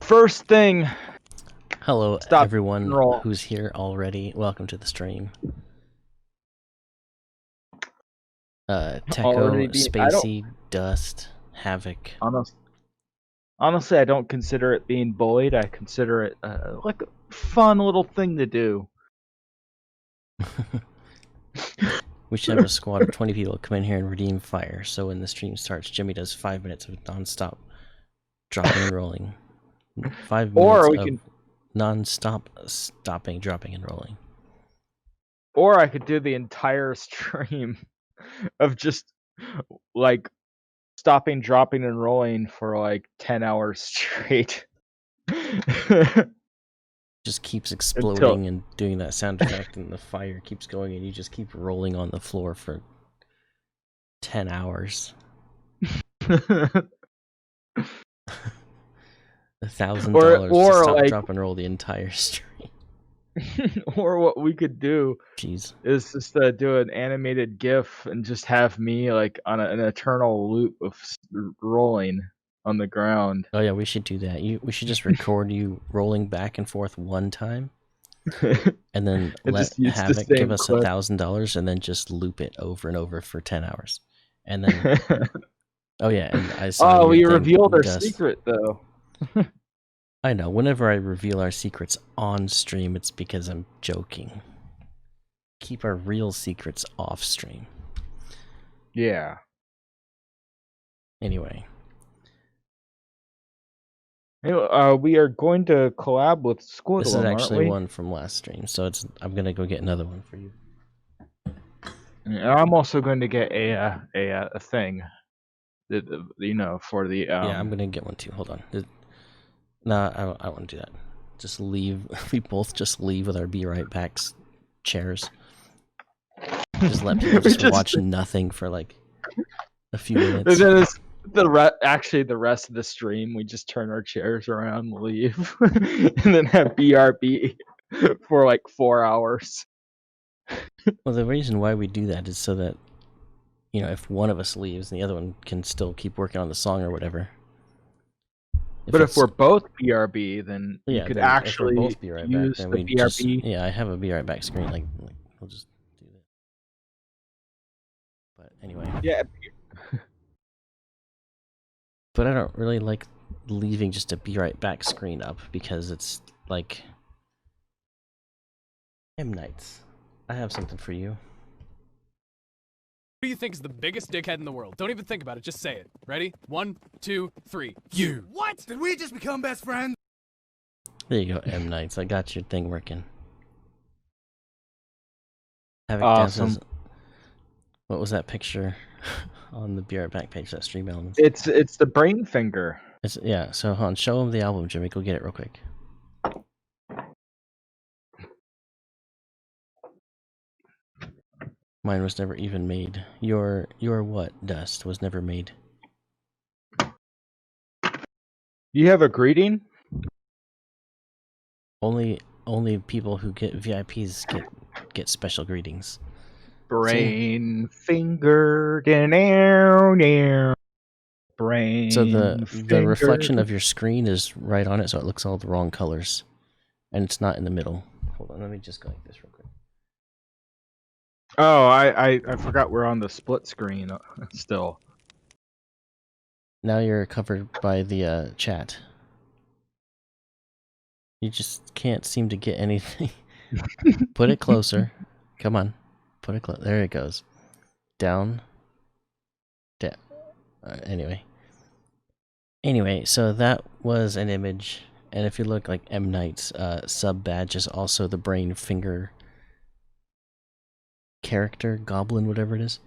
First thing, Hello, stop everyone and roll. who's here already. Welcome to the stream. Techo, Spacey, Dust, Havoc. Honestly, I don't consider it being bullied. I consider it like a fun little thing to do. We should have a squad of 20 people come in here and redeem fire, so when the stream starts, Jimmy does 5 minutes of non-stop dropping and rolling. 5 minutes of non-stop stopping, dropping, and rolling. Or I could do the entire stream of just like stopping, dropping, and rolling for like 10 hours straight. Just keeps exploding and doing that sound effect, and the fire keeps going, and you just keep rolling on the floor for 10 hours. $1,000 to stop, like, drop, and roll the entire stream. Or what we could do is just do an animated GIF and just have me like on an eternal loop of rolling on the ground. Oh yeah, we should do that. We should just record you rolling back and forth one time, and then let Havoc give us $1,000, and then just loop it over and over for 10 hours, and then. Oh yeah, and I saw. Oh, we revealed our secret though. I know. Whenever I reveal our secrets on stream, it's because I'm joking. Keep our real secrets off stream. Yeah. Anyway. We are going to collab with Squidward. This is actually one from last stream, so I'm gonna go get another one for you. And I'm also going to get a thing, for the. Yeah, I'm gonna get one too. Hold on. No, I don't want to do that. Just leave. We both just leave with our Be Right Backs chairs. Just let people just watch nothing for like a few minutes. Actually, the rest of the stream, we just turn our chairs around, leave, and then have BRB for like 4 hours. Well, the reason why we do that is so that, if one of us leaves, the other one can still keep working on the song or whatever. But if we're both BRB, then you could actually both be right use back, the BRB. Yeah, I have a Be Right Back screen. Like we'll just do that. But anyway. Yeah. But I don't really like leaving just a Be Right Back screen up, because it's like... M. Nights, I have something for you. Who do you think is the biggest dickhead in the world? Don't even think about it, just say it. Ready? 1, 2, 3. You! What? Did we just become best friends? There you go, M. Nights. I got your thing working. Havoc awesome. Dances. What was that picture on the Be Right Back page, that Stream Elements? It's the brain finger. Yeah, so hold on, show him the album, Jimmy. Go get it real quick. Mine was never even made. Your what, Dust, was never made. You have a greeting? Only people who get VIPs get special greetings. Brain finger, brain. So the reflection of your screen is right on it, so it looks all the wrong colors, and it's not in the middle. Hold on, let me just go like this real quick. Oh, I forgot we're on the split screen still. Now you're covered by the chat. You just can't seem to get anything. Put it closer. Come on. Put it close. There it goes. Down. Down. Anyway, so that was an image. And if you look like M. Night's sub badge is also the brain finger character, goblin, whatever it is.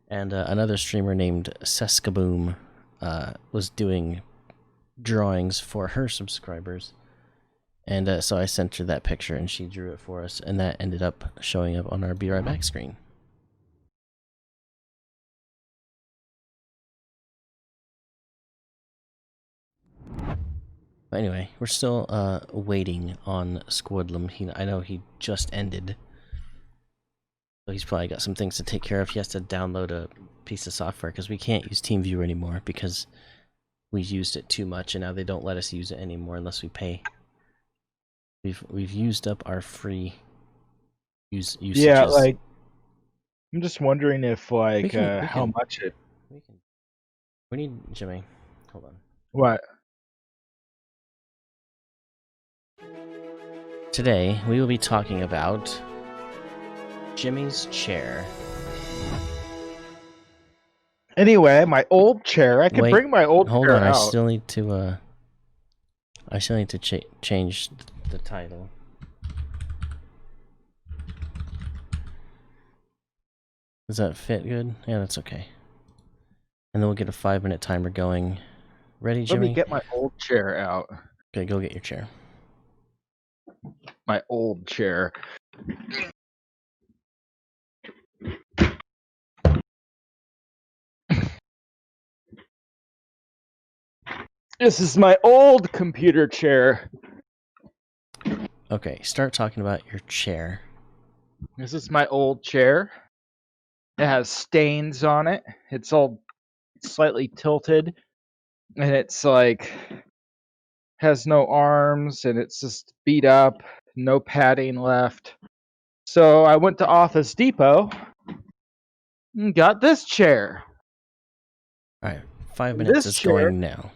And another streamer named Seskaboom was doing drawings for her subscribers. And so I sent her that picture, and she drew it for us, and that ended up showing up on our Be Right Back screen. But anyway, we're still waiting on Squidlum. I know he just ended, so he's probably got some things to take care of. He has to download a piece of software, because we can't use TeamViewer anymore, because we used it too much, and now they don't let us use it anymore unless we pay. We've used up our free usages. Yeah, like I'm just wondering if We like can- we how can- much it. we need Jimmy. Hold on. What? Today we will be talking about Jimmy's chair. Anyway, my old chair. I can Wait, bring my old Hold chair on, out. I still need to change the title. Does that fit good? Yeah, that's okay. And then we'll get a 5-minute timer going. Ready, Let Jimmy? me get my old chair out. Okay, go get your chair. My old chair. This is my old computer chair. Okay, start talking about your chair. This is my old chair. It has stains on it. It's all slightly tilted. And it's like has no arms and it's just beat up, no padding left. So I went to Office Depot and got this chair. Alright, 5 minutes This is chair- going now.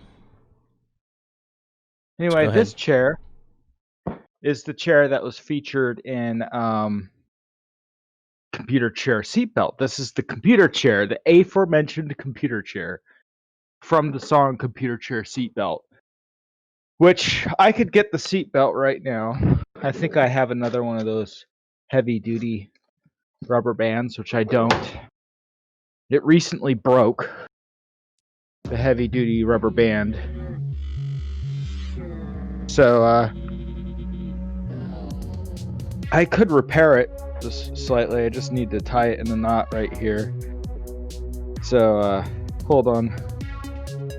Anyway, Go this ahead. chair is the chair that was featured in Computer Chair Seatbelt. This is the computer chair, the aforementioned computer chair from the song Computer Chair Seatbelt. Which I could get the seatbelt right now. I think I have another one of those heavy duty rubber bands, which I don't. It recently broke, the heavy duty rubber band. So I could repair it just slightly. I just need to tie it in a knot right here. So hold on.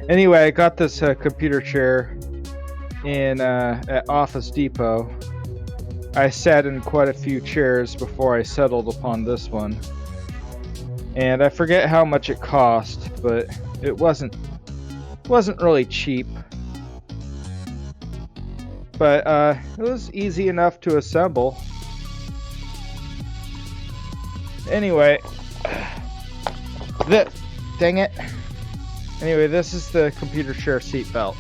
Anyway, I got this computer chair in at Office Depot. I sat in quite a few chairs before I settled upon this one. And I forget how much it cost, but it wasn't really cheap. But it was easy enough to assemble. Anyway, dang it. Anyway, this is the computer chair seatbelt.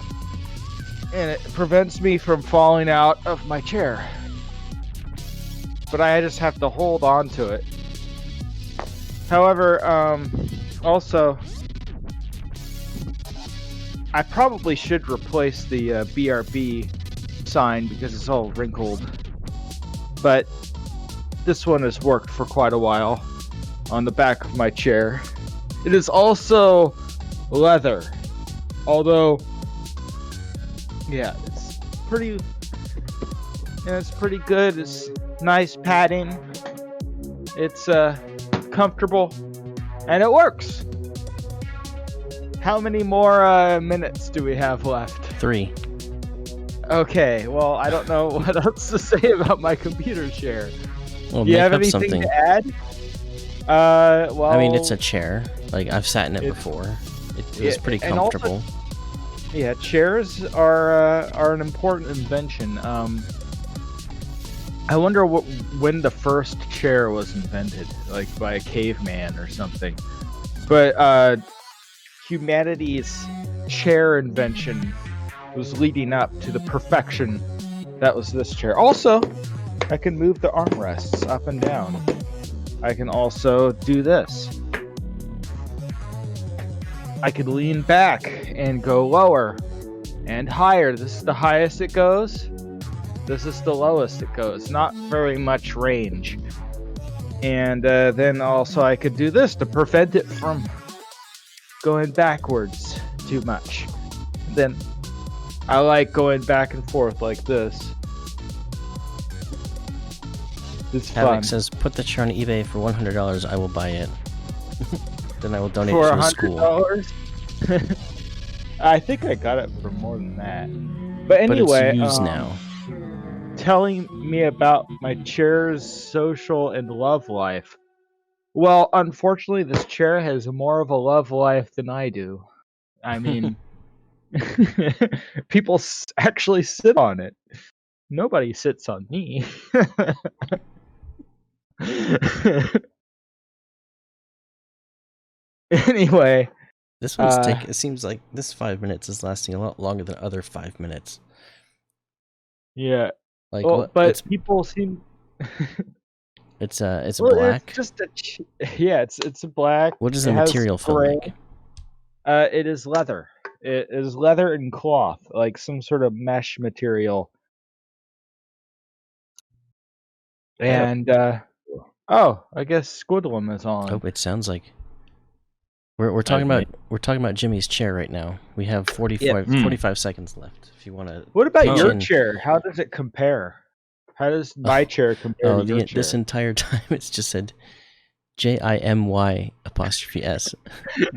And it prevents me from falling out of my chair. But I just have to hold on to it. However, also, I probably should replace the BRB sign because it's all wrinkled. But this one has worked for quite a while on the back of my chair. It is also leather. Although, yeah, it's pretty good. It's nice padding. It's comfortable and it works. How many more minutes do we have left? 3. Okay, well, I don't know what else to say about my computer chair. Well, Do you make have up anything something. to add? Well, I mean, it's a chair. Like, I've sat in it before. It was Yeah, pretty and also- comfortable. yeah, chairs are an important invention. I wonder when the first chair was invented, like by a caveman or something. But humanity's chair invention was leading up to the perfection that was this chair. Also, I can move the armrests up and down. I can also do this. I could lean back and go lower and higher. This is the highest it goes. This is the lowest it goes. Not very much range. And then also I could do this to prevent it from going backwards too much. Then I like going back and forth like this. It's fun. Havoc says, put the chair on eBay for $100. I will buy it. Then I will donate For it to the school. $100? I think I got it for more than that. But anyway, but it's used now. telling me about my chair's social and love life. Well, unfortunately, this chair has more of a love life than I do. I mean, People actually sit on it. Nobody sits on me. Anyway, This one's taking. It seems like this 5 minutes is lasting a lot longer than other 5 minutes. yeah. Like Well, what? but people seem. It's Well, black. It's just yeah. It's a black. What does the It has material feel gray. like? It is leather. It is leather and cloth, like some sort of mesh material. And oh, I guess Squidlum is on. Oh, it sounds like we're talking about Jimmy's chair right now. We have 45 seconds left. If you want to. What about pitch your in. chair? How does it compare? How does my chair compare Oh, to your chair? this entire time it's just said JIMY''S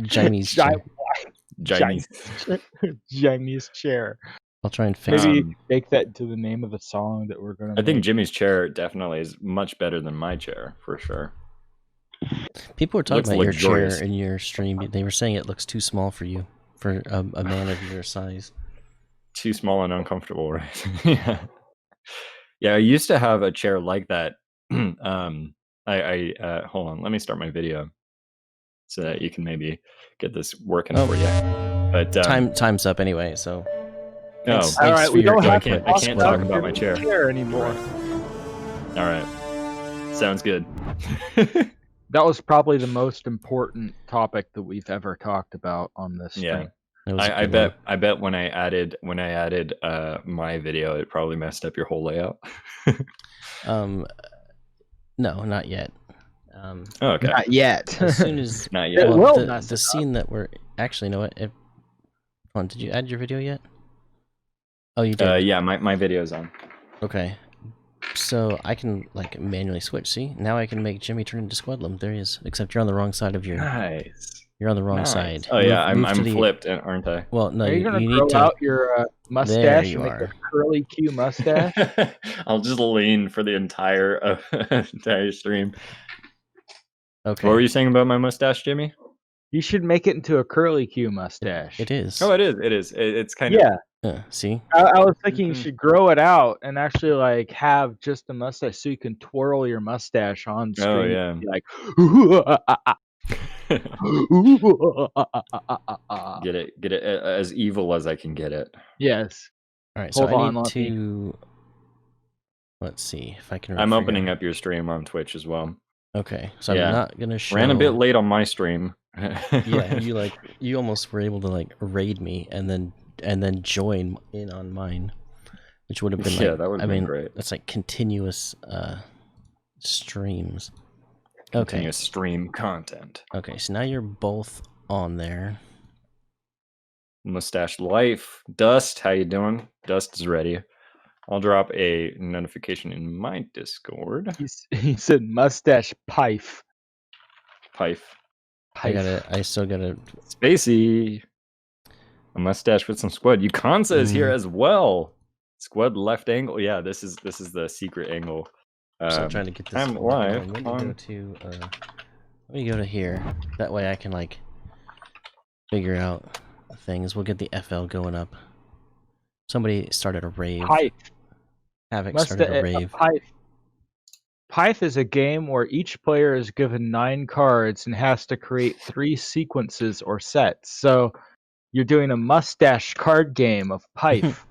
Jimmy's chair. Jimmy's chair. I'll try and fix Maybe it. make that into the name of the song that we're gonna. I think make. Jimmy's chair definitely is much better than my chair, for sure. People were talking looks about your luxurious. chair in your stream. They were saying it looks too small for you, for a man of your size. Too small and uncomfortable, right? Yeah. Yeah, I used to have a chair like that. I hold on, let me start my video so that you can maybe get this working for you. But Time's up anyway, so. Oh, Thanks All right, for we your don't have input. to I can't talk about my chair. anymore. all right, sounds good. That was probably the most important topic that we've ever talked about on this Yeah. stream. That was a I good bet when I added my video, it probably messed up your whole layout. one. No, not yet. Oh, okay, Not yet. As soon as not yet. It will the mess it up. scene that we're actually, you know what? Hold on, did you add your video yet? Oh, you did. Yeah, my video's on. Okay. So I can like manually switch. See, now I can make Jimmy turn into Squidlum. There he is. Except you're on the wrong side of your. Nice. You're on the wrong Nice. side. Oh yeah, Move I'm to the- flipped, aren't I? Well, no, Are you gonna you grow need to. out your mustache you and make are. a curly Q mustache? I'll just lean for the entire stream. Okay. What were you saying about my mustache, Jimmy? You should make it into a curly Q mustache. It is. Oh, it is. It's kind of. Yeah, See. I was thinking you Mhm. should grow it out and actually like have just a mustache so you can twirl your mustache on stream. Oh, yeah. And be like, Get it as evil as I can get it. yes. All right. So Hold I on, need let me- to. Let's see if I can. I'm figure opening out- up your stream on Twitch as well. Okay, so Yeah. I'm not gonna show. Ran a bit late on my stream. Yeah, you almost were able to like raid me and then join in on mine, which would have been like, Yeah, that would've I been mean, great. that's like continuous streams. Okay, Continuous stream content. okay, so now you're both on there. Mustache Life. Dust, how you doing? Dust is ready. I'll drop a notification in my Discord. He said mustache pife. Pife. I still gotta. Spacey. A mustache with some squid. Yukansa is here as well. Squid left angle. Yeah, this is the secret angle. Still trying to get this. I'm hold on, live Let me on- go to. Let me go to here. That way I can like figure out things. We'll get the FL going up. Somebody started a rave. Pife. Havoc started a rave. Pife is a game where each player is given 9 cards and has to create 3 sequences or sets. So you're doing a mustache card game of Pife.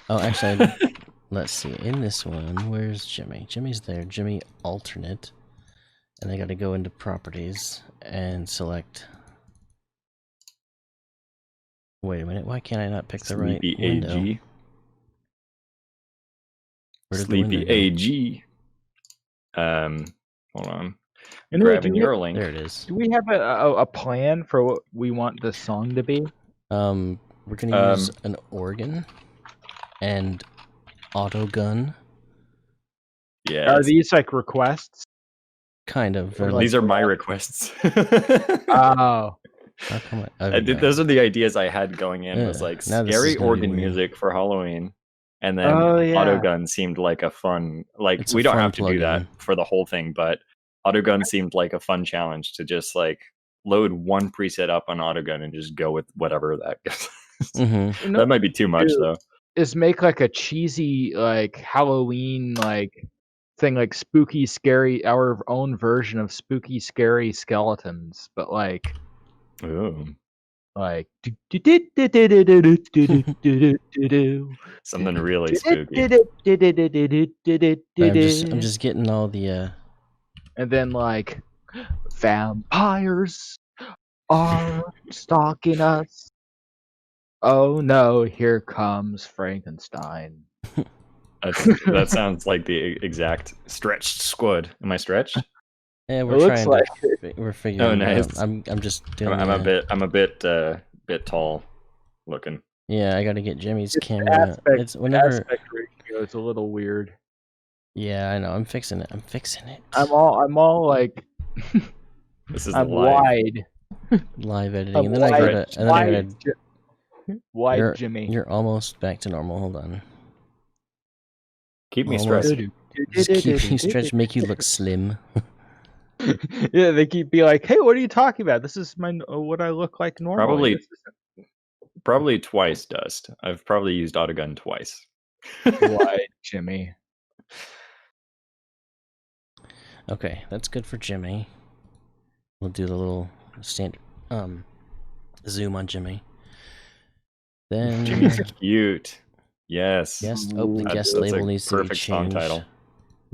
Oh, actually, let's see. In this one, where's Jimmy? Jimmy's there. Jimmy alternate. And I got to go into properties and select. Wait a minute. Why can't I not pick the right Sleepy window? AG. Where did the Sleepy window go? AG. Hold on. Anyway, Grabbing your link. There it is. do we have a plan for what we want the song to be? We're gonna use an organ and auto gun. Yeah. Are these like requests? Kind of. Or They're like- These are my requests. Oh, how come Those are the ideas I had going in. Was Yeah, like now this is scary gonna be organ weird. music for Halloween, and then Oh, yeah. autogun seemed like a fun. Like It's a we don't fun have to do that plugin. for the whole thing, but autogun seemed like a fun challenge to just like load one preset up on autogun and just go with whatever that goes. Mm-hmm. You know That might be too much do though. is make like a cheesy like Halloween like thing, like spooky scary, our own version of spooky scary skeletons, but like Ooh, something really spooky. I'm just getting all the and then like vampires are stalking us. Oh no, here comes Frankenstein. That sounds like the exact stretched squid. Am I stretched? yeah, It we're looks trying like to we're figuring it nice. out. I'm just doing I'm a bit tall looking. yeah, I gotta get Jimmy's It's camera. It's whenever aspect ratio is a little weird. yeah, I know. I'm fixing it. I'm fixing it. I'm all like This is I'm live. wide. Live editing, I'm and then I wide, gotta and then I gotta wide you're, Jimmy. You're almost back to normal. Hold on. Keep me Almost. stressed. Just keep you stretched, make you look slim. Yeah, they keep be like, "Hey, what are you talking about? This is my what I look like normally." Probably twice, Dust. I've probably used Autogun twice. Wide Jimmy. Okay, that's good for Jimmy. We'll do the little standard zoom on Jimmy. Then Jimmy's cute. Yes. guest the Ooh, guest that's label a needs to be perfect song changed. title.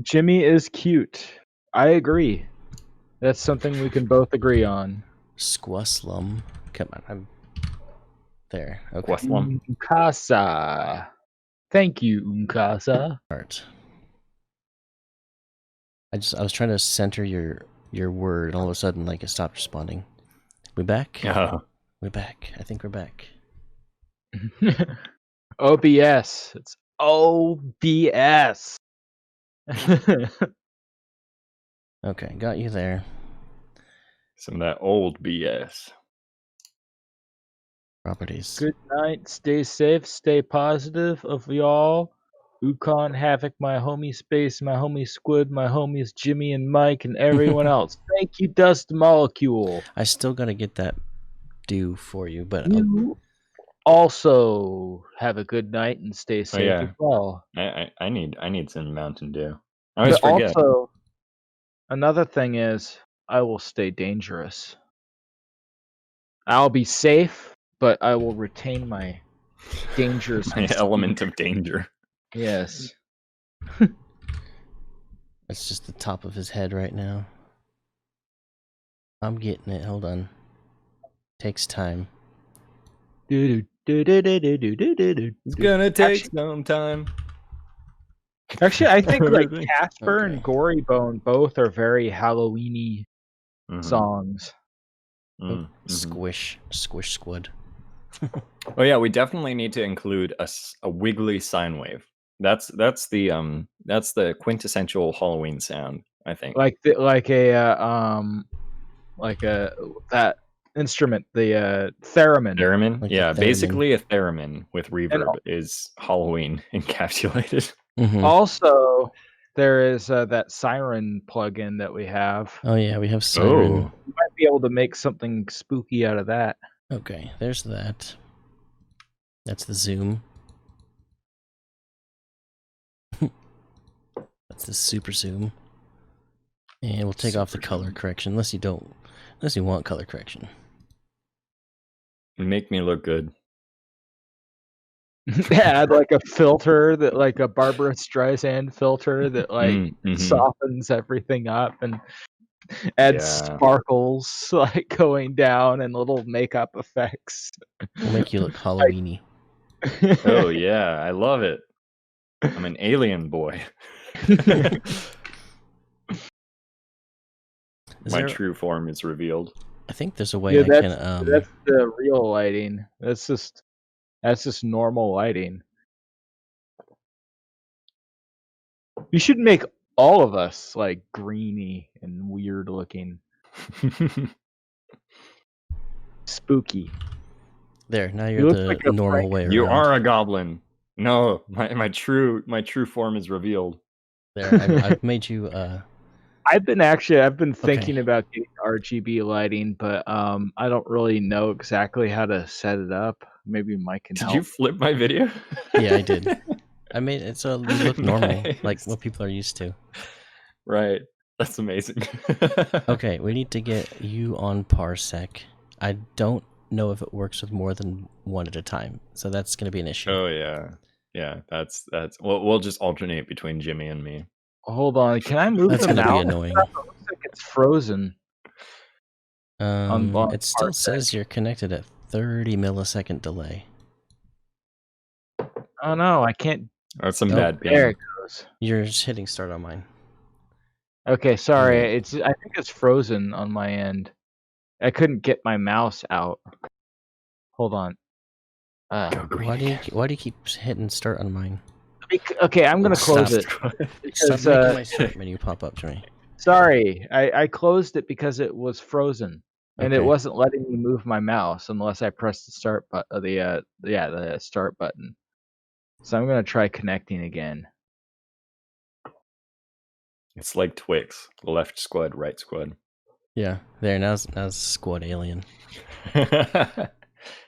Jimmy is cute. I agree. That's something we can both agree on. Squaslum. Come on, I'm there. Okay. Squaslum. Unkasa. Thank you, Unkasa. Art. I was trying to center your word, and all of a sudden, like, it stopped responding. We back? Oh, We're back. I think we're back. OBS. It's OBS. Okay, got you there. some of that old BS. Properties. Good night. Stay safe. Stay positive of y'all. Ukon, Havoc, my homie Space, my homie Squid, my homies Jimmy and Mike, and everyone else. Thank you, Dust Molecule. I still gotta get that due for you, but You also have a good night and stay safe yeah. as well. I need some Mountain Dew. I always But forget. also, another thing is, I will stay dangerous. I'll be safe, but I will retain my dangerous My element of danger. Yes. it's just the top of his head right now. I'm getting it. Hold on. Takes time. It's gonna take some time. Actually, I think like Everything. Casper Okay. and Gory Bone both are very Halloweeny Mhm. songs. Mhm. Squish squid. Oh yeah, we definitely need to include a wiggly sine wave. That's the quintessential Halloween sound, I think. Like that instrument, the theremin. Theremin? Like a Yeah, theremin. basically a theremin with reverb is Halloween encapsulated. Mm-hmm. Also, there is that siren plugin that we have. Oh yeah, we have siren. Oh, You might be able to make something spooky out of that. Okay, there's that. That's the zoom. That's the super zoom. And we'll take off the Super color zoom. correction, unless you want color correction. make me look good. Add like a filter that, like a Barbara Streisand filter that like Mhm. softens everything up and adds Yeah. sparkles like going down and little makeup effects. We'll make you look Halloweeny. Oh yeah, I love it. I'm an alien boy. My true form is revealed. I think there's a way Yeah, I that's can that's the real lighting. That's just normal lighting. You should make all of us like greeny and weird looking, spooky. there. Now You you're look the like a normal way around. You are a goblin. No, my true form is revealed. There. I've made you. I've been Okay. thinking about getting RGB lighting, but I don't really know exactly how to set it up. maybe Mike can Did help. you flip my video? Yeah, I did. I made it so you look normal, like Nice. what people are used to. Right. That's amazing. Okay, we need to get you on Parsec. I don't know if it works with more than one at a time, so that's going to be an issue. Oh yeah. Yeah, that's we'll just alternate between Jimmy and me. Hold on, can I move That's the going to be mouse? annoying. It looks like it's frozen. on It still Parsec. says you're connected at 30 millisecond delay. Oh no, I can't. That's some Nope. bad There ping. it goes. You're just hitting start on mine. Okay, sorry. Alright. I think it's frozen on my end. I couldn't get my mouse out. Hold on. Go green Why do you again. keep hitting start on mine? Okay, I'm gonna close it Stop because making my start menu pop up to me. sorry, I closed it because it was frozen and it Okay. wasn't letting me move my mouse unless I pressed the start button. The start button. So I'm gonna try connecting again. It's like Twix. Left squad, right squad. Yeah, there, now's Squad Alien.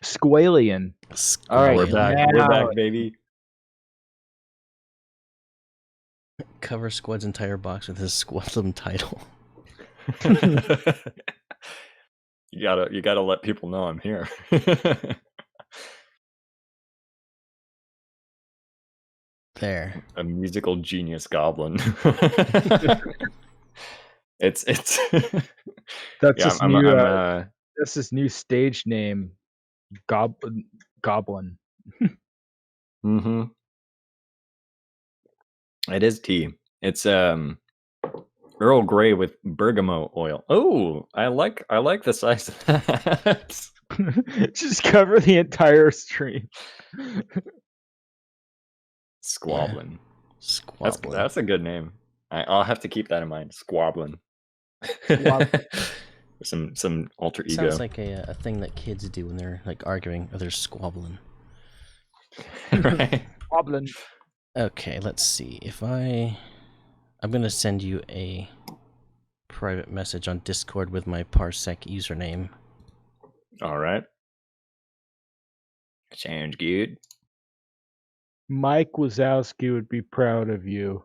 Squalian. All right, We're back. We're now- back, baby. Cover Squad's entire box with his Squadlum title. You gotta let people know I'm here. There. A musical genius goblin. it's That's yeah, his I'm new. I'm That's his new stage name. Goblin. mm-hmm. It is tea. It's Earl Grey with bergamot oil. Oh, I like the size of that. Just cover the entire stream. Squablin. Squadlum. That's a good name. I'll have to keep that in mind. Squablin. some alter ego. Sounds like a thing that kids do when they're like arguing or they're squabbling. Right. Goblin. Okay, let's see. If I'm gonna send you a private message on Discord with my Parsec username. All right. Sounds good. Mike Wazowski would be proud of you.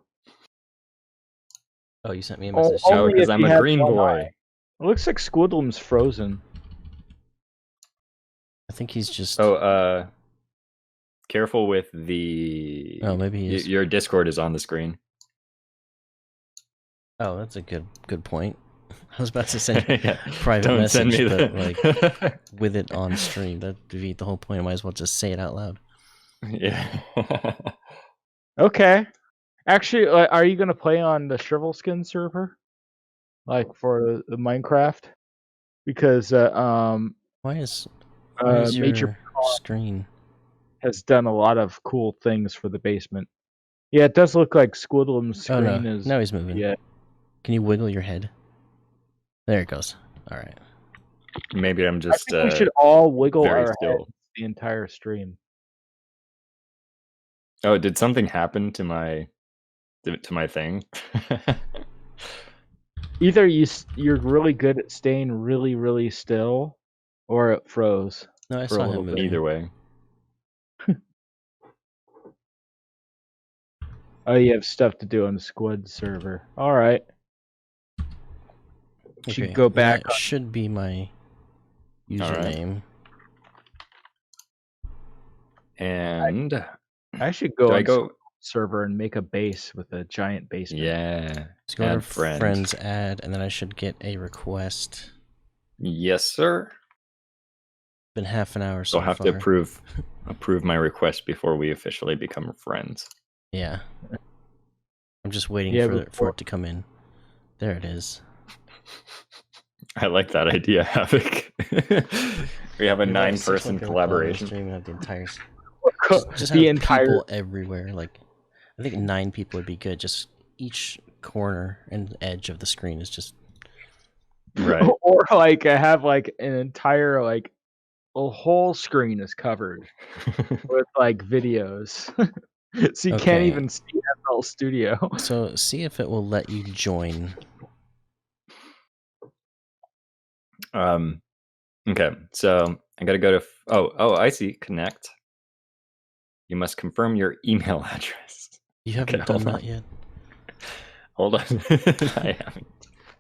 Oh, you sent me a message. Oh, Only because if I'm you a have green one boy. eye. It looks like Squidlum's frozen. I think he's just. Oh, careful with the. Oh, maybe he is. Your Discord is on the screen. Oh, that's a good point. I was about to send you Yeah. a private Don't message, send me but that. like with it on stream, that'd defeat the whole point. I might as well just say it out loud. Yeah. Okay. Actually, are you gonna play on the Shrivelskin server, like for the Minecraft? Because Why is your Major screen? has done a lot of cool things for the basement. Yeah, it does look like Squidlum's Oh screen no! is. Now he's moving. Yeah. Can you wiggle your head? There it goes. All right. Maybe I'm I just think we should all wiggle very our still. heads the entire stream. Oh, did something happen to my thing? Either you're really good at staying really, really still, or it froze. No, I For a saw little him bit. moving. Either way. Oh, you have stuff to do on the Squid server. All right. Should go back. That should be my All right. username. And I should go do I on go? server and make a base with a giant basement. Yeah. Let's go to Add friend. friends add, and then I should get a request. Yes, sir. Been half an hour so I'll have far. to approve my request before we officially become friends. Yeah. I'm just waiting Yeah, for before- it to come in. There it is. I like that idea, Havoc. We have a Maybe I'll have 9-person 600 people on the collaboration. stream and have the entire just the have entire. people everywhere. Like, I think 9 people would be good. Just each corner and edge of the screen is just. Right. Or like I have like an entire like a whole screen is covered with like videos, so you can't Okay. even see FL Studio. So see if it will let you join. Okay, so I gotta go to. Oh, I see. Connect. You must confirm your email address. You haven't Okay, done hold that yet. Hold on. I haven't.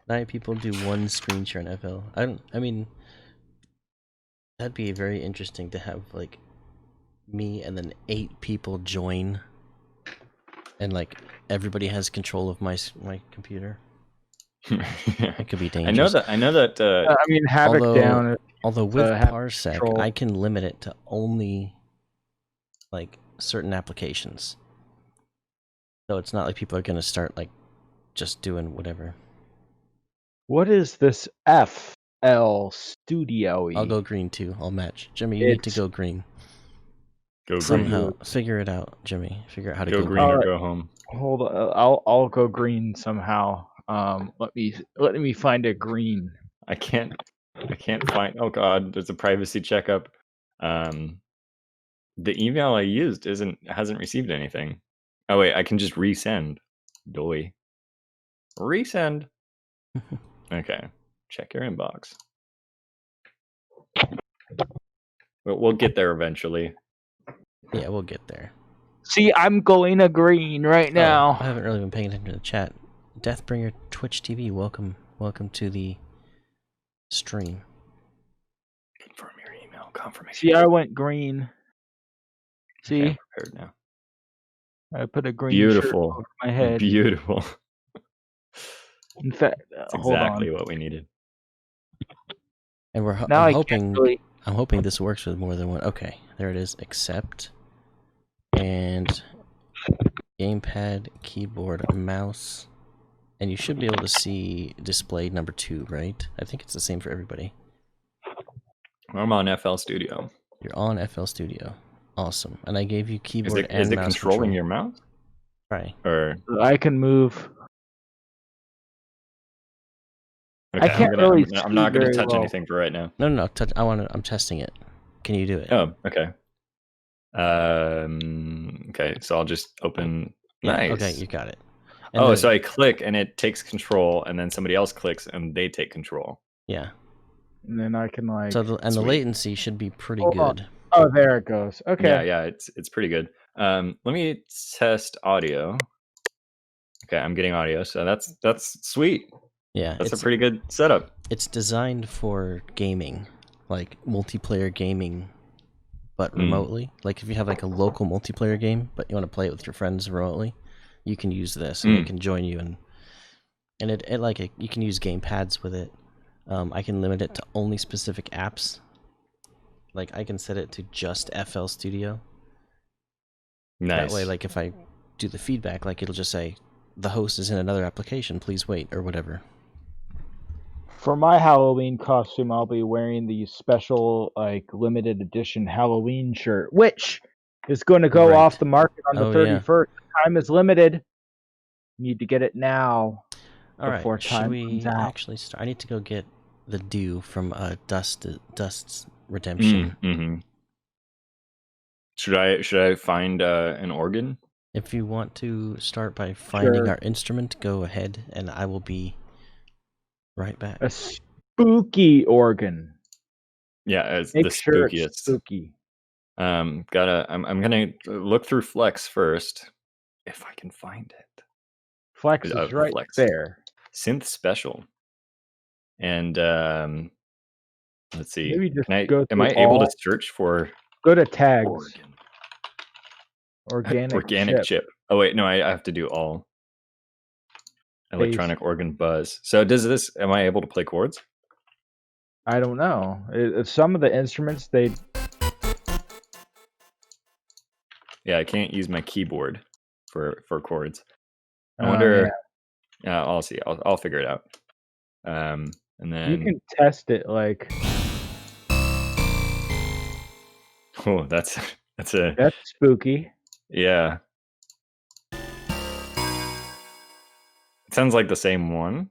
9 people do one screen share in FL. I mean, that'd be very interesting to have like me and then 8 people join, and like everybody has control of my computer. It could be dangerous. I know that. I mean, Havoc Although- down. Although with have Parsec, control. I can limit it to only like certain applications. So it's not like people are gonna start like just doing whatever. What is this FL Studio? I'll go green too. I'll match. Jimmy, you need to It's- go green. Go green. Somehow figure it out, Jimmy. Figure out how to Go go green or Alright. go home. Hold on. I'll go green somehow. Let me find a green. I can't find. Oh God, there's a privacy checkup. The email I used hasn't received anything. Oh wait, I can just resend. Doy. Resend. Okay, check your inbox. We'll get there eventually. Yeah, we'll get there. See, I'm going a green right Oh, I now. haven't really been paying attention to the chat. Deathbringer Twitch TV, welcome to the stream. Confirm your email confirmation. See, I went green. See, Okay, I'm prepared now. I put a green shirt Beautiful. over my head. Beautiful. In fact, That's hold exactly on. what we needed. And Now I'm I hoping can't really. I'm hoping this works with more than one. Okay, there it is. Accept. And gamepad, keyboard, mouse. And you should be able to see display number 2, right? I think it's the same for everybody. I'm on FL Studio. You're on FL Studio. Awesome. And I gave you Is keyboard it, and is it mouse controlling control. your mouse? Try. Or I can move. okay, can't really I'm not see gonna very touch well. anything for right now. No. I'm testing it. Can you do it? Oh, okay. Okay, so I'll just open. Yeah, Nice. okay, you got it. And Oh, then- so I click and it takes control, and then somebody else clicks and they take control. yeah. And then I can like. So the Sweet. latency should be pretty Hold on. good. Oh, there it goes. Okay. Yeah, it's pretty good. Let me test audio. Okay, I'm getting audio, so that's sweet. Yeah, That's a it's pretty good setup. it's designed for gaming, like multiplayer gaming, but Mm. remotely. Like if you have like a local multiplayer game, but you want to play it with your friends remotely, you can use this, and they can join you, and you can use game pads with it. I can limit it to only specific apps. Like I can set it to just FL Studio. Nice. That way, like if I do the feedback, like it'll just say the host is in another application, please wait, or whatever. For my Halloween costume, I'll be wearing the special, like, limited edition Halloween shirt, which is going to go Right. off the market on the Oh, yeah. 31st. Time is limited. Need to get it now. All right, Before should time we comes out. actually start? I need to go get the dew from Dust's Redemption. Mm-hmm. Should I find an organ? If you want to start by finding Sure. our instrument, go ahead, and I will be right back. A spooky organ. Yeah, it's Make the sure it's spookiest. spooky. I'm gonna look through Flex first, if I can find it. Flex is right Flex. there. Synth special. And let's see. Maybe just Can go am I through able to all- search for Go to tags. organ? Organic, chip. Oh wait, no, I have to do all. Electronic organ buzz. So does this? Am I able to play chords? I don't know. Some of the instruments, they Yeah, I can't use my keyboard for chords. I Oh, wonder. Yeah, I'll see. I'll figure it out. And then you can test it like oh, that's a that's spooky. yeah. It sounds like the same one.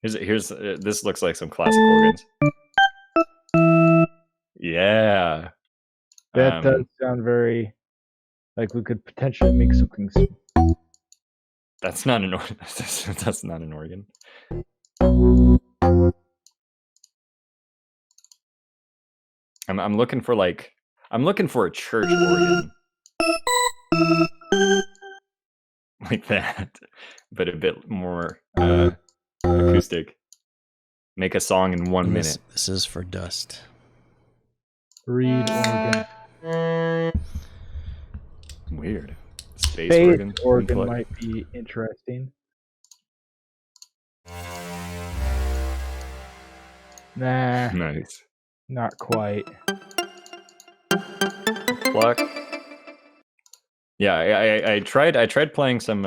Here's this looks like some classic organs. Yeah. That does sound very like we could potentially make something. That's not an organ. That's not an organ. I'm looking for a church organ like that, but a bit more acoustic. Make a song in 1 And minute. This is for Dust. Reed organ. Weird. Space Space organ. organ unplugged. might be interesting. Nah, Nice. not quite. Pluck. Yeah, I tried playing some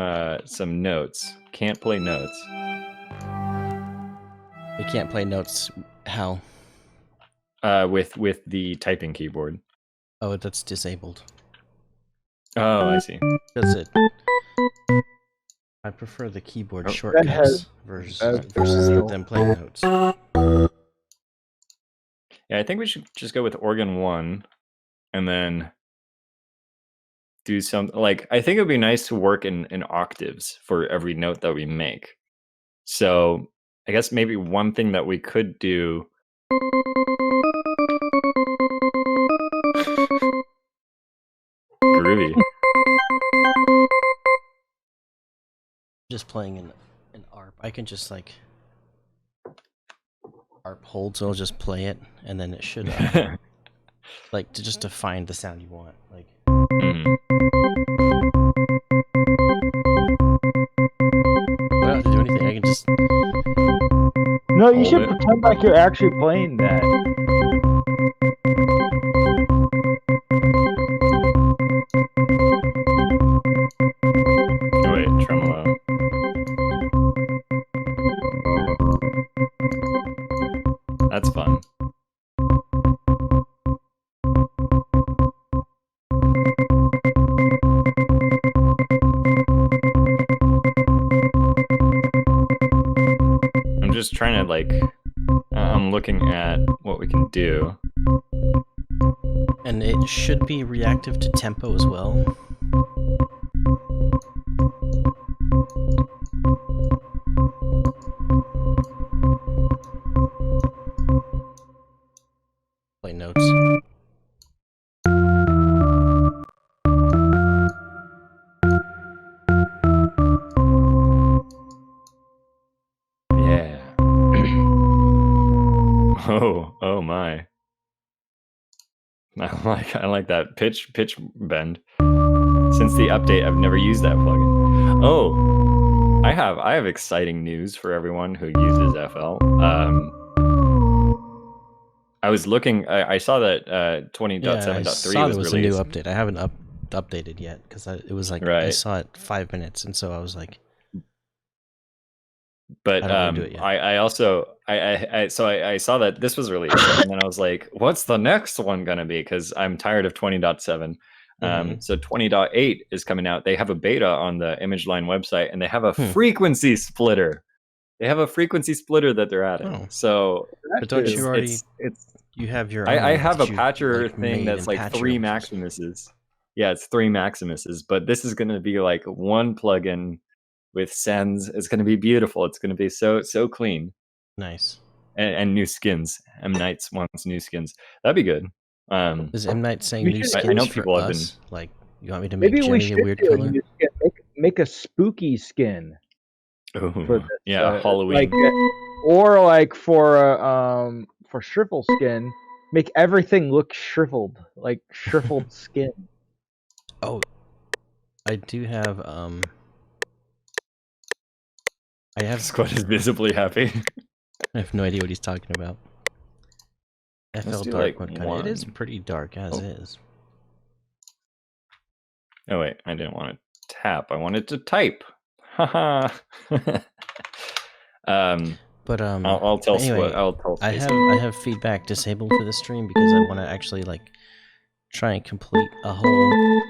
notes. Can't play notes. We can't play notes. How? With the typing keyboard. Oh, that's disabled. Oh, I see. Does it? I prefer the keyboard Oh. shortcuts versus them playing notes. Yeah, I think we should just go with organ 1 and then do some I think it would be nice to work in octaves for every note that we make. So I guess maybe one thing that we could do groovy. Just playing an ARP. I can just like ARP hold, so I'll just play it, and then it should like to find the sound you want. Like Mhm. I don't have to do anything. I can just No, you Hold should it. pretend like you're actually playing that. Oh, wait, tremolo. That's fun. I'm just trying to I'm looking at what we can do. and it should be reactive to tempo as well. Play notes. Yeah. Oh my. I like that pitch bend. Since the update, I've never used that plugin. Oh, I have exciting news for everyone who uses FL. I was looking. I saw that 20.7.3 I saw was there was a released. new update. I haven't updated yet because it was like I Right. saw it 5 minutes, and so I was like, But I don't wanna do it yet. I also I saw that this was released, and then I was like, what's the next one gonna be? Because I'm tired of 20.7. Mhm. So 20.8 is coming out. They have a beta on the ImageLine website, and they have a Hmm. frequency splitter. They have a frequency splitter that they're adding. Oh. So But don't it's, you already? it's You have your. I own have a that you, patcher like, thing made that's in like Patcher, 3 which is- Maximuses. Yeah, it's 3 Maximuses, but this is going to be like one plugin with sends. It's going to be beautiful. It's going to be so clean, Nice. and new skins. M Nights wants new skins. That'd be good. Is M Night saying We new should- I skins know for people have been- us? Like, you want me to make Maybe we Jenny should a weird do color? a new skin. Make a spooky skin Ooh, for this. yeah, Halloween. Like, or like for shrivel skin, make everything look shriveled, like shriveled skin. Oh, I do have I have Squad is visibly happy. I have no idea what he's talking about. FL do, Dark like, Mode kind of. It is one. pretty dark as Oh. is. Oh wait, I didn't want to tap. I wanted to type. Haha. But I'll tell anyway, Squad. I'll tell. I Space. have feedback disabled for the stream because I want to actually like try and complete a whole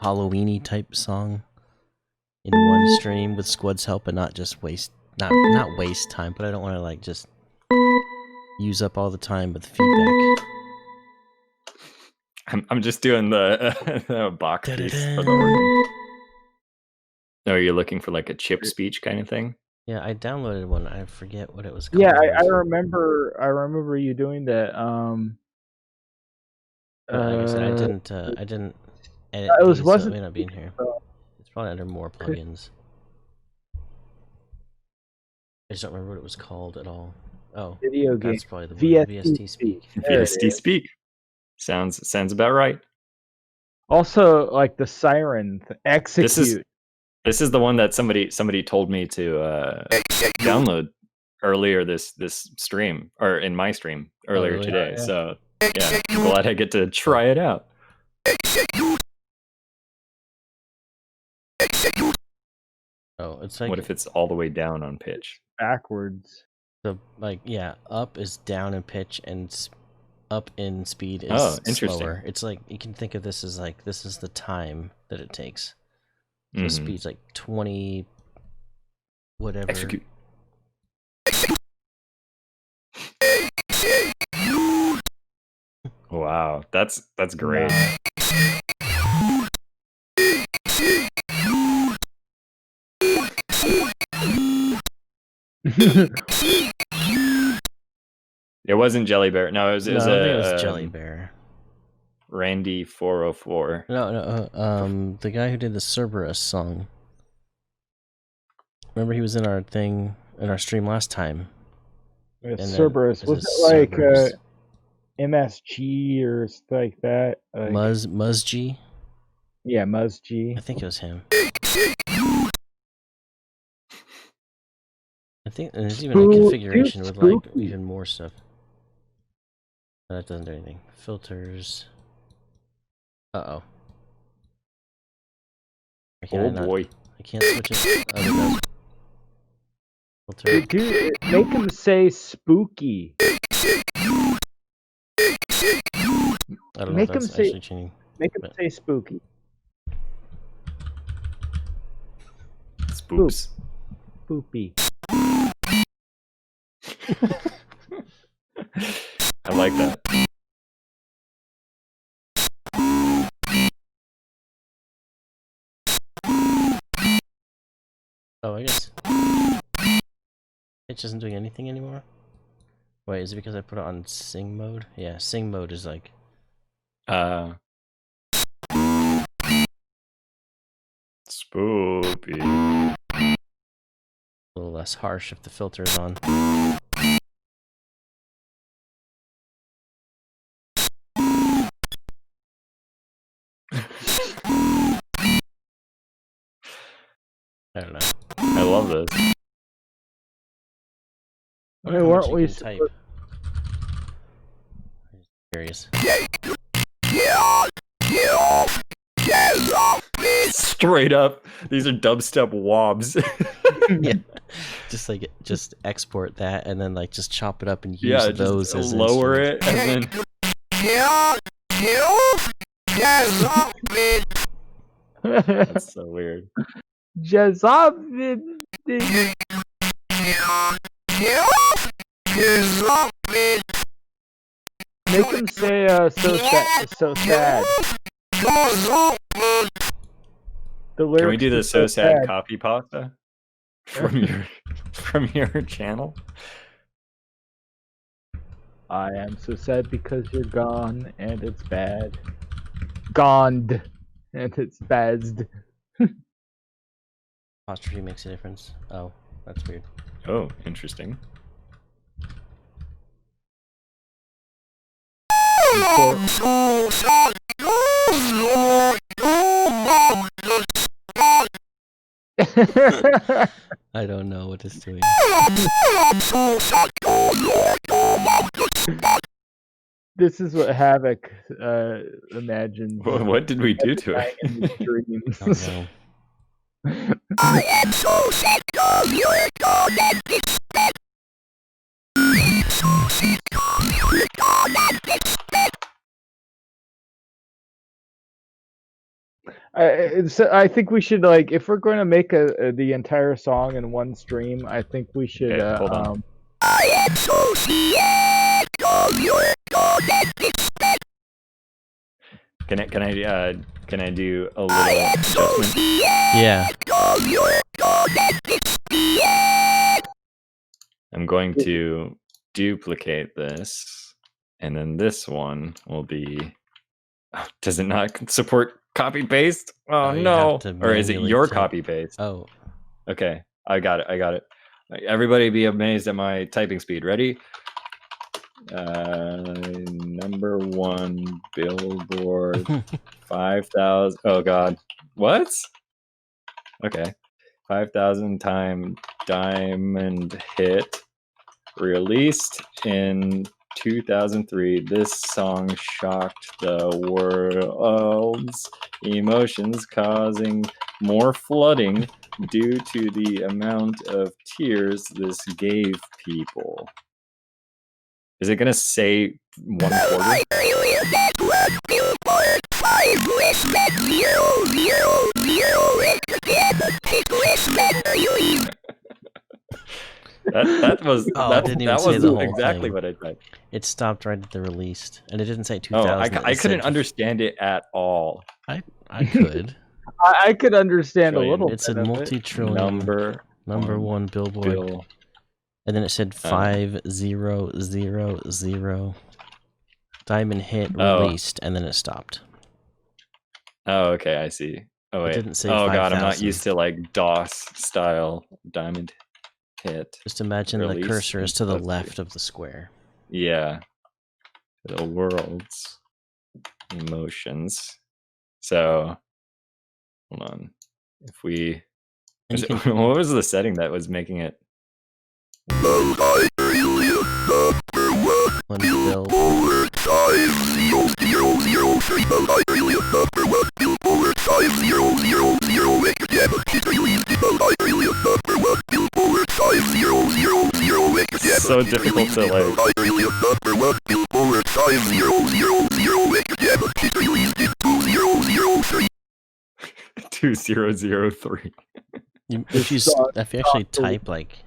Halloweeny type song in one stream with Squad's help and not just waste not waste time, but I don't want to like just use up all the time with feedback. I'm just doing the, the box piece for the Da-da-da. organ. Oh, you're looking for like a chip speech kind of thing? Yeah, I downloaded one. I forget what it was called. Yeah, I remember you doing that. Well, like I said, I didn't edit it these, so it wasn't may not be in here. It's probably under more plugins. I just don't remember what it was called at all. Oh, video game. that's probably the one. VST Speak. There it VST is. Speak. Sounds about right. Also, like the siren execute. This is the one that somebody told me to download earlier this stream, or in my stream earlier really? today. Oh, yeah. So yeah, I'm glad I get to try it out. Oh, it's like What if it's all the way down on pitch? Backwards. the up is down in pitch and up in speed is Oh, interesting. slower. It's like you can think of this as like this is the time that it takes. So Mhm. speed's like 20 whatever. Execute. Wow, that's great. It wasn't Jelly Bear. No, it was, No, I don't think it was Jelly Bear. Randy 404. No, the guy who did the Cerberus song. Remember he was in our thing in our stream last time. Yeah, then- Cerberus. is Was it it like Cerberus? MSG or stuff like that? Like, Muzg? Yeah, MuzG. I think it was him. I think and there's even a Spoo- configuration dude, with like spooky. even more stuff. That doesn't do anything. Filters. Uh-oh. Or can I Oh not- boy. I can't switch it. Oh, there it goes. Filter. Dude, make him say spooky. I don't know make if him that's say- actually changing. Make him But- say spooky. Spoops. Spoopy. I like that. Oh, I guess. Pitch isn't doing anything anymore? Wait, is it because I put it on sing mode? Yeah, sing mode is like... Spoopy. a little less harsh if the filter is on. I don't know. I love this. Wonder Hey, how much weren't you we can type. I'm just curious. Straight up, these are dubstep wobs. Yeah, just export that and then like just chop it up and use Yeah, those just as lower instruments. it and then that's so weird. Jazzavid. Make him say so sad. The lyrics Can we do the are so sad copy pasta from your channel? I am so sad because you're gone and it's bad. Gone and it's bad. Apostrophe makes a difference. Oh, that's weird. Oh, interesting. I don't know what it's doing. This is what Havoc imagines. What did we do to it? In his dreams. Oh no. I think we should like if we're going to make the entire song in one stream. I think we should. Okay, hold on. Can I do a little adjustment? Yeah. I'm going to duplicate this, and then this one will be Does it not support copy paste? Oh, you no. have to Or is it manually your type. copy paste? Oh, Okay, I got it. Everybody be amazed at my typing speed. Ready? Number 1 Billboard 5,000. Oh God, what? Okay, 5,000 time diamond hit, released in 2003. This song shocked the world's emotions, causing more flooding due to the amount of tears this gave people. Is it gonna say 1/4? That was Oh, that, it didn't even that say was the whole exactly thing. what I typed. it stopped right at the released, and it didn't say Oh, 2000. I couldn't understand it at all. I could. I could understand Trillion. a little It said bit of it. multi-trillion Number one Billboard, Bill. and then it said 5000 diamond hit Oh. released, and then it stopped. Oh, okay, I see. Oh It wait. didn't say Oh God, I'm not 5,000. used to like DOS style diamond hit. Just imagine the Released cursor in is to the 2003. left of the square. Yeah. The world's emotions. So hold on. If we And you can, what was the setting that was making it? one bill. It's so difficult to like 2003. If you Stop- if you actually stop. type like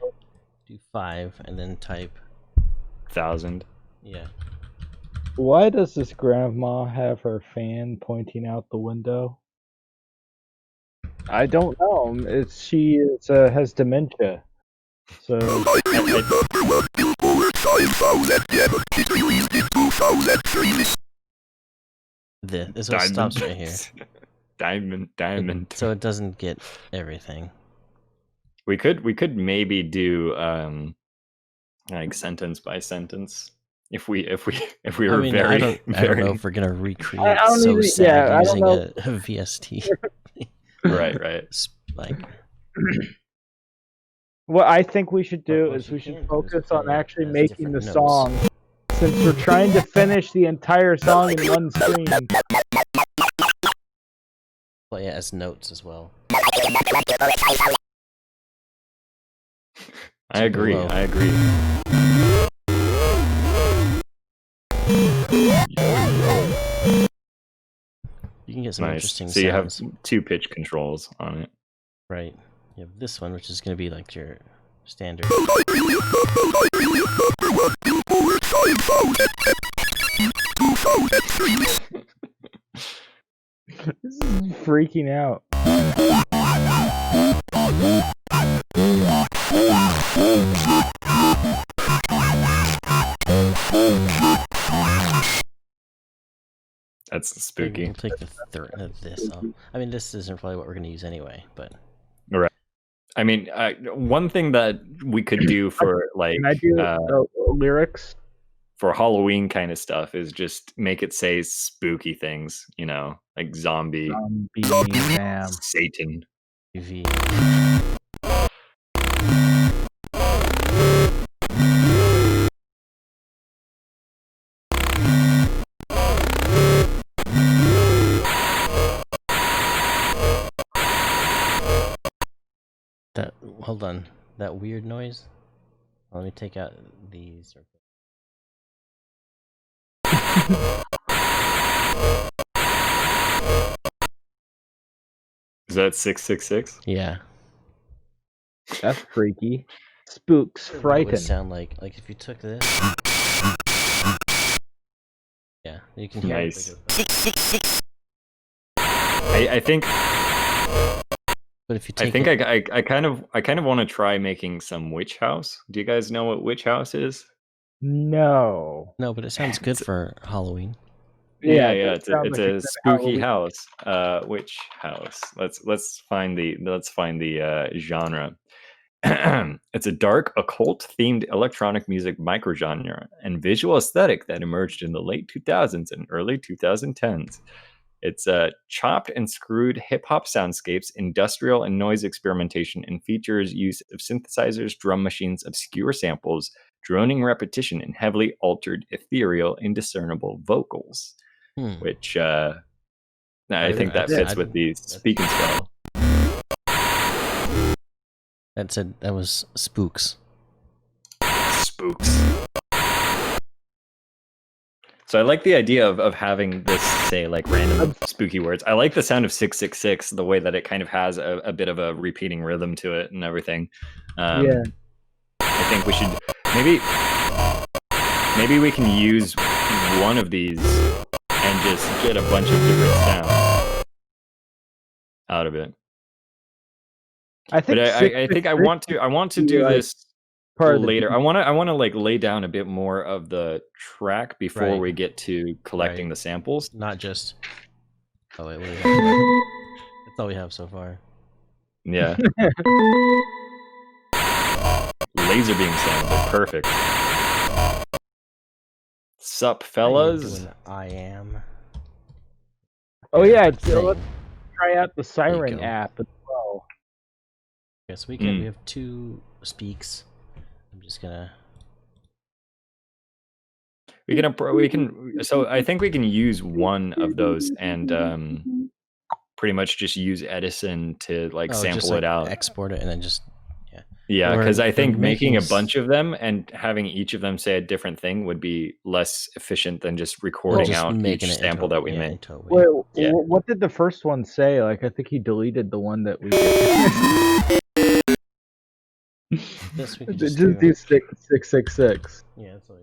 do 5 and then type 1,000. yeah. Why does this grandma have her fan pointing out the window? I don't know. She has dementia. So This one stops right here, Diamond. so it doesn't get everything. We could maybe do like sentence by sentence if we were I mean, very I don't very know if we're gonna recreate I don't so even- sad yeah, I don't using know. a VST. right. Like what I think we should do What is you we can should do is focus on play it actually as making the different notes. song. Since we're trying to finish the entire song in one screen. play it as notes as well. I agree. Below. I agree. You can get some Nice. interesting So you have sounds. 2 pitch controls on it. Right. You have this one, which is gonna be like your standard. This is freaking out. That's Maybe spooky. We'll take the this off. I mean, this isn't probably what we're gonna use anyway, but I mean, one thing that we could do for like Can I do lyrics? for Halloween kind of stuff is just make it say spooky things, like zombie, Bam. Satan. UV. Hold on. That weird noise. Let me take out these. Is that 666? Yeah. That's freaky. Spooks, What it would frighten. sound like if you took this. Yeah, you can hear Nice. it. I think But if you I take think it, I kind of want to try making some witch house. Do you guys know what witch house is? No. no, but it sounds good for Halloween. Yeah, it yeah. does It's sound it's like a it's an spooky Halloween. house. Which house? Let's find the genre. It's a dark, occult-themed electronic music microgenre and visual aesthetic that emerged in the late 2000s and early 2010s. It's chopped and screwed hip-hop soundscapes, industrial and noise experimentation, and features use of synthesizers, drum machines, obscure samples, droning repetition, and heavily altered, ethereal, indiscernible vocals. Which I think that fits with the speak and spell. That was spooks. Spooks. So I like the idea of having this say like random spooky words. I like the sound of 666, the way that it kind of has a bit of a repeating rhythm to it and everything. Yeah. I think we should maybe we can use one of these and just get a bunch of different sounds out of it. I think. But I think I want to do like, this part of the later. beat. I want to like lay down a bit more of the track before Right. we get to collecting Right. the samples. Not just. Oh wait, what do we have? That's all we have so far. Yeah. Laser beam sound, they're perfect. Sup, fellas? Doing I am. Oh yeah, Thing. let's try out the you Siren go. app as well. Yes, we can. We have 2 speaks. I'm just gonna. We can. So I think we can use one of those and pretty much just use Edison to like sample just, like, it out. export it and then just Yeah, Or because I they're think making a making bunch of them and having each of them say a different thing would be less efficient than just recording just out each making it sample that we make. into a Wait, Yeah. what did the first one say? Like, I think he deleted the one that we did. Yes, we can Just just do 666. Yeah, that's all.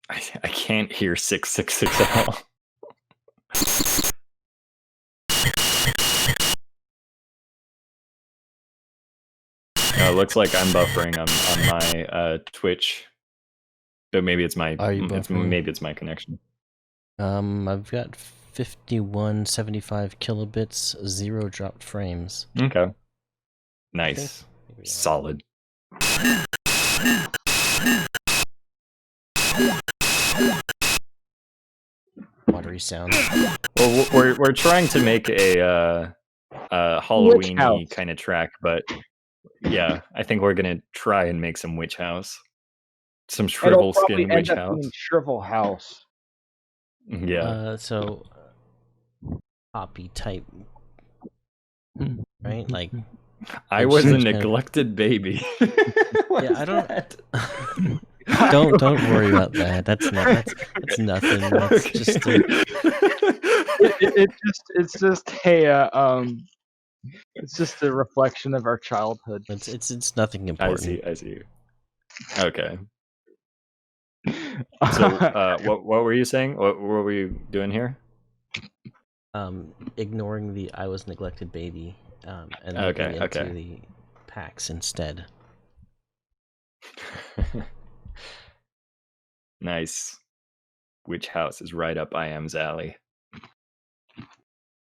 I can't hear 666 at all. Looks like I'm buffering on my Twitch. But maybe it's my maybe it's my connection. I've got 5175 kilobits, 0 dropped frames. Okay. Nice. Solid. Watery sound. Well, we're trying to make a Halloween-y kind of track, but yeah, I think we're gonna try and make some witch house, some shrivel skin witch house. Shrivel house. Yeah. So poppy type, right? Like I was a kind of- neglected baby. yeah, I don't. Don't worry about that. That's nothing. That's Okay. just it's just a reflection of our childhood. it's nothing important. I see. Okay. So, what were you saying? What were you doing here? Ignoring the I was neglected baby, and Okay, looking into okay. the packs instead. Nice. Witch house is right up I am's alley.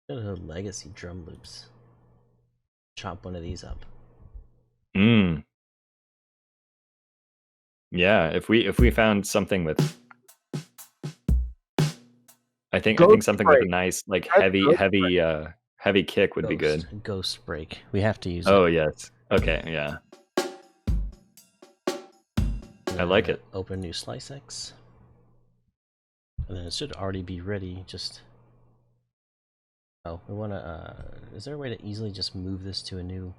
Legacy drum loops. Chop one of these up. Yeah, if we found something with I think something with a nice like heavy kick would be good. Ghost break. We have to use Oh it. yes. Okay, yeah. I like it. Open new slice X. And then it should already be ready. Just we want to. Is there a way to easily just move this to a new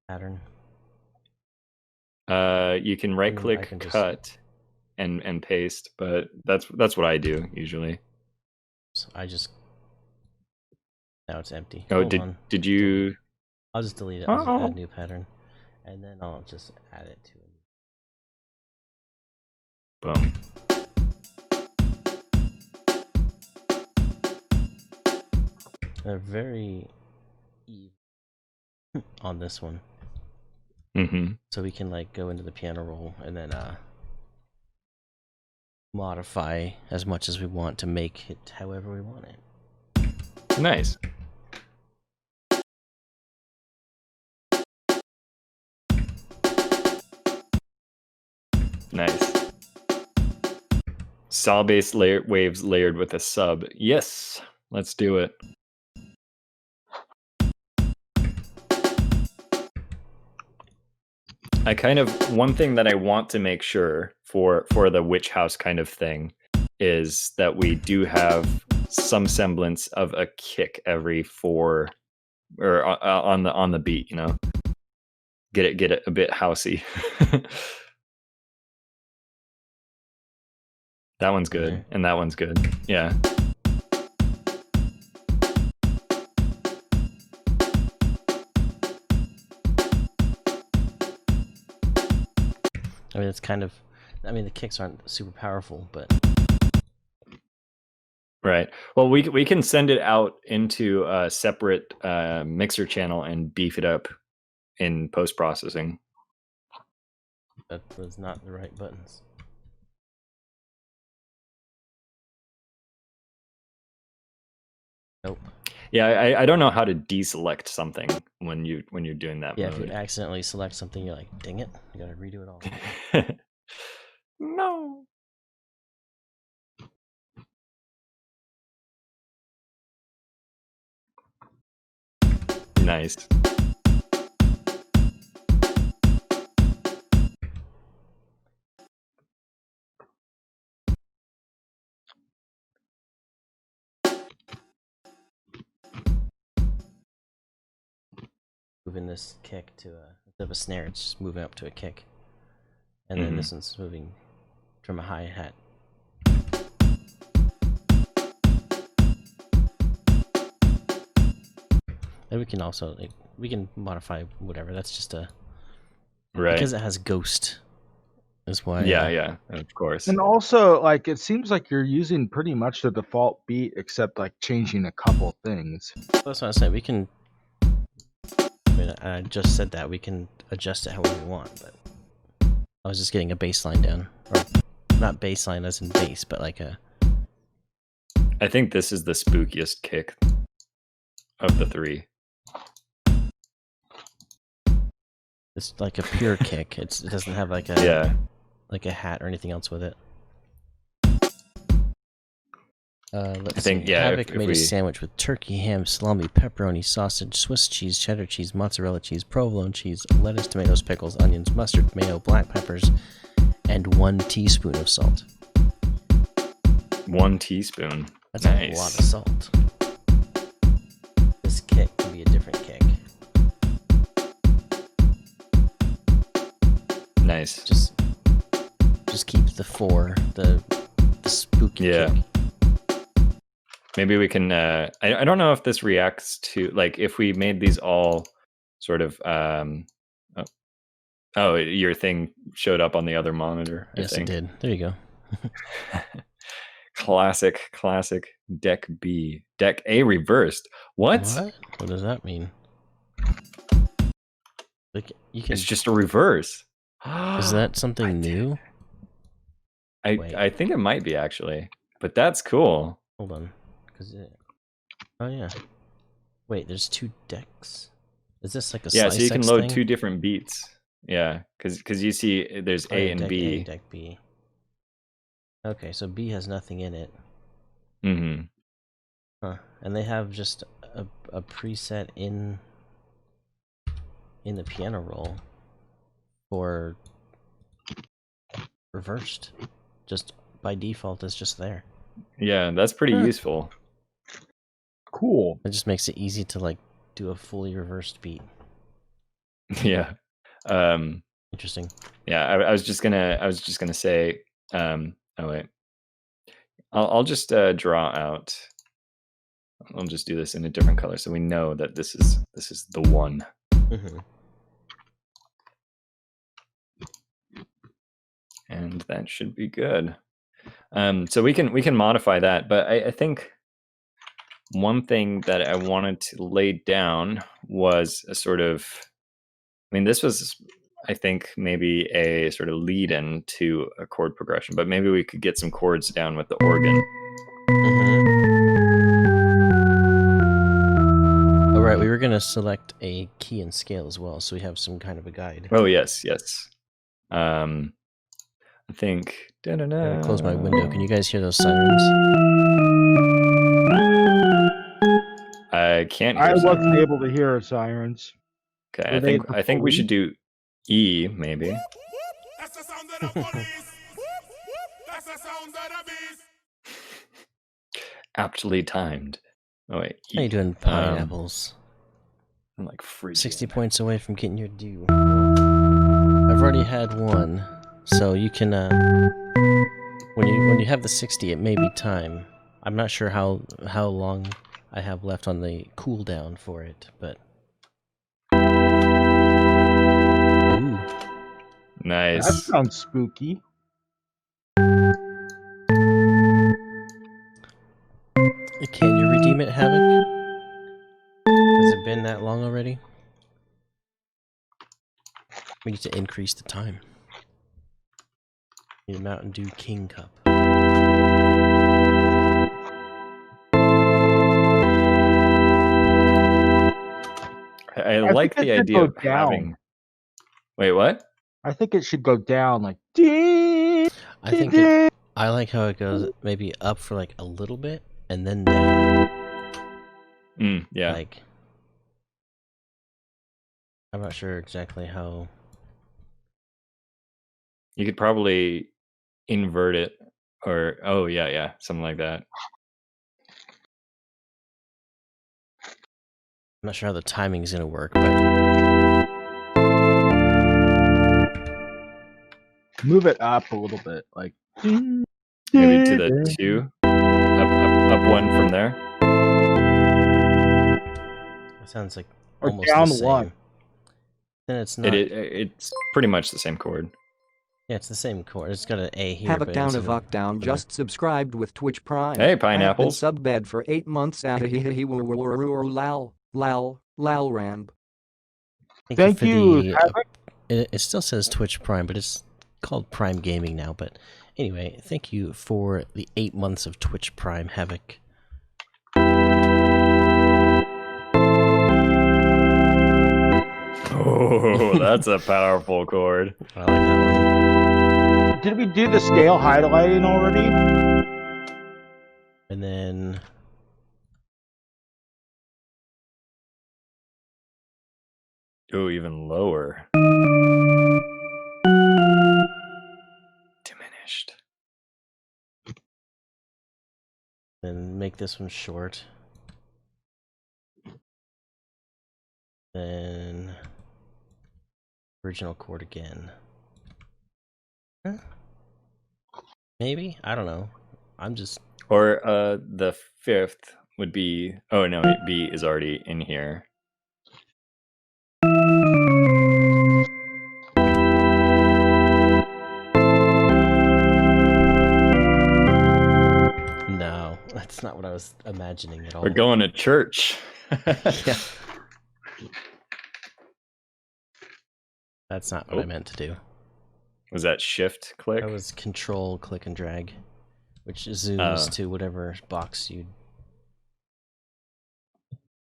pattern? You can right click can just- cut and paste, but that's what I do usually. So I just now it's empty. Oh, Hold on. did you? I'll just delete it. I'll just add a new pattern, and then I'll just add it to it. Boom. They're very even. on this one. Mm-hmm. So we can like go into the piano roll and then modify as much as we want to make it however we want it. Nice. Nice. Saw base waves layered with a sub. Yes, let's do it. I kind of, one thing that I want to make sure for the witch house kind of thing is that we do have some semblance of a kick every 4 or on the beat, you know. Get it a bit housey. That one's good, Okay. and that one's good. Yeah. I mean, it's kind of. I mean, the kicks aren't super powerful, but Right. Well, we can send it out into a separate mixer channel and beef it up in post processing. that was not the right buttons. Nope. Yeah, I don't know how to deselect something when you're doing that Yeah, if you mode. accidentally select something, you're like, dang it, you gotta redo it all. No. Nice. Moving this kick to instead of a snare, it's just moving up to a kick, and then this one's moving from a hi-hat. And we can also we can modify whatever. That's just a Right. because it has ghost. Is why. Yeah, of course. And also, like, it seems like you're using pretty much the default beat, except like changing a couple things. That's what I said. We can. I mean, I just said that we can adjust it however we want, but I was just getting a bass line down, or not bass line as in bass, but like a. I think this is the spookiest kick of the 3. It's like a pure kick. It doesn't have like a like a hat or anything else with it. Let's think, see. yeah, Havoc if made we- a sandwich with turkey, ham, salami, pepperoni, sausage, Swiss cheese, cheddar cheese, mozzarella cheese, provolone cheese, lettuce, tomatoes, pickles, onions, mustard, mayo, black peppers, and 1 teaspoon of salt. 1 teaspoon. That's Nice. a lot of salt. This kick can be a different kick. Nice. Just keep the 4, the spooky Yeah. kick. Maybe we can I don't know if this reacts to, like, if we made these all sort of oh, your thing showed up on the other monitor, I Yes, think. it did. There you go. Classic deck B. Deck A reversed. What? What does that mean? Like you can. It's just a reverse. Is that something new? Wait. I think it might be, actually. But that's cool. Hold on, oh yeah. Wait, there's 2 decks. Is this like a Yeah, so you can Slicex load thing? 2 different beats. Yeah, because you see there's Oh, A yeah, and deck B. A, deck B. Okay, so B has nothing in it. Mm-hmm. Huh. And they have just a preset in the piano roll for reversed. Just by default, it's just there. Yeah, that's pretty Huh. useful. Cool. It just makes it easy to like do a fully reversed beat. Yeah. Interesting. Yeah, I was just gonna say, oh wait. I'll just draw out. I'll just do this in a different color so we know that this is the one. Mm-hmm. And that should be good. So we can modify that, but I think one thing that I wanted to lay down was a sort of, I mean, this was, I think, maybe a sort of lead-in to a chord progression, but maybe we could get some chords down with the organ. All right, we were gonna select a key and scale as well, so we have some kind of a guide. Oh yes, yes. I think. I'm gonna close my window. Can you guys hear those sirens? I can't hear. I wasn't sirens. able to hear sirens. Okay, Were I they think the I think we should police? do E maybe. That's the sound of the police. That's the sound of the beast. Aptly timed. Oh wait. How you E. doing, pineapples? I'm like free. 60 points away from getting your due. I've already had one, so you can when you have the 60, it may be time. I'm not sure how long I have left on the cooldown for it, but ooh. Nice. That sounds spooky. Can you redeem it, Havoc? Has it been that long already? We need to increase the time. Need a Mountain Dew King Cup. I I like think the it should idea go of down. having. Wait, what? I think it should go down like. Ding, I think ding. I like how it goes maybe up for like a little bit and then down. Yeah. Like, I'm not sure exactly how. You could probably invert it, or oh yeah, something like that. I'm not sure how the timing is gonna work, but Move it up a little bit, like. Maybe to the 2. Up one from there. it sounds like Or almost down the same. one. Then it's not. It's pretty much the same chord. Yeah, it's the same chord. It's got an A here. Havoc but down, instead of- Avoc down, whatever. just subscribed with Twitch Prime. Hey, pineapples. I have been subbed for 8 months. Lal Ramb. Thank for you, the, Havoc. it still says Twitch Prime, but it's called Prime Gaming now. But anyway, thank you for the 8 months of Twitch Prime, Havoc. Oh, that's a powerful chord. I like that one. Did we do the scale highlighting already? And then Oh, even lower. Diminished. make this one short. Then original chord again. Huh? Maybe? I don't know. I'm just Or the 5th would be. Oh no, B is already in here. no. That's not what I was imagining at all. We're going to church. Yeah. That's not what I Oh. meant to do. Was that shift click? That was control, click, and drag, which zooms to whatever box you.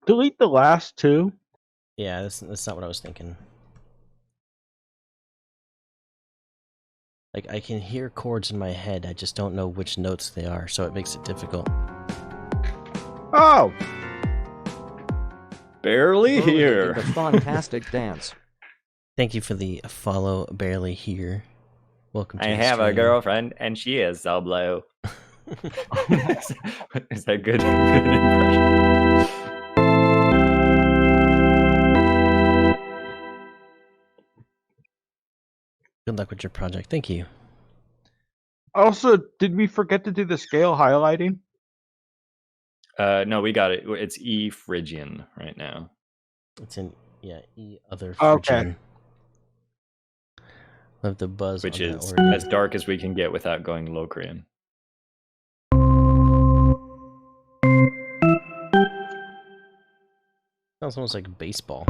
Delete the last two. Yeah, that's not what I was thinking. Like, I can hear chords in my head, I just don't know which notes they are, so it makes it difficult. Oh, Barely Burley here. did the fantastic dance. Thank you for the follow, barely here. Welcome to I the have a stream. girlfriend, and she is so blue. Is that good? Good impression. Good luck with your project. Thank you. also, did we forget to do the scale highlighting? No, we got it. It's E Phrygian right now. It's in, yeah, E other Okay. Phrygian. Love the buzz Which on that is organ. as dark as we can get without going Locrian. Sounds almost like baseball.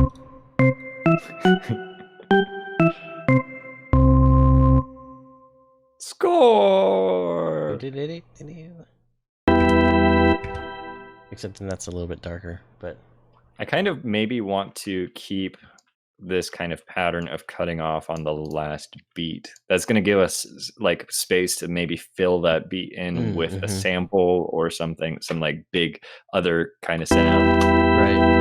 Score! Except then that's a little bit darker, but I kind of maybe want to keep this kind of pattern of cutting off on the last beat. That's going to give us like space to maybe fill that beat in with a sample or something, some like big other kind of sound. right.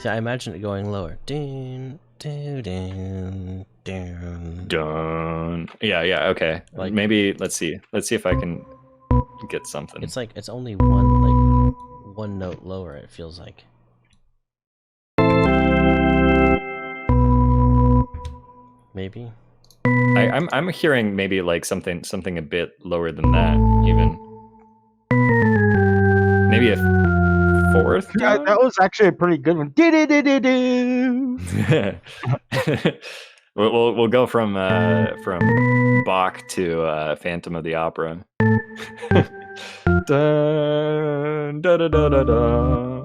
See, I imagine it going lower. Dun, dun, dun, dun. Dun. Yeah, okay. Like- Maybe let's see if I can get something. It's like it's only one note lower. It feels like. Maybe. I'm hearing maybe like something a bit lower than that even. Maybe a fourth. Yeah, tone? that was actually a pretty good one. Do-do-do-do-do. We'll go from Bach to Phantom of the Opera. Dun, da, da, da, da, da.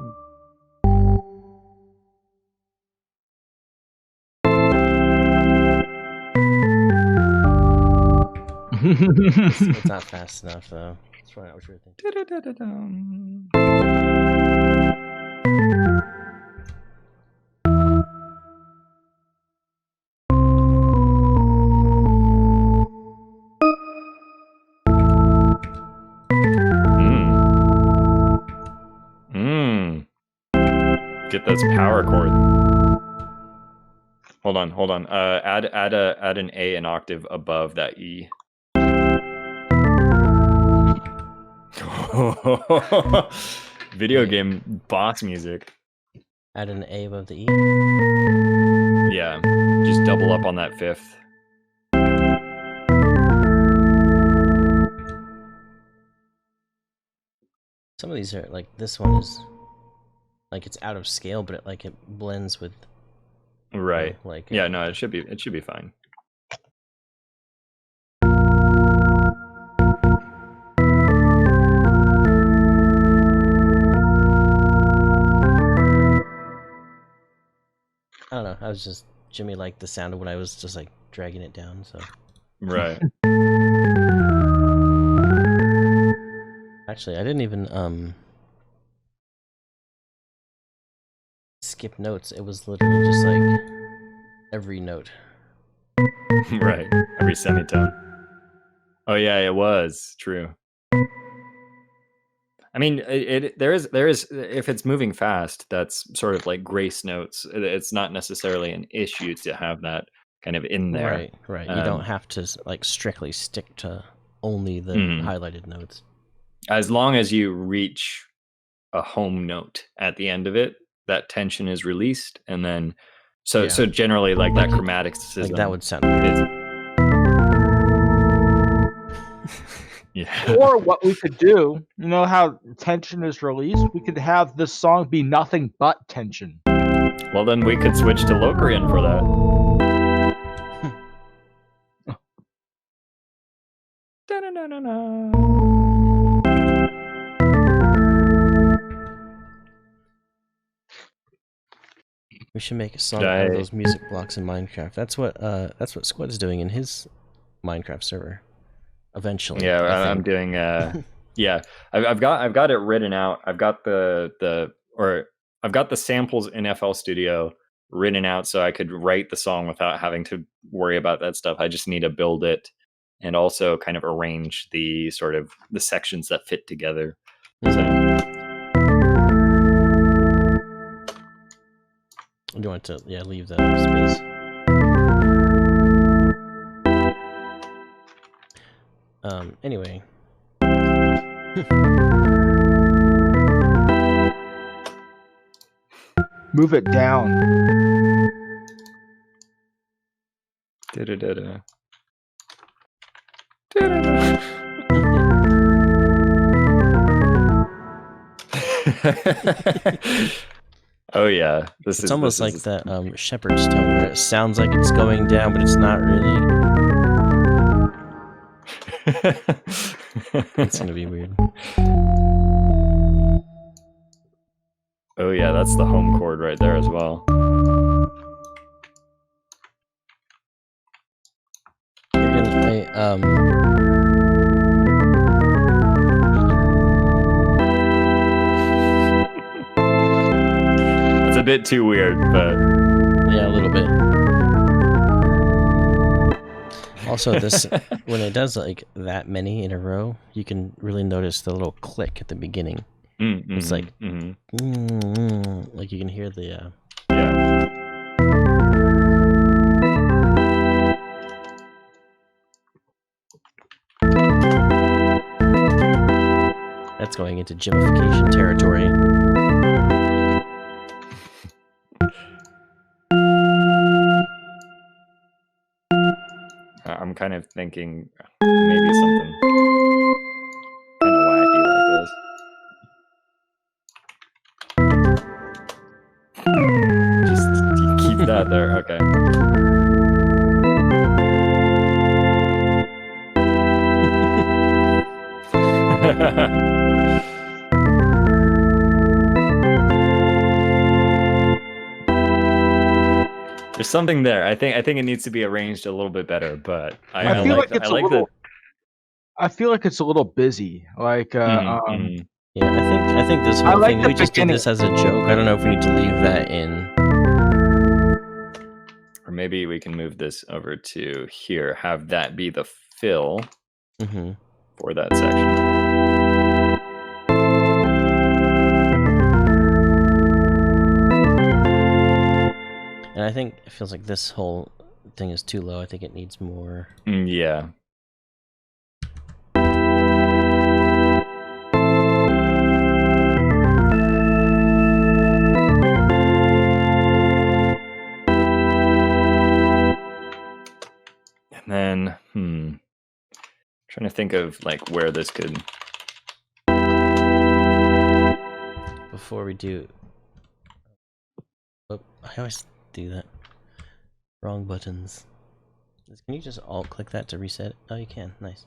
It's not fast enough though. That's probably not what you were thinking. Da-da-da-da-dum. Get those power chords. Hold on. Add an A an octave above that E. Video game boss music. Add an A above the E. Yeah, just double up on that fifth. Some of these are like this one is like it's out of scale, but it blends with Right. like Yeah, no, it should be fine. I don't know. I was just Jimmy liked the sound of when I was just like dragging it down. So Right. actually, I didn't even skip notes. It was literally just like every note. Right. Every semitone. Oh yeah, it was true. I mean, there is if it's moving fast, that's sort of like grace notes. It's not necessarily an issue to have that kind of in there. Right. You don't have to like strictly stick to only the highlighted notes. As long as you reach a home note at the end of it, that tension is released, and then so generally like that chromatic system. Like that would sound weird. Yeah. Or what we could do, you know how tension is released? We could have this song be nothing but tension. Well, then we could switch to Lokrian for that. Da-na-na-na-na. We should make a song out of those music blocks in Minecraft. That's what Squid's doing in his Minecraft server. Eventually. Yeah, I I'm think. doing. Yeah, I've got it written out. I've got the samples in FL Studio written out, so I could write the song without having to worry about that stuff. I just need to build it and also kind of arrange the sort of the sections that fit together. So. Do you want to leave that space? Anyway. Move it down. Da-da-da-da. Oh yeah, It's almost like that shepherd's tone where it sounds like it's going down, but it's not really. It's gonna be weird. Oh yeah, that's the home chord right there as well. You're gonna play It's a bit too weird, but yeah, a little bit. Also, this when it does like that many in a row, you can really notice the little click at the beginning. It's like like you can hear the yeah. that's going into gimification territory. I'm kind of thinking maybe something kind of wacky like this. Just keep that there. Okay. There's something there. I think it needs to be arranged a little bit better, but I feel like it's I like a little. I feel like it's a little busy. Like, Mhm, mhm. Yeah, I think this I whole like thing the we just did this as a joke. I don't know if we need to leave that in. Or maybe we can move this over to here. Have that be the fill for that section. And I think it feels like this whole thing is too low. I think it needs more. Yeah. And then, trying to think of like where this could. Before we do, oh, I always do that. Wrong buttons. Can you just alt click that to reset it? Oh, you can. Nice.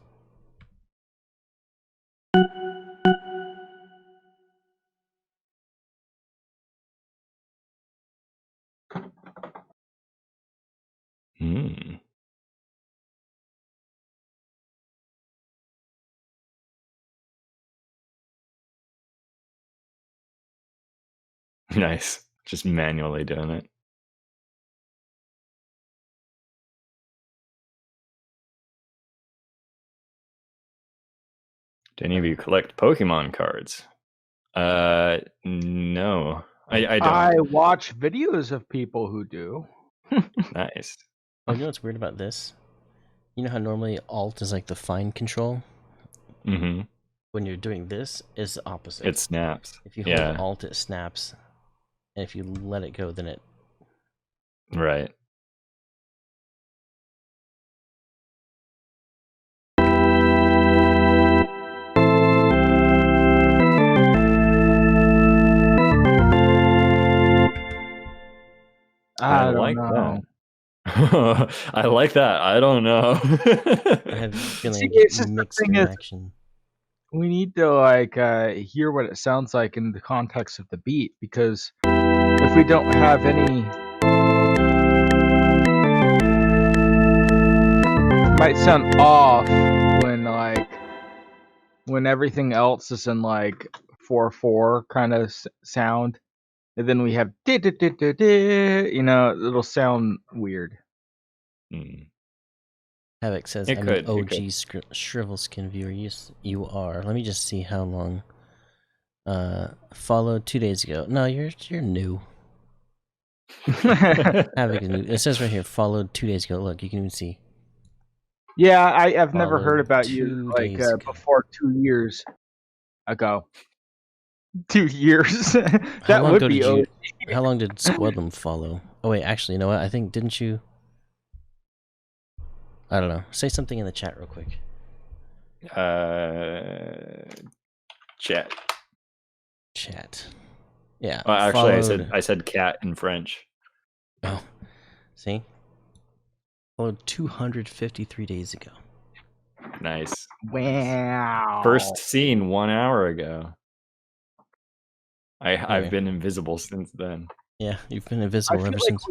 Nice. Just manually doing it. Do any of you collect Pokemon cards? No. I don't. I watch videos of people who do. Nice. Oh, you know what's weird about this? You know how normally alt is like the fine control? Mm-hmm. When you're doing this, it's the opposite. It snaps. If you hold Yeah. alt, it snaps. And if you let it go, then it... Right. I don't like know. that. I like that. I don't know. I have a feeling See, it's just the mixed thing is- reaction. We need to like hear what it sounds like in the context of the beat, because if we don't have any, it might sound off when everything else is in like 4/4 kind of sound, and then we have you know, it'll sound weird. Havoc says, It I'm could, an it OG could. Shrivel Skin viewer. Yes, you are. Let me just see how long. Followed 2 days ago. No, you're new. Havoc is new. It says right here, followed 2 days ago. Look, you can even see. Yeah, I've never heard Followed about you 2 like days ago. before 2 years ago. 2 years. How That long would ago be did you? OG. How long did Squadlum follow? Oh wait, actually, you know what? I think didn't you? I don't know. Say something in the chat real quick. Chat. Chat. Yeah. Well, actually, followed... I said cat in French. Oh, see. Followed 253 days ago. Nice. Wow. First seen 1 hour ago. I've Anyway. been invisible since then. Yeah, you've been I invisible feel ever like since.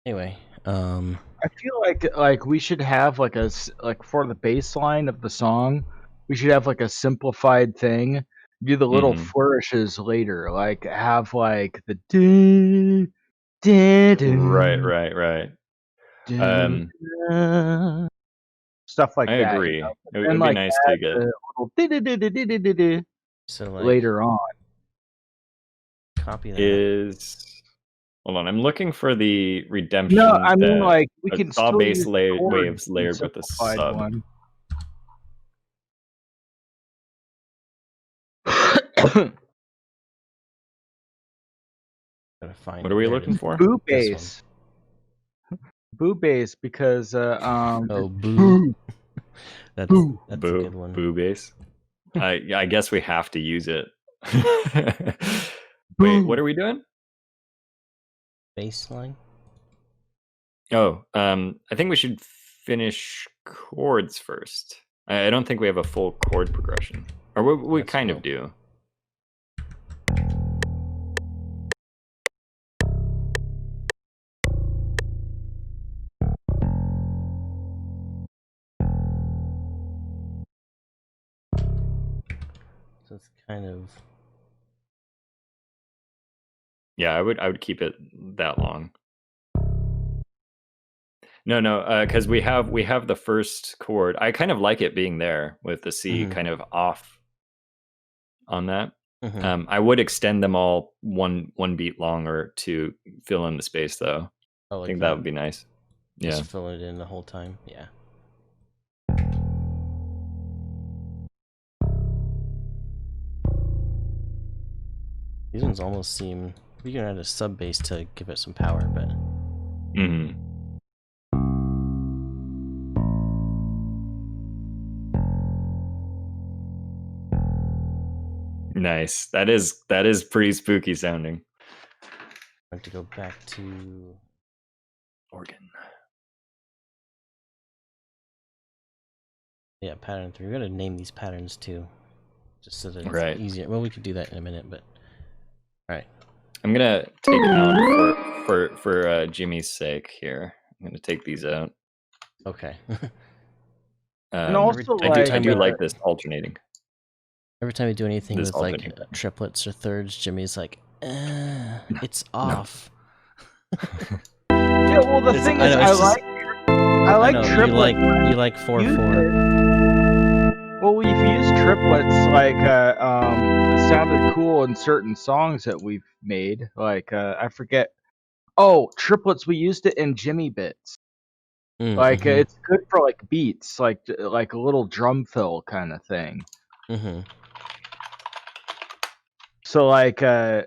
Anyway, I feel like we should have like like for the bass line of the song, we should have like a simplified thing. Do the little Mhm. flourishes later, like have like the dun, dun, dun, Right. dun, dun, stuff like I that. agree. But It then would be like nice to add get. the little du-du-du-du-du-du-du so like later on. copy that. Is hold on. I'm looking for the redemption. No, I mean like we the can saw still base use the chords waves in the layered with a simplified sub. one. Gotta find What it. are we There it looking is. for? Boo This one. bass. Boo bass because Oh, boo. boo. That's Boo. a Boo, good one. boo base. I guess we have to use it. Wait, Boo. what are we doing? Baseline. Oh, I think we should finish chords first. I don't think we have a full chord progression, or we Let's kind go. of do. So it's kind of Yeah, I would keep it that long. No, because we have the first chord. I kind of like it being there with the C Mhm. kind of off on that. mhm. I would extend them all one beat longer to fill in the space, though. Oh, I like think that would be nice. Yeah. just fill it in the whole time. Yeah. These ones almost seem. We can add a sub bass to give it some power, but hmm Nice. That is pretty spooky sounding. I have to go back to. Organ. Yeah, pattern 3. We gotta name these patterns too, just so that it's Right. easier. Well, we could do that in a minute, but all right. I'm gonna take them out for Jimmy's sake here. I'm gonna take these out. Okay. And also I like do like this alternating. Every time we do anything This with like alternating. triplets or thirds, Jimmy's like, it's off. yeah, well the It's- thing I is know, I it's just- like know, triplets. you like 4/4. Well, we've used triplets like it sounded cool in certain songs that we've made. Like I forget. Oh, triplets. We used it in Jimmy Bits. Like Mhm. it's good for like beats, like a little drum fill kind of thing. Mhm. So like Oh.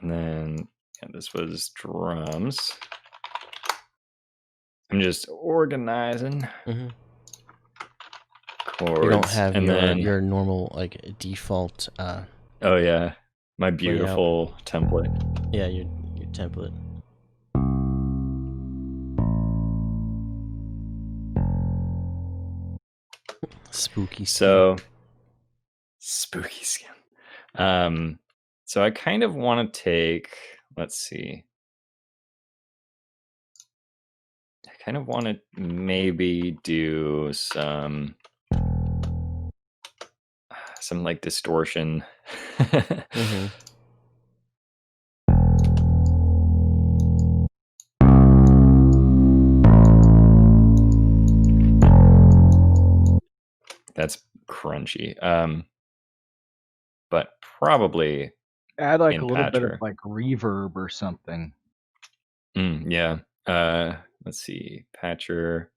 And then this was drums. I'm just organizing Mhm. chords. You don't have and then your normal like default. Oh yeah, my beautiful template. Yeah, your template. Spooky. So spooky skin. So I kind of want to take. Let's see. I kind of want to maybe do some like distortion. Mhm. That's crunchy. But probably add like in a little bit Patcher. of like reverb or something. Yeah. Let's see. Patcher.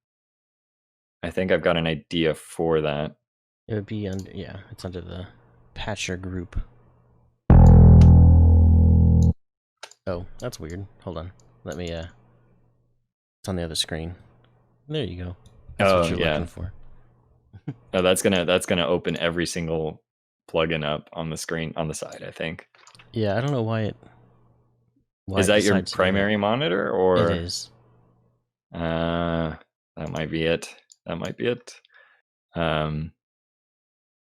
I think I've got an idea for that. It would be under it's under the Patcher group. Oh, that's weird. Hold on. Let me it's on the other screen. There you go. That's what you're looking for. Oh, that's gonna open every single plugin up on the screen on the side, I think. Yeah, I don't know why it Is that your decides to do primary monitor or It is. That might be it. That might be it. And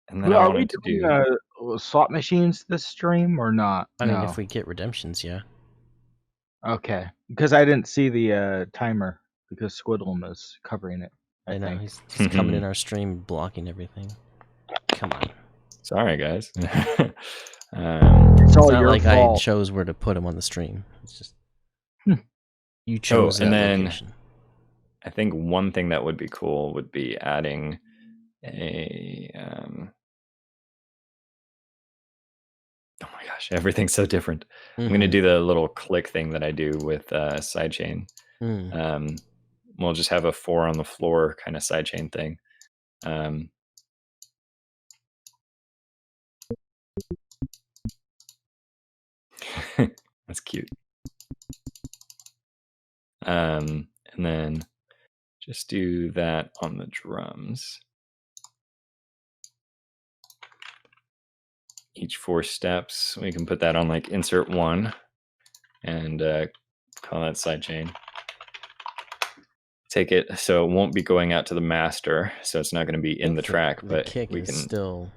then Well, I are we wanted to doing do. slot machines this stream or not? I mean, No. if we get redemptions, yeah. Okay, because I didn't see the timer because Squidlum is covering it. I I know think. he's coming in our stream, blocking everything. Come on. Sorry, guys. It's It's all not your like fault. I chose where to put him on the stream. It's just Hmm. you chose and that then- location. I think one thing that would be cool would be adding a. Oh my gosh, everything's so different. I'm going to do the little click thing that I do with sidechain. Mm. We'll just have a 4 on the floor kind of sidechain thing. That's cute. And then just do that on the drums. Each 4 steps, we can put that on like insert 1 and call that sidechain. Take it so it won't be going out to the master, so it's not going to be in the track, but kick we is can still.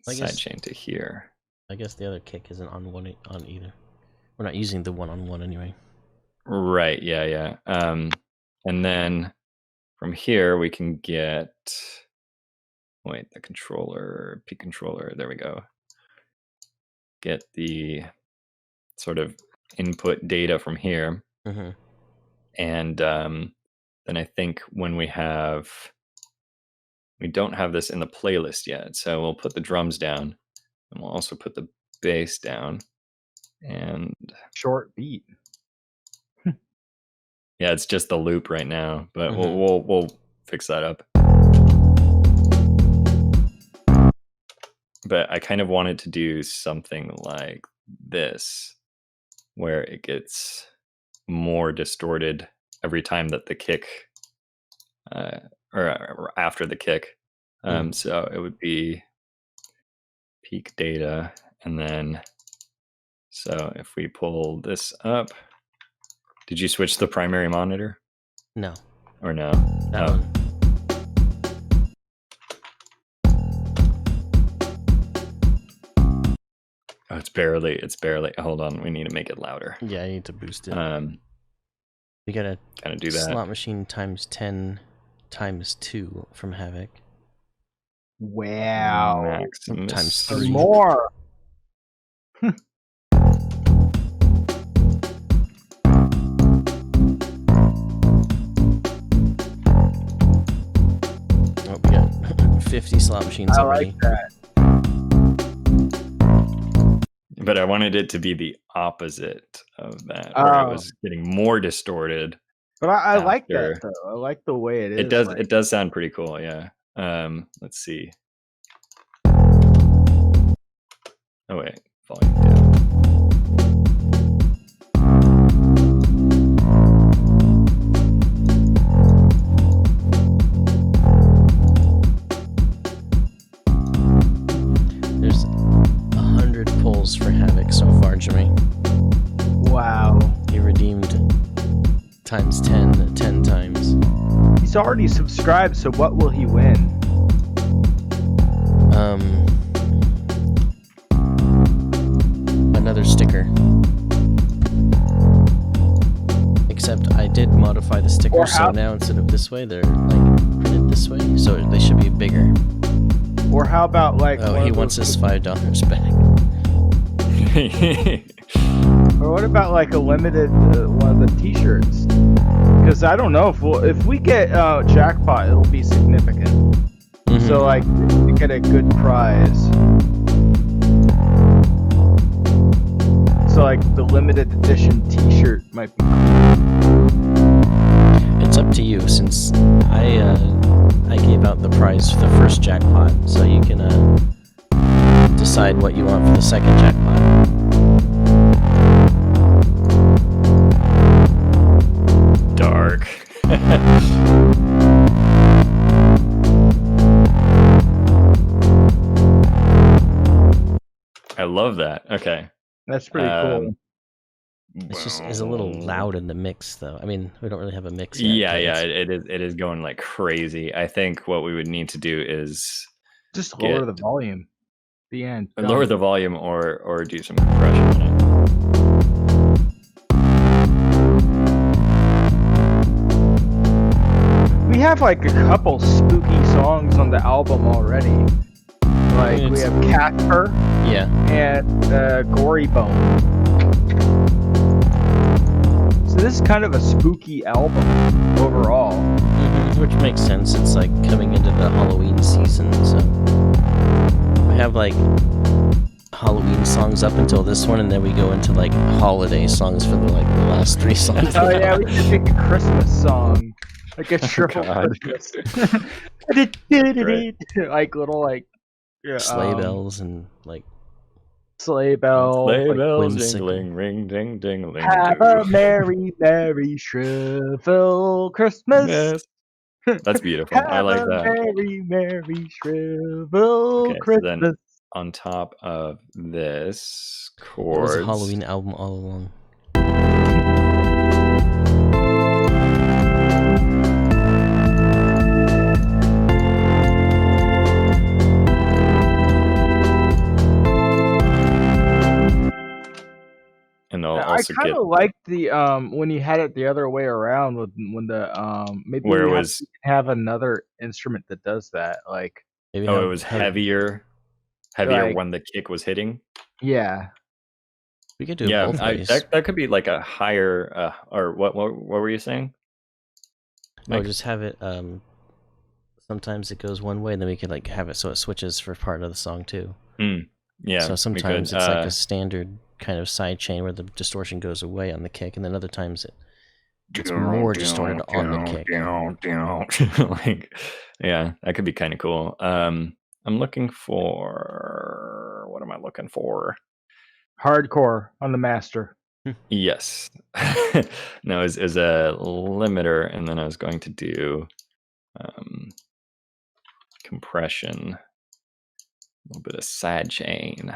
I guess- sidechain to here. I guess the other kick isn't on either. We're not using the one-on-one anyway. Right, yeah. And then from here we can get the controller, P controller, there we go. Get the sort of input data from here. Mm-hmm. And then I think when we don't have this in the playlist yet, so we'll put the drums down and we'll also put the bass down and Short beat. yeah, it's just the loop right now, but we'll fix that up. But I kind of wanted to do something like this, where it gets more distorted every time that the kick, or after the kick. So it would be peak data, and then so if we pull this up, did you switch the primary monitor No. or no? That Oh. one. Oh, it's barely. Hold on, we need to make it louder. Yeah, I need to boost it. We got a Kind of do that. slot machine times 10 times 2 from Havoc. Wow. Maximus. Times Some 3. more. Oh, we got 50 slot machines I already. like that. But I wanted it to be the opposite of that, where it Oh. was getting more distorted. But I like After- that though. I like the way it is. It does. like- It does sound pretty cool. Yeah. Let's see. Oh wait, volume down. There's 100 pulls for Havoc so far, Jimmy. Wow. He redeemed times 10 10 times. He's already subscribed, so what will he win? Another sticker. Except I did modify the Or stickers, so how- now instead of this way, they're like printed this way, so they should be bigger. Or how about like? Oh, one he of wants those- his $5 back. Or what about like a limited one of the T-shirts? Because I don't know if we get jackpot, it'll be significant. Mhm. So like we get a good prize. So like the limited edition T-shirt might be. It's up to you, since I gave out the prize for the first jackpot, so you can decide what you want for the second jackpot. Dark. I love that. Okay. That's pretty cool. It's just is a little loud in the mix, though. I mean, we don't really have a mix yet. Yeah, but yeah, it's- it is going like crazy. I think what we would need to do is Just lower Get- the volume. The end. lower Done. the volume or do some compression on it. We have like a couple spooky songs on the album already. Like we it's- have Casper Yeah. and Gory Bone. So this is kind of a spooky album overall. Which makes sense. It's like coming into the Halloween season, so we have like Halloween songs up until this one, and then we go into like holiday songs for the last 3 songs. Oh yeah, we should make a Christmas song, like a triple God. Christmas. Like little like yeah, Sleigh bells and like sleigh bell. Sleigh like, bells whimsical. jingling, ring, ding, ding, ling. have a merry, merry shrivel Christmas. Yes. That's beautiful. I Have like a that. Merry, merry shrivel Okay, so Christmas. then on top of this it chords. was a Halloween album all along. And I'll I also kind get of liked the when you had it the other way around when the maybe where it we was have another instrument that does that. Like Maybe oh, have- it was have- heavier Like- when the kick was hitting. yeah, We could do it Yeah, both ways. that could be like a higher or what were you saying? No, like- just have it. Sometimes it goes one way, and then we could like have it so it switches for part of the song too. Yeah. So we sometimes could, it's like a standard kind of side chain where the distortion goes away on the kick, and then other times it's more distorted on the kick. like, yeah, that could be kind of cool. I'm looking for what am I looking for? hardcore on the master. Yes. No, is a limiter, and then I was going to do compression, a little bit of side chain.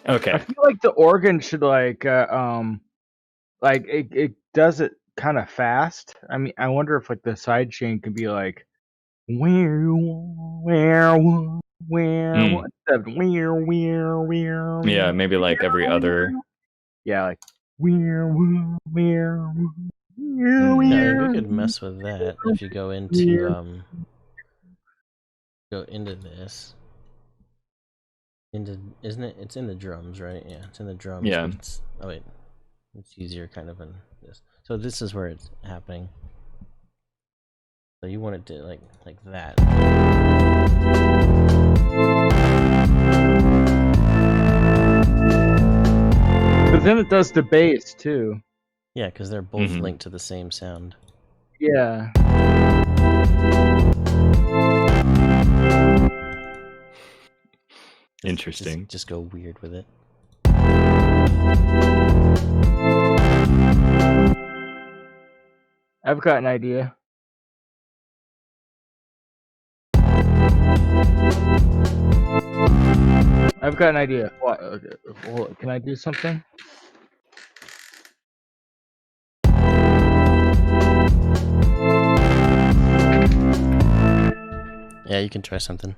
Okay. I feel like the organ should like it does it kind of fast. I mean, I wonder if like the side chain could be like where Mm. Yeah, maybe like every other. yeah, like where Yeah, we could mess with that if you go into this. Isn't it? It's in the drums, right? Yeah, it's in the drums. Yeah. but oh wait, it's easier kind of in this. So this is where it's happening. So you want it to like that. But then it does the bass too. Yeah, because they're both Mhm. linked to the same sound. Yeah. Interesting. Just go weird with it. I've got an idea. I've got an idea. What? Okay, hold on, can I do something? Yeah, you can try something.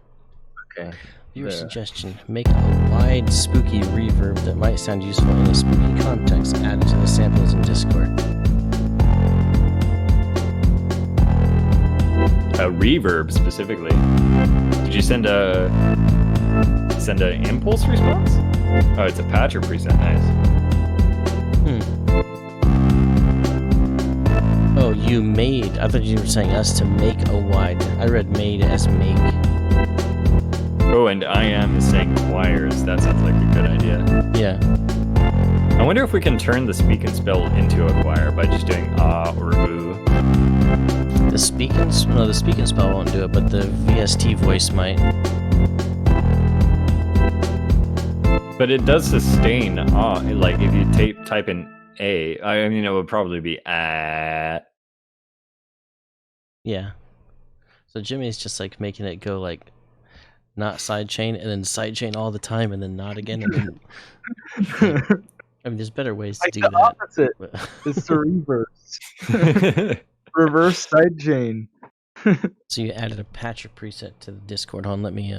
Okay. Viewer There. suggestion: make a wide, spooky reverb that might sound useful in a spooky context. Add it to the samples in Discord. A reverb specifically. Did you send a impulse response? Oh, it's a patcher preset. Nice. Oh, you do made. I thought you were saying us to make a wide. I read made as make. Oh, and I am saying choirs. That sounds like a good idea. Yeah. I wonder if we can turn the speak and spell into a choir by just doing ah or oo. The speak and spell won't do it, but the VST voice might. But it does sustain ah. Like if you type in a, I mean it would probably be ah. Yeah. So Jimmy's just like making it go like not sidechain and then sidechain all the time and then not again and then. I mean, there's better ways to Like do the that. opposite. but- It's the reverse. Reverse sidechain. So you added a patcher preset to the Discord. Hold on, let me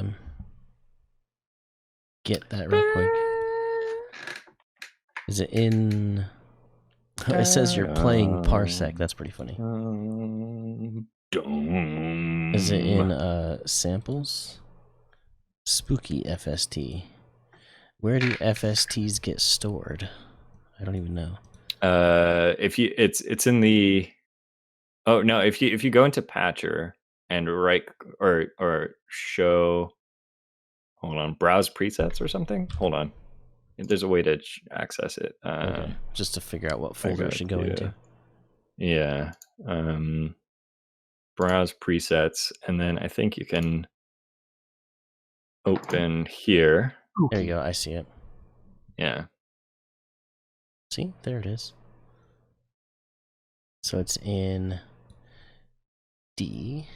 get that real quick. Is it in? It says you're playing Parsec. That's pretty funny. Is it in samples? Spooky FST. Where do FSTs get stored? I don't even know. If you it's in the oh no, if you go into Patcher and right or show, hold on, browse presets or something. Hold on, there's a way to access it. Okay. Just to figure out what folder it should go into. Yeah. Browse presets, and then I think you can open here. There you go. I see it. Yeah. See, there it is. So it's in D.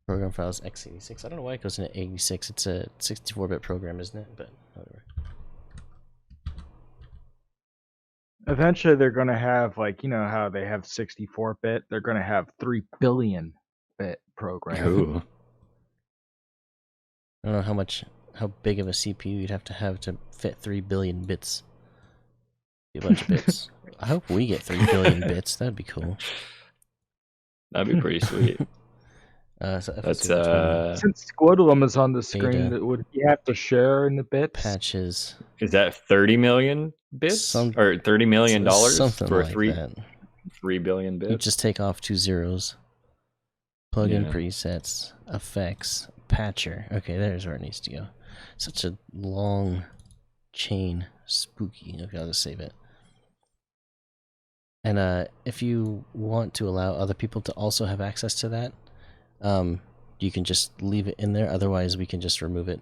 Program files x86. I don't know why it goes into 86. It's a 64-bit program, isn't it? But whatever. Eventually, they're going to have, like, you know how they have 64-bit? They're going to have 3 billion-bit program. Ooh. I don't know how big of a CPU you'd have to fit 3 billion bits. Be a bunch of bits. I hope we get 3 billion bits. That'd be cool. That'd be pretty sweet. So That's Since Squidlum is on the screen, Beta. would you have to share in the bits? patches. is that 30 million bits or $30 million Something for like 3 that. 3 billion You bits? just take off 2 zeros. Plug in Yeah. presets, effects, patcher. Okay, there's where it needs to go. Such a long chain. Spooky. Okay, I'll just save it. And if you want to allow other people to also have access to that, you can just leave it in there. Otherwise, we can just remove it.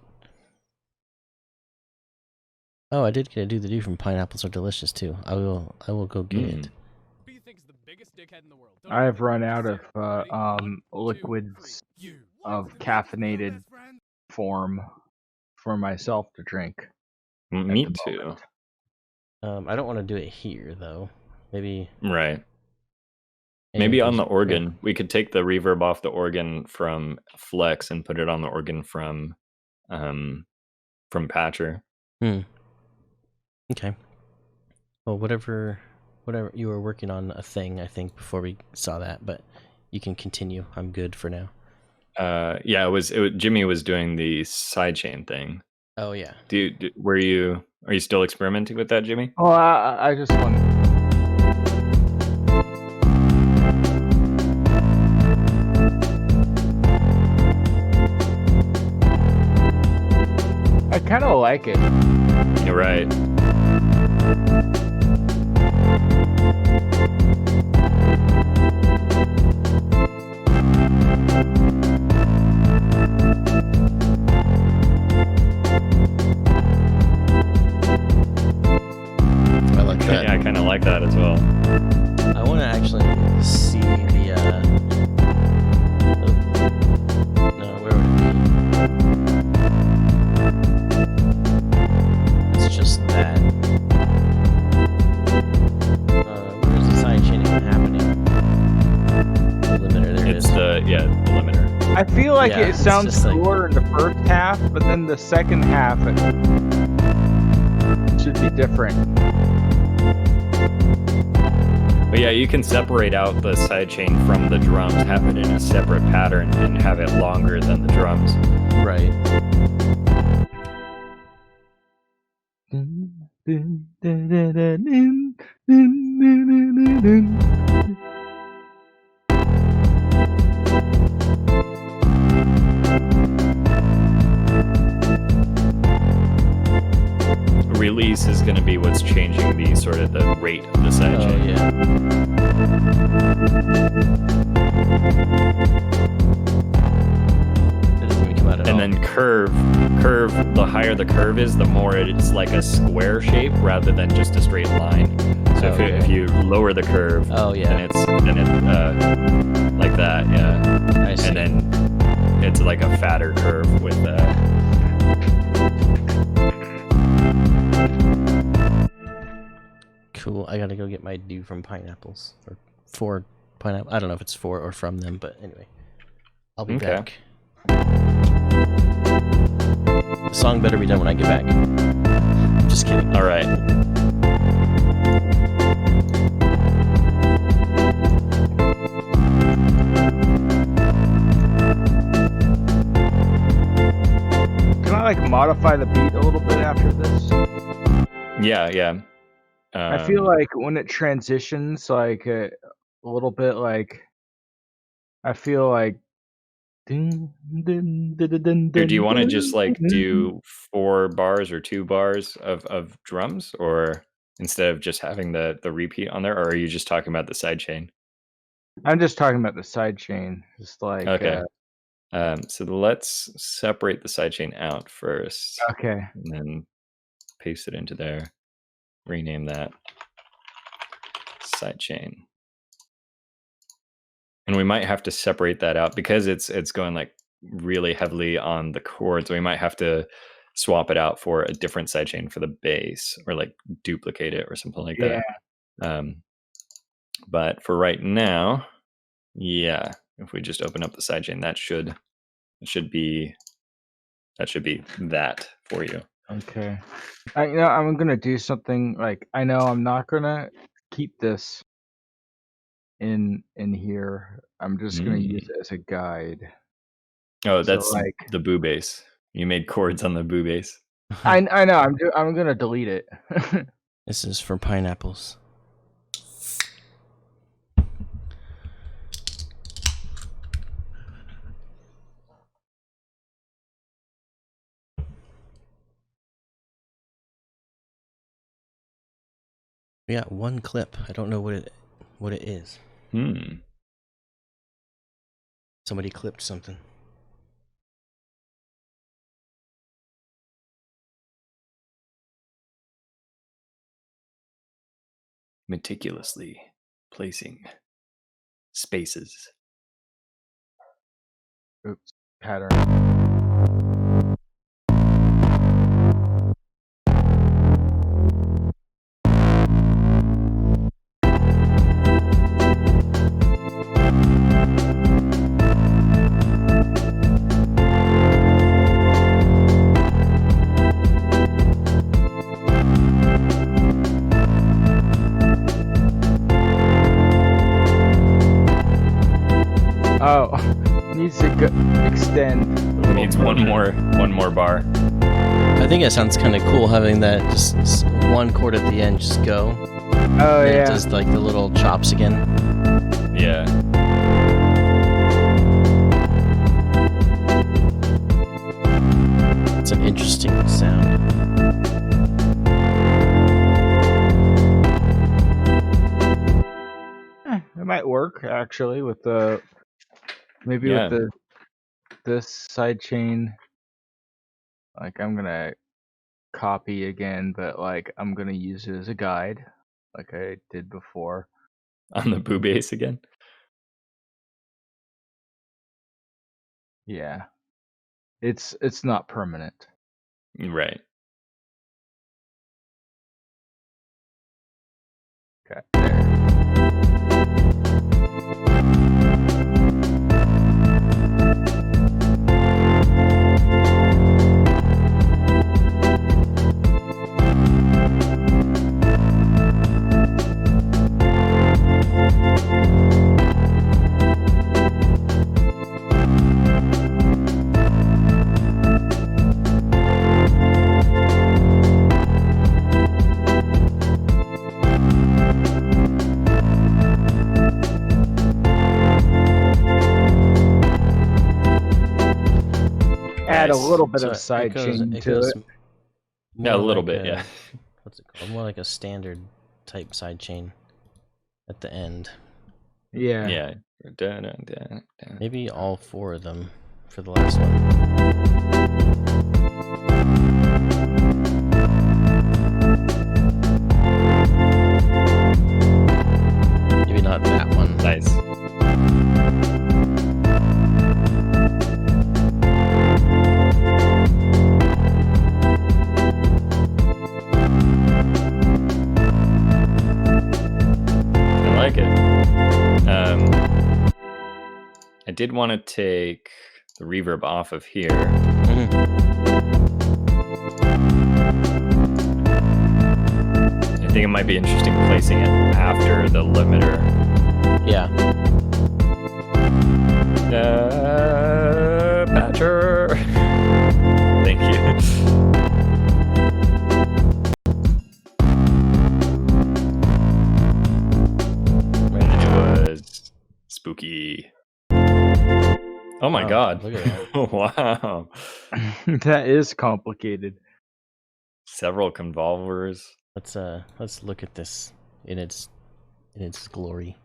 Oh, I did get a do from Pineapples Are Delicious too. I will go get it. Who do you think is the biggest dickhead in the world? Don't I even have think run about it. out of Ready? One, two, liquids three. You. of caffeinated form for myself to drink. Me the too. moment. I don't want to do it here though. Maybe Right. maybe Maybe we on the should- organ. We could take the reverb off the organ from Flex and put it on the organ from Patcher. Okay. Well, whatever you were working on a thing, I think, before we saw that, but you can continue. I'm good for now. Yeah, it was Jimmy was doing the sidechain thing. Oh yeah. Are you still experimenting with that, Jimmy? Oh, I just want. I kind of like it. You're right. I like that. Yeah, I kind of like that as well. I want to actually see the. No, where would it be? It's just that. Where's the sidechaining happening? The limiter, there it It's is. the limiter. I feel like Yeah, it it's sounds just like- cooler in the first half, but then the second half it should be different. But yeah, you can separate out the sidechain from the drums, have it in a separate pattern, and have it longer than the drums. Right. piece is going to be what's changing the sort of the rate of the side Oh chain. yeah. It doesn't even come out at all. And then curve, the higher the curve is, the more it's like a square shape rather than just a straight line. So if you lower the curve, Oh yeah. then it like that, yeah. I see. And then it's like a fatter curve with Cool. I gotta go get my due from pineapples or for pineapple. I don't know if it's for or from them, but anyway, I'll be Okay. back. The song better be done when I get back. Just kidding. All right. Can I like modify the beat a little bit after this? Yeah, yeah. I feel like when it transitions, like a little bit, like I feel like. Or do you want to just like do 4 bars or 2 bars of drums, or instead of just having the repeat on there, or are you just talking about the side chain? I'm just talking about the side chain, just like Okay. So let's separate the side chain out first, okay. and then paste it into there. Rename that side chain. And we might have to separate that out because it's going like really heavily on the chords. We might have to swap it out for a different sidechain for the bass, or like duplicate it or something like that. But for right now, yeah, if we just open up the sidechain, that should be that for you. Okay. I'm gonna do something like I know I'm not gonna keep this in here. I'm just gonna use it as a guide. Oh, So, that's like the boo bass. You made chords on the boo bass. I know I'm gonna delete it. This is for pineapples. We got one clip. I don't know what it is. Somebody clipped something. Meticulously placing spaces. Oops, pattern. Oh, needs to extend. It needs one more bar. I think it sounds kind of cool having that just one chord at the end just go. Oh And yeah. it does like the little chops again. Yeah. It's an interesting sound. It might work actually with the maybe Yeah. with this side chain. Like I'm gonna copy again, but like I'm gonna use it as a guide, like I did before. On the boo bass again. Yeah, it's not permanent. Right. Okay, there. Add a Nice. little bit So of side goes- chain to goes it. Yeah, a more little like bit, yeah. what's it called? More like a standard type sidechain at the end. Yeah. Yeah. Da, da, da, da. Maybe all 4 of them for the last one. Maybe not that one. Nice. I like it. I did want to take the reverb off of here. I think it might be interesting placing it after the limiter. Yeah. Patcher. Thank you. And it was spooky. Oh my Wow, god. look at that. Wow. That is complicated. Several convolvers. Let's look at this in its glory.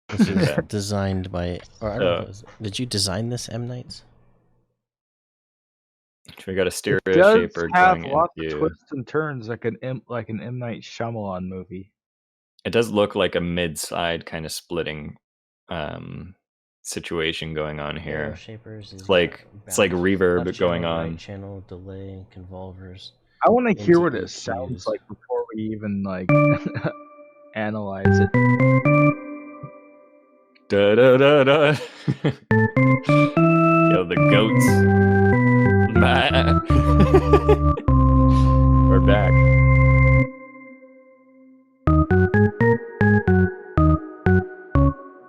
This is Yeah. designed by, or I don't know if it was, did you design this, M Nights? We got a stereo It does shaper have going lots of into. twists and turns like an M Night Shyamalan movie. It does look like a mid-side kind of splitting situation going on Stereo here. Shapers is It's like balance, reverb left going channel, on. Right channel, delay, convolvers. I want to hear what Into it sounds EQs. like before we even like analyze it. Da da da da. Yo, the goats. We're back.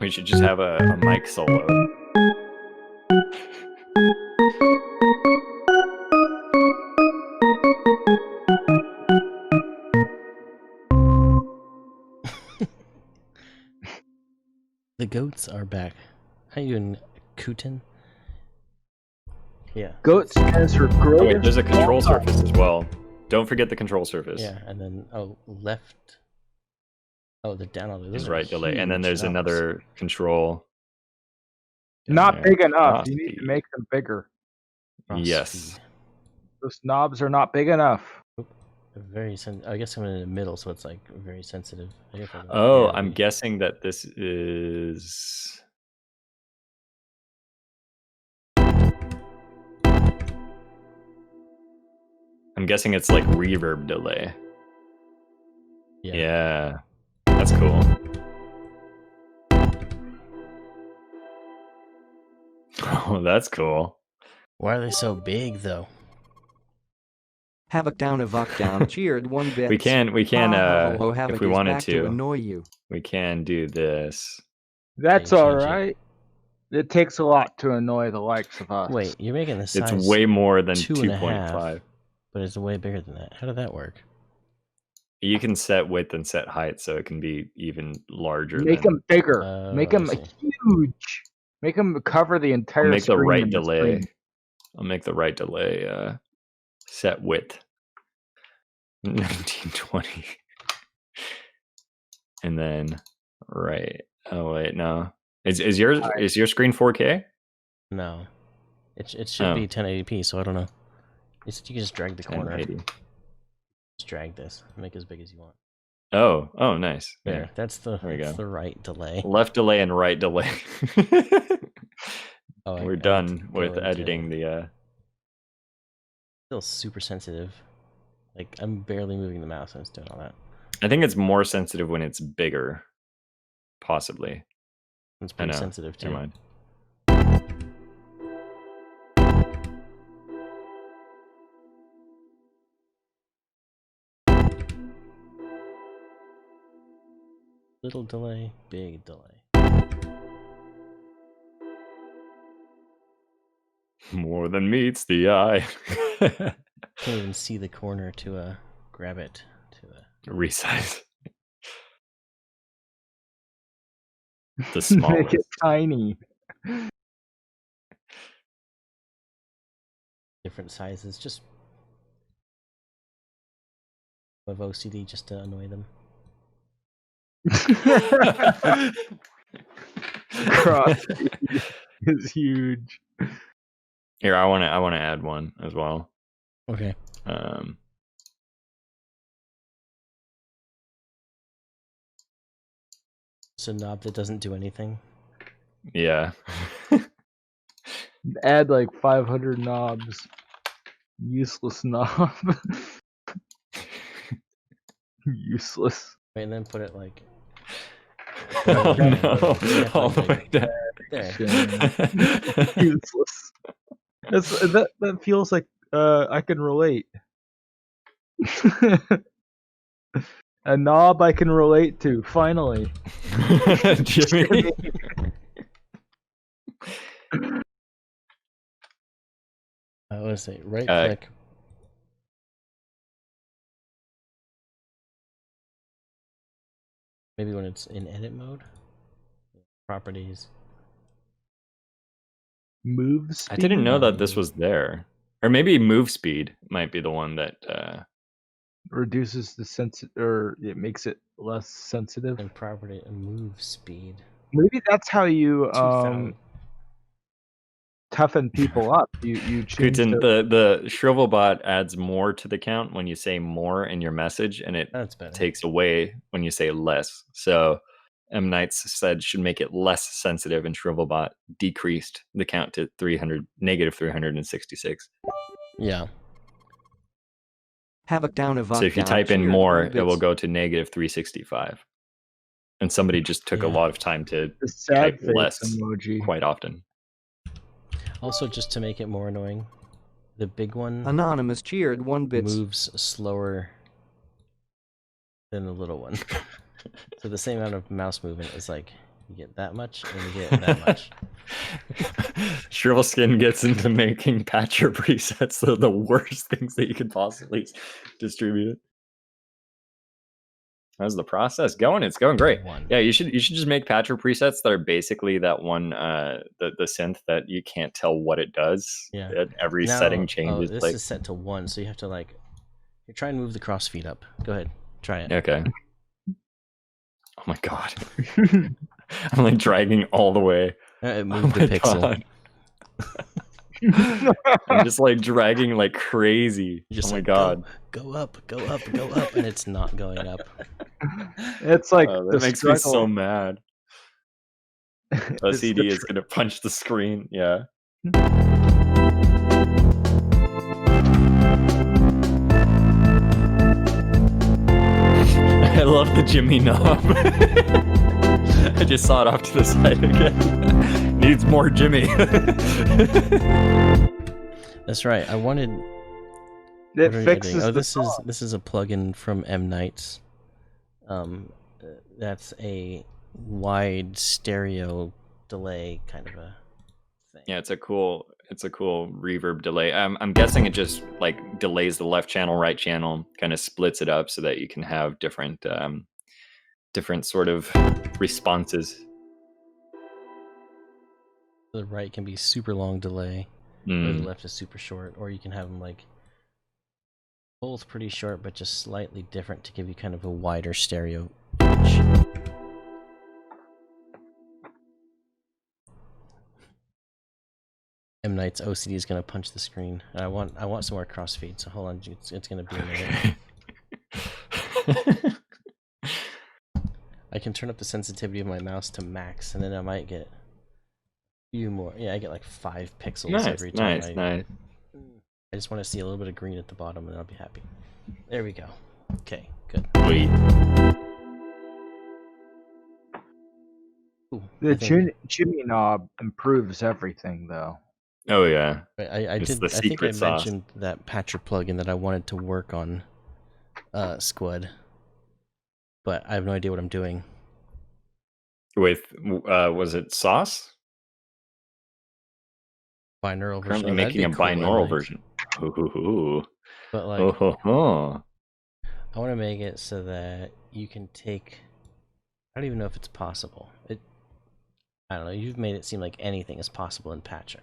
We should just have a mic solo. The goats are back. How you doing, Kutin? Yeah. Goat stands for Oh, great. wait, there's a control surface as well. Don't forget the control surface. Yeah, and then left. Oh, the down all those Is are right delay, and then huge there's knobs. another control. in Not there. big enough. Cross You need to feed. make them bigger. Cross Yes. feed. Those knobs are not big enough. Very I guess I'm in the middle, so it's like very sensitive. I guess Oh, yeah, I'm maybe. guessing that this is. I'm guessing it's like reverb delay. Yeah. Yeah. That's cool. Oh, that's cool. Why are they so big though? Havoc down, Avok down, cheered 1 bit. We can Hello, if Havoc we is wanted back to to, annoy you. we can do this. That's you all change it. right. It takes a lot to annoy the likes of us. Wait, you're making the size It's way more than 2.5, 2.5. but it's way bigger than that. How did that work? You can set width and set height, so it can be even larger. Make than, them bigger. Make I them see. huge. Make them cover the entire I'll make the screen right in the delay. screen. I'll make the right delay set width 1920, and then right. Oh wait, no. Is your screen 4K? No, it should be Oh. 1080p. So I don't know. You can just drag the corner. 1080. Just drag this. Make it as big as you want. Oh, nice. There. Yeah. That's the There we go. the right delay. Left delay and right delay. Oh, We're I done go with into- editing the. Still super sensitive. Like I'm barely moving the mouse and it's doing all that. I think it's more sensitive when it's bigger, possibly. It's I pretty know. sensitive too. Never mind. Little delay, big delay. More than meets the eye. Can't even see the corner to grab it to Resize. The Make smallest. it tiny. different sizes. Just of OCD just to annoy them. Cross feed is huge. Here, I want to add one as well. Okay. It's a knob that doesn't do anything. Yeah. Add like 500 knobs. Useless knob. Useless. Wait, and then put it like Oh Yeah, no! yeah, All the way down. there. Useless. That feels like I can relate. A knob I can relate to, finally. Jimmy. What is it? Right Uh, click. Maybe when it's in edit mode. Properties. Move speed. I didn't know that this was there. Or maybe move speed might be the one that Reduces the or it makes it less sensitive. And property and move speed. Maybe that's how you 2000. toughen people up. You change Putin, the the Shrivelbot adds more to the count when you say more in your message, and it That's better. takes away when you say less. So M Knights said should make it less sensitive, and Shrivelbot decreased the count to negative 366. Yeah. Havoc down a So if you type in more, it will go to negative 365. And somebody just took a Yeah. lot of time to the sad type face less emoji. quite often. Also, just to make it more annoying, the big one Anonymous cheered 1 bits. moves slower than the little one. So the same amount of mouse movement is like you get that much and you get that much. Skin gets into making patcher presets, the worst things that you could possibly distribute. How's the process going? It's going great. One. Yeah, you should just make patcher presets that are basically that one the synth that you can't tell what it does. Yeah. Every Now- setting changes. this like is set to 1, so you have to like you try and move the cross feed up. Go ahead, try it. okay. Oh my god. I'm like dragging all the way. It Oh moved my the pixel. god. I'm just like dragging like crazy. You're just oh my like, god. Go up, go up, go up, and it's not going up. It's like Oh, the that makes me so struggle. mad. It's OCD the is gonna punch the screen. Yeah. I love the Jimmy knob. I just saw it off to the side again. Needs more Jimmy. That's right. I wanted. It what are you fixes doing? Oh, the this is a plugin from M Knights. That's a wide stereo delay kind of a thing. Yeah, it's a cool reverb delay. I'm guessing it just like delays the left channel, right channel, kind of splits it up so that you can have different sort of responses. The right can be super long delay, or the Mm. left is super short, or you can have them like both pretty short but just slightly different to give you kind of a wider stereo pitch. M Knight's OCD is gonna punch the screen. I want some more crossfeed, so hold on, it's gonna be a minute. I can turn up the sensitivity of my mouse to max, and then I might get a few more. Yeah, I get like 5 pixels nice, every time. nice. I just want to see a little bit of green at the bottom, and I'll be happy. There we go. Okay, good. Sweet. Ooh, The I think- Jimmy knob improves everything, though. Oh yeah. I It's did. the I think I secret sauce. mentioned that patcher plugin that I wanted to work on, Squid, but I have no idea what I'm doing. With was it Sauce? Binaural version. Currently Oh, that'd making a be cool, I binaural like. version. Ooh. But like, Oh. I want to make it so that you can take. I don't even know if it's possible. I don't know. You've made it seem like anything is possible in Patcher.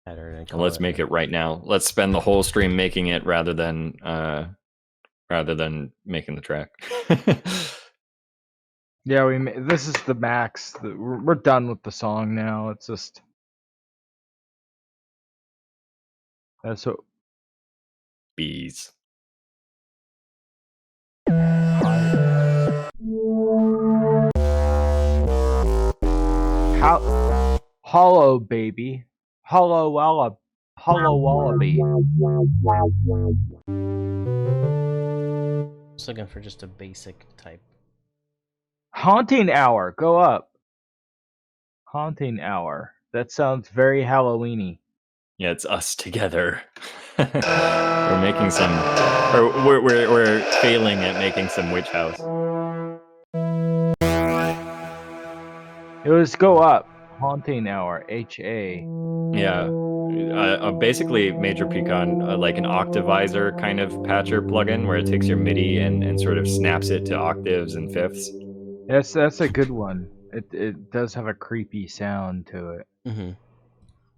pattern and And let's make it right now. Let's spend the whole stream making it rather than making the track. Yeah, this is the max. We're done with the song now. It's just that's what. Bees. How hollow baby, hollow wallaby. Just looking for just a basic type. Haunting hour, go up. Haunting hour. That sounds very Halloweeny. Yeah, it's us together. We're making some, or we're failing at making some witch house. It was go up. Haunting hour. HA. Yeah, basically Major Pecan, like an Octavizer kind of patcher plugin where it takes your MIDI and sort of snaps it to octaves and fifths. That's a good one. It does have a creepy sound to it. Mm-hmm.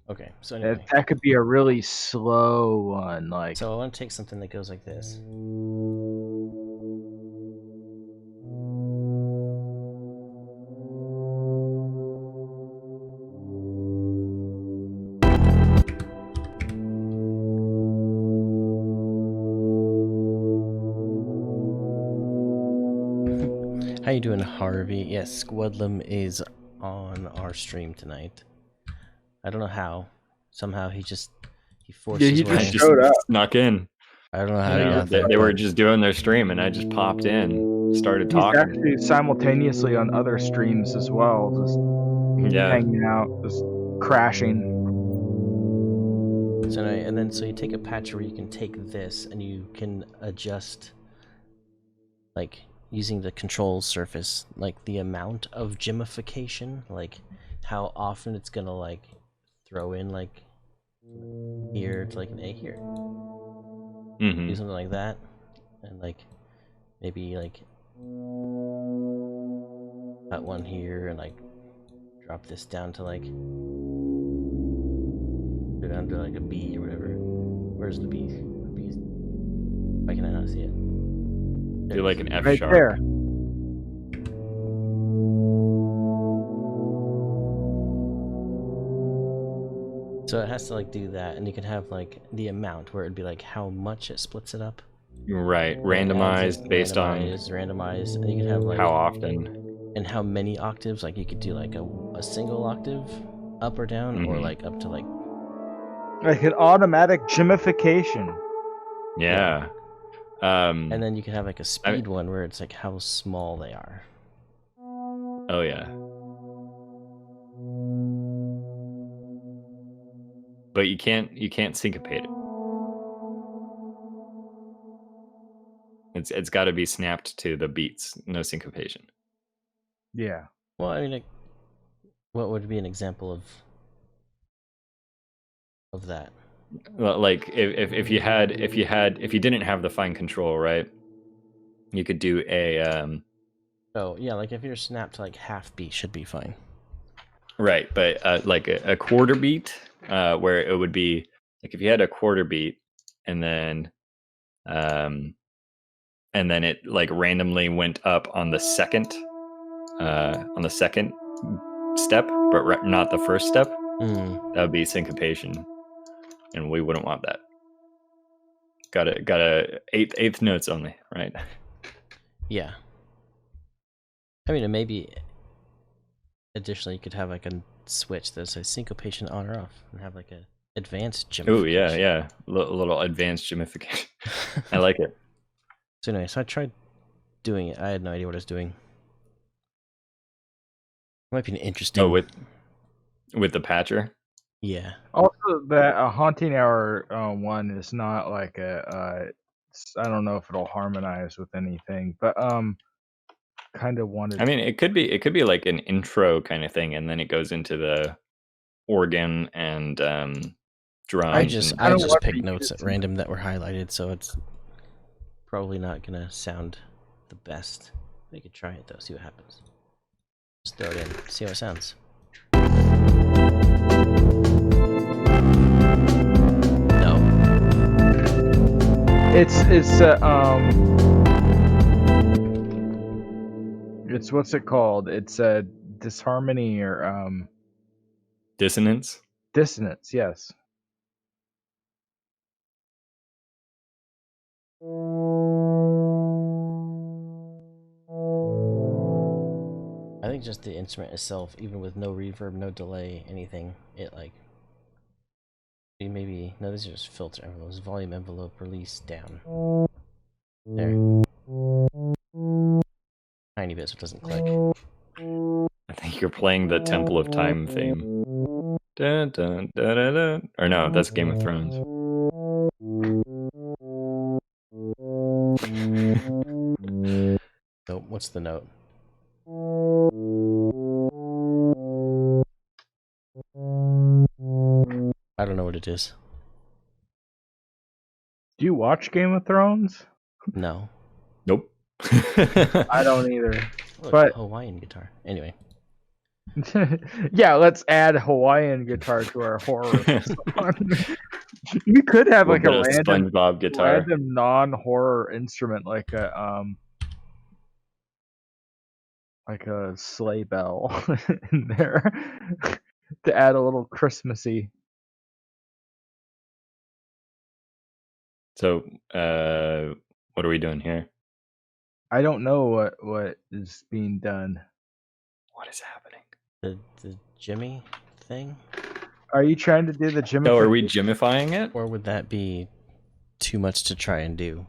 Okay, so anyway. That could be a really slow one, like. So I want to take something that goes like this. How you doing, Harvey? Yes, Squadlum is on our stream tonight. I don't know how. Somehow he forced his way. just showed up. Snuck in. I don't know how You he know, got there. they were just doing their stream, and I just popped in, started He's talking. actually simultaneously on other streams as well, just Yeah, hanging out, just crashing. So anyway, and then so you take a patch where you can take this and you can adjust, like using the control surface, like the amount of gemification, like how often it's gonna like throw in like here to like an A here. mm-hmm. Do something like that, and like maybe like cut one here and like drop this down to like go down to like a B or whatever. Where's the B? The B's. Why can I not see it? Do like an F Right sharp. there. So it has to like do that, and you can have like the amount where it'd be like how much it splits it up. Right, randomized based randomized, and you can have on like how often. and how many octaves. Like you could do like a single octave up or down, or Mhm. like up to like Like an automatic gemification. Yeah. and then you can have like a speed one where it's like how small they are. Oh yeah. But you can't syncopate it. It's got to be snapped to the beats, no syncopation. Yeah. Well, I mean, like, what would be an example of that? Well, like if you didn't have the fine control, right? You could do a Oh yeah, like if you're snapped to like half beat should be fine. right, but like a quarter beat, where it would be like if you had a quarter beat and then it like randomly went up on the second step, but not the first step. Mm. That would be syncopation, and we wouldn't want that. Got a eighth notes only, right? Yeah. I mean, and maybe additionally you could have like a switch that says syncopation on or off, and have like a advanced gemification. Oh yeah, a little advanced gemification. I like it. So anyway, so I tried doing it. I had no idea what I was doing. Might be an interesting. Oh, with the patcher. Yeah. Also, that haunting hour one is not like a. I don't know if it'll harmonize with anything, but kind of wanted. I mean, it could be like an intro kind of thing, and then it goes into the organ and drums. I just don't want picked to notes use at some- random that were highlighted, so it's probably not gonna sound the best. We could try it though, see what happens. Just throw it in, see how it sounds. No. It's what's it called? It's a disharmony or Dissonance. dissonance. Yes. I think just the instrument itself, even with no reverb, no delay, anything, it like maybe no. These are just filter envelopes. Volume envelope release down. There. Tiny bit so it doesn't click. I think you're playing the Temple of Time theme. Dun, dun, dun, dun, dun. Or no, that's Game of Thrones. So what's the note? I don't know what it is. Do you watch Game of Thrones? No. Nope. I don't either. Look, But- Hawaiian guitar. Anyway. Yeah, let's add Hawaiian guitar to our horror. We could have like a Little bit of random SpongeBob guitar. non-horror instrument like a sleigh bell in there to add a little Christmassy. So, what are we doing here? I don't know what is being done. What is happening? The Jimmy thing? Are you trying to do the Jimmy? Oh, are we Jimifying it? Or would that be too much to try and do?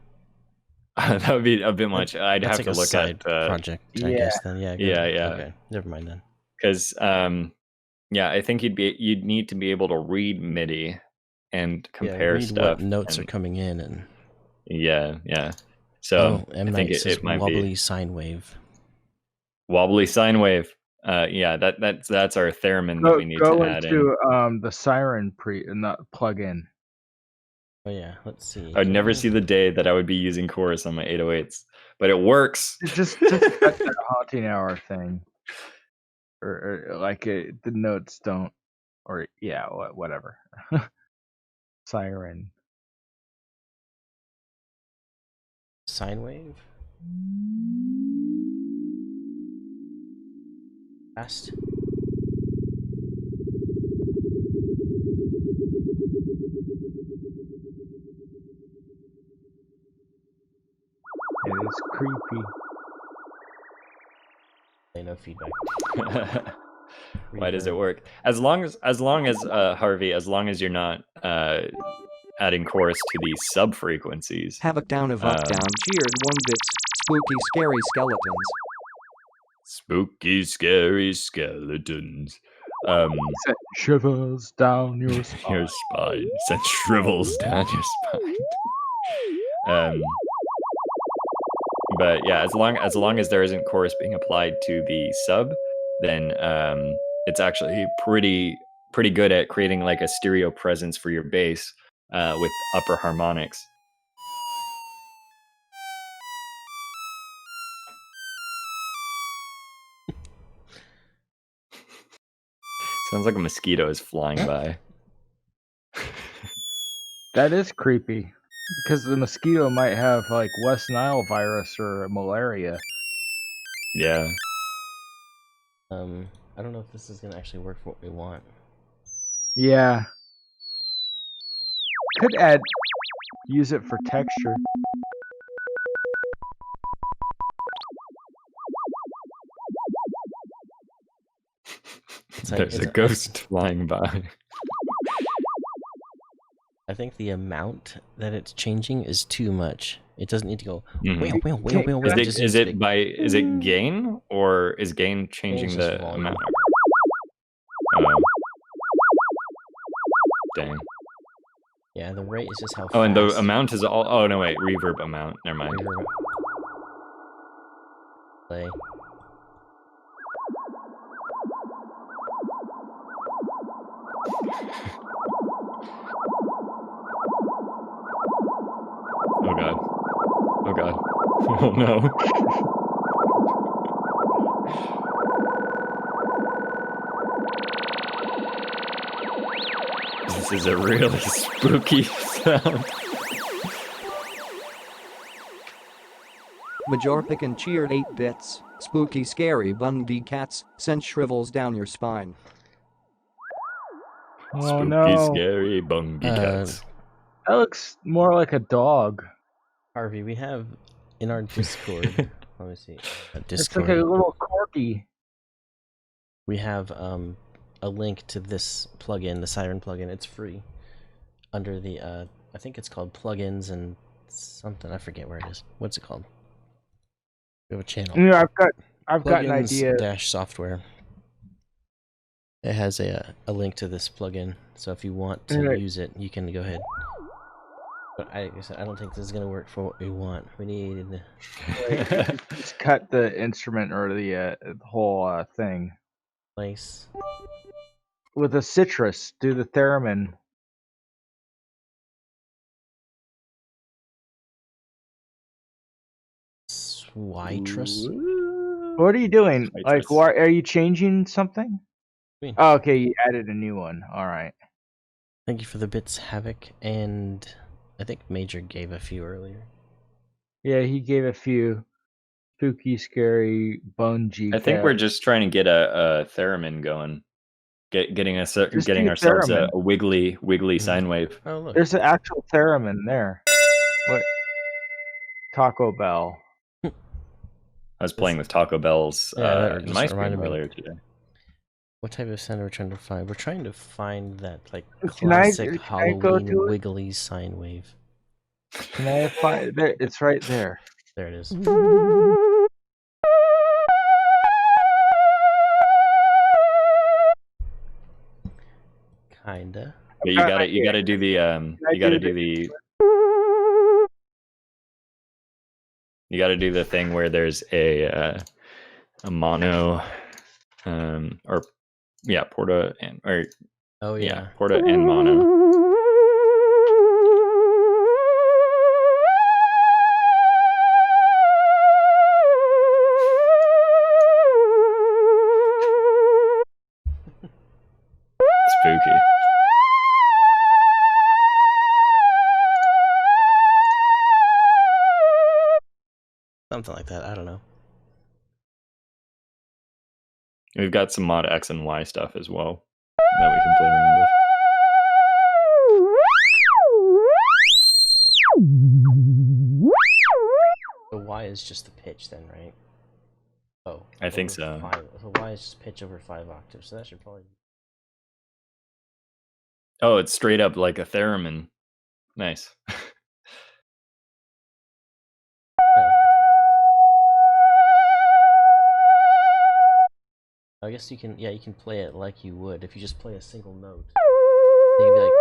That would be a bit much. I'd That's have like to a look side at project, I Yeah. guess then. Yeah. Yeah, yeah. Okay. Never mind then. because yeah, I think you'd need to be able to read MIDI and compare read stuff. what notes are and- coming in and Yeah, yeah. So M. I think Night says it might wobbly be sine wave. wobbly sine wave. Yeah, that's our theremin that we need go to add in. into the siren not plug in. Oh yeah, let's see. I'd never see the day that I would be using chorus on my 808s, but it works. Just cut that haunting hour thing, or like the notes don't, or yeah, whatever. Siren. Sine wave? Fast. It is creepy. No feedback. Why does it Reverb. work? As long as Harvey, as long as you're not adding chorus to the sub frequencies. Havoc down, Evoke down, cheered 1 bits. Spooky, scary skeletons. Spooky, scary skeletons. Set shivers down your spine. Your spine sent shrivels down your spine. But yeah, as long as there isn't chorus being applied to the sub, then it's actually pretty good at creating like a stereo presence for your bass with upper harmonics. Sounds like a mosquito is flying by. That is creepy, because the mosquito might have like West Nile virus or malaria. Yeah. I don't know if this is gonna actually work for what we want. Yeah. Could use it for texture. It's like- There's a it's- ghost flying by. I think the amount that it's changing is too much. It doesn't need to go. Mhm. Wheel, wheel, wheel, wheel, wheel. Is It it, just is needs to it be- by is it gain or is gain changing Gain's just the volume. amount? Oh. Dang. Yeah, the rate is just how. Oh, and the fast amount is all. Oh no, wait, reverb amount. Never mind. reverb- Play. Oh god. Oh god. Oh no. This is a really spooky sound. Majorpic and cheered 8 bits. Spooky scary Bundy cats sent shrivels down your spine. Oh Spooky, no. scary bungy cats. That looks more like a dog. Harvey, we have in our Discord. Let me see. It's like Discord. a little corgi. We have a link to this plugin, the Siren plugin. It's free under the I think it's called plugins and something. I forget where it is. What's it called? We have a channel. Yeah, I've got an Plugins idea. dash software. It has a link to this plugin, so if you want to Right. use it, you can go ahead. But I don't think this is gonna work for what we want. We need Just cut the instrument or the whole thing place. with a citrus. Do the theremin. Switrus. What are you doing? Citrus. Like, why are you changing something? mean? Oh, okay, you added a new one. All right. Thank you for the bits, Havoc, and I think Major gave a few earlier. Yeah, he gave a few spooky, scary, bungee. I think we're just trying to get a theremin going. Getting Just getting do ourselves theremin. a wiggly sine wave. Oh look, There's an actual theremin there. What? Taco Bell. I was playing with Taco Bell's Yeah, that in just my stream reminded me. earlier today. what type of sound are we trying to find? We're trying to find that like Can I classic go Halloween to it? wiggly sine wave. Can I find there? It's right there. There it is. Kinda. But got you gotta do the I you gotta do do the you gotta do the thing where there's a mono or yeah, porta and or Oh yeah, yeah. porta and mono. Spooky. Something like that. I don't know. We've got some mod X and Y stuff as well that we can play around with. The Y is just the pitch then, right? Oh. I think over so. So Y is just pitch over 5 octaves. So that should probably. Oh, it's straight up like a theremin. Nice. I guess you can, yeah, you can play it like you would if you just play a single note. Then you'd be like,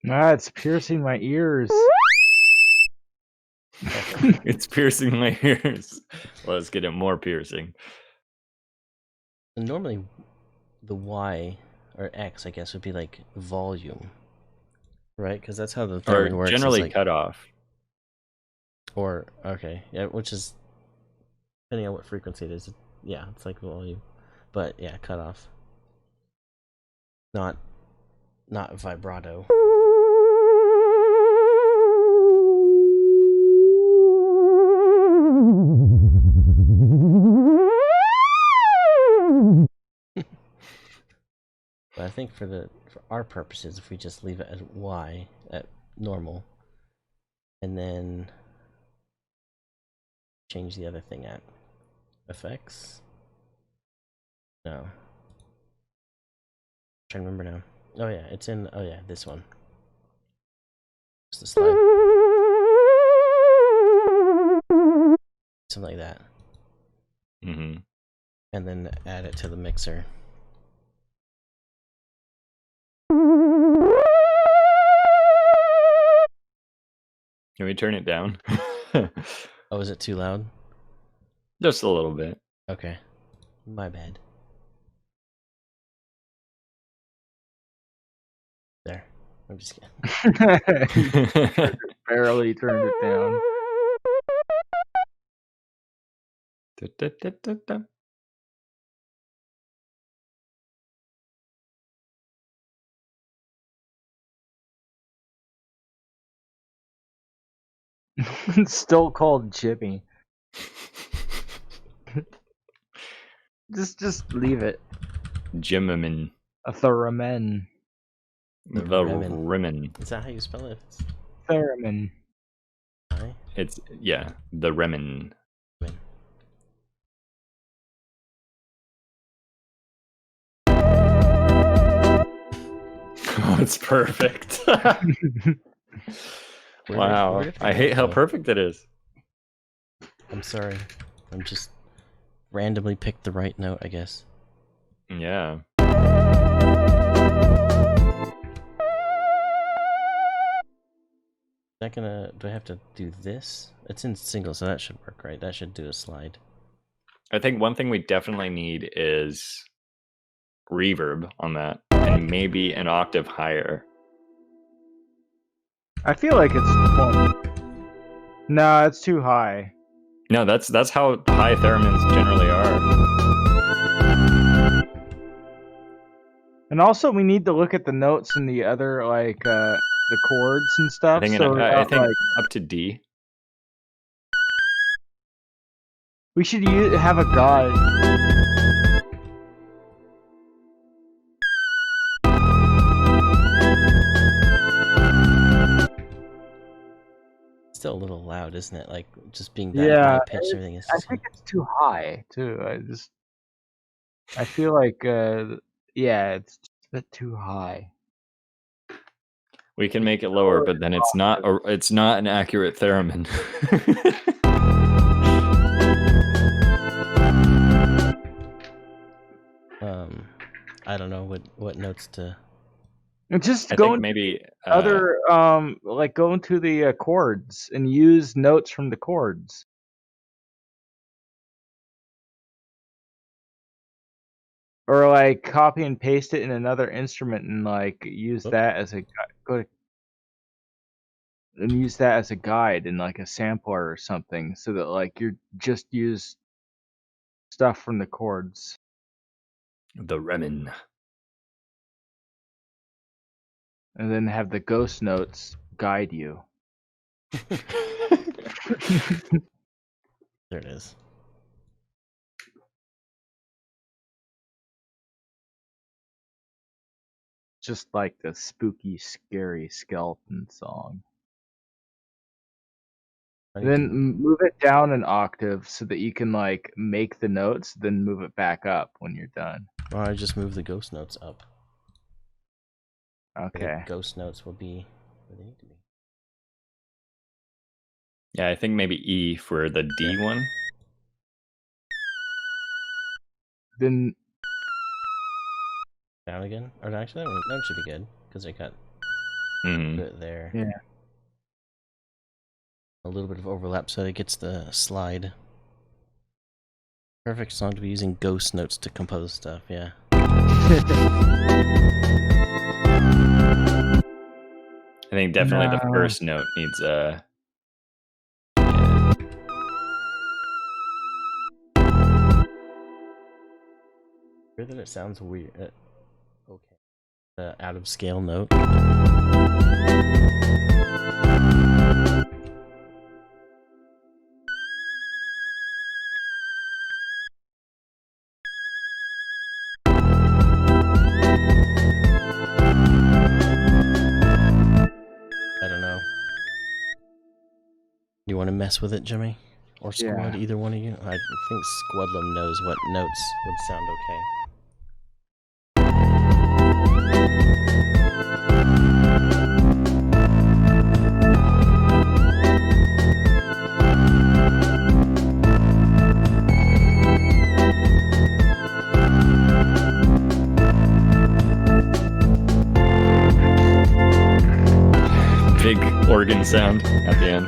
Ah, it's piercing my ears. It's piercing my ears. Let's get it more piercing. and normally the Y or X, I guess, would be like volume, right? Because that's how the Or theremin works. is generally like, cut off. Or okay, yeah, which is depending on what frequency it is. Yeah, it's like volume, but yeah, cut off. Not vibrato. But I think for our purposes, if we just leave it at Y at normal, and then change the other thing at effects. No. I'm trying to remember now. Oh yeah, it's in. Oh yeah, this one. Just the slide. Something like that, Hmm. and then add it to the mixer. Can we turn it down? Oh, is it too loud? Just a little bit. Okay, my bad. There. I'm just kidding. Barely turned it down. Da-da-da-da-da. It's still called Jimmy. Just leave it. Jimmerman. A theremin. The Remen. Remen. Is that how you spell it? Theremin. I? It's, yeah, the Remen. Remen. Oh, it's perfect. Wow. Where did I hate how go? perfect it is. I'm sorry. I'm just randomly picked the right note, I guess. Yeah. Is that gonna... Do I have to do this? It's in single, so that should work, right? That should do a slide. I think one thing we definitely need is reverb on that, and maybe an octave higher. I feel like it's. Well, no, it's too high. No, that's how high theremins generally are. And also, we need to look at the notes and the other like the chords and I stuff. think, So I think like, up to D. we should have a guide. Still a little loud, isn't it? Like, just being that Yeah, high pitched, everything is I just think it's too high too. I feel like yeah, it's a bit too high. We can make it lower, but then it's not an accurate theremin. I don't know what notes to... And just I go think into maybe other like go into the chords and use notes from the chords. Or like copy and paste it in another instrument and like use that as a use that as a guide in like a sampler or something, so that like you just use stuff from the chords. the Remen. And then have the ghost notes guide you. There it is. Just like the spooky, scary skeleton song. And then move it down an octave so that you can like make the notes, then move it back up when you're done. Or I just move the ghost notes up. Okay. The ghost notes will be where they need to be. Yeah, I think maybe E for the D one. Then Down again? Or actually, that should be good, because I got Mhm. it there. Yeah. A little bit of overlap so it gets the slide. Perfect song to be using ghost notes to compose stuff, yeah. I think definitely the No. first note needs a. Weird that it sounds weird. Okay. Out of scale note. I don't know. You want to mess with it, Jimmy? Or Squad, either one of you? I think Squadlum knows what notes would sound okay. Big organ sound at the end.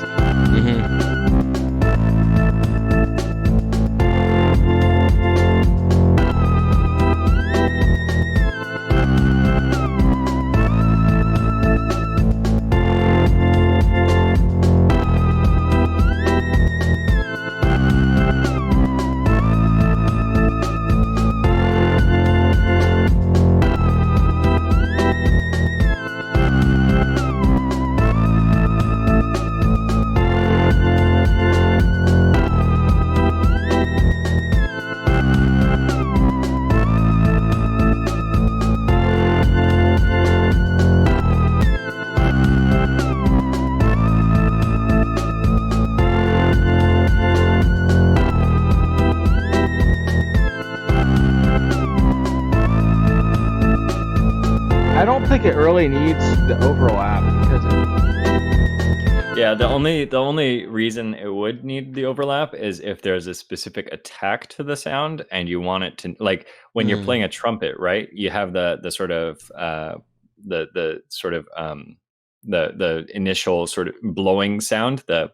think it really needs the overlap because Yeah, the only reason it would need the overlap is if there's a specific attack to the sound and you want it to, like when you're playing a trumpet, right? You have the sort of the initial sort of blowing sound, the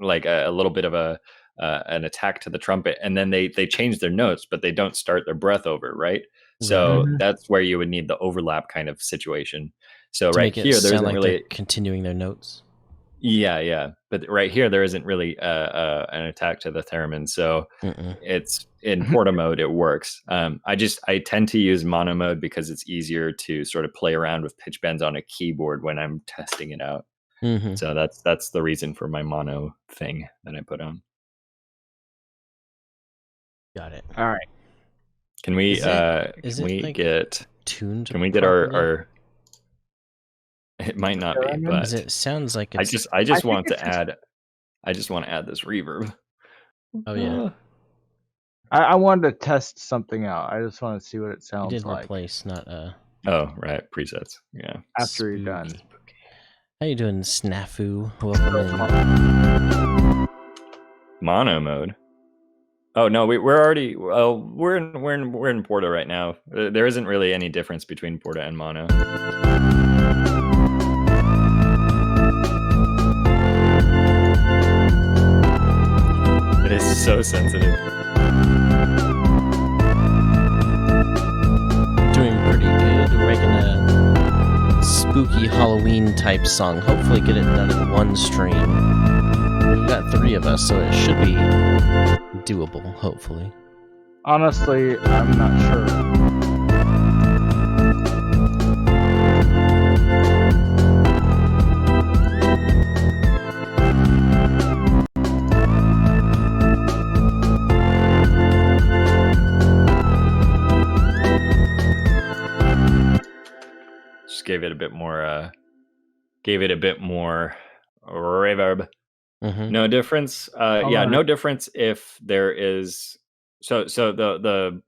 like a little bit of an attack to the trumpet, and then they change their notes, but they don't start their breath over, right? So Mhm. that's where you would need the overlap kind of situation. So To right make it here, there sound isn't like really. they're continuing their notes. Yeah. But right here, there isn't really an attack to the theremin. So Mm-mm. it's in porta mode, it works. I tend to use mono mode because it's easier to sort of play around with pitch bends on a keyboard when I'm testing it out. Mm-hmm. So that's the reason for my mono thing that I put on. Got it. all right. Can we Is can it, we like, get Tuned. can we get properly? our it might not be, Theremin? but 'Cause it sounds like I it's. just I think want it's to just- add I just want to add this reverb. Oh yeah, I wanted to test something out. I just want to see what it you sounds did like replace, not Oh, right, presets. Yeah. after you're done. Spooky. How you doing, Snafu? Welcome in. Mono mode. Oh no, we're already we're in Porta right now. There isn't really any difference between Porta and mono. It is so sensitive. Doing pretty good. We're making a spooky Halloween type song. Hopefully, get it done in one stream. We've got 3 of us, so it should be doable. Hopefully. Honestly, I'm not sure. Just gave it a bit more reverb. Mm-hmm. No difference. Yeah, no difference if there is. So the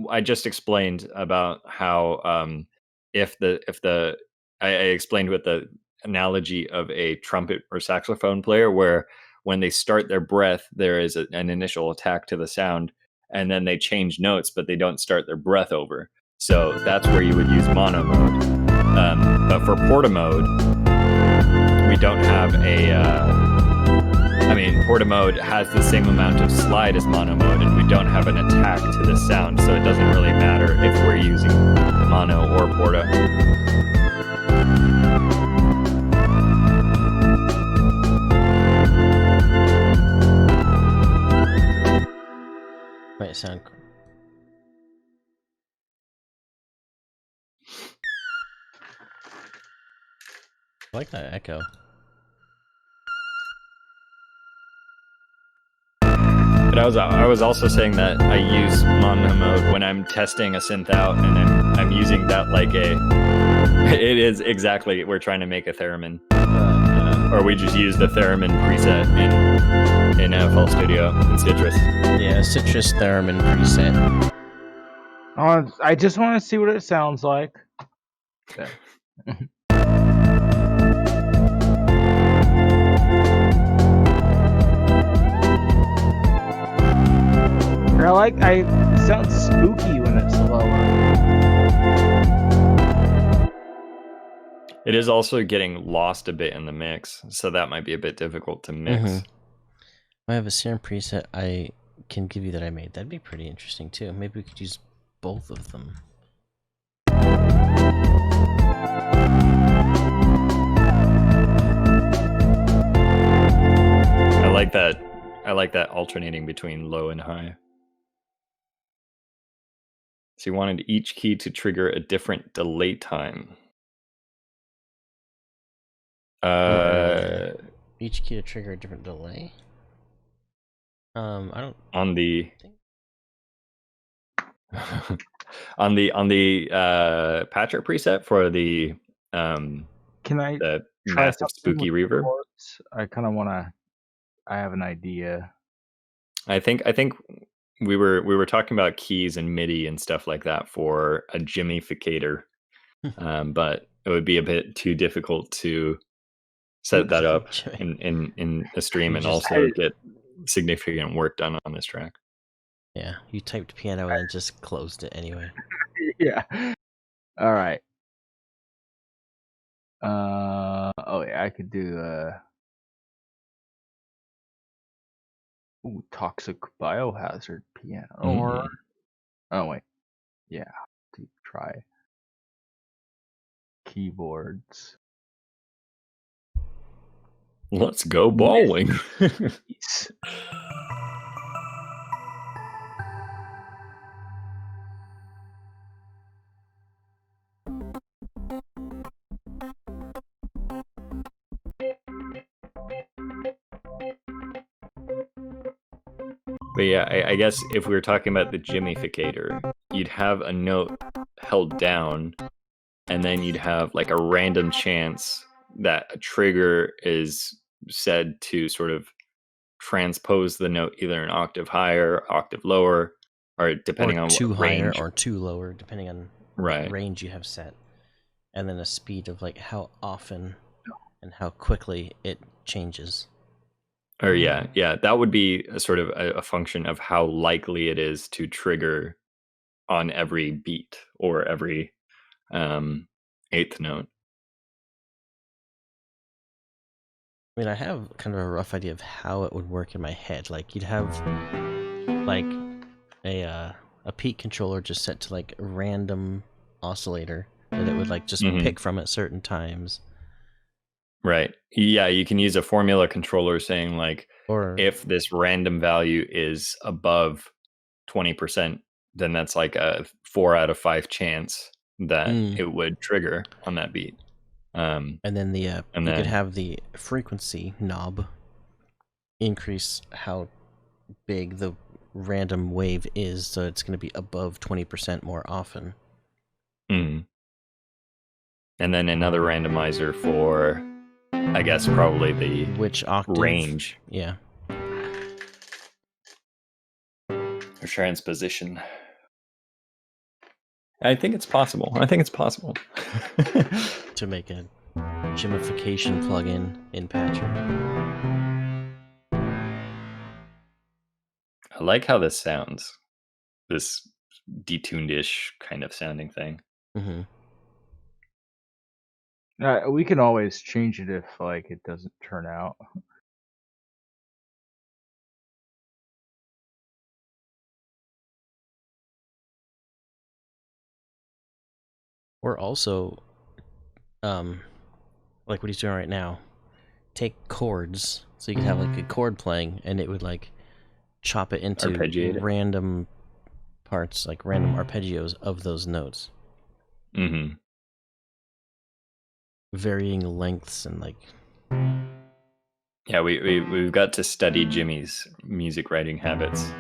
I just explained about how if I explained with the analogy of a trumpet or saxophone player, where when they start their breath, there is an initial attack to the sound, and then they change notes, but they don't start their breath over. So that's where you would use mono mode. But for porta mode, we don't have porta mode has the same amount of slide as mono mode, and we don't have an attack to the sound, so it doesn't really matter if we're using mono or porta. Might sound cool. I like that echo. But I was also saying that I use mono mode when I'm testing a synth out, and I'm using that like it is exactly, we're trying to make a theremin, or we just use the theremin preset in FL Studio in Citrus. Yeah, Citrus Theremin preset. I just want to see what it sounds like. There. It sounds spooky when it's lower. It is also getting lost a bit in the mix, so that might be a bit difficult to mix. Mhm. I have a serum preset I can give you that I made. That'd be pretty interesting too. Maybe we could use both of them. I like that alternating between low and high. So you wanted each key to trigger a different delay time. Each key to trigger a different delay. I don't. On the on the Patrick preset for the Can I the try massive something spooky with reverb. chords? I kind of want to. I have an idea. I think we were talking about keys and MIDI and stuff like that for a Jimmificator, but it would be a bit too difficult to set that up Jimmy. in a stream You and just- also get significant work done on this track. Yeah, you typed piano and just closed it anyway. Yeah. All right. Oh yeah, I could do toxic biohazard piano. Or oh wait, yeah, to try keyboards. Let's go bowling. Jeez. But yeah, I guess if we were talking about the Jimmificator, you'd have a note held down, and then you'd have like a random chance that a trigger is said to sort of transpose the note either an octave higher, octave lower, or depending or on too what higher range. or too lower, depending on Right. what range you have set, and then a speed of like how often and how quickly it changes. Or yeah, that would be a sort of a function of how likely it is to trigger on every beat or every eighth note. I mean, I have kind of a rough idea of how it would work in my head. Like, you'd have like a peak controller just set to like a random oscillator that it would like just pick from at certain times. Right. Yeah, you can use a formula controller saying like, Or if this random value is above 20%, then that's like a 4 out of 5 chance that it would trigger on that beat. and then the you then- could have the frequency knob increase how big the random wave is, so it's going to be above 20% more often. And then another randomizer for, I guess, probably the Which octave? range Yeah. or transposition. I think it's possible. To make a gamification plugin in Patcher. I like how this sounds. This detuned-ish kind of sounding thing. Mm-hmm. We can always change it if like it doesn't turn out. Or also, like what he's doing right now, take chords, so you can have like a chord playing, and it would like chop it into Arpeggiate it. random parts, like random arpeggios of those notes, Mm-hmm. varying lengths and like. Yeah, we've got to study Jimmy's music writing habits.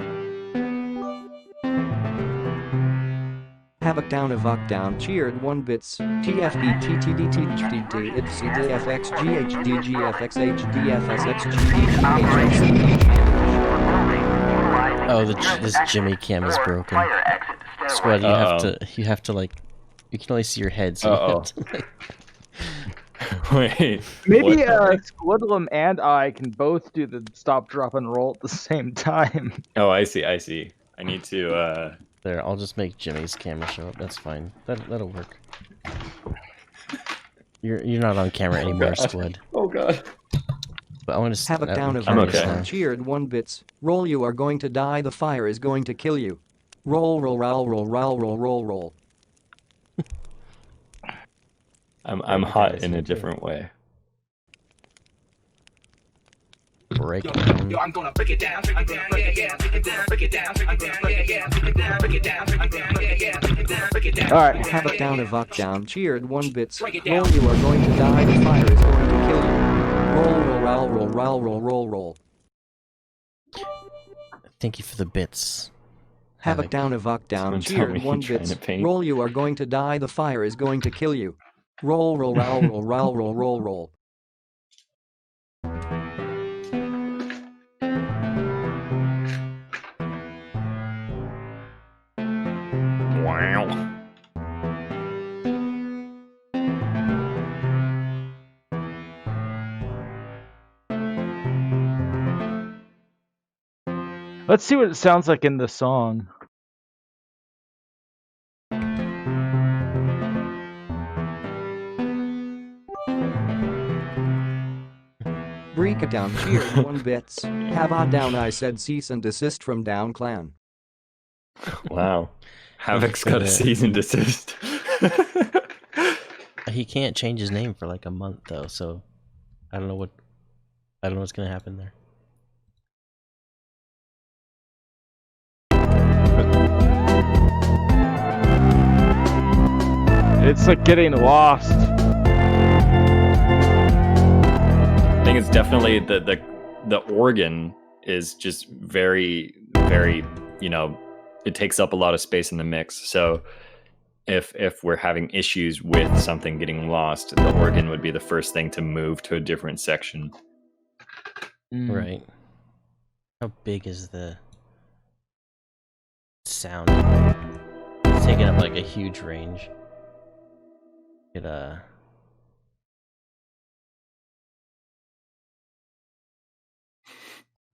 Havoc down, Evoc down, cheered 1 bits, TFB, TTD, THDD, IPSI, DFX, GHD, GFX, HD, FSX, Oh, this Jimmy cam is broken. Squad, you have to like, you can only see your head, so you have to, like, Wait. Maybe what? Squidlum and I can both do the stop, drop, and roll at the same time. Oh, I see. I need to. there. I'll just make Jimmy's camera show up. That's fine. That'll work. You're not on camera anymore, Squid. Oh god. But I want to Havoc down, I'm Evoc okay. down, cheered 1 bits, roll, you are going to die, the fire is going to kill you. Roll, roll, roll, roll, roll, roll, roll, roll. I'm hot in a different way. break down. I'm gonna break it down, break it down, yeah, yeah, break it down, break it down, break it down, yeah, yeah, break it down, break it down, break it down, yeah, yeah, break it down, break it down. All right. Havoc down, Evoc down, cheered 1 bits, roll, you are going to die, the fire is going to kill you. Roll, roll, roll, roll, roll, roll, roll, roll. Thank you for the bits. Havoc down, Evoc down, Someone tell me cheered 1 trying bits, to paint. roll, you are going to die, the fire is going to kill you. Roll, roll, roll, roll, roll, roll, roll, roll. Wow. Let's see what it sounds like in the song. Break it down, cheered 1 bits. Have on down, I said cease and desist from Down Clan. Wow. Havoc's got a cease and desist. He can't change his name for like a month though, so I don't know what's gonna happen there. It's like getting lost. I think it's definitely the organ is just very, very, it takes up a lot of space in the mix. So if we're having issues with something getting lost, the organ would be the first thing to move to a different section. Right. How big is the sound? It's taking up like a huge range. It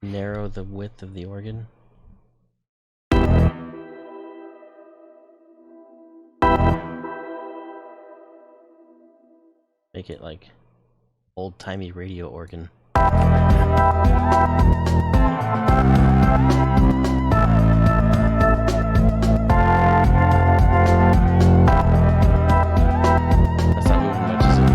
narrow the width of the organ. Make it like old-timey radio organ. That's not moving much, is it?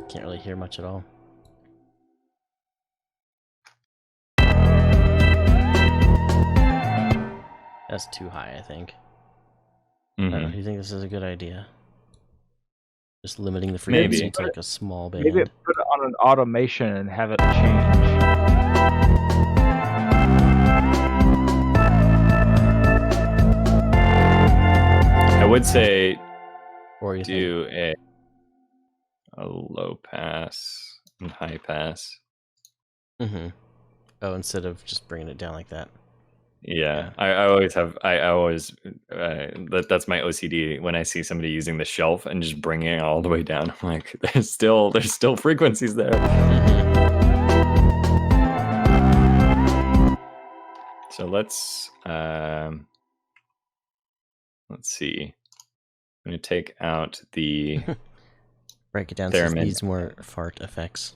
Can't really hear much at all. That's too high, I think. I don't know, do you think this is a good idea? Just limiting the frequency Maybe. to like a small band. Maybe put it on an automation and have it change. I would say Or you think, do a low pass and high pass. oh, instead of just bringing it down like that. Yeah, I always that's my OCD when I see somebody using the shelf and just bringing it all the way down. I'm like, there's still frequencies there. So let's see. I'm gonna take out the Break it down so it theremin. needs more fart effects.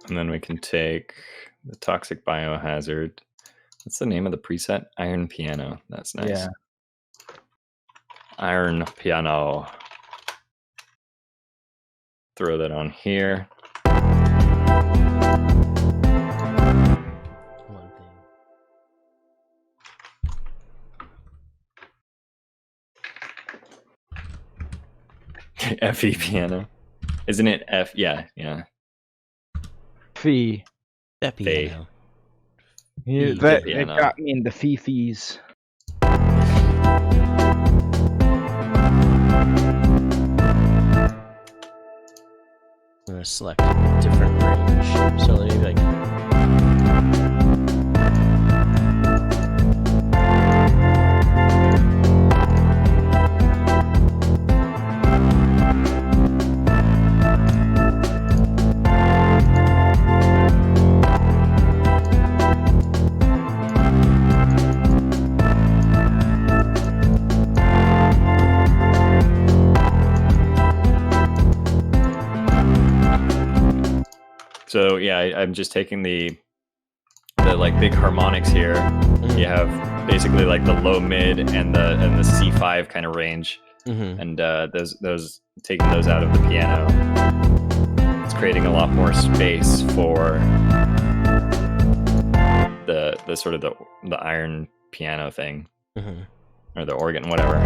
And then we can take the toxic biohazard. What's the name of the preset? Iron piano. That's nice. Yeah. Iron piano. Throw that on here. One thing. FE piano. Isn't it F? Yeah. Fee. That piano. Yeah, Fee that it piano. got me into fifis. I'm gonna select a different range. So maybe like So yeah, I'm just taking the like big harmonics here. You have basically like the low mid and the C5 kind of range, and those taking those out of the piano. It's creating a lot more space for the sort of the iron piano thing Hmm. or the organ, whatever.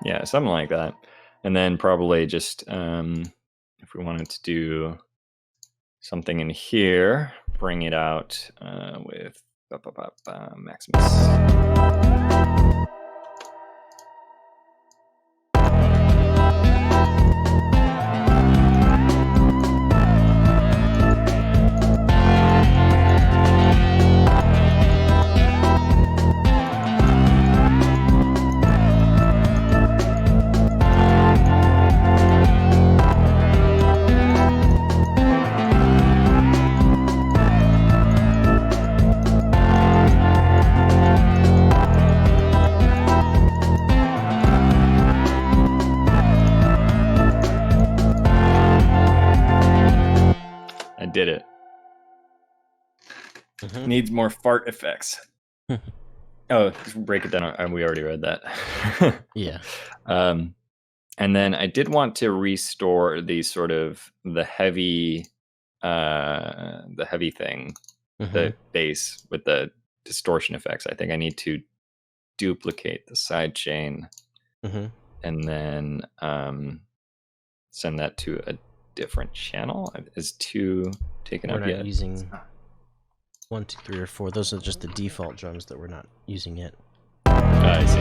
Yeah, something like that. And then probably just if we wanted to do something in here, bring it out with Maximus. I did it. Mhm. Needs more fart effects. Oh, break it down. We already read that. Yeah. And then I did want to restore the sort of the heavy thing, Mhm. the bass with the distortion effects. I think I need to duplicate the side chain Mhm. and then send that to a different channel. Is 2 taken We're up not yet? using 1, 2, 3, or 4. Those are just the default drums that we're not using yet. I see.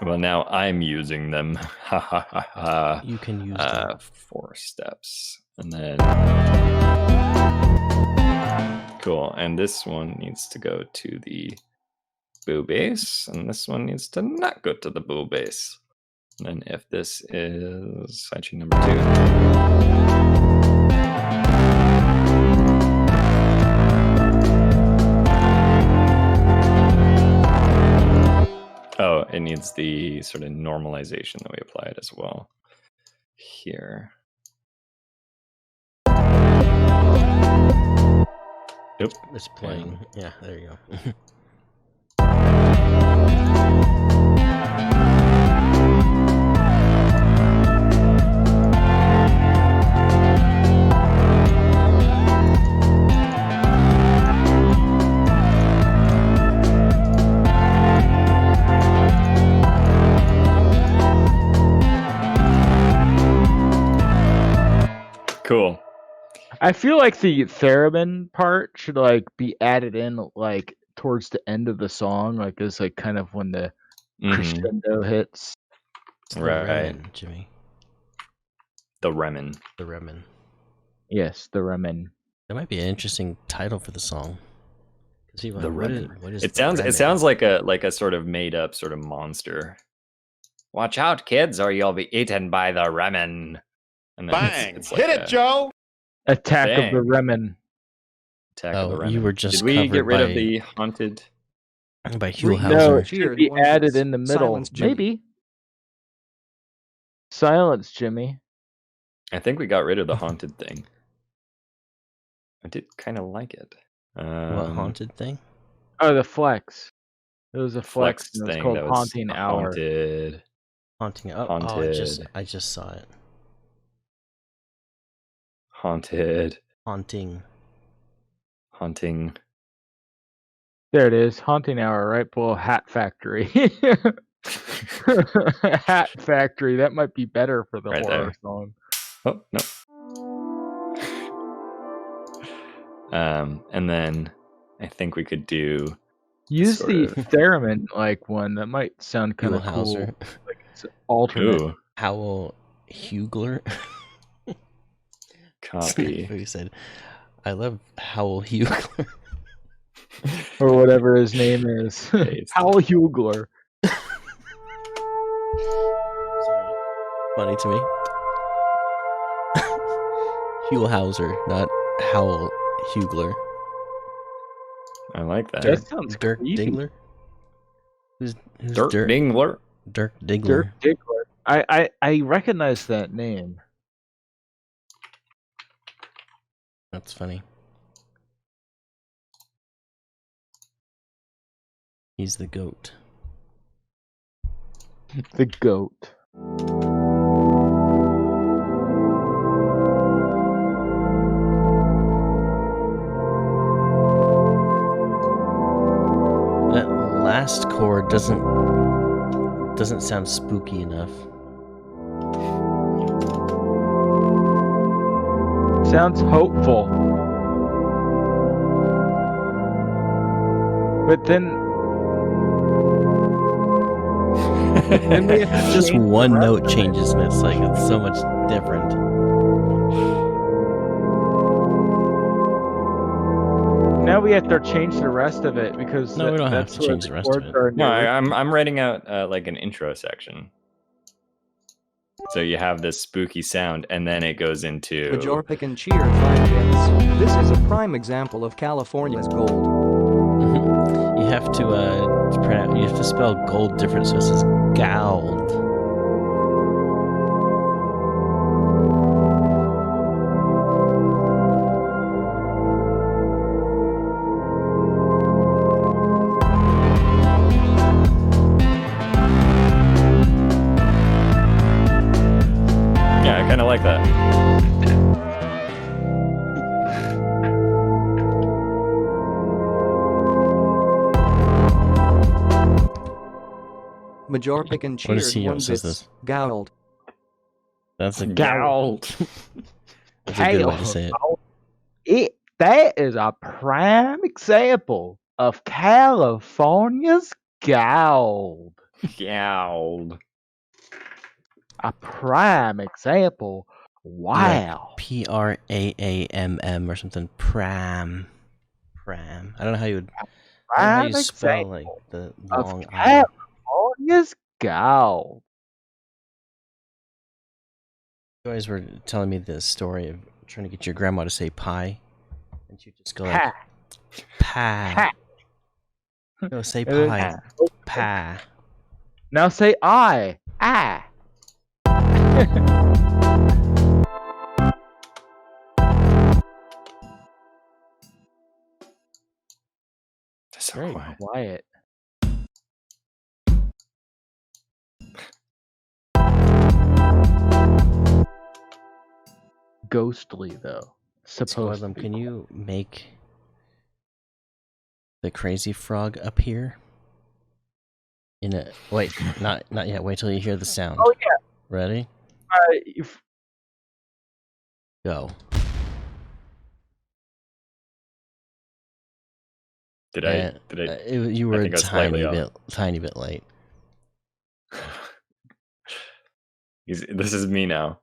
Well, now I'm using them. Ha ha ha ha. You can use them. 4 steps. And then... Cool. And this one needs to go to the boo bass. And this one needs to not go to the boo bass. And then if this is sidechain number 2. Oh, it needs the sort of normalization that we applied as well here. Yep. It's playing. Yeah, there you go. Cool. I feel like the theremin part should like be added in like towards the end of the song, like it's like kind of when the crescendo hits. It's the Right. Remen, Jimmy. The Remen. The Remen. Yes, the remen. That might be an interesting title for the song. The What Remen. is It the Remen? sounds like a sort of made up sort of monster. Watch out, kids, or you'll be eaten by the Remen. And then Bang! it's Hit like it, Joe! Attack of the Bang. remen. Attack of the Oh, Remen. you were just Did we get covered rid of by- the haunted? by Huell No, Hauser. it should be added in the middle. Silence, Jimmy. Maybe. Silence, Jimmy. I think we got rid of the haunted thing. I did kind of like it. What haunted thing? Oh, the flex. It was a Flex flex. And it was thing called that was Haunting Hour. haunted. Haunting. Oh, Haunted. I just saw it. Haunted. Haunting. Haunting. There it is. Haunting Hour, right below Hat Factory. Hat Factory. That might be better for the Right horror there. song. Oh, no. And then I think we could do Use Sort the of. theremin like one. That might sound kind Huell of cool. Hauser. Like it's alternate. ooh, Howell Hugler. copy. He said, "I love Howell Hugler." Or whatever his name is. Paste. Hal Hugler. Sorry. funny to me. Huelhauser, not Howell Hugler. I like that. That sounds Dirk creepy. Diggler? Who's Dirk Dingler. Dirk Diggler. Dirk Diggler. I recognize that name. That's funny. He's the goat. The goat. That last chord doesn't sound spooky enough. Sounds hopeful. But then we have to Just change the one rest note of it. changes and it's like it's so much different. Now we have to change the rest of it because No, we don't have that's to where change the rest of chords it. are No, new. I'm writing out like an intro section. So you have this spooky sound, and then it goes into. Majorpic and cheered 5 bits. This is a prime example of California's gold. You have to you have to spell gold different, so it says gold. Yeah, I kind of like that. Majorpic and What is cheered he 1 says bits. this? Gold. That's a Gold. That's a good way to say it. That is a prime example of California's gold. Gold. A prime example. Wow. Pramm or something. Pram. Pram. I don't know how you would. I don't know how Prime you spell like example the of long I. California's gold. You guys were telling me the story of trying to get your grandma to say pie, and she'd just go like Ha. pie. No, say And then- pie. Pie. Now say I. Ah. That's so Very quiet. quiet. Ghostly though. Supposed to Squadlam, be. can you make the crazy frog appear? In a wait, not yet. Wait till you hear the sound. Oh yeah. Ready? If- Go. Did I? You were a think I was slightly tiny bit late. This is me now.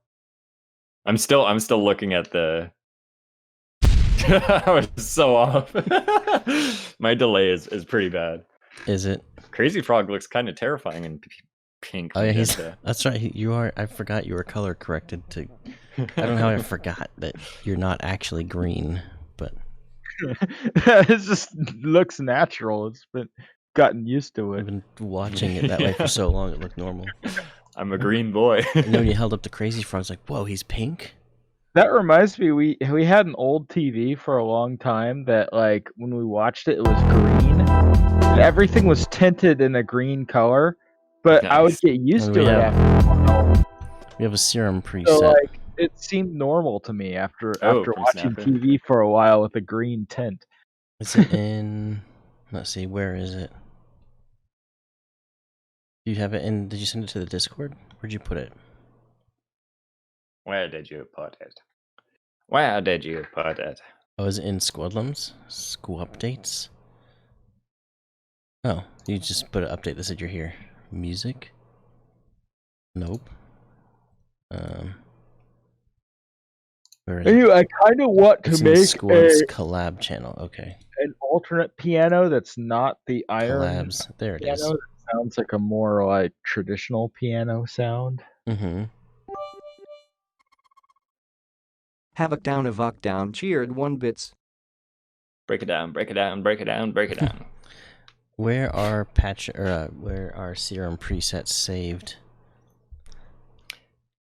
I'm still looking at the. I was so off. My delay is pretty bad. Is it? Crazy Frog looks kind of terrifying in pink. Oh yeah, he's. magenta. That's right. You are. I forgot you were color corrected to. I don't know how I forgot that you're not actually green, but it just looks natural. It's been gotten used to I've it. been watching it that way for so long. It looked normal. I'm a green boy. And then when you held up the crazy frog, I was like, "Whoa, he's pink." That reminds me, we had an old TV for a long time that, like, when we watched it, it was green. And everything was tinted in a green color, but I would Nice. get used And to we it have- after a while. We have a serum preset. So, like, it seemed normal to me after Oh, watching pre-snapper. TV for a while with a green tint. Is it in? Let's see. Where is it? Do you have it in? Did you send it to the Discord? Where'd you put it? Where did you put it? Where did you put it? Oh, is it in Squadlums? School updates? Oh, you just put an update that said you're here. Music? Nope. Where is it? Anyway, I kind of want It's to in make Squad's collab channel. Okay. an alternate piano that's not the iron Collabs. There it piano. is. That sounds like a more, like, traditional piano sound. Mm-hmm. Havoc down, Evoc down, cheered 1 bits. Break it down, break it down, break it down, break it down. Where are where are serum presets saved?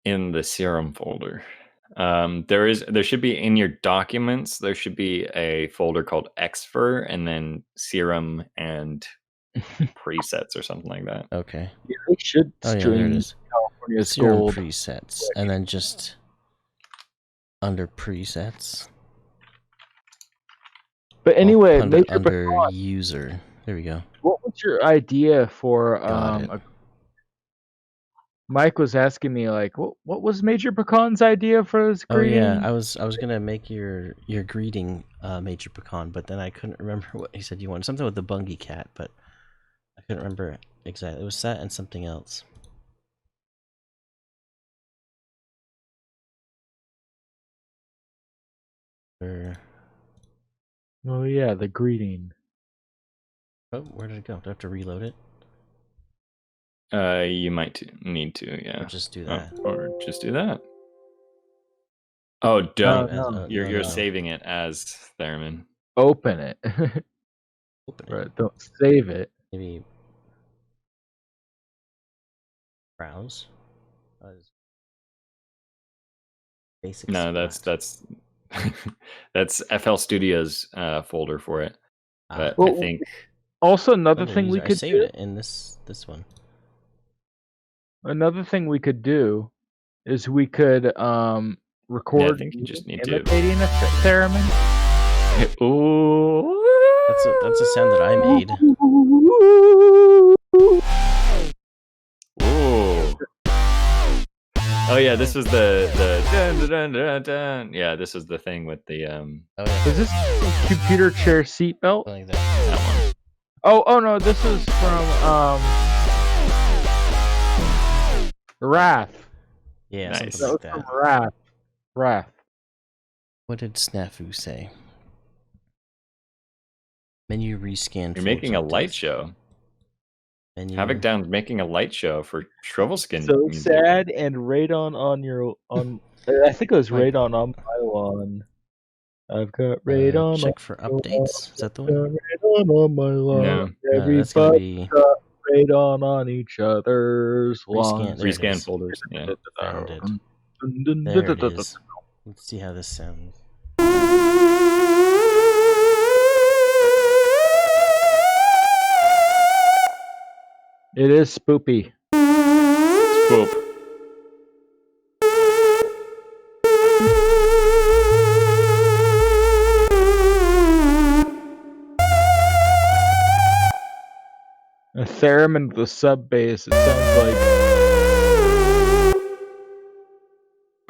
In the serum folder. There should be in your documents, there should be a folder called Xfer and then serum and presets or something like that. Okay. Yeah, they should Oh yeah, there stream it is. California's Serum Gold. presets, and then just under presets. But anyway, under, Major under Pecan, user. There we go. what was your idea for Got it. Mike was asking me like, what was Major Pecan's idea for his Oh greeting? yeah, I was gonna make your greeting Major Pecan, but then I couldn't remember what he said you wanted. Something with the Bungie cat, but I couldn't remember exactly. It was that and something else. Oh yeah, the greeting. Oh, where did it go? Do I have to reload it? You might need to, yeah. Or just do that? Or just do that. Oh, don't. No. You're saving it as Theremin. Open it. Open it. Right, don't save it. Maybe browse. Basic. No, support. that's FL Studios folder for it. But Well, I think Also, another under thing we user. I could saved do. it in this one. Another thing we could do is we could record think you just need to- imitating a theremin. ooh. That's a sound that I made. Ooh. Oh yeah, this was the dun, dun, dun, dun, dun. Yeah, this was the thing with the Oh yeah, Is this computer chair seatbelt? something like that. that Oh no, this is from Wrath. Yeah, Nice. something That like was that. from Wrath. What did Snafu say? Menu rescan. one. You're making a Forge light updates. show. Menu. Havoc Down's making a light show for Shrivelskin. So music. sad and radon on your on. I think it was Wait. radon on my lawn. I've got radon. check for updates. Is that the one? Radon on my lawn. No. No, that's gonna Everybody be radon on each other's rescan. lawns. There it Rescan is. folders. Yeah. Found it. There it is. Let's see how this sounds. It is spoopy. Swoop. A theremin with a sub bass. It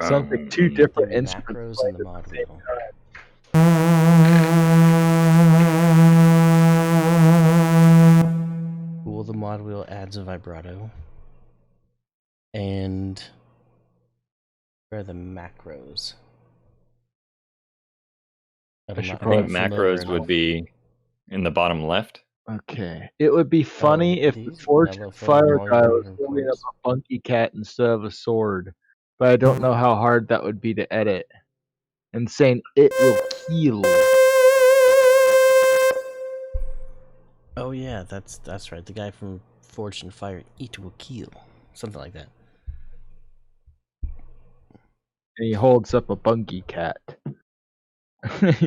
sounds like two different The instruments. macros and the mod wheel. Cool. The mod wheel adds a vibrato. And where are the macros? I should I think macros would be in the bottom left. Okay. It would be funny if the these Forged mellow Fire phone guy volume was holding up controls. a bunky cat instead of a sword. But I don't know how hard that would be to edit. And saying it will kill. Oh yeah, that's right. The guy from Forged in Fire, it will kill. Something like that. And he holds up a bunky cat.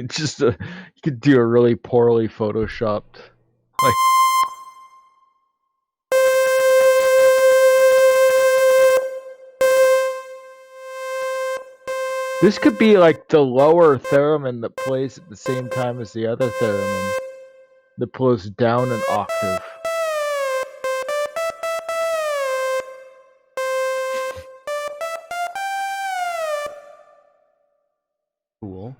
Just you could do a really poorly photoshopped like this could be like the lower theremin that plays at the same time as the other theremin that plays down an octave. Cool.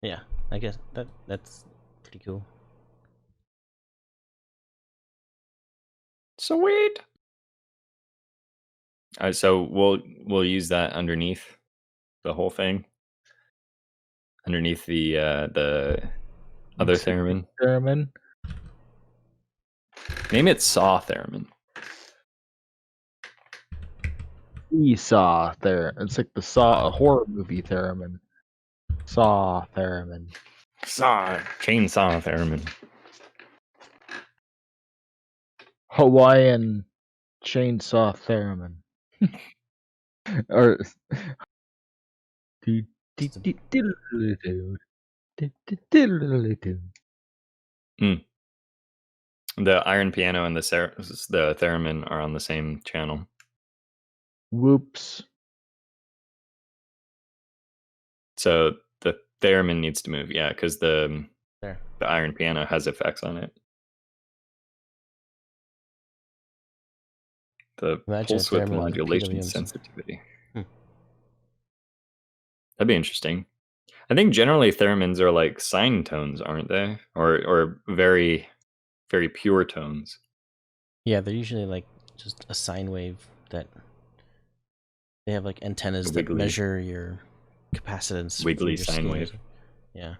Yeah, I guess that's pretty cool. Sweet. So we'll use that underneath the whole thing. Underneath the other theremin. Theremin. Name it Saw Theremin. Saw there. It's like the Saw horror movie theremin. Saw theremin. Saw Chainsaw Theremin. Hawaiian chainsaw theremin. Or The iron piano and the theremin are on the same channel. Whoops. So the theremin needs to move, yeah, because the There. iron piano has effects on it. The Imagine pulse a width theremin with modulation PWMs. sensitivity. Hmm. That'd be interesting. I think generally theremins are like sine tones, aren't they? Or very, very pure tones. Yeah, they're usually like just a sine wave that they have like antennas that wiggly- measure your capacitance. for wiggly your sine skin or wave. something. Yeah.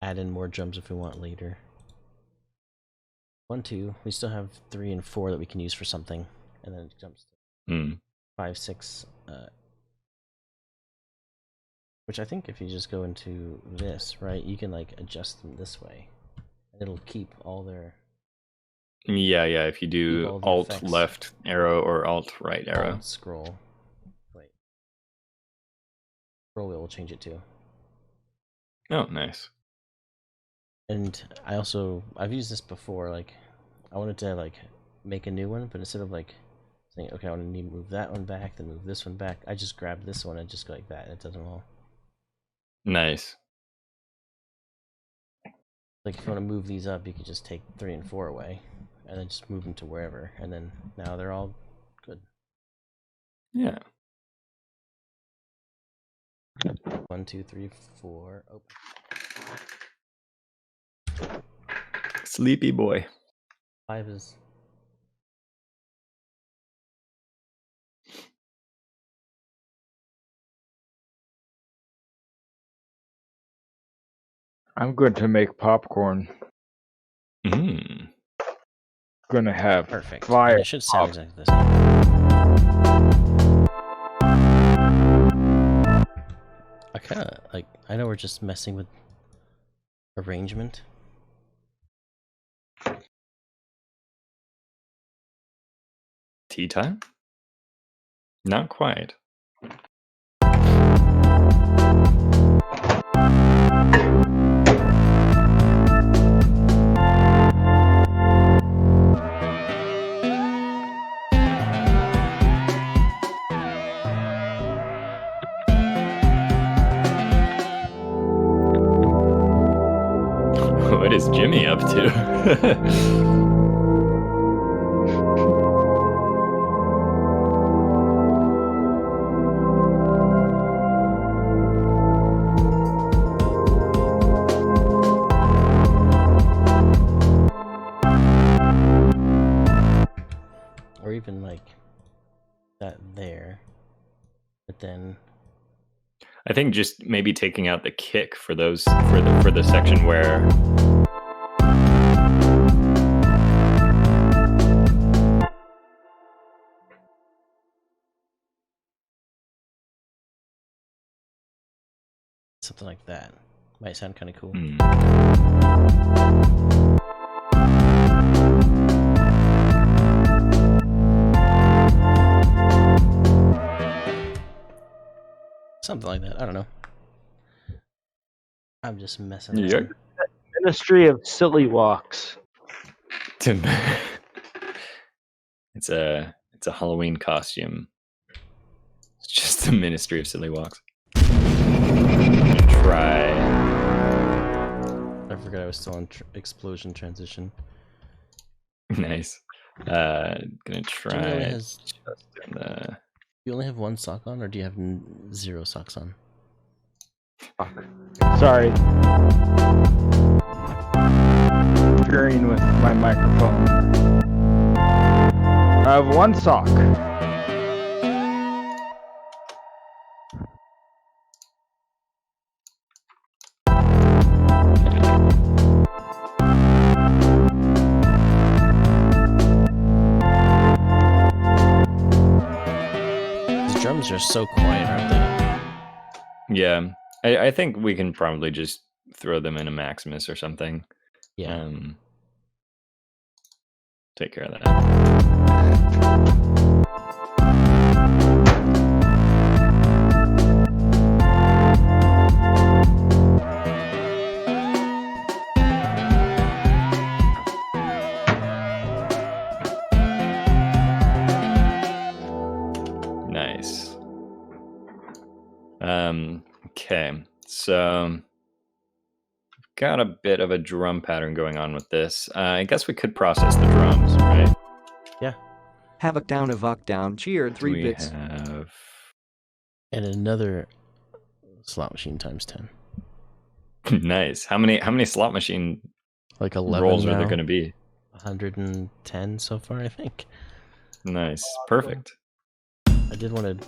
Add in more drums if we want later. 1, 2. We still have 3 and 4 that we can use for something, and then it jumps to Hmm. 5, 6. Which I think if you just go into this, right, you can like adjust them this way, and it'll keep all their Yeah. If you do all the Alt effects. left arrow or Alt right arrow. alt scroll. Wait. Scroll wheel will change it too. Oh, nice. And I've used this before, like I wanted to like make a new one, but instead of like saying, okay, I want to move that one back, then move this one back, I just grab this one and just go like that, and it does them all. Nice. Like if you want to move these up, you could just take 3 and 4 away, and then just move them to wherever, and then now they're all good. Yeah. 1, 2, 3, 4. Open. Sleepy boy. 5 is. I'm going to make popcorn. Mm. Gonna have Perfect. fire. And it should sound exactly this. I kind of like. I know we're just messing with arrangement. Tea time? Not quite. What is Jimmy up to? Or even like that there. But then I think just maybe taking out the kick for those for the section where something like that might sound kind of cool. Something like that. I don't know. I'm just messing Yeah. around. Ministry of Silly Walks. It's a Halloween costume. It's just the Ministry of Silly Walks. Try. I forgot I was still on explosion transition. Nice. Gonna Do you, try. only has, just in the- you only have 1 sock on, or do you have 0 socks on? Sorry. Interfering with my microphone. I have 1 sock. drums are so quiet, aren't they? Yeah, I think we can probably just throw them in a Maximus or something. Yeah. Take care of that. Nice. Okay, so got a bit of a drum pattern going on with this. I guess we could process the drums, right? Havoc down, Evoc down, cheered Do 3 we bits. have... And another slot machine times 10. Nice. How many slot machine Like 11 rolls now. are there going to be? 110 so far, I think. Nice. Perfect. I did want to...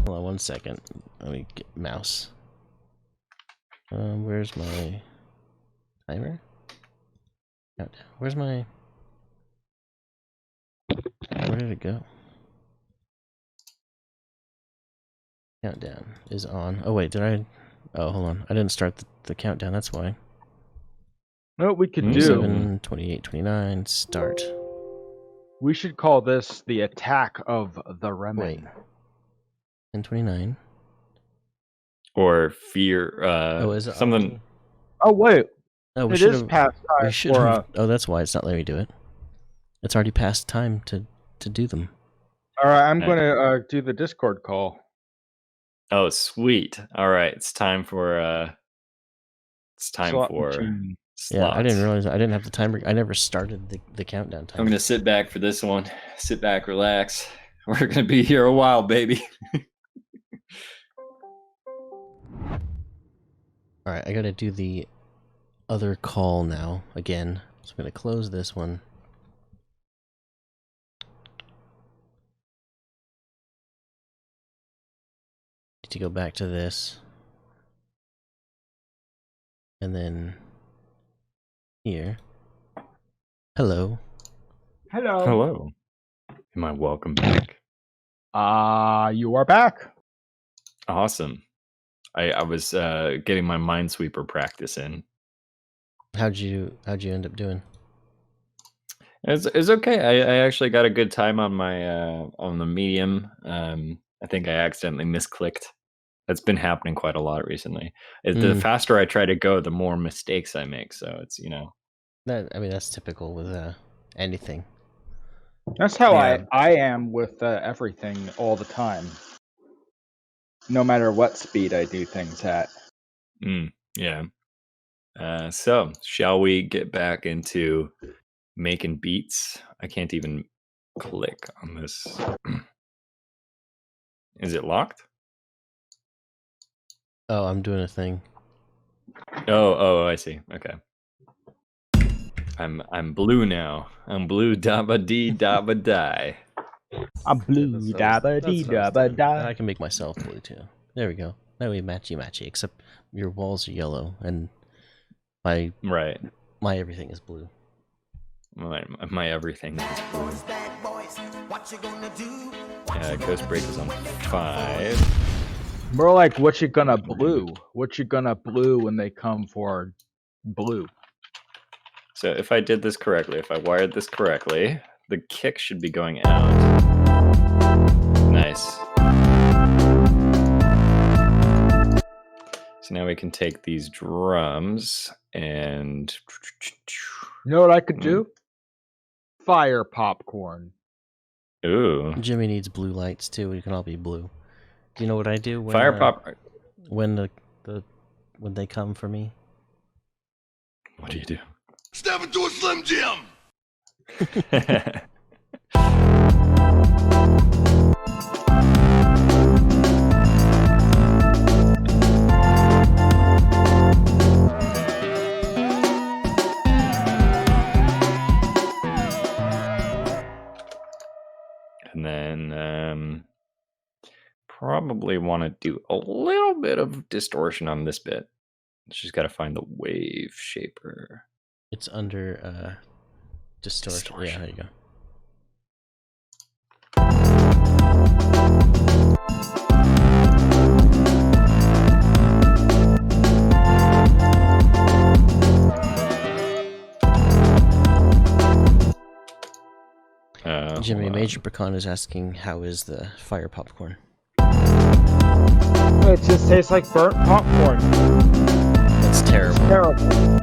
Hold on 1 second. Let me get mouse. Where's my timer? Countdown. Where's my... Where did it go? Countdown is on. Oh wait, did I... Oh, hold on. I didn't start the countdown, that's why. No, we could Mm, do. 7, 28, 29, start. We should call this the attack of the Remen. Wait. 10, 29. Or fear... Oh, is it something... already? Oh wait, Oh, we it should is have... past We time should for have... Oh, that's why it's not letting me do it. It's already past time to do them. All right, I'm Okay. gonna do the Discord call. Oh, sweet. All right, it's time for... It's time Slot for... machine. Yeah, I didn't slots. realize I didn't have the timer. I never started the countdown timer. I'm gonna sit back for this one. Sit back, relax. We're gonna be here a while, baby. All right, I gotta do the other call now again. So I'm gonna close this one. Need to go back to this, and then here. Hello. Hello. Hello. Am I welcome back? You are back. Awesome. I was getting my Minesweeper practice in. How'd you end up doing? It's okay. I actually got a good time on my on the medium. I think I accidentally misclicked. That's been happening quite a lot recently. The faster I try to go, the more mistakes I make. So it's That I mean that's typical with anything. That's how Yeah. I am with everything all the time. No matter what speed I do things at. Yeah. So shall we get back into making beats? I can't even click on this. Is it locked? Oh, I'm doing a thing. Oh, I see. Okay. I'm blue now. I'm blue dabba dee dabba die. I'm blue dabba dee dabba da. I can make myself blue too. There we go. That way matchy, except your walls are yellow and my Right. everything is blue. My everything is blue. Ghost Break is on 5. More like what you gonna blue? What you gonna blue when they come for blue? So if I did this correctly, if I wired this correctly, the kick should be going out. Nice. So now we can take these drums and... You know what I could do? Fire popcorn. Ooh. Jimmy needs blue lights too. We can all be blue. Do you know what I do when Fire pop... when when they come for me? What do you do? Step into a Slim Jim! And then probably want to do a little bit of distortion on this bit. Just got to find the wave shaper. It's under distortion. Yeah, there you go. Jimmy, Hold on. Major Pecan is asking how is the fire popcorn? It just tastes like burnt popcorn. That's terrible. Terrible.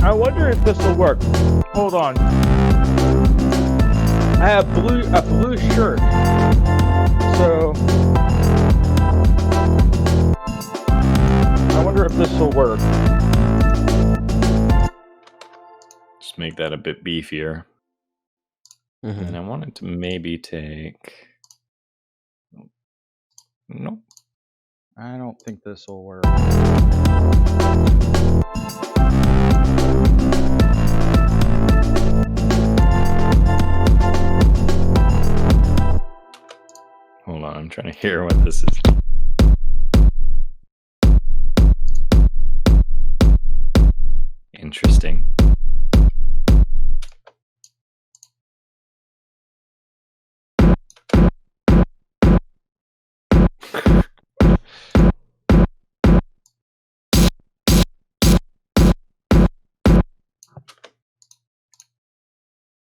I wonder if this will work. Hold on. I have a blue shirt. So I wonder if this will work. Just make that a bit beefier. Mhm. And I wanted to maybe take. Nope. I don't think this will work. Hold on, I'm trying to hear what this is. Interesting.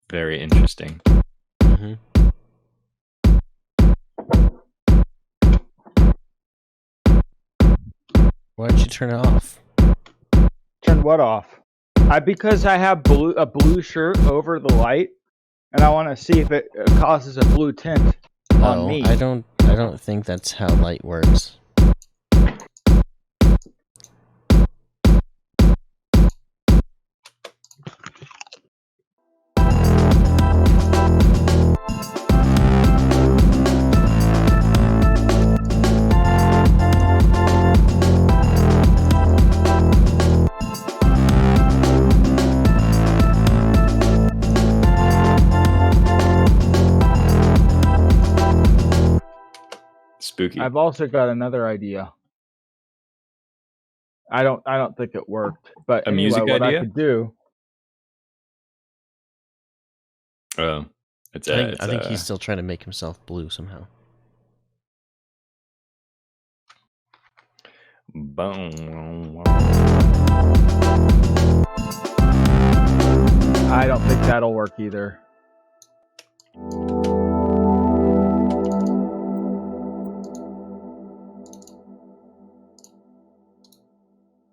Very interesting. Mhm. Why don't you turn it off? Turn what off? Because I have a blue shirt over the light, and I want to see if it causes a blue tint on Oh, me. I don't think that's how light works. Spooky. I've also got another idea. I don't think it worked, but A anyway, music what idea? I could do. Oh, it's I think he's still trying to make himself blue somehow. Boom. I don't think that'll work either.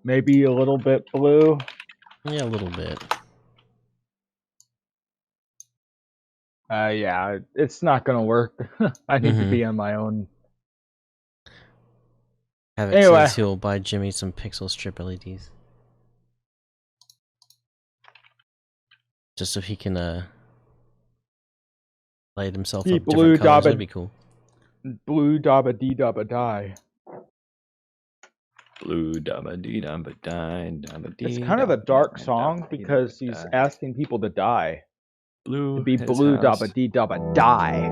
Maybe a little bit blue. Yeah, a little bit. Yeah, it's not gonna work. I need to be on my own. Have it Anyway. says he'll buy Jimmy some pixel strip LEDs. Just so he can light himself Be up blue, different colors. dabba- That'd be cool. Blue dabba dee dabba die. Blue dabba dee dabba die dabba dee. It's kind of a dabba dark dabba song dabba because dabba he's die. asking people to die. Blue To be his blue house. dabba dee dabba die.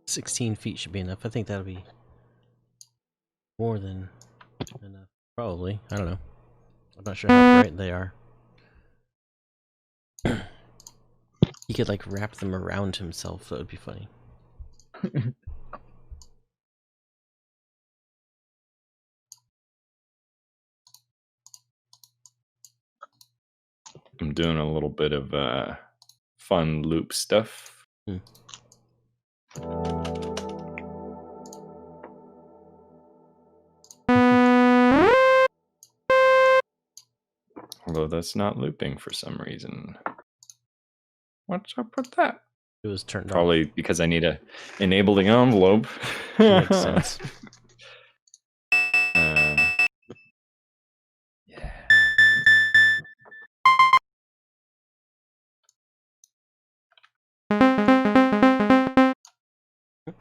16 feet should be enough. I think that'll be more than enough. Probably. I don't know. I'm not sure how bright they are. He could like wrap them around himself. That would be funny. I'm doing a little bit of fun loop stuff. Although that's not looping for some reason. What's up with that? It was turned Probably off. because I need to enable the envelope. Makes sense. Yeah.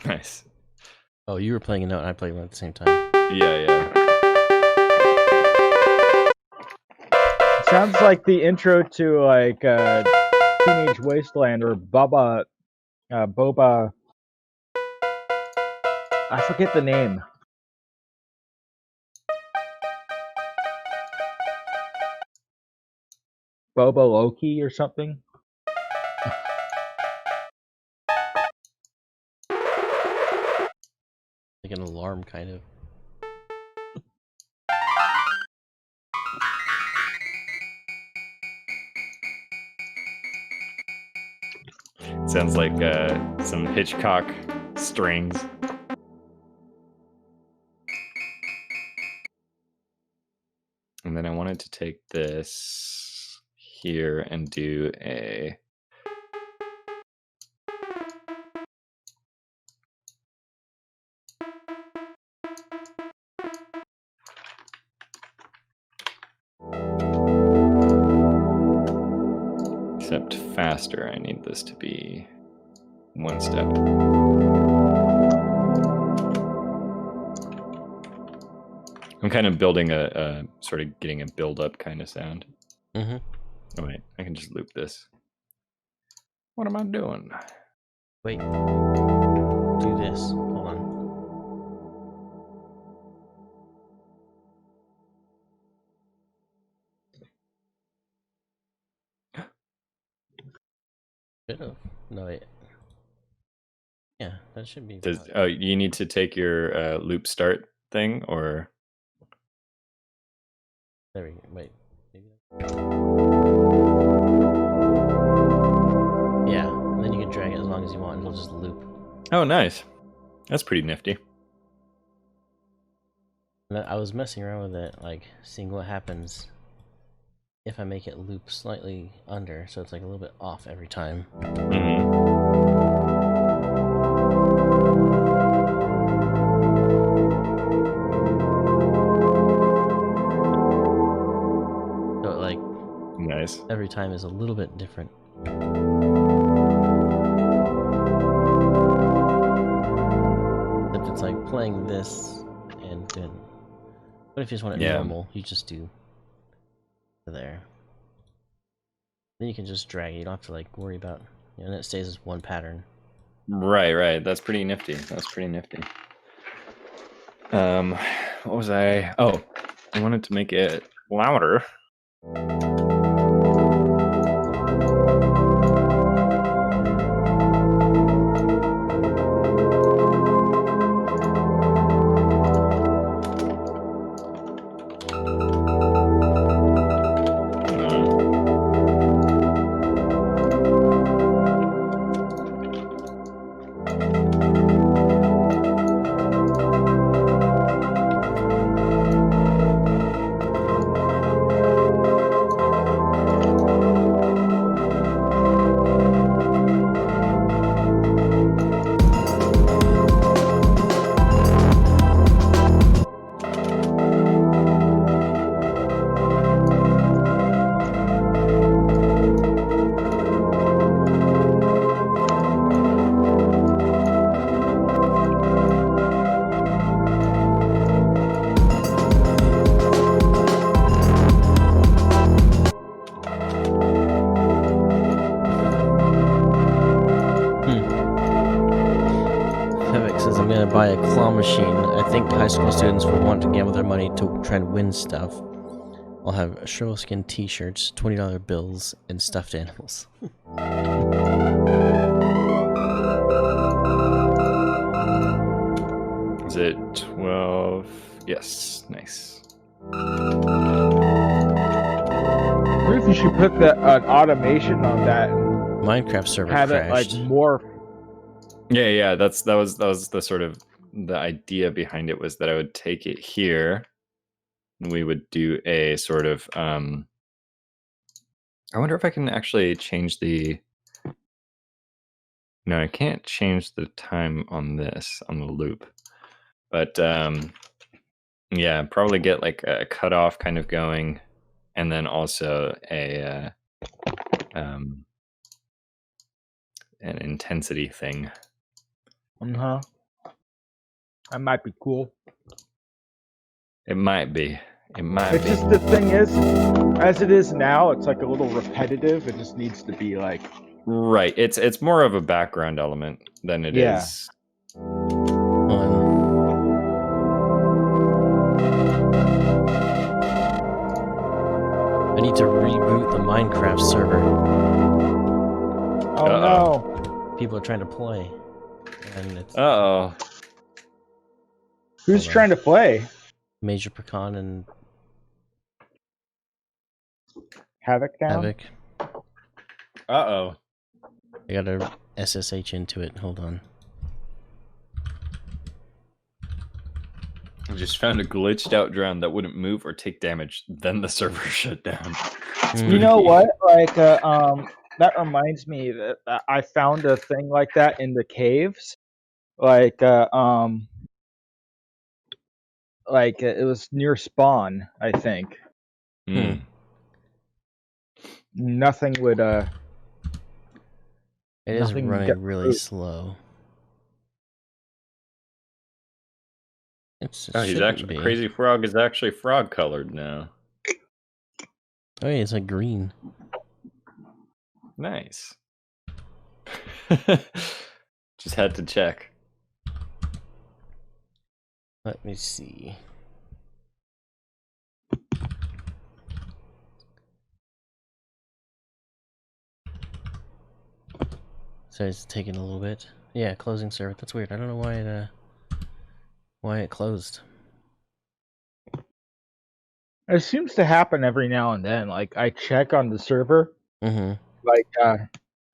Nice. Oh, you were playing a note and I played one at the same time. Yeah. Sounds like the intro to like Teenage Wasteland or Boba. I forget the name. Boba Loki or something. Like an alarm, kind of. Sounds like some Hitchcock strings. And then I wanted to take this here and do a... Except faster, I need this to be one step. I'm kind of building a sort of getting a build-up kind of sound. Mm-hmm. Oh wait, I can just loop this. What am I doing? Wait. Do this. Hold on. Should have. No, wait. Yeah, that should be. Oh, you need to take your loop start thing, or There we go. Wait. Maybe. Yeah, and then you can drag it as long as you want, and it'll just loop. oh, nice. That's pretty nifty. And I was messing around with it, like seeing what happens if I make it loop slightly under, so it's like a little bit off every time. So like Nice. every time is a little bit different. If it's like playing this and doing. But if you just want it Yeah. normal, you just do there. Then you can just drag it. You don't have to like worry about, and it stays as one pattern. Right. That's pretty nifty. What was I? Oh, I wanted to make it louder. Buy a claw machine. I think high school students will want to gamble their money to try and win stuff. I'll have Sherlskin t-shirts, $20 bills, and stuffed animals. Is it 12? Yes, nice. I wonder if you should put an automation on that and Minecraft server have crashed. it like more. Yeah. That was the sort of the idea behind it, was that I would take it here, and we would do a sort of. I wonder if I can actually change the. No, I can't change the time on this on the loop, but yeah, probably get like a cutoff kind of going, and then also a an intensity thing. That might be cool. It might be. It might It's be. just the thing is, as it is now, it's like a little repetitive. It just needs to be like, Right. It's more of a background element than it is. Yeah. Fun. I need to reboot the Minecraft server. oh no, People are trying to play, and it's Uh-oh. who's Hold on. trying to play? Major Pecan and Havoc down? Havoc. Uh-oh. I gotta SSH into it. Hold on. I just found a glitched out drone that wouldn't move or take damage. Then the server shut down. Mm. You know what? Like, that reminds me that I found a thing like that in the caves. Like, it was near spawn, I think. Mm. Nothing would, It is nothing running get really through. slow. It Oh, he's shouldn't actually be. Crazy Frog is actually frog colored now. Oh, yeah, it's like green. Nice. Just had to check. Let me see. So it's taking a little bit. Yeah, closing server. That's weird. I don't know why it closed. it seems to happen every now and then. Like, I check on the server, Mm-hmm. like,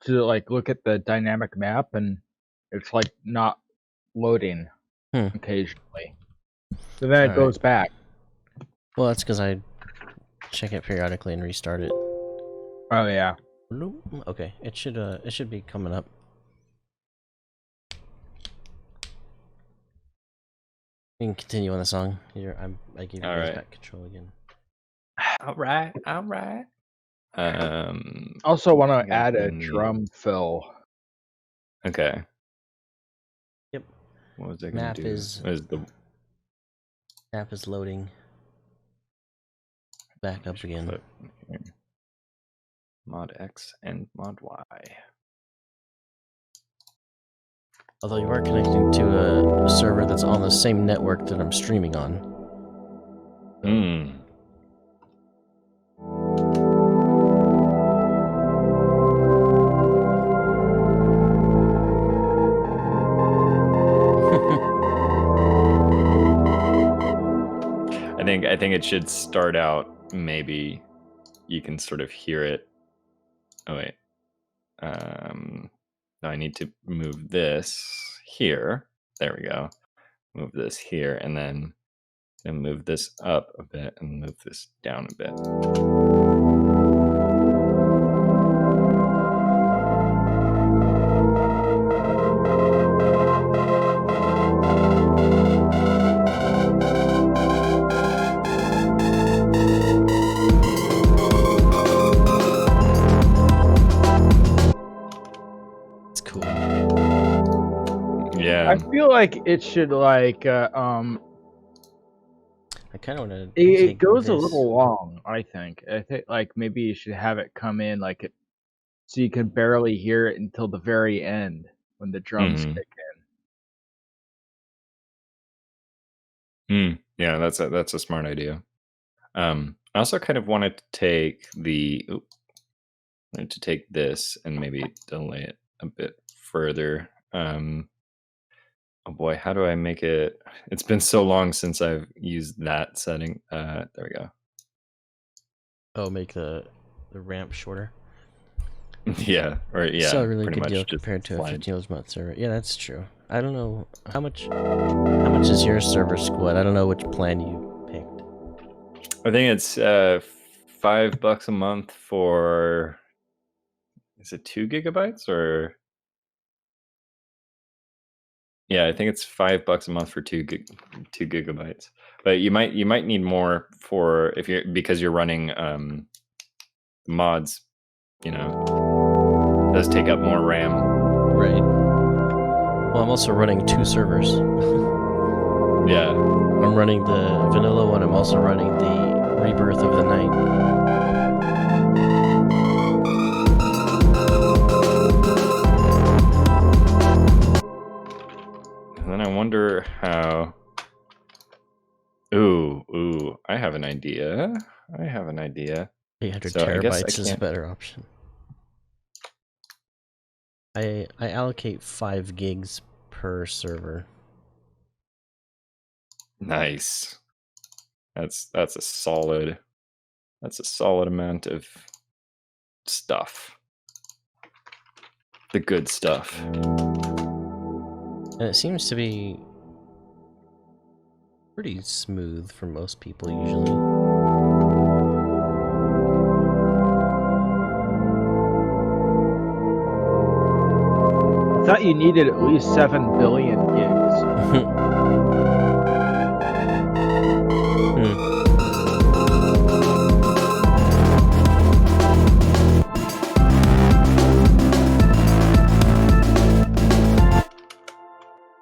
to, like, look at the dynamic map, and it's, like, not loading occasionally. So then it Alright. goes back. Well, that's because I check it periodically and restart it. Oh, yeah. Nope. Okay, it should be coming up. We can continue on the song. I gave you guys Alright. back control again. All right. Also want I to add a can- drum fill. Okay. Yep. What was I gonna Map do? is- What is the App is loading. Back up again. Put here. Mod X and mod Y. Although you are connecting to a server that's on the same network that I'm streaming on. Hmm. I think it should start out. Maybe you can sort of hear it. Oh wait. No, I need to move this here. There we go. Move this here, and then move this up a bit, and move this down a bit. It's cool. Yeah. I feel like it should like I kind of want to. it goes a little long. I think like maybe you should have it come in like it, so you can barely hear it until the very end when the drums Mhm. kick Yeah, that's a smart idea. I also kind of wanted to take this and maybe delay it a bit further. Oh boy, how do I make it? It's been so long since I've used that setting. There we go. Oh, make the ramp shorter. Yeah, or yeah, Still a really pretty good deal much just compared to a slide. $15 a month server. Yeah, that's true. I don't know how much is your server Squid? I don't know which plan you picked. I think it's $5 a month for. Is it 2 gigabytes or? Yeah, I think it's $5 a month for 2 gigabytes. But you might need more for if you're because you're running mods. You know, it does take up more RAM. Right. Well, I'm also running 2 servers. Yeah. I'm running the vanilla one. I'm also running the Rebirth of the Night. And then I wonder how. Ooh, I have an idea. 800 So I guess I terabytes is a can't- better option. I allocate 5 gigs per server. Nice. That's a solid amount of stuff. The good stuff. And it seems to be pretty smooth for most people usually. I thought you needed at least 7 billion gigs.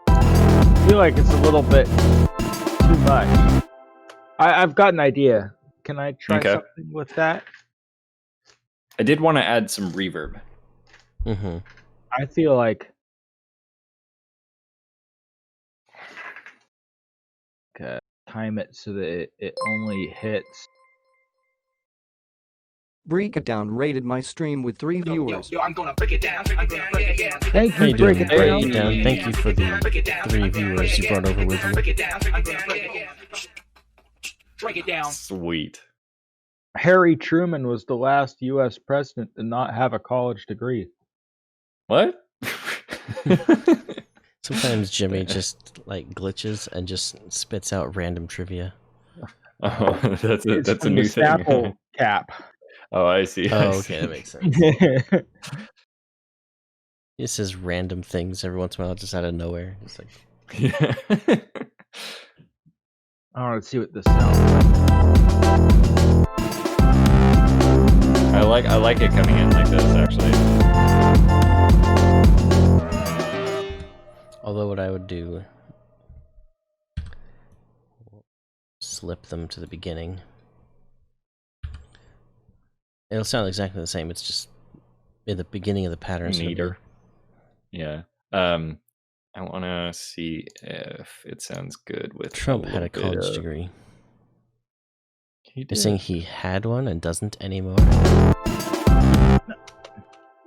I feel like it's a little bit too much. I've got an idea. Can I try Okay. something with that? I did want to add some reverb. Mm-hmm. I feel like time it so that it only hits. Break It Down rated my stream with 3 viewers. Yo, I'm gonna break it down. Yeah, yeah. Thank How you, you doing? Break It Break Down. It Down. Thank you for the 3 viewers you brought over with you. Break it down. Yeah. Break it down. Sweet. Harry Truman was the last U.S. president to not have a college degree. What? Sometimes Jimmy just like glitches and just spits out random trivia. Oh, that's It's a from new the thing. Snapple cap. Oh, I see. I Oh, see. okay, that makes sense. He says random things every once in a while, just out of nowhere. It's like, Yeah. I want to see what this sounds like. I like it coming in like this, actually. although what I would do, slip them to the beginning. It'll sound exactly the same. It's just in the beginning of the pattern. it's gonna be- Neater. Yeah. I want to see if it sounds good with Trump had a little bit college of- degree. He You're did. saying he had one and doesn't anymore?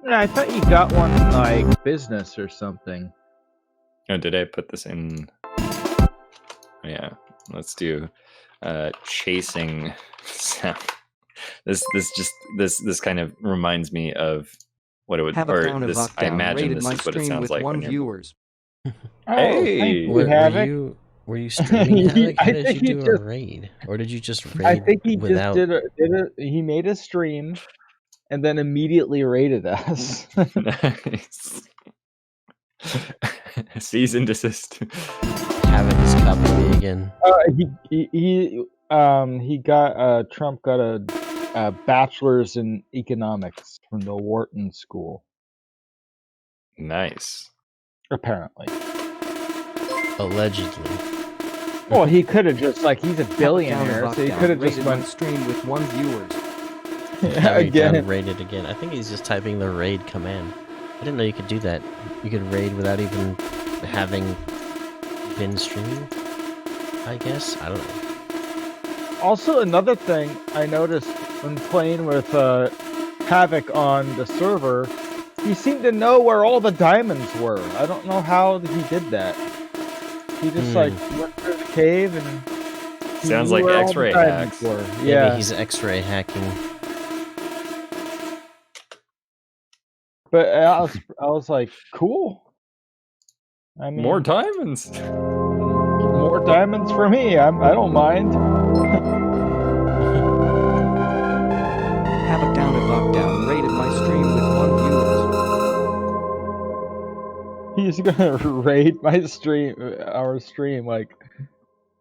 Yeah, I thought you got one in, like, business or something. Oh, did I put this in? Yeah. Let's do chasing sound. This kind of reminds me of what it would, Have a or pound of this. I Lockdown imagine rated this my is what it stream sounds with like 1 when you're. viewers. Oh, Hey! thank you, Were Havoc. you streaming Havoc? How I did think you he do a just- raid? Or did you just raid I think he without... just he made a stream and then immediately raided us. Nice. Cease and desist. Havoc is copying me again. He got Trump got a bachelor's in economics from the Wharton School, Nice. apparently. Allegedly. Well, he could have just he's a Have a billionaire, pound of so he Lockdown could have just rated my went stream with 1 viewers. Havoc again. got raided again. I think he's just typing the raid command. I didn't know you could do that. You could raid without even having been streaming, I guess. I don't know. Also, another thing I noticed when playing with Havoc on the server, he seemed to know where all the diamonds were. I don't know how he did that. He just went through the cave and he Sounds knew like where all the X-ray diamonds hacks. were. Maybe Yeah, he's X-ray hacking. but I was like, cool. I mean, More diamonds. more diamonds for me. I don't mind. Have a down at Lockdown rated my stream with 1 viewers. He's gonna raid my stream, our stream. Like,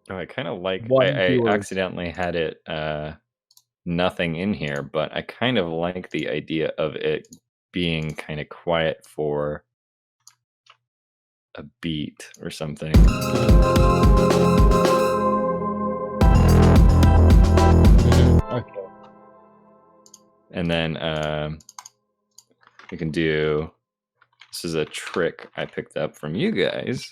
Oh, I kind of like. One I viewers. accidentally had it nothing in here, but I kind of like the idea of it being kind of quiet for a beat or something. And then we can do. This is a trick I picked up from you guys.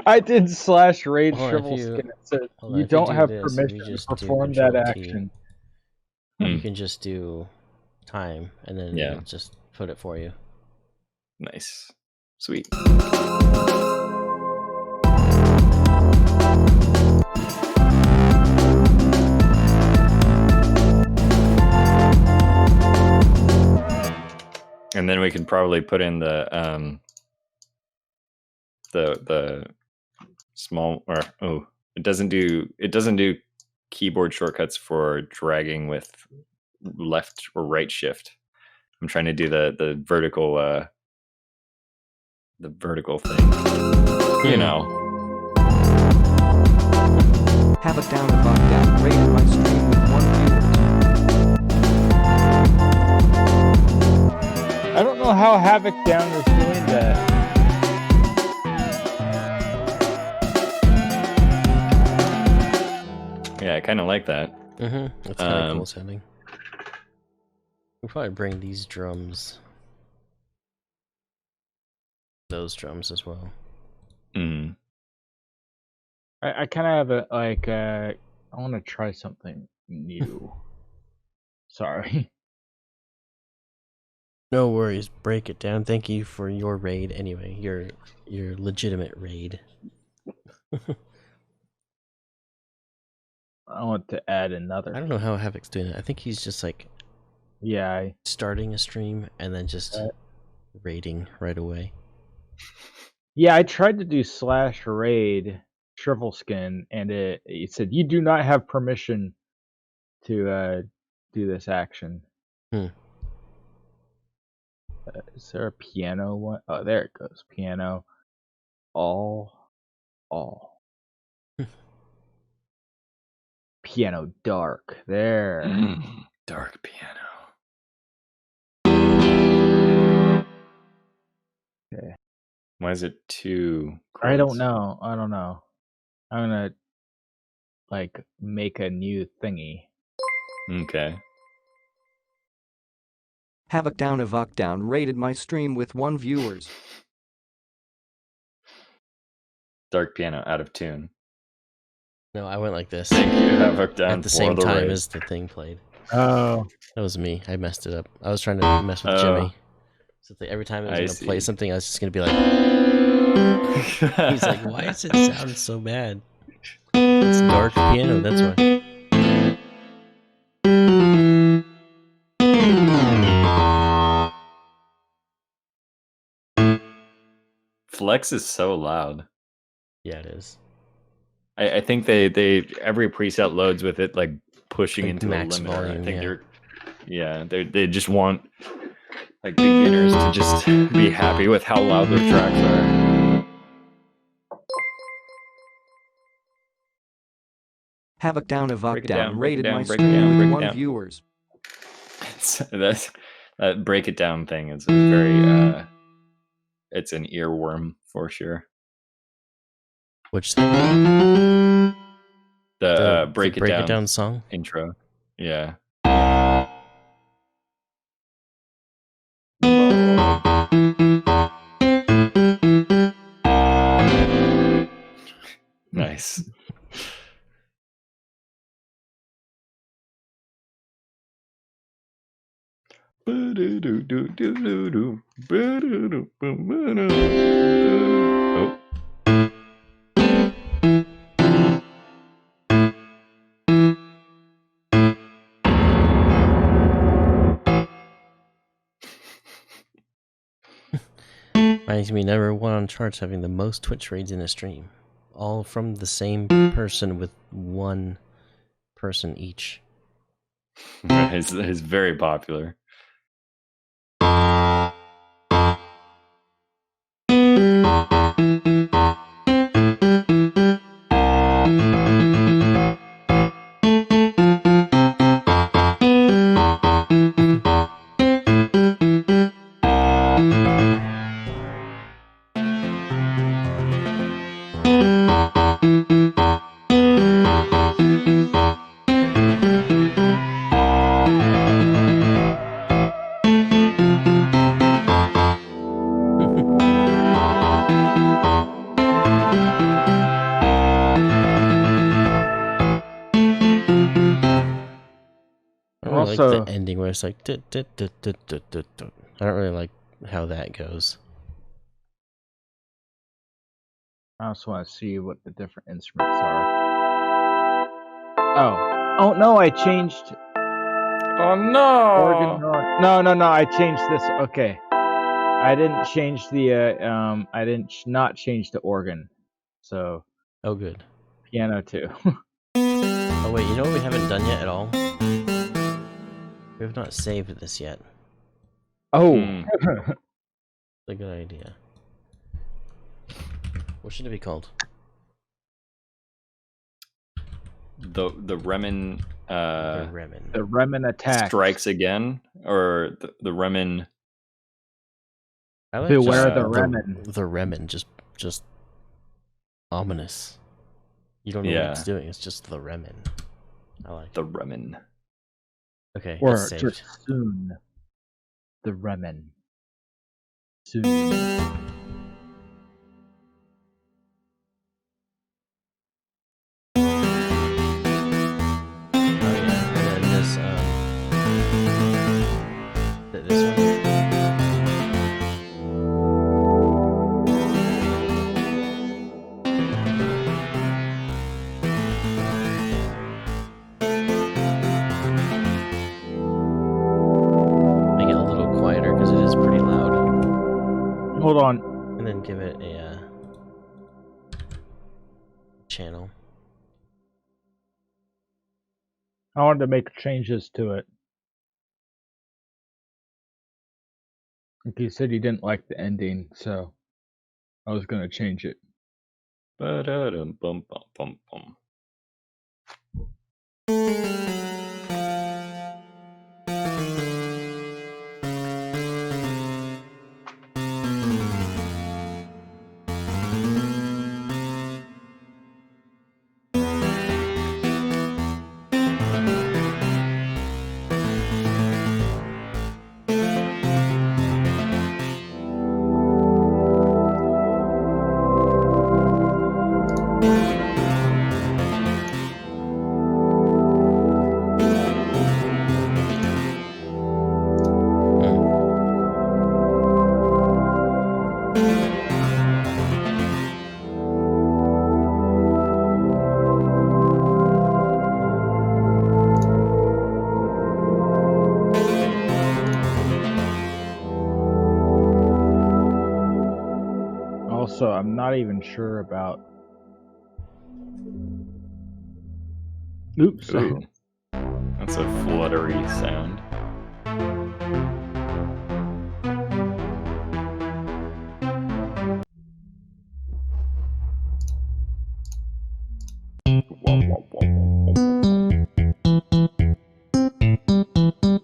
I did /raid Hold on, shrivel if you- skin. It says hold on, you if you don't do have this, if permission you to just do perform that Control T, action. You can just do time, and then Yeah. it'll just put it for you. Nice. Sweet. And then we can probably put in the small it doesn't do keyboard shortcuts for dragging with left or right shift. I'm trying to do the vertical thing. You know. Havoc down to Baghdad rated my stream with 1 viewers. I don't know how Havoc Down is doing that. Yeah, I kind of like that. That's kind of cool sounding. We'll probably bring these drums, those drums as well. Mm. I kind of have a I want to try something new. Sorry. No worries, break it down. Thank you for your raid anyway, your legitimate raid. I want to add I another. don't know how Havoc's doing it. I think he's just like Yeah, starting a stream and then just raiding right away. yeah. I tried to do /raid shrivel skin, and it said you do not have permission to do this action. Is there a piano one? Oh, there it goes. Piano. All. Piano dark. There. Dark piano. Okay. Why is it two? I don't chords? know. I'm gonna make a new thingy. Okay. Havoc down Avok down rated my stream with 1 viewers. Dark piano out of tune. No, I went like this. Thank you, Havoc down At the for same the time raid. as the thing played. Oh. That was me. I messed it up. I was trying to mess with Jimmy. So every time I was I going to play see. something, I was just going to be like, he's like, why does it sound so bad? It's dark piano, that's why. Flex is so loud. Yeah, it is. I think they every preset loads with it like pushing Like into max a limiter. volume, I think yeah. they just want like beginners to just be happy with how loud their tracks are. Havoc down Avok Break it down down, break it rated down, my break it stream down, with break it 1 down. viewers. That break it down thing is very it's an earworm for sure. Which The the break Break it It Down song? intro. Yeah. Nice. Oh. Reminds me, number 1 on charts having the most Twitch raids in a stream. All from the same person with 1 person each. It's very popular. like Also, the ending where it's like "Tut, tut, tut, tut, tut, tut, tut." I don't really like how that goes. I also want to see what the different instruments are. Oh no! I changed Oh no! organ. No! I changed this. Okay, I didn't change the. I didn't not change the organ. So Oh, good. piano too. Oh wait, you know what we haven't done yet at all? We have not saved this yet. Oh. Hmm. That's a good idea. What should it be called? The Remen The Remen. The Remen attack. strikes again, or the Remen. I like Beware just the the Remen. The Remen, just ominous. You don't know what it's Yeah. doing. It's just the Remen. I like The it. Remen. Okay, Or it's saved. just soon. The Remen. Soon. Oh yeah, and then this one. Make it a little quieter because it is pretty loud, Hold on. and then give it a channel. I wanted to make changes to it. Like you said, you didn't like the ending, so I was gonna change it. Ba-da-dum-bum-bum-bum-bum. Also, I'm not even sure about. Oops. Ooh. That's a fluttery sound.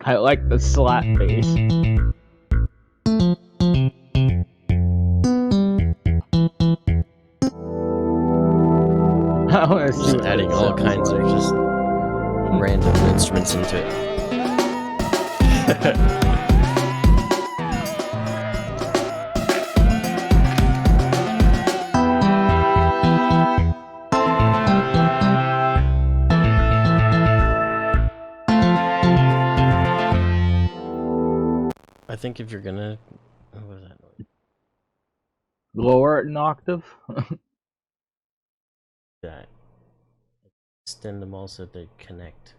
I like the slap bass. I want to see Just what adding that all sounds kinds of like. just random instruments into it. I think if you're gonna, what was that noise? Lower it an octave. That extend them all so they connect.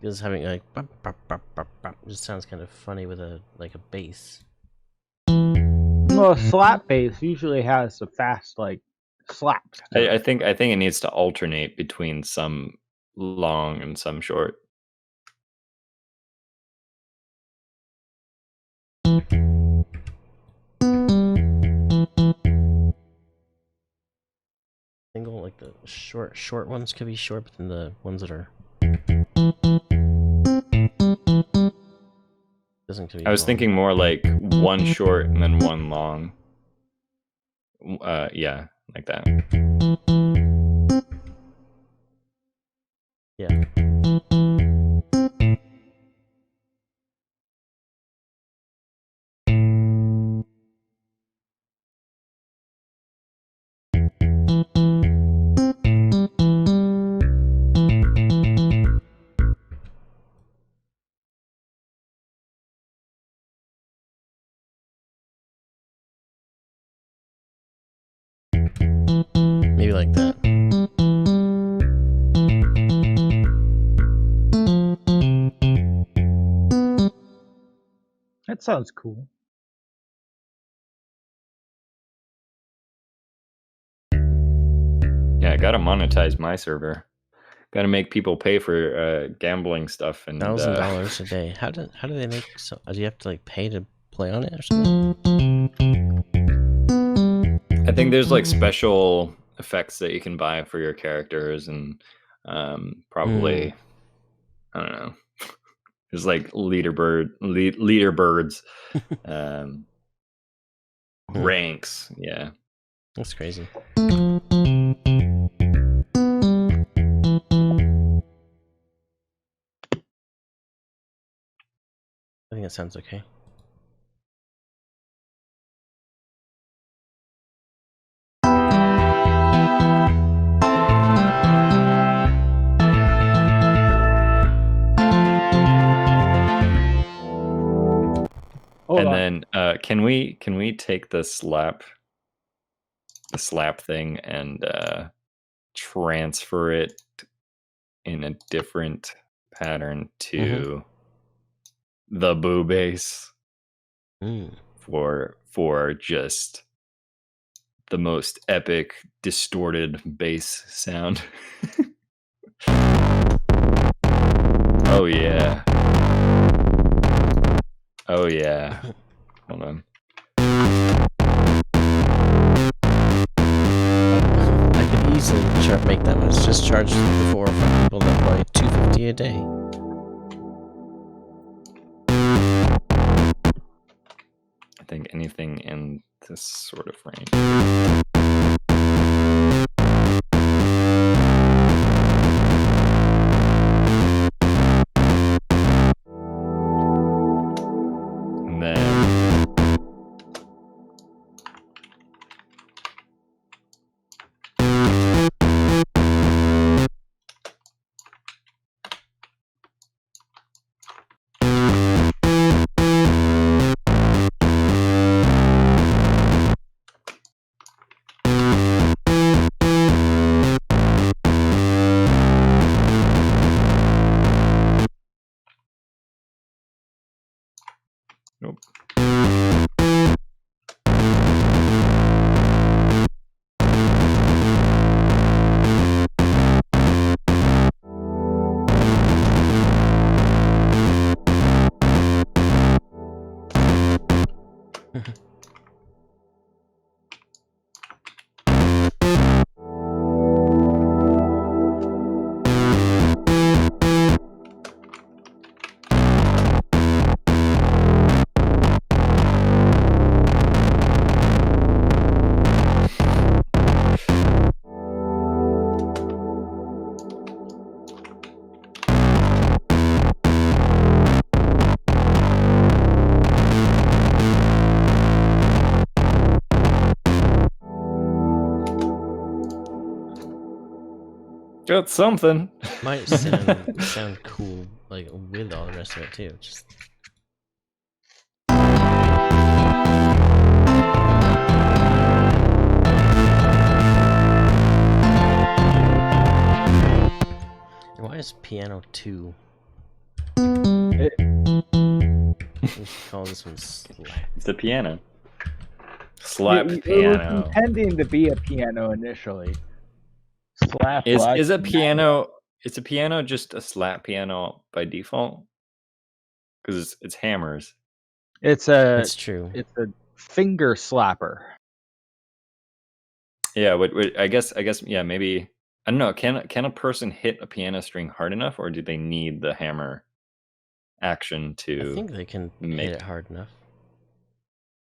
Because having like bop, bop, bop, bop, bop, just sounds kind of funny with a bass. Well, a slap bass usually has a fast slap. to I it. think it needs to alternate between some long and some short. Single, like the short ones could be short, but then the ones that are doesn't could be I was long. thinking more like one short and then one long. Yeah, like that. Yeah. Maybe like that. That sounds cool. Yeah, I gotta monetize my server. Gotta make people pay for gambling stuff and $1,000 a day. How do they make so? Do you have to like pay to play on it or something? I think there's like special effects that you can buy for your characters, and probably I don't know. There's like leaderboards, ranks. Yeah, That's crazy. I think that sounds okay. Hold and on. then can we take the slap thing and transfer it in a different pattern to the boo bass for just the most epic distorted bass sound. Oh yeah. Oh yeah. Hold on. I could easily make that much. Just charge the 4 or 5 people that play $250 a day. I think anything in this sort of range. And then nope. Got something. Might sound cool, like with all the rest of it too. Just and why is piano 2? We should call this one slap. It's a piano. Slap It was piano. intending to be a piano initially. Slap Is a piano? Is a piano just a slap piano by default? Because it's hammers. It's That's true. a finger slapper. Yeah. I guess. Yeah. Maybe. I don't know. Can a person hit a piano string hard enough, or do they need the hammer action to? I think they can hit it hard enough.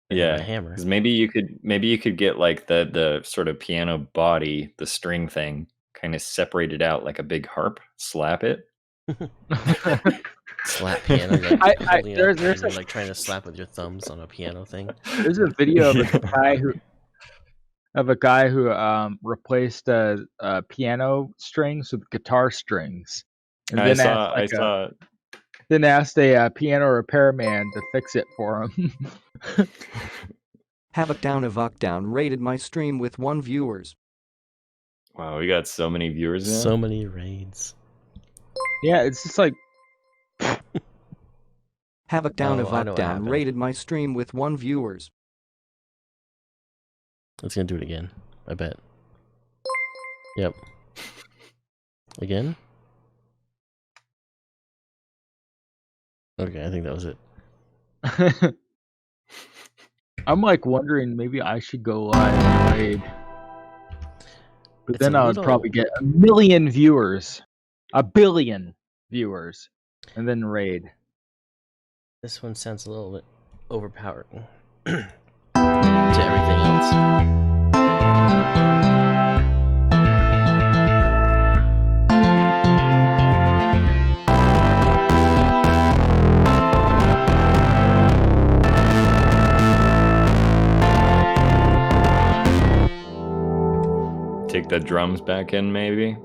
Yeah, a hammer. 'cause maybe you could get like the sort of piano body, the string thing, kind of separated out like a big harp. Slap it. Slap piano. Like, holding it up there's and, a- like trying to slap with your thumbs on a piano thing. There's a video of a guy who replaced piano strings with guitar strings, and I then saw. then asked a piano repairman to fix it for him. Havoc down rated my stream with 1 viewers. Wow, we got so many viewers now. So many raids. Yeah, it's just like Havoc Down Oh, of I know what Down happened. rated my stream with 1 viewers. It's gonna do it again. I bet. Yep. Again? Okay, I think that was it. I'm like wondering maybe I should go live and raid. But It's then a I would little- probably get 1 million viewers. 1 billion viewers. And then raid. This one sounds a little bit overpowering to everything else. Take the drums back in, maybe.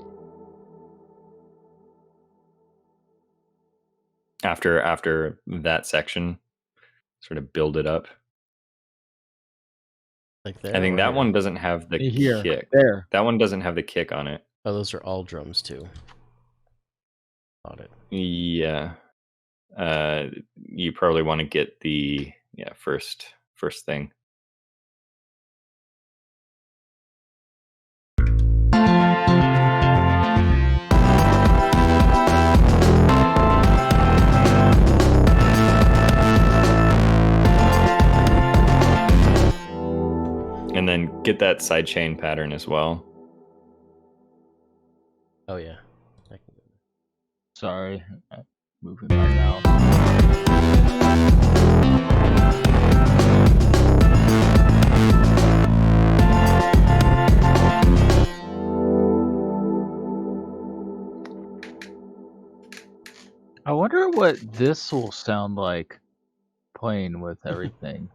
After that section, sort of build it up. Like there. I think or that here? one doesn't have the Here. kick. There. That one doesn't have the kick on it. Oh, those are all drums too. Got it. Yeah. You probably want to get the first thing. And then get that sidechain pattern as well. Oh yeah. I can go. Sorry. I'm moving my mouse. I wonder what this will sound like playing with everything.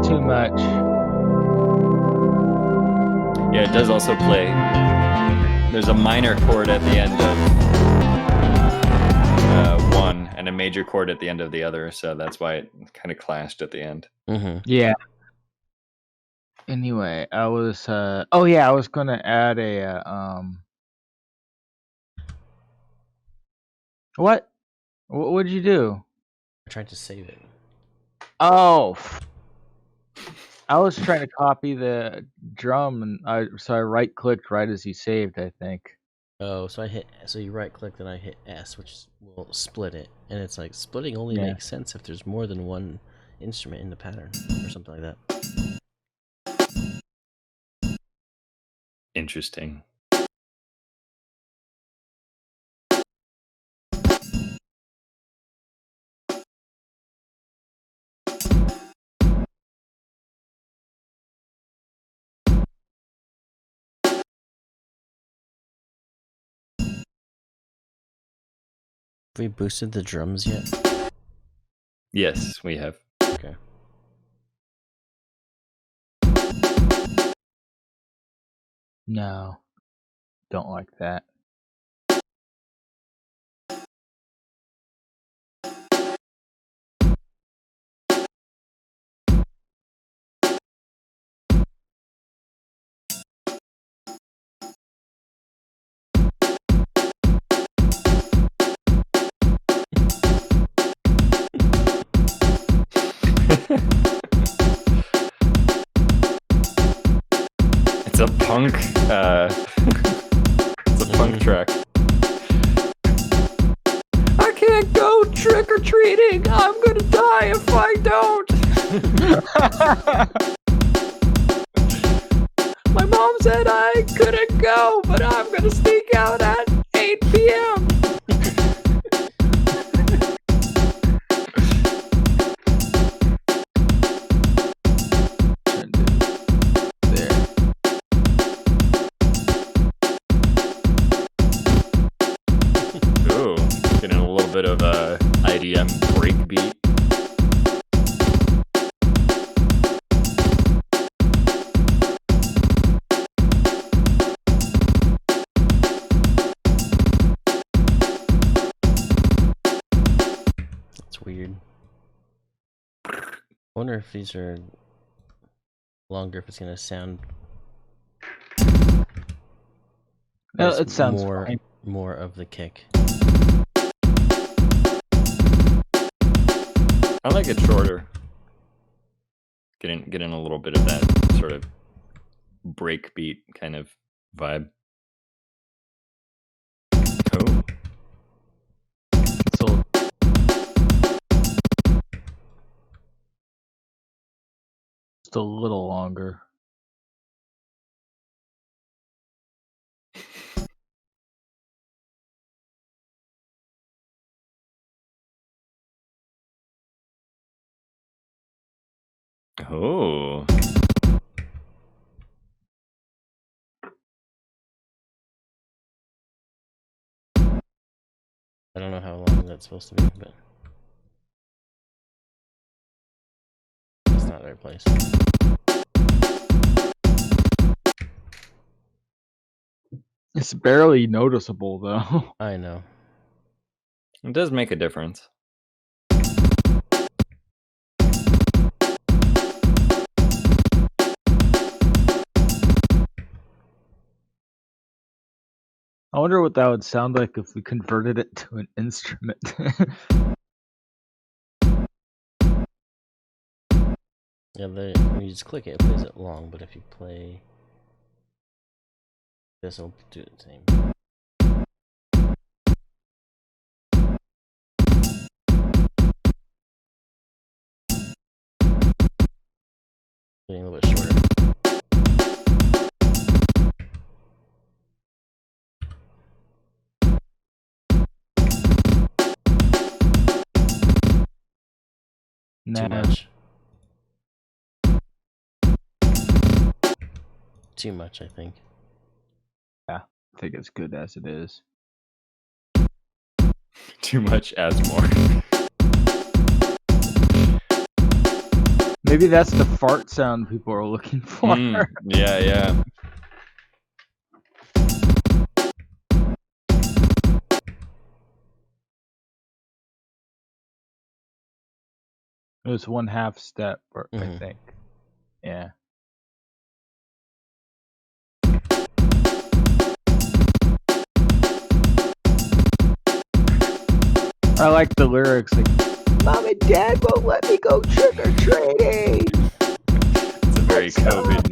Too much. Yeah, it does also play. There's a minor chord at the end of one and a major chord at the end of the other, so that's why it kind of clashed at the end. Mm-hmm. Yeah. Anyway, I was oh yeah, I was gonna add a what? What'd you do? I tried to save it. Oh, I was trying to copy the drum, and I right clicked right as he saved. I think. Oh, so you right click, then I hit S, which will split it. And it's like splitting only Yeah. makes sense if there's more than one instrument in the pattern or something like that. Interesting. Have we boosted the drums yet? Yes, we have. Okay. No, don't like that. It's a punk. It's a punk track. I can't go trick or treating. I'm gonna die if I don't. My mom said I couldn't go, but I'm gonna sneak out at 8 p.m. Trying to do there. Ooh, getting a little bit of a IDM breakbeat. wonder if these are longer, if it's gonna sound. No, There's it sounds more, fine. more of the kick. I like it shorter. Getting a little bit of that sort of breakbeat kind of vibe. Oh, So just a little longer. oh. I don't know how long that's supposed to be, but that's not their place. It's barely noticeable though. I know. It does make a difference. I wonder what that would sound like if we converted it to an instrument. Yeah, when you just click it, it plays it long, but if you play this, will do the same. Getting a little bit shorter. Too much. Too much, I think. I think it's good as it is. Too much adds more. Maybe that's the fart sound people are looking for. Yeah, yeah. It was 1/2 step, I Mhm. think. Yeah. I like the lyrics like, Mom and Dad won't let me go trick or treating. It's a very COVID.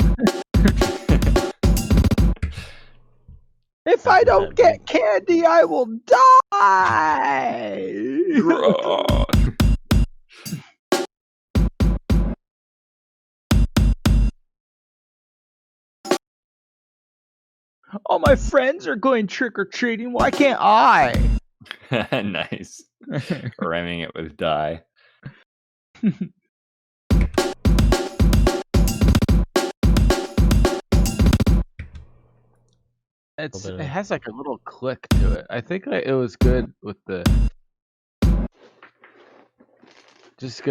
If I don't get candy, I will die. All my friends are going trick or treating. Why can't I? Nice. Rhyming it with die. It has like a little click to it. I think it was good with the. Just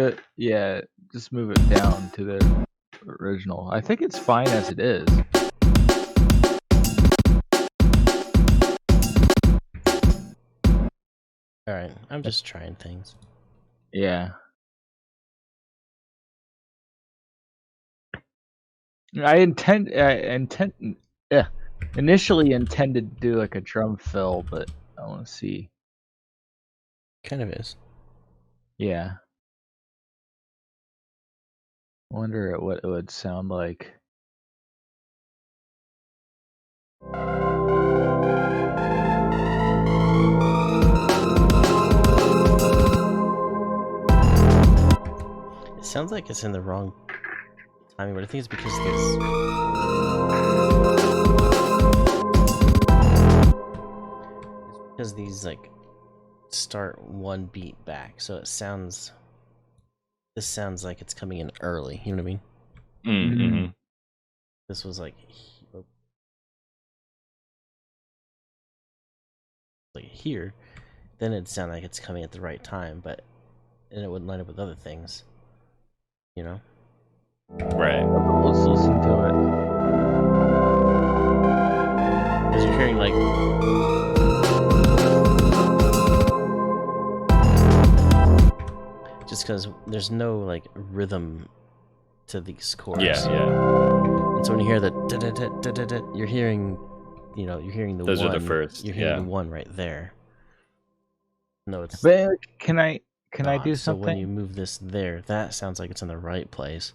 move it down to the original. I think it's fine as it is. Alright, I'm just trying things. Yeah. I initially intended to do like a drum fill, but I want to see. Kind of is. Yeah. I wonder what it would sound like. It sounds like it's in the wrong timing, but I think it's because these like start one beat back, so it sounds. This sounds like it's coming in early. You know what I mean? Mm-hmm. This was like here, then it'd sound like it's coming at the right time, but and it wouldn't line up with other things. You know? Right. Let's listen to it. Because you're hearing like just because there's no like rhythm to these chords. Yeah, yeah. And so when you hear the da-da-da-da-da-da, you're hearing, you're hearing the Those one. are the first, You're hearing yeah. the one right there. No, it's. But can I God, do so when you something? move this there, that sounds like it's in the right place.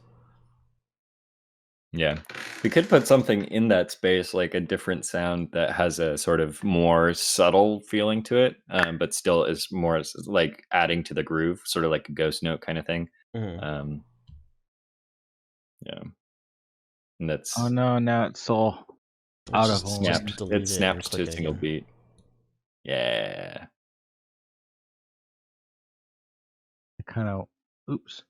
Yeah. We could put something in that space, like a different sound that has a sort of more subtle feeling to it, but still is more like adding to the groove, sort of like a ghost note kind of thing. Mhm. Yeah. And that's Oh no, now it's all out of Just alignment. snapped. delete It it snapped and to click a it single again. beat. Yeah. Kind of. Oops.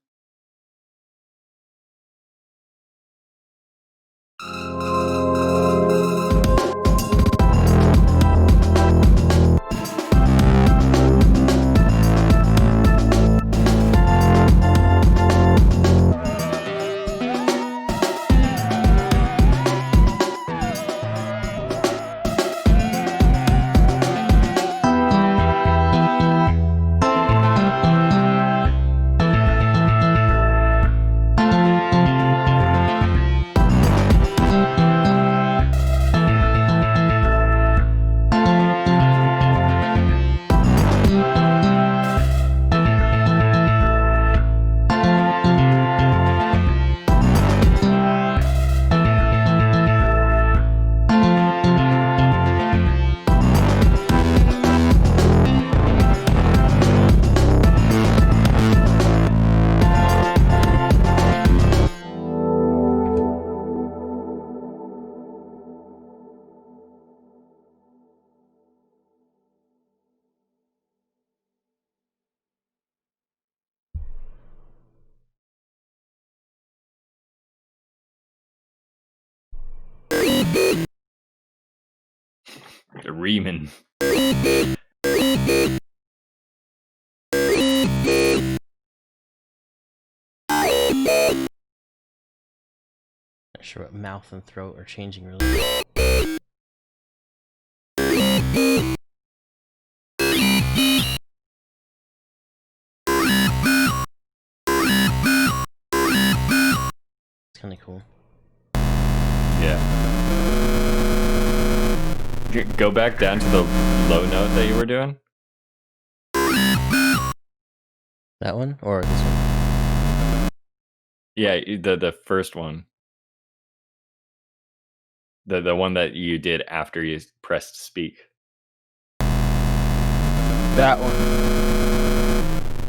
The Riemann. Not sure what mouth and throat are changing really. It's kind of cool. Yeah. Go back down to the low note that you were doing. That one or this one? Yeah, the first one. The one that you did after you pressed speak. That one.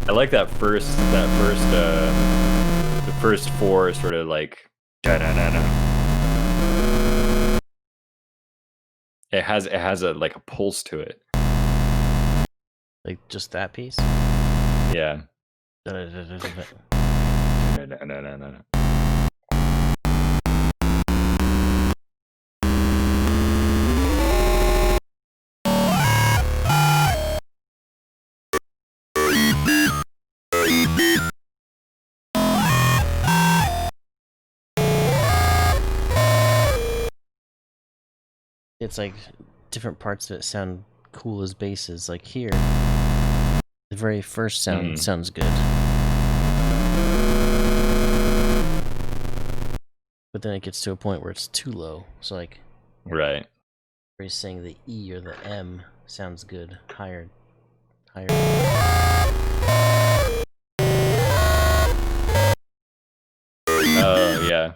I like the first four sort of like da-da-da-da. It has a like a pulse to it. Like just that piece? Yeah. Da-da-da-da-da-da. Da-da-da-da-da-da. It's like different parts of it sound cool as basses. Like here, the very first sound sounds good. But then it gets to a point where it's too low. So like Right. where he's saying the E or the M sounds good. Higher. Oh yeah.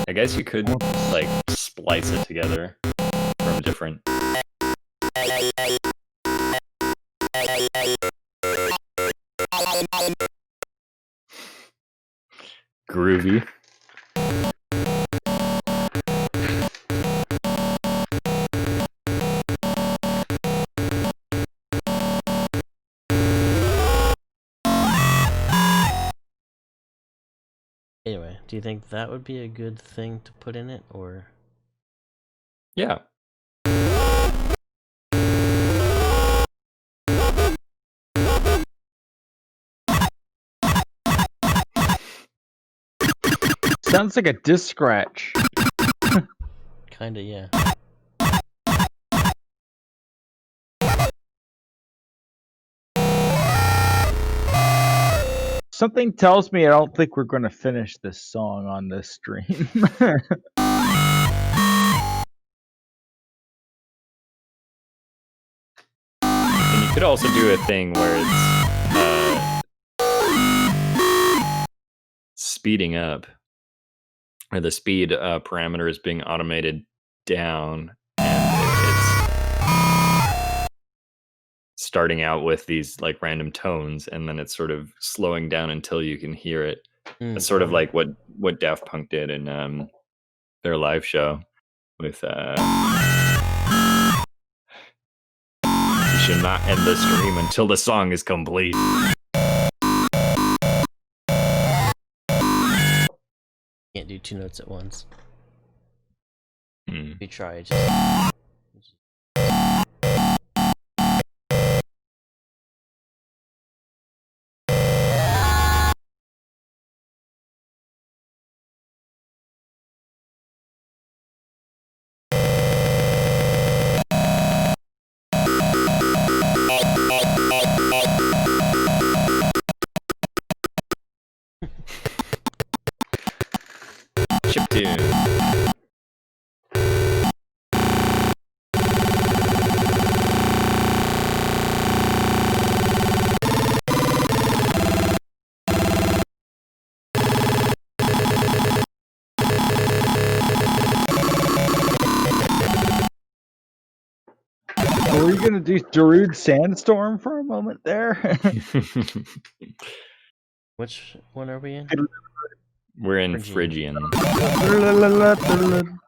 I guess you could like splice it together from different. Groovy. Anyway, do you think that would be a good thing to put in it, or? Yeah. Sounds like a disc scratch. Kinda, yeah. Something tells me I don't think we're going to finish this song on this stream. And you could also do a thing where it's speeding up, or the speed parameter is being automated down, and it's starting out with these like random tones, and then it's sort of slowing down until you can hear it. It's sort of like what Daft Punk did in their live show with you should not end the stream until the song is complete. Can't do 2 notes at once. Hmm. We tried. Chiptune. Were you going to do Darude Sandstorm for a moment there? Which one are we in? We're in Phrygian. Phrygian.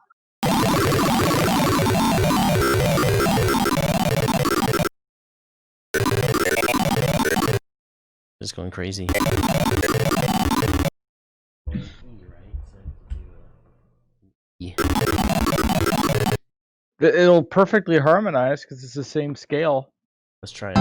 Just going crazy. Yeah. It'll perfectly harmonize because it's the same scale. Let's try it.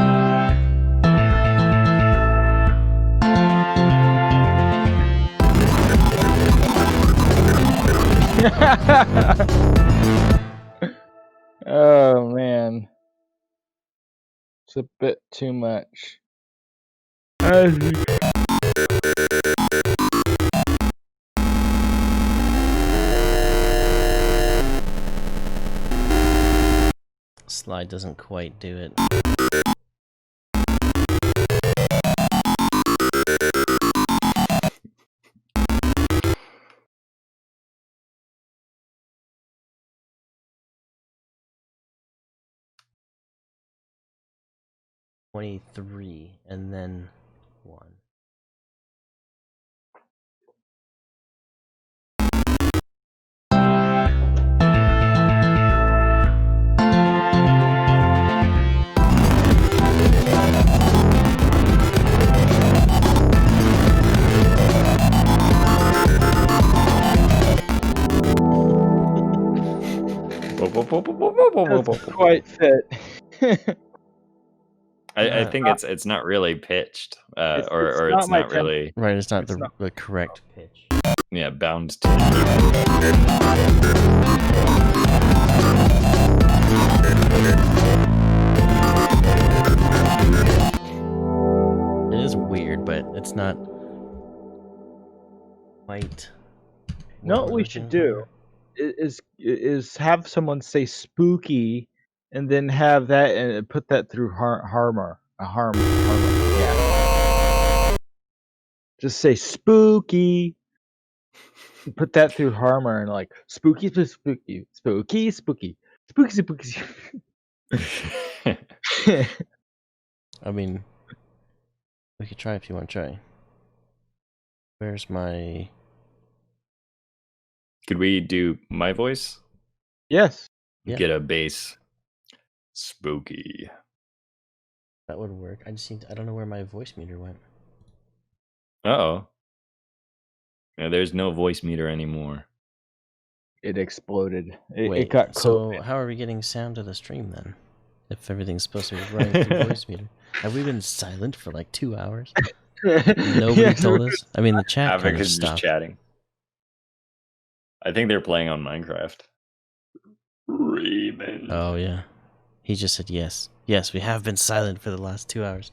Oh man, it's a bit too much. Slide doesn't quite do it. $23 and then 1. Doesn't quite fit. I think it's not really pitched, It's or not it's my not really Right, it's not It's the not- the correct pitch. bound to the It is weird, but it's not quite. No, what we should do is have someone say spooky, and then have that and put that through harmor. Yeah. Just say spooky. Put that through harmor and like spooky, spooky, spooky, spooky, spooky, spooky. I mean, we could try if you want to try. Where's my? Could we do my voice? Yes. Yeah. Get a bass. Spooky. That would work. I just I don't know where my voice meter went. Uh-oh. Yeah, there's no voice meter anymore. It exploded. It Wait, got so COVID. how are we getting sound to the stream then? If everything's supposed to be running through voice meter, have we been silent for like 2 hours? Nobody Yeah, told us. I mean, the chat Havoc kind of is just stopped. chatting. I think they're playing on Minecraft. Raven. Oh yeah, He just said yes. Yes, we have been silent for the last 2 hours.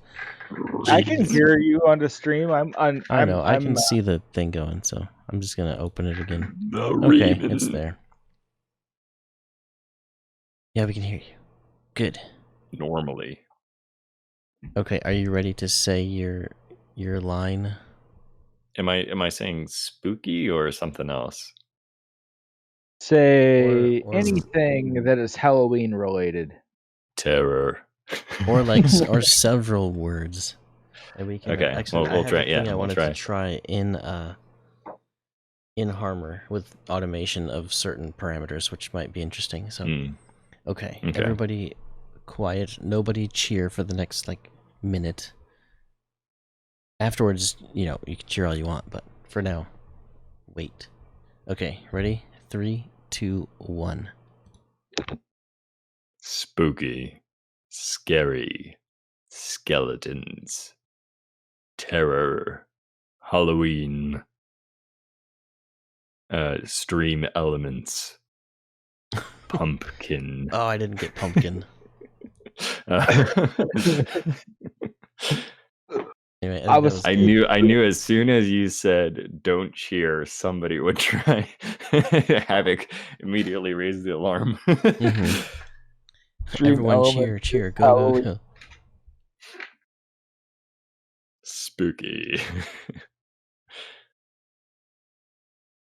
I can Jeez. hear you on the stream. I know. I can I'm, see the thing going, so I'm just gonna open it again. The Okay, Raven. it's there. Yeah, we can hear you. Good. Normally. Okay, are you ready to say your line? Am I saying spooky or something else? say Or- anything that is Halloween related. Terror. Or like or several words. And we can Okay, actually we'll I have try- a thing yeah, I we'll wanted try. to try in Harmor with automation of certain parameters, which might be interesting. So Hmm. okay, Okay. everybody quiet. Nobody cheer for the next like minute. Afterwards, you can cheer all you want, but for now, wait. Okay, ready? 3, 2, 1. Spooky. Scary. Skeletons. Terror. Halloween. Stream elements. Pumpkin. Oh, I didn't get pumpkin. Anyway, I that was- I knew as soon as you said don't cheer, somebody would try. Havoc immediately raised the alarm. Mhm. Stream Everyone element cheer, is go, go, Halloween. go. Spooky.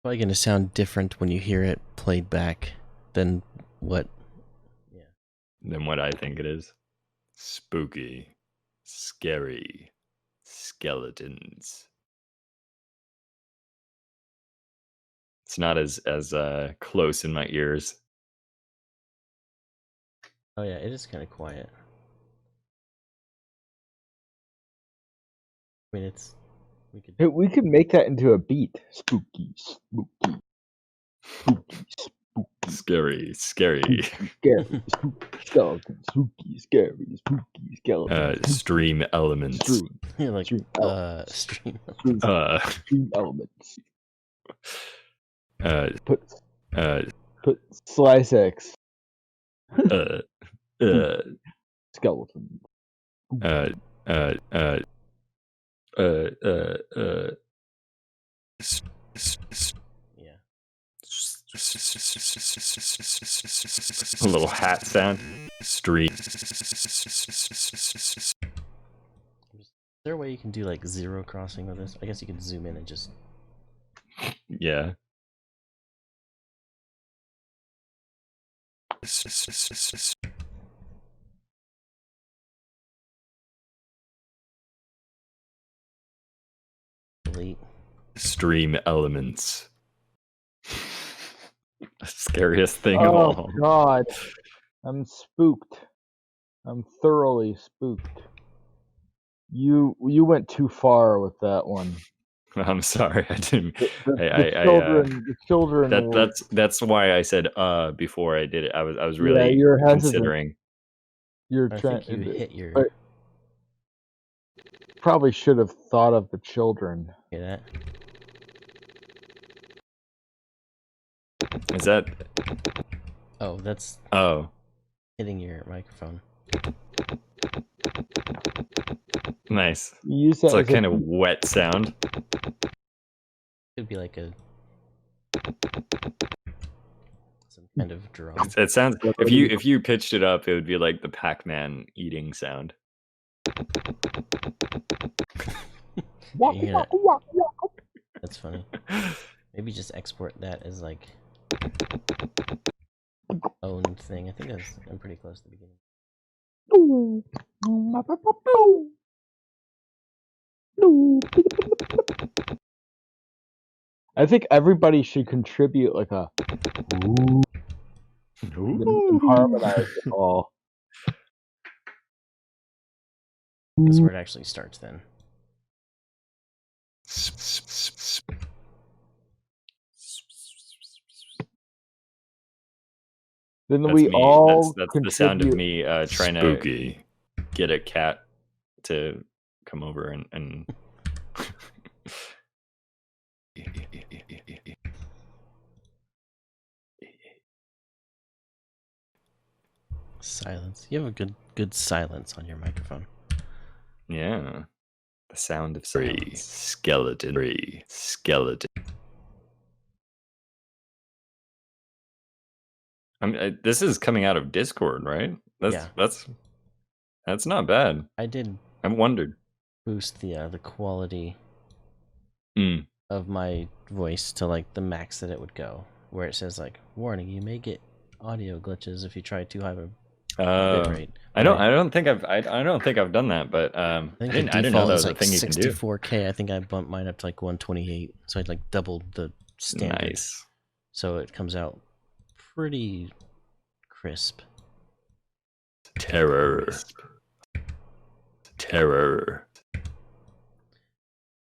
Probably going to sound different when you hear it played back than what. Than what I think it is. Spooky. Scary. Skeletons. It's not as close in my ears. Oh yeah, it is kind of quiet. I mean, we could. Hey, we could make that into a beat. Spooky, spooky, spooky, spooky, Scary. Scary. scary, spooky, skeleton, spooky, scary, spooky, skeleton. Stream elements. Stream, like stream, stream. stream, Uh, stream elements. uh, Put uh, slice X uh, skeleton. uh, uh, uh, Yeah. a little hat sound. Street. Is there a way you can do like zero crossing with this? I guess you could zoom in and just. Yeah. Delete. Stream elements. Scariest thing of Oh all. God, I'm spooked. I'm thoroughly spooked. You went too far with that one. I'm sorry, I didn't. The children. were- That's why I said before I did it. I was Yeah, really you're hesitant. considering. You're I trying. think you hit your. but- Probably should have thought of the children. Hear that? Is that? Oh, that's Oh, hitting your microphone. nice. You use that It's a as a kind of wet sound. Could be like some kind of drum. It sounds. If you pitched it up, it would be like the Pac-Man eating sound. Wah, You hear wah, that? wah, wah. That's funny. Maybe just export that as like own thing. I think I'm pretty close to the beginning. Ooh. I think everybody should contribute like a and harmonize it all. That's where it actually starts then. Then That's we me. all That's contribute. the sound of me trying Spooky. to get a cat to come over and Silence. You have a good silence on your microphone. Yeah. The sound of silence. Skeleton. Skeleton. This is coming out of Discord, right? Yeah. That's not bad. I did I've wondered. boost the quality Mm. of my voice to like the max that it would go, where it says like, warning, you may get audio glitches if you try too high of a bit rate. I don't think I've done that, but I think I didn't know that was a like thing you can do. 64K. I think I bumped mine up to like 128, so I'd like doubled the standard. Nice. So it comes out pretty crisp. Terror.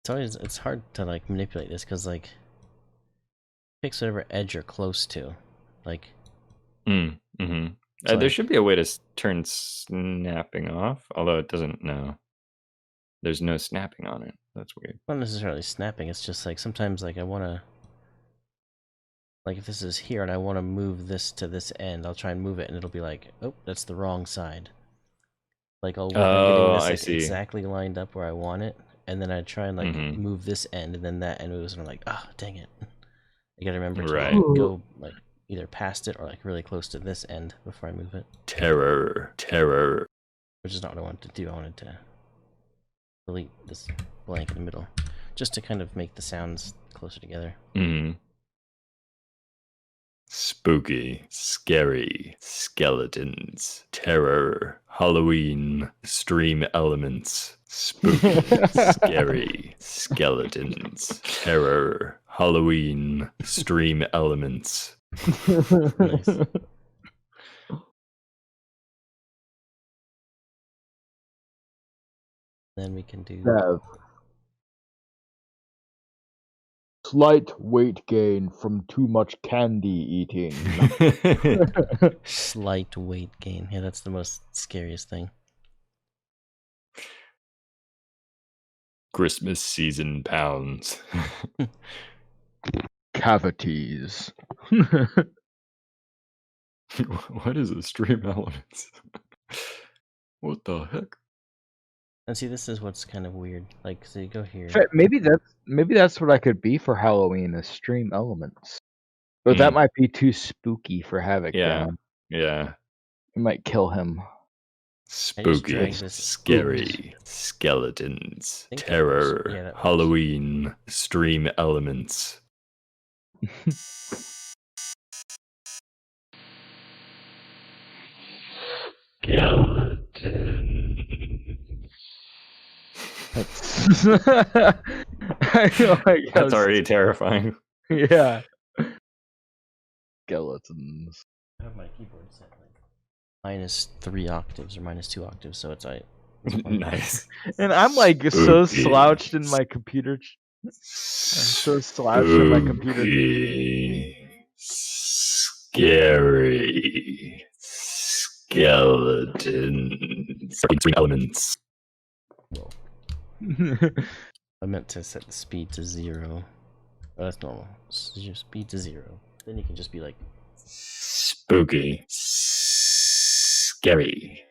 It's hard to like manipulate this because like picks whatever edge you're close to, like. Mm-hmm. So There should be a way to turn snapping off, although it doesn't. No, there's no snapping on it. That's weird. Not necessarily snapping. It's just like sometimes like I want to. Like if this is here and I want to move this to this end, I'll try and move it and it'll be like, oh, that's the wrong side. Like I'll work on getting this like, exactly lined up where I want it, and then I try and like move this end, and then that end moves, and I'm like, ah, dang it. I gotta remember to like, go like either past it or like really close to this end before I move it. Terror. Which is not what I wanted to do. I wanted to delete this blank in the middle, just to kind of make the sounds closer together. Spooky, scary, skeletons, terror, Halloween, stream elements. Spooky, scary, skeletons, terror, Halloween, stream elements. Nice. Then we can do. Have slight weight gain from too much candy eating. Slight weight gain. Yeah, that's the most scariest thing. Christmas season pounds. Cavities. What is a stream elements? What the heck? And see, this is what's kind of weird. Like, so you go here. Maybe that's what I could be for Halloween, is stream elements. But that might be too spooky for Havoc. Yeah. Then. Yeah. You might kill him. Spooky, scary, skeletons, terror, Halloween, stream elements. I feel like That's already terrifying. Yeah. Skeletons. I have my keyboard set like -3 octaves or -2 octaves, so it's like Nice. And I'm like so Spooky. slouched in my computer. I'm so slouched in my computer. Scary skeletons. Stream elements. I meant to set the speed to 0. Oh, that's normal. Your speed to 0. Then you can just be like Spooky. Scary.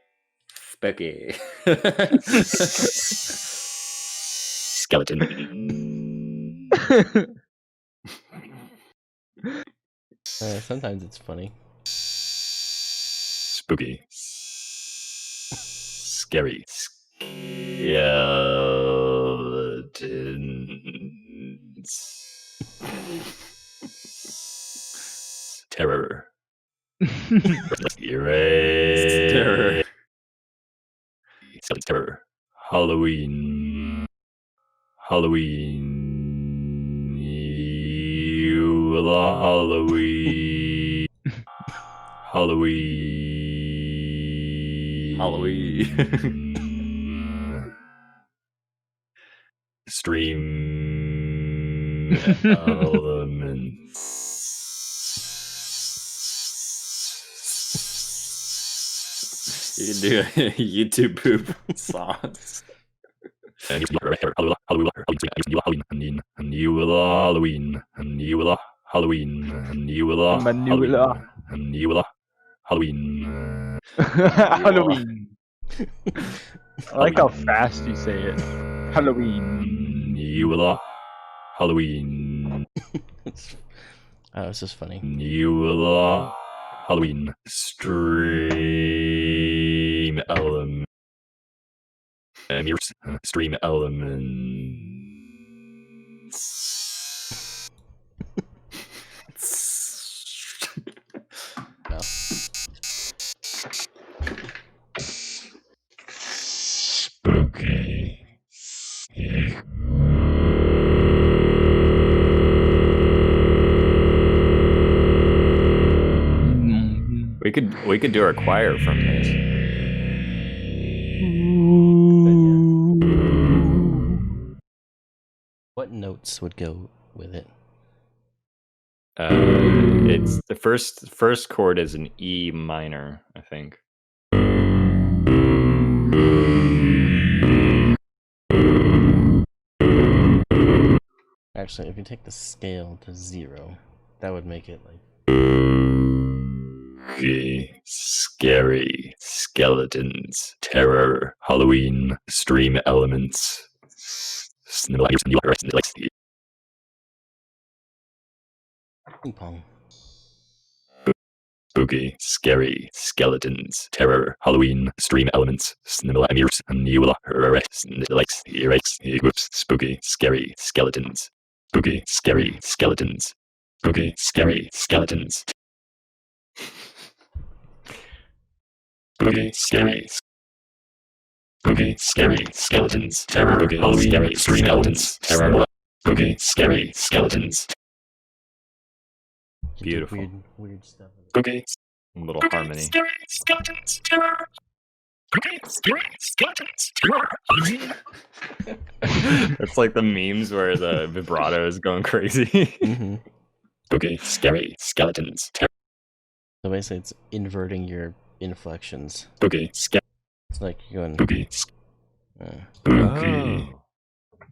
Spooky. Skeleton. sometimes it's funny. Spooky. Scary. Skeletons. Terror. Terror. Terror. Halloween. Halloween. Halloween. Halloween. Halloween. Stream elements. You can do a YouTube poop sauce. Halloween. Halloween. I like how fast you say it. Halloween. Yula. Halloween. Oh, this is funny. Yula. Halloween. Stream element. Stream elements. No. Spooky. We could do our choir from this. What notes would go with it? It's the first chord is an E minor, I think. Actually, if you take the scale to 0, that would make it like. Scary skeletons, terror, Halloween, stream elements. Ping pong. Spooky, scary skeletons, terror, Halloween, stream elements. Spooky, scary skeletons. Spooky, scary skeletons. Spooky, scary skeletons. Spooky, scary. Spooky, scary skeletons. Terror, Halloween, scary stream elements. Terror. Spooky, scary skeletons. You do Beautiful. Weird stuff. Spooky. A little harmony. Scary skeletons, terror. Scary skeletons, terror. It's like the memes where the vibrato is going crazy. Mm-hmm. Spooky, scary skeletons. Terror. So basically, it's inverting your inflections. Spooky, scary. It's like you're going. Spooky, spooky,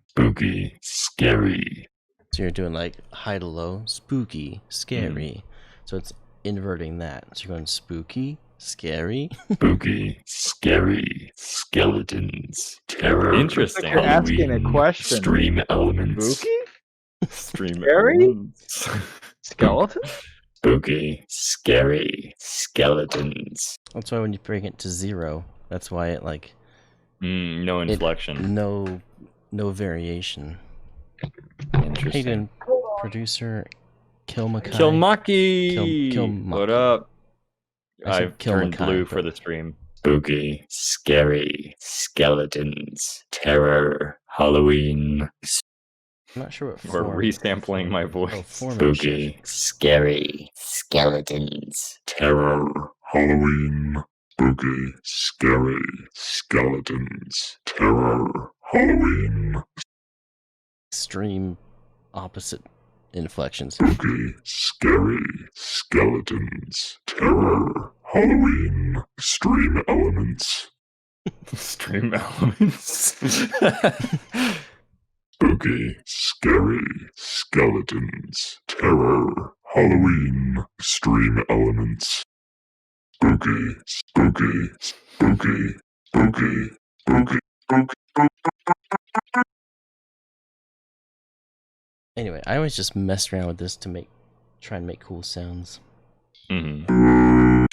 spooky, scary. So you're doing like high to low, spooky, scary. So it's inverting that. So you're going spooky, scary. Spooky, scary skeletons. Terror. Interesting. You're asking a question. Stream elements. Spooky? Stream Scary? elements. Skeleton? Spooky, scary skeletons. That's why when you bring it to 0, that's why it like No inflection. no variation. How you Interesting. doing, producer Kilmakai? Kilmaki! Kilmaki. What up? I said I've turned Kilmakai, blue but- for the stream. Spooky, scary skeletons. Terror, Halloween. I'm not sure what We're form. resampling my voice. Oh, form and Spooky, shift. scary skeletons. Terror, Halloween. Spooky, scary skeletons. Terror, Halloween. Extreme opposite inflections. Spooky, scary skeletons. Terror, Halloween. Stream elements. Stream elements. Spooky, scary skeletons. Terror, Halloween. Stream elements. Spooky, spooky, spooky, spooky, spooky, spooky. Anyway, I always just mess around with this to try and make cool sounds. Mm-hmm.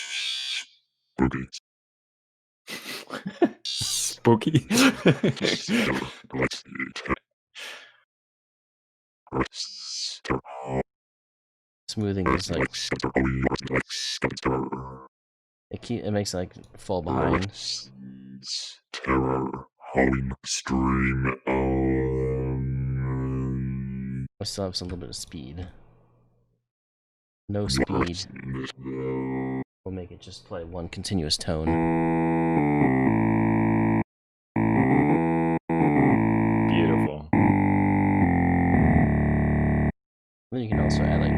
Spooky. Spooky. Smoothing is like it makes it like fall behind. Terror, Halloween, stream. I still have a little bit of speed. No speed will make it just play one continuous tone. Beautiful. Then you can also add like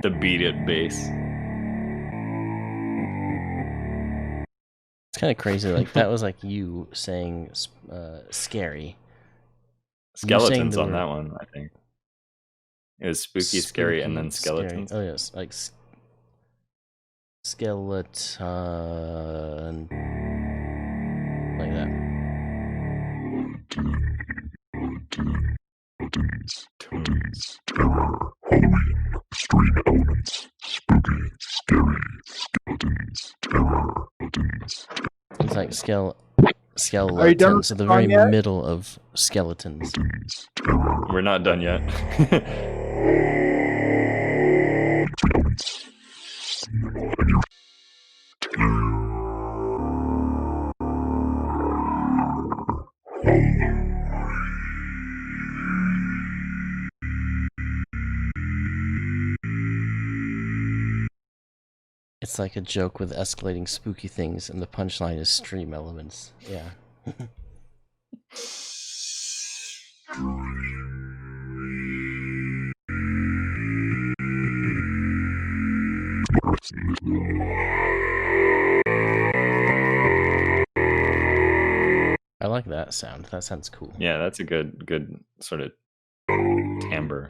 The beat bass. it's kind of crazy. Like that was like you saying scary. Skeletons the on word. that one, I think. It was spooky, scary, and then scary. skeletons. Oh yes, like skeleton, like that. Tones, terror, Halloween, extreme elements, spooky, scary, skeletons, terror, skeletons. It's like Are you done skeleton, with so the the very song yet? middle of skeletons. We're not done yet. It's like a joke with escalating spooky things, and the punchline is stream elements. Yeah. I like that sound. That sounds cool. Yeah, that's a good sort of timbre.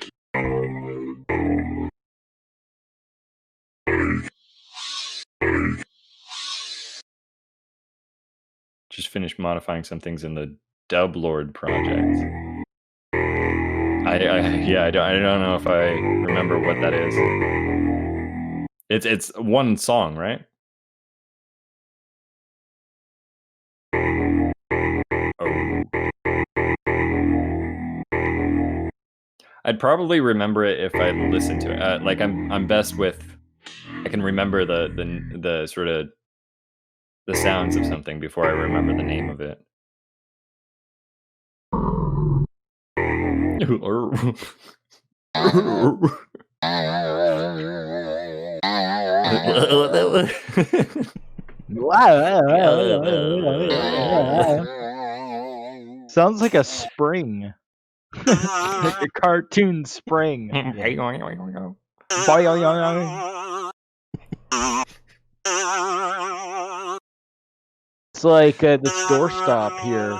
Just finished modifying some things in the Dublord project. I don't know if I remember what that is. It's one song, right? Oh. I'd probably remember it if I listened to it. Like I'm best with, I can remember the sort of the sounds of something before I remember the name of it. Sounds like a spring. Like a cartoon spring. It's like this doorstop here.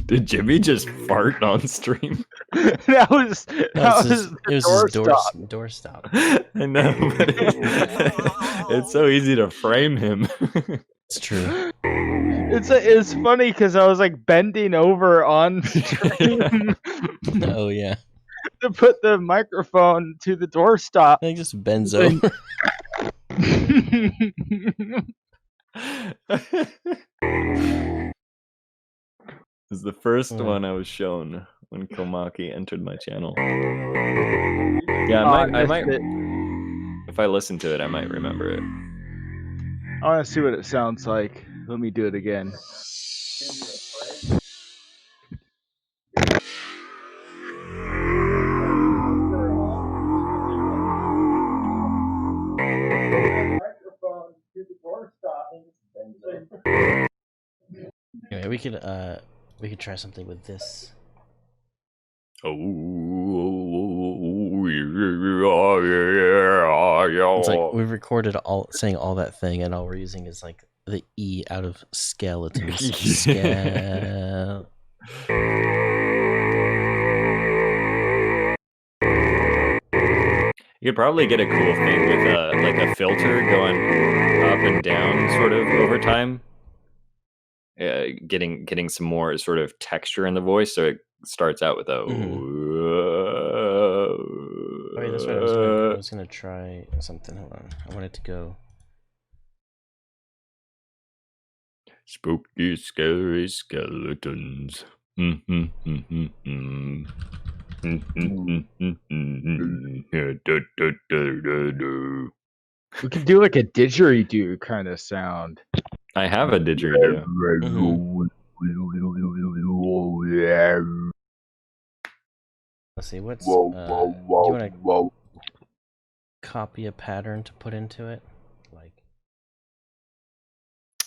Did Jimmy just fart on stream? that was It was his doorstop. doorstop. I know, but it's so easy to frame him. It's true. It's funny because I was like bending over on stream Oh yeah. to put the microphone to the doorstop. He just bends over. This is the first Yeah. one I was shown when Komaki entered my channel. Yeah, I might. It. If I listen to it, I might remember it. I want to see what it sounds like. Let me do it again. Anyway, we could try something with this. It's like we've recorded saying all that thing, and all we're using is like the E out of skeletons. You could probably get a cool thing with like a filter going up and down sort of over time. Getting some more sort of texture in the voice, so it starts out with a. Oh, yeah, that's right. I was gonna try something. Hold on. I want it to go. Spooky, scary skeletons. We could do like a didgeridoo kind of sound. I have a didgeridoo. Let's see. What's do you want to copy a pattern to put into it? Like,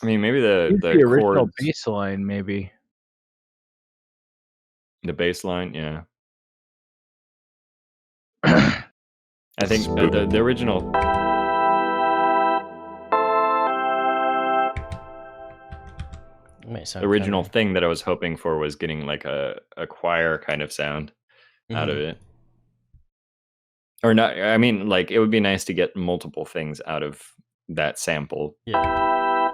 I mean, maybe the original chords, bass line, maybe. the bass line, yeah. I think the original. sound original cover. thing that I was hoping for was getting like a choir kind of sound out of Mhm. it. Or not, I mean, like, it would be nice to get multiple things out of that sample. Yeah.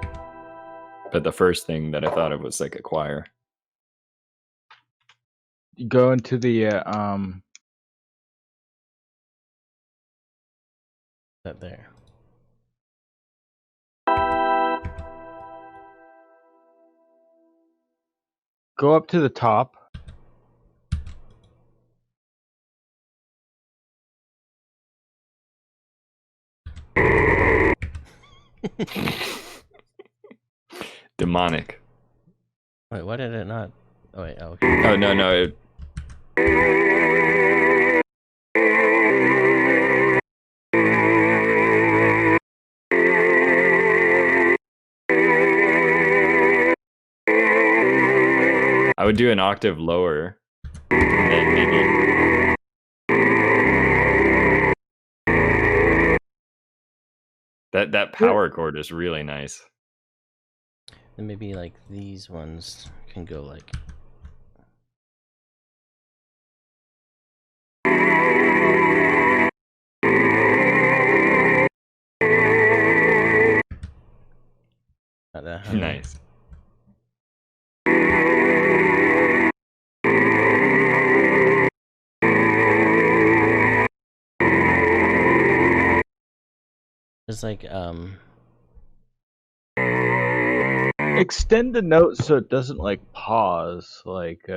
But the first thing that I thought of was like a choir. You go into the That there. go up to the top. Demonic. Wait, why did it not? Oh wait. Oh, okay. Oh, no, no. I would do an octave lower. And then maybe. That power chord is really nice. Then maybe like these ones can go like. Not that high. Nice. It's like Extend the note so it doesn't like pause, like.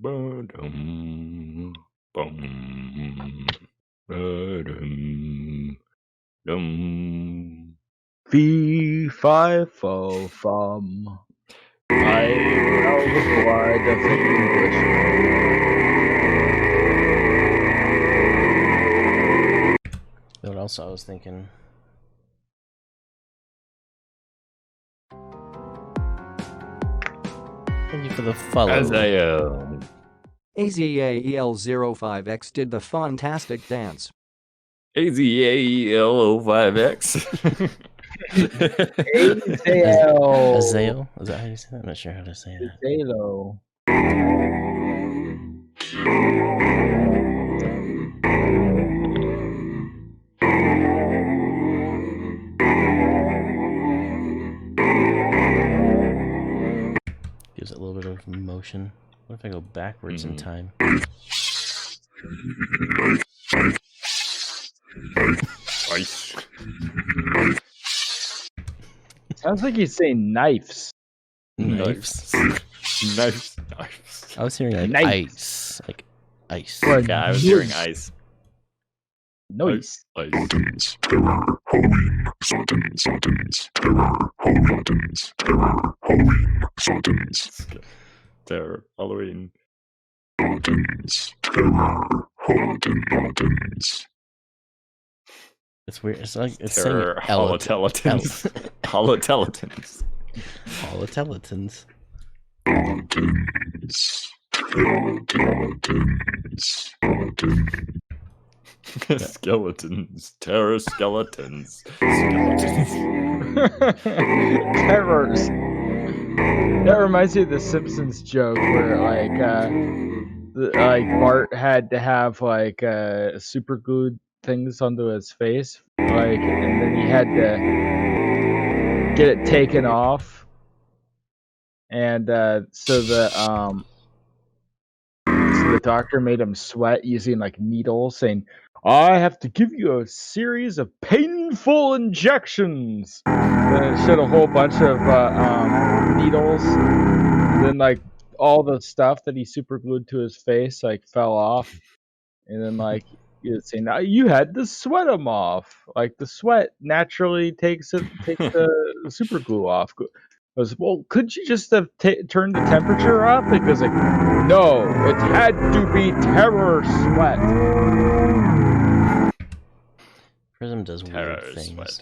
Ba-dum, bum, ba-dum, dum. Fee, fi, fo, fum. I know the blood of the Englishman. what else I was thinking. Thank you for the follow. Azrael. AZAEL05X did the fantastic dance. AZAEL05X. Azael? Is that how you say that? I'm not sure how to say that. Zalo. Gives it a little bit of motion. What if I go backwards in time? Ice. Sounds like he's saying knives. Knives. Knives. I was hearing like Knife. ice. Like ice. What? Yeah, I was hearing ice. Noise. Ice. Skeletons, terror, Halloween, skeletons, skeletons, terror, Halloween, terror, Halloween, skeletons, Terror. Halloween. skeletons, terror, skeletons. It's weird. It's like it's Terror. saying Holoteletons. Holoteletons. Holoteletons. Skeletons, Skeletons. Terror skeletons. Skeletons. Terrors. That reminds me of the Simpsons joke where like Bart had to have like super glued things onto his face, like, and then he had to get it taken off, and so the doctor made him sweat using like needles, saying, "I have to give you a series of painful injections." Then it showed a whole bunch of needles. Then like all the stuff that he super glued to his face like fell off, and then like he was saying, "Now you had to sweat them off." Like the sweat naturally takes the super glue off. I was, well, could you just have turned the temperature up? Because like, no, it had to be terror sweat. Prism does Terror weird things. sweat.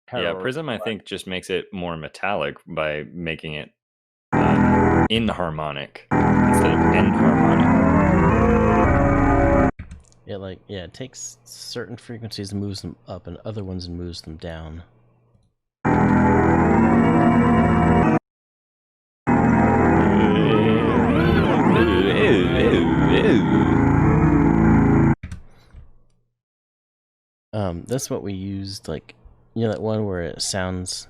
Terror Yeah, Prism, I sweat. think, just makes it more metallic by making it inharmonic instead of enharmonic. It takes certain frequencies and moves them up, and other ones and moves them down. That's what we used, like, you know that one where it sounds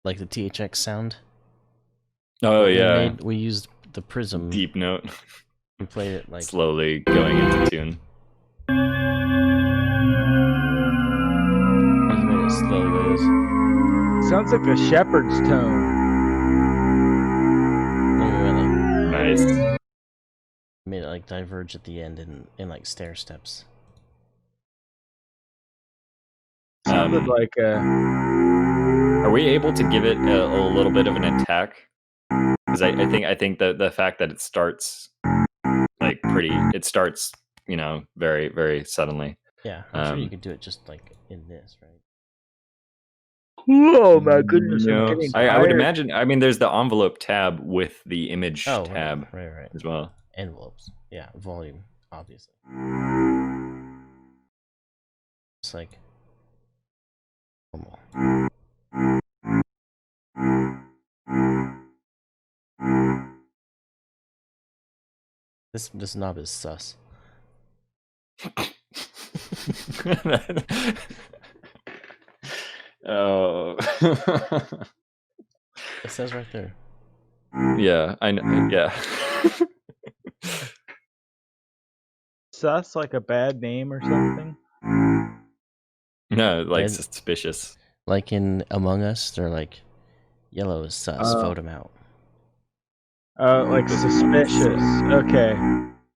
like the THX sound? Oh yeah, We used the prism. deep note, We played it like slowly going into tune. we made it slow goes. Sounds like a shepherd's tone. Nice. Made it like diverge at the end in like stair steps. Sounded like a. Are we able to give it a little bit of an attack? Because I think that the fact that it starts like it starts, you know, very, very suddenly. Yeah, I'm sure you could do it just like in this, right? Oh my goodness! I'm No, getting I would tired. imagine. I mean, there's the envelope tab with the image tab Right. as well. Envelopes. Yeah, volume, obviously. It's like normal. This knob is sus. Oh. It says right there. Yeah, I know. Yeah. Sus like a bad name or something. No, like And- suspicious. Like in Among Us, they're like, yellow is sus, vote him out. Like suspicious. Okay.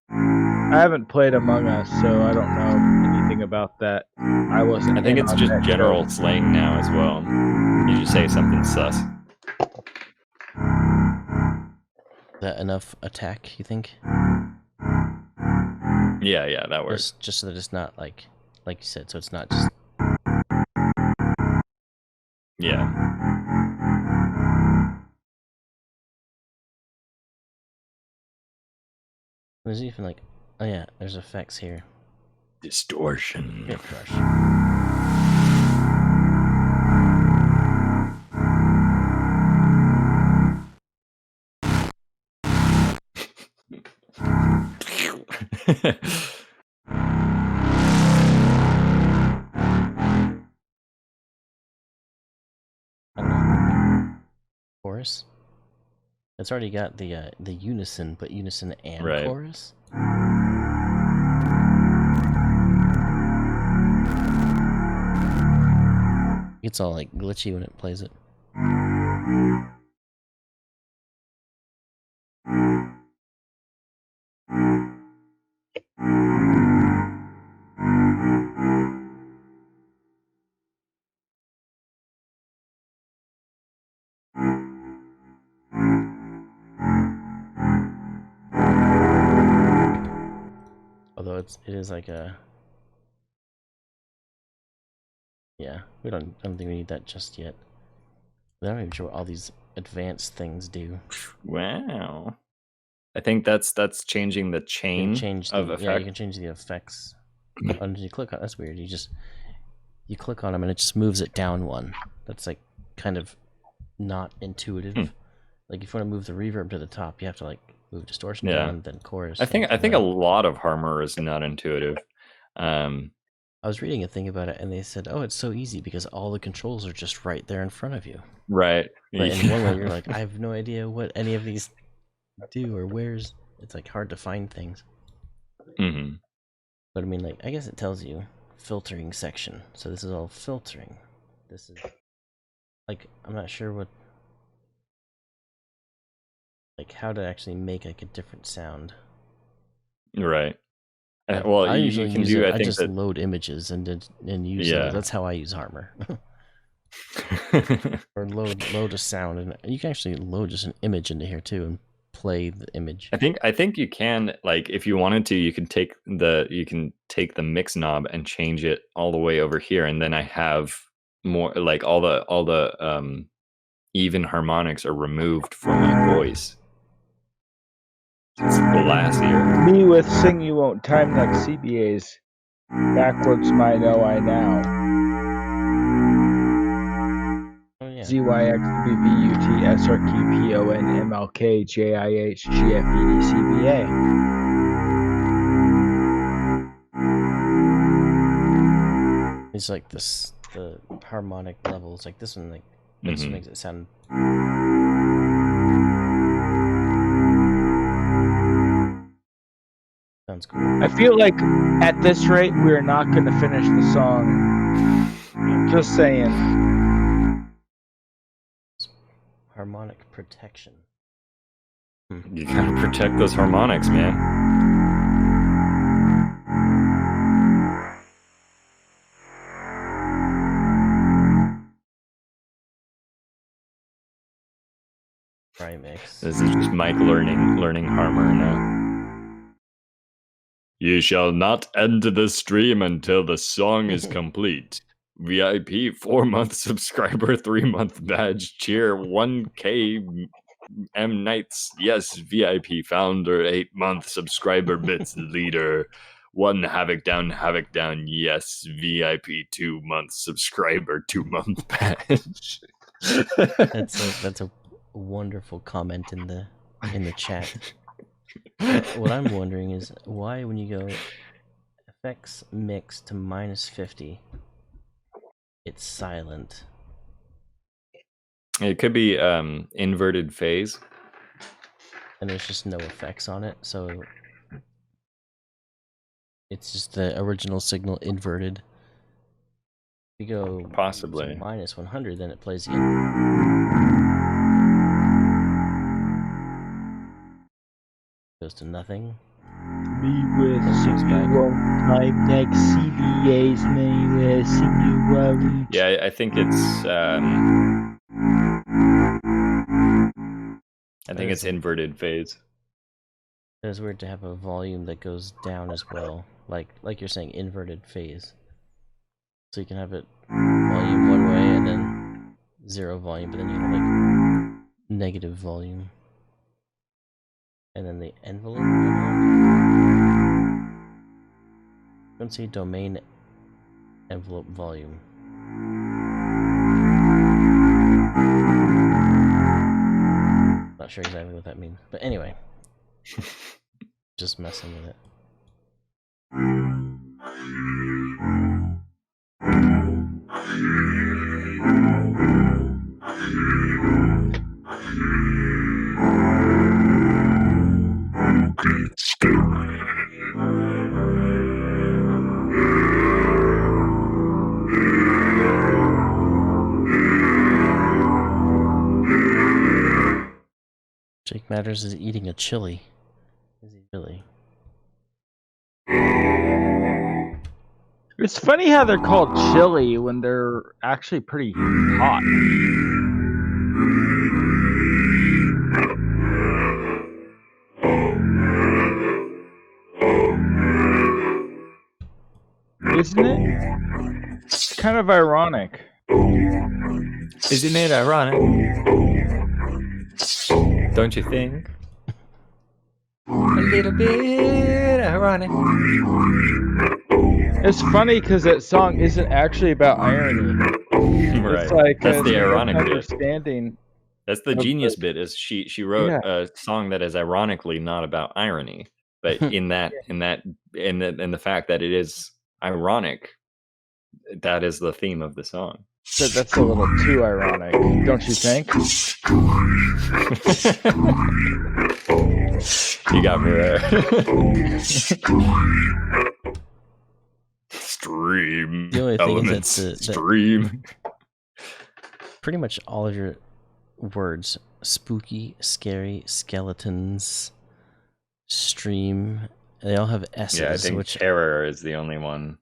I haven't played Among Us, so I don't know anything about that. I wasn't. I think in it's on just that general show. slang now as well. You just say something sus. That enough attack, you think? Yeah, that works. Just so that it's not like you said, so it's not just Yeah. there's even like, oh yeah, there's effects here. Distortion. Hit crush. I don't know. Chorus. It's already got the unison, but unison and Right. chorus. It's all like glitchy when it plays it. Although it is like a, yeah, I don't think we need that just yet. I'm not even sure what all these advanced things do. Wow. I think that's changing the You chain can change of the, effect. yeah, you can change the effects. And you click on, that's weird. You click on them and it just moves it down one. That's like kind of not intuitive. Like if you want to move the reverb to the top, you have to like move distortion Yeah. down, then chorus. I think then a right. lot of Harmor is not intuitive. I was reading a thing about it and they said, oh, it's so easy because all the controls are just right there in front of you. Right. But in one way, you're like, I have no idea what any of these do or where's. It's like hard to find things. Mhm. But I mean, like, I guess it tells you filtering section. So this is all filtering. This is like, I'm not sure what, like, how to actually make like a different sound. Right. Well, I you usually can use do. it. I think just that. load images and use Yeah. those. That's how I use Harmor. Or load a sound, and you can actually load just an image into here too and play the image. I think you can, like, if you wanted to, you can take the mix knob and change it all the way over here, and then I have more like all the even harmonics are removed from my voice. It's glassier. Me with Sing You Won't Time Like CBA's. Backwards my know I now. Oh yeah. ZYXBBUTSRQPONMLKJIHGFEDCBA. It's like this, the harmonic levels. Like this one, like this Mhm. makes it sound. Sounds cool. I feel like at this rate we're not going to finish the song. Just saying. Harmonic protection. You gotta protect those harmonics, man. Trimix. This is just Mike learning Harmor now. You shall not end the stream until the song is complete. VIP 4-month subscriber, 3-month badge, cheer 1K M Nights, yes, VIP founder, 8-month subscriber bits leader, 1 Havoc down, yes, VIP 2-month subscriber, 2-month badge. That's a wonderful comment in the chat. What I'm wondering is why when you go FX mix to -50, it's silent. It could be inverted phase. And there's just no effects on it, so it's just the original signal inverted. If you go Possibly. to -100, then it plays again. Goes to nothing. Me with Sing Sing You You Won't Time Like CBA's. Me with Sing You Won't. Yeah, I think it's inverted phase. It is weird to have a volume that goes down as well, like you're saying, inverted phase. So you can have it volume one way and then 0 volume, but then you have like negative volume, and then the envelope. Don't see domain envelope volume. Not sure exactly what that means, but anyway. Just messing with it. Okay, scary. Jake Matters is eating a chili. Is he really? It's funny how they're called chili when they're actually pretty hot. Isn't it? It's kind of ironic. Isn't it ironic? Don't you think? A little bit ironic. It's funny because that song isn't actually about irony. Right. It's like That's the a ironic bit. understanding. That's the of genius the- bit. Is she wrote Yeah. a song that is ironically not about irony, but in the fact that it is ironic, that is the theme of the song. That's a little too ironic, don't you think? You got me there. Stream. The only thing is elements. that the- Stream. Pretty much all of your words: spooky, scary, skeletons, stream. They all have S's, Yeah, I think which terror is the only one.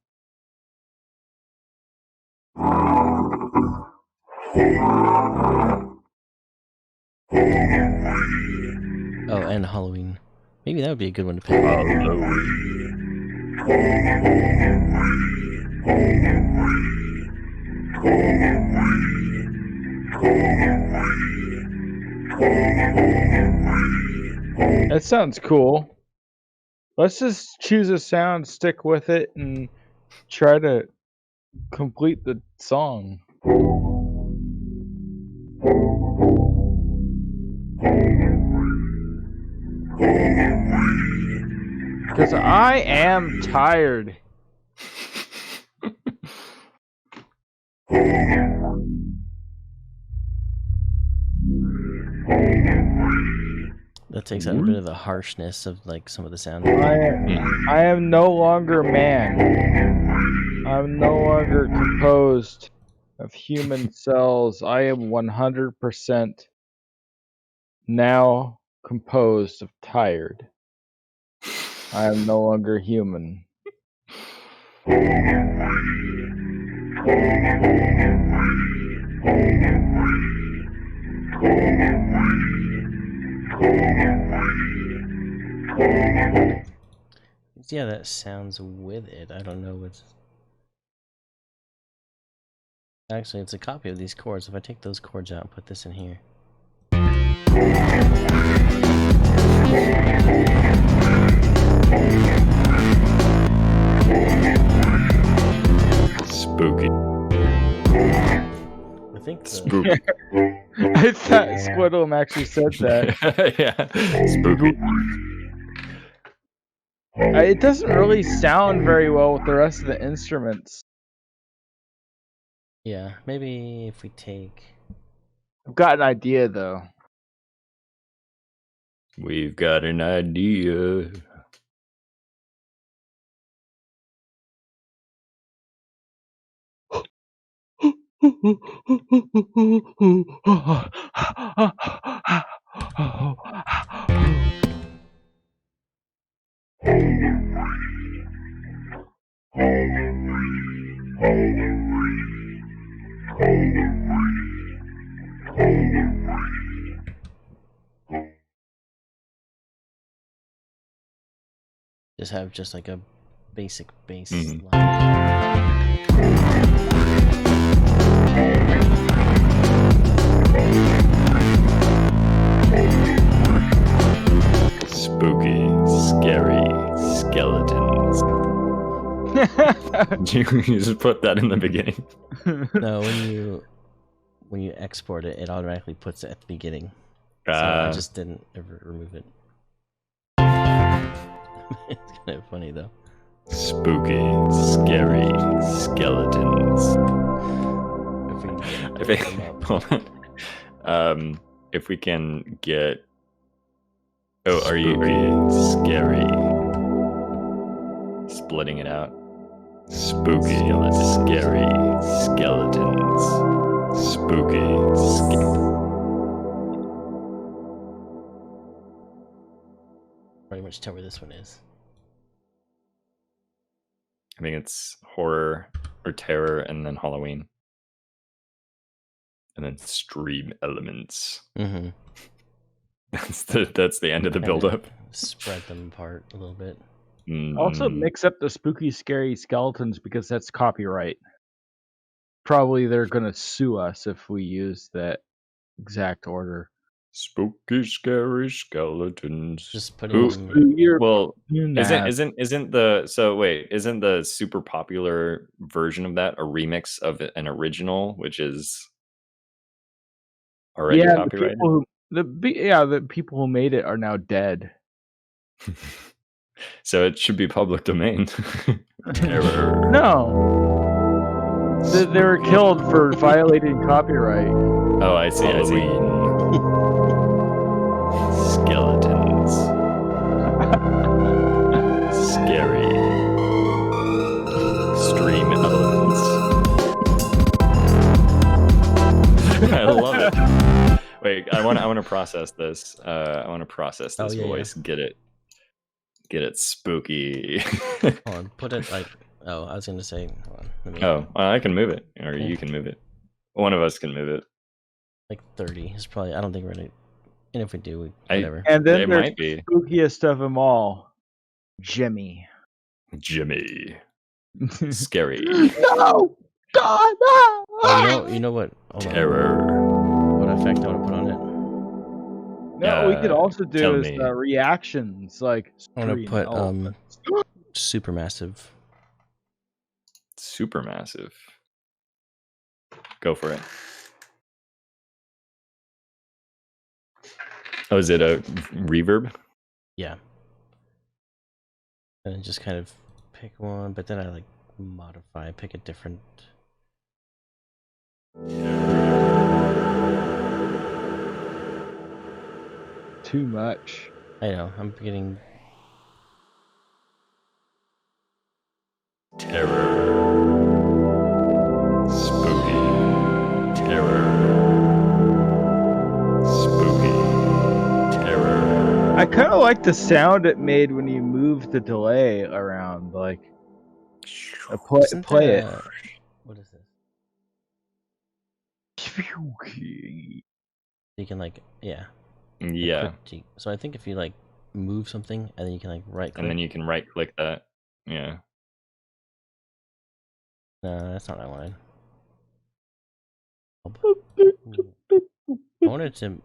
oh, and Halloween. Maybe that would be a good one to pick. That sounds cool. Let's just choose a sound, stick with it, and try to complete the song. Because I am tired. That takes out a bit of the harshness of like some of the sound. I am no longer man. I'm no longer composed of human cells. I am 100% now composed of tired. I am no longer human. Yeah, that sounds with it. I don't know what's. Actually, it's a copy of these chords. If I take those chords out and put this in here. Spooky. I think the, Spooky. I thought Squidward actually said that. Yeah. Spooky. It doesn't really sound very well with the rest of the instruments. yeah, maybe if we take. I've got an idea though. We've got an idea. Just have just like a basic bass Mhm. line. Spooky, scary skeletons. You just put that in the beginning. No, when you export it, it automatically puts it at the beginning. So I just didn't ever remove it. It's kind of funny though. Spooky, scary skeletons. If we can them up. Hold on. If we can get. Oh, are you scary? Splitting it out. Spooky, scary skeletons. Spooky, Pretty much tell where this one is. I think it's horror or terror, and then Halloween, and then stream elements. Mm-hmm. That's the end of the build-up. Spread them apart a little bit. Also mix up the spooky, scary skeletons because that's copyright. Probably they're gonna sue us if we use that exact order. Spooky, scary skeletons. Just putting. Well, isn't the super popular version of that a remix of an original, which is already copyrighted? The people who made it are now dead. So it should be public domain. Terror. No, they were killed for violating copyright. Oh, I see. Skeletons. Scary. Stream elements. I love it. Wait, I want to process this. I want to process this voice. Yeah. Get it spooky. Hold on, put it like. Oh, I was gonna say. Hold on, let me, I can move it, or you can move it. One of us can move it. like 30 is probably. I don't think we're gonna. And if we do, whatever. And then It there's might be. the spookiest of them all, Jimmy. Jimmy. Scary. No, God, no! Oh, you know what? Hold on. Terror. effect I want to put on it. No, we could also tell do is me. reactions like. I want to screen put element. supermassive. Supermassive. Go for it. Oh, is it a reverb? Yeah. And then just kind of pick one, but then I like modify, pick a different. Too much. I know, I'm getting. Terror. Spooky. Terror. Spooky. Terror. I kind of like the sound it made when you moved the delay around. Like, Isn't play there it. What is this? You can like, yeah. Yeah. So I think if you like move something and then you can like right click. And then you can right click that. Yeah. No, that's not what I wanted. I wanted to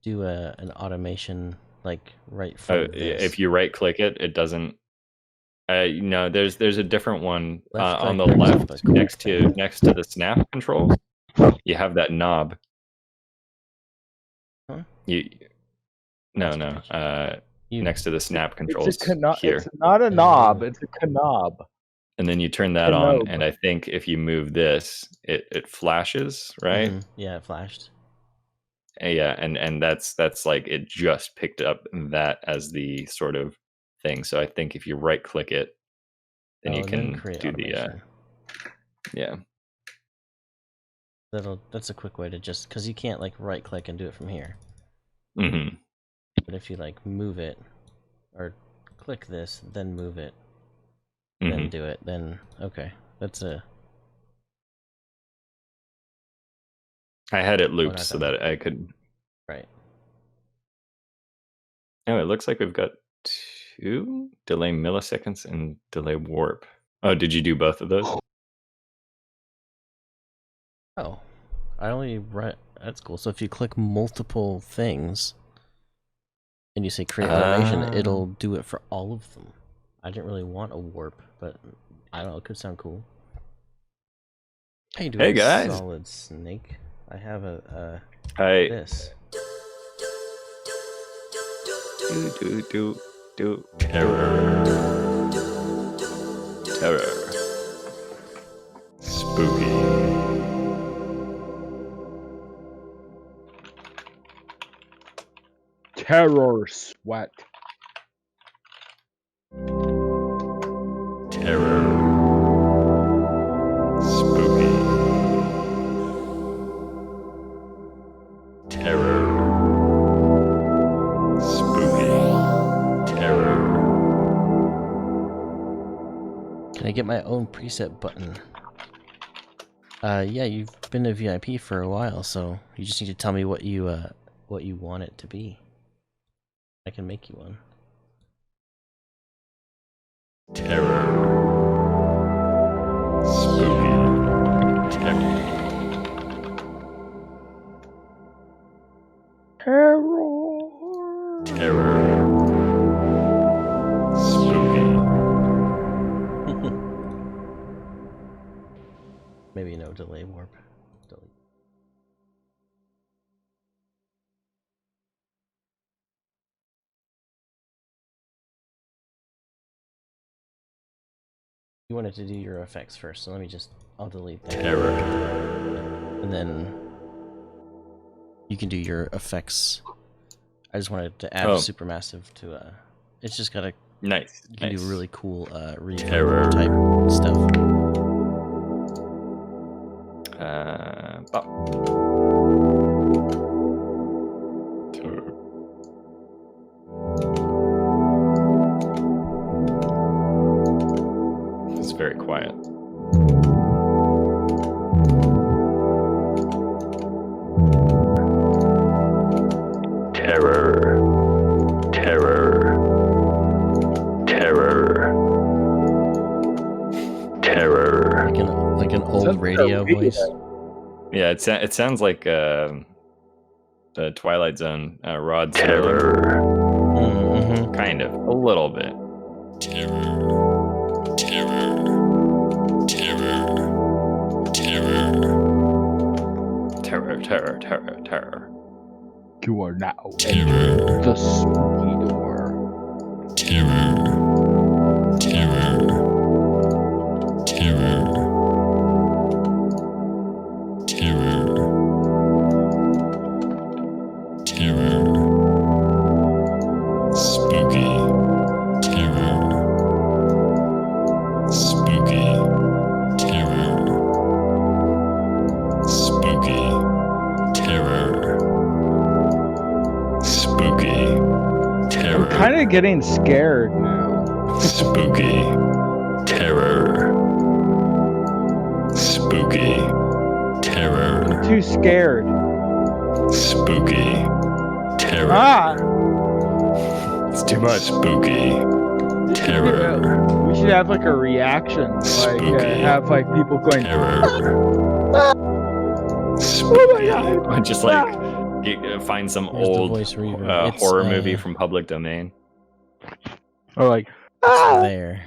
do an automation like right from this. If you right click it, it doesn't. No, there's a different one Left on the click brings up left a cool next thing. to the snap controls. You have that knob. Huh? No. You- Next to the snap controls It's here. It's not a knob. It's a knob. And then you turn that on, knob. and I think if you move this, it flashes, right? Mhm, yeah, it flashed. Yeah, and that's like it just picked up that as the sort of thing. So I think if you right click it, then you and can create do the automation. yeah. That's a quick way to just because you can't like right click and do it from here. Mm-hmm. But if you like move it or click this, then move it, Mm-hmm. then do it, then okay. That's a I had it looped not so that that I could. right. Oh, it looks like we've got 2 delay milliseconds and delay warp. Oh, did you do both of those? Oh, I only right. That's cool. So if you click multiple things and you say create automation, it'll do it for all of them. I didn't really want a warp, but I don't know. It could sound cool. How you doing, Hey, guys. Solid Snake? I have a I this. do terror. Spooky. Terror sweat. Terror. Spooky. Terror. Spooky. Terror. Can I get my own preset button? Yeah, you've been a VIP for a while, so you just need to tell me what you want it to be. I can make you one. Terror. Spooky. Terror. Spooky. Maybe no delay warp. Delete. You wanted to do your effects first, so let me I'll delete that. Terror. And then you can do your effects. I just wanted to add Oh. Supermassive to it's just got a Nice. you can nice. do really cool Terror. reverb type stuff. Bop. Terror. It's very quiet. Terror. Terror. Terror. Terror. Like an old Sounds like a radio radio. voice. Yeah, it sounds like the Twilight Zone rod terror. Mm-hmm. Kind of, a little bit. Terror. You are now entering the spooky door. I'm kind of getting scared now. Spooky terror. Spooky terror. I'm too scared. Spooky terror. Ah! It's too much. Spooky terror. We should have like a reaction, like Spooky. have like people going. Terror. Oh my god! Or just like find some Where's the old voice reverb? It's, horror movie from public domain. Or like, It's there.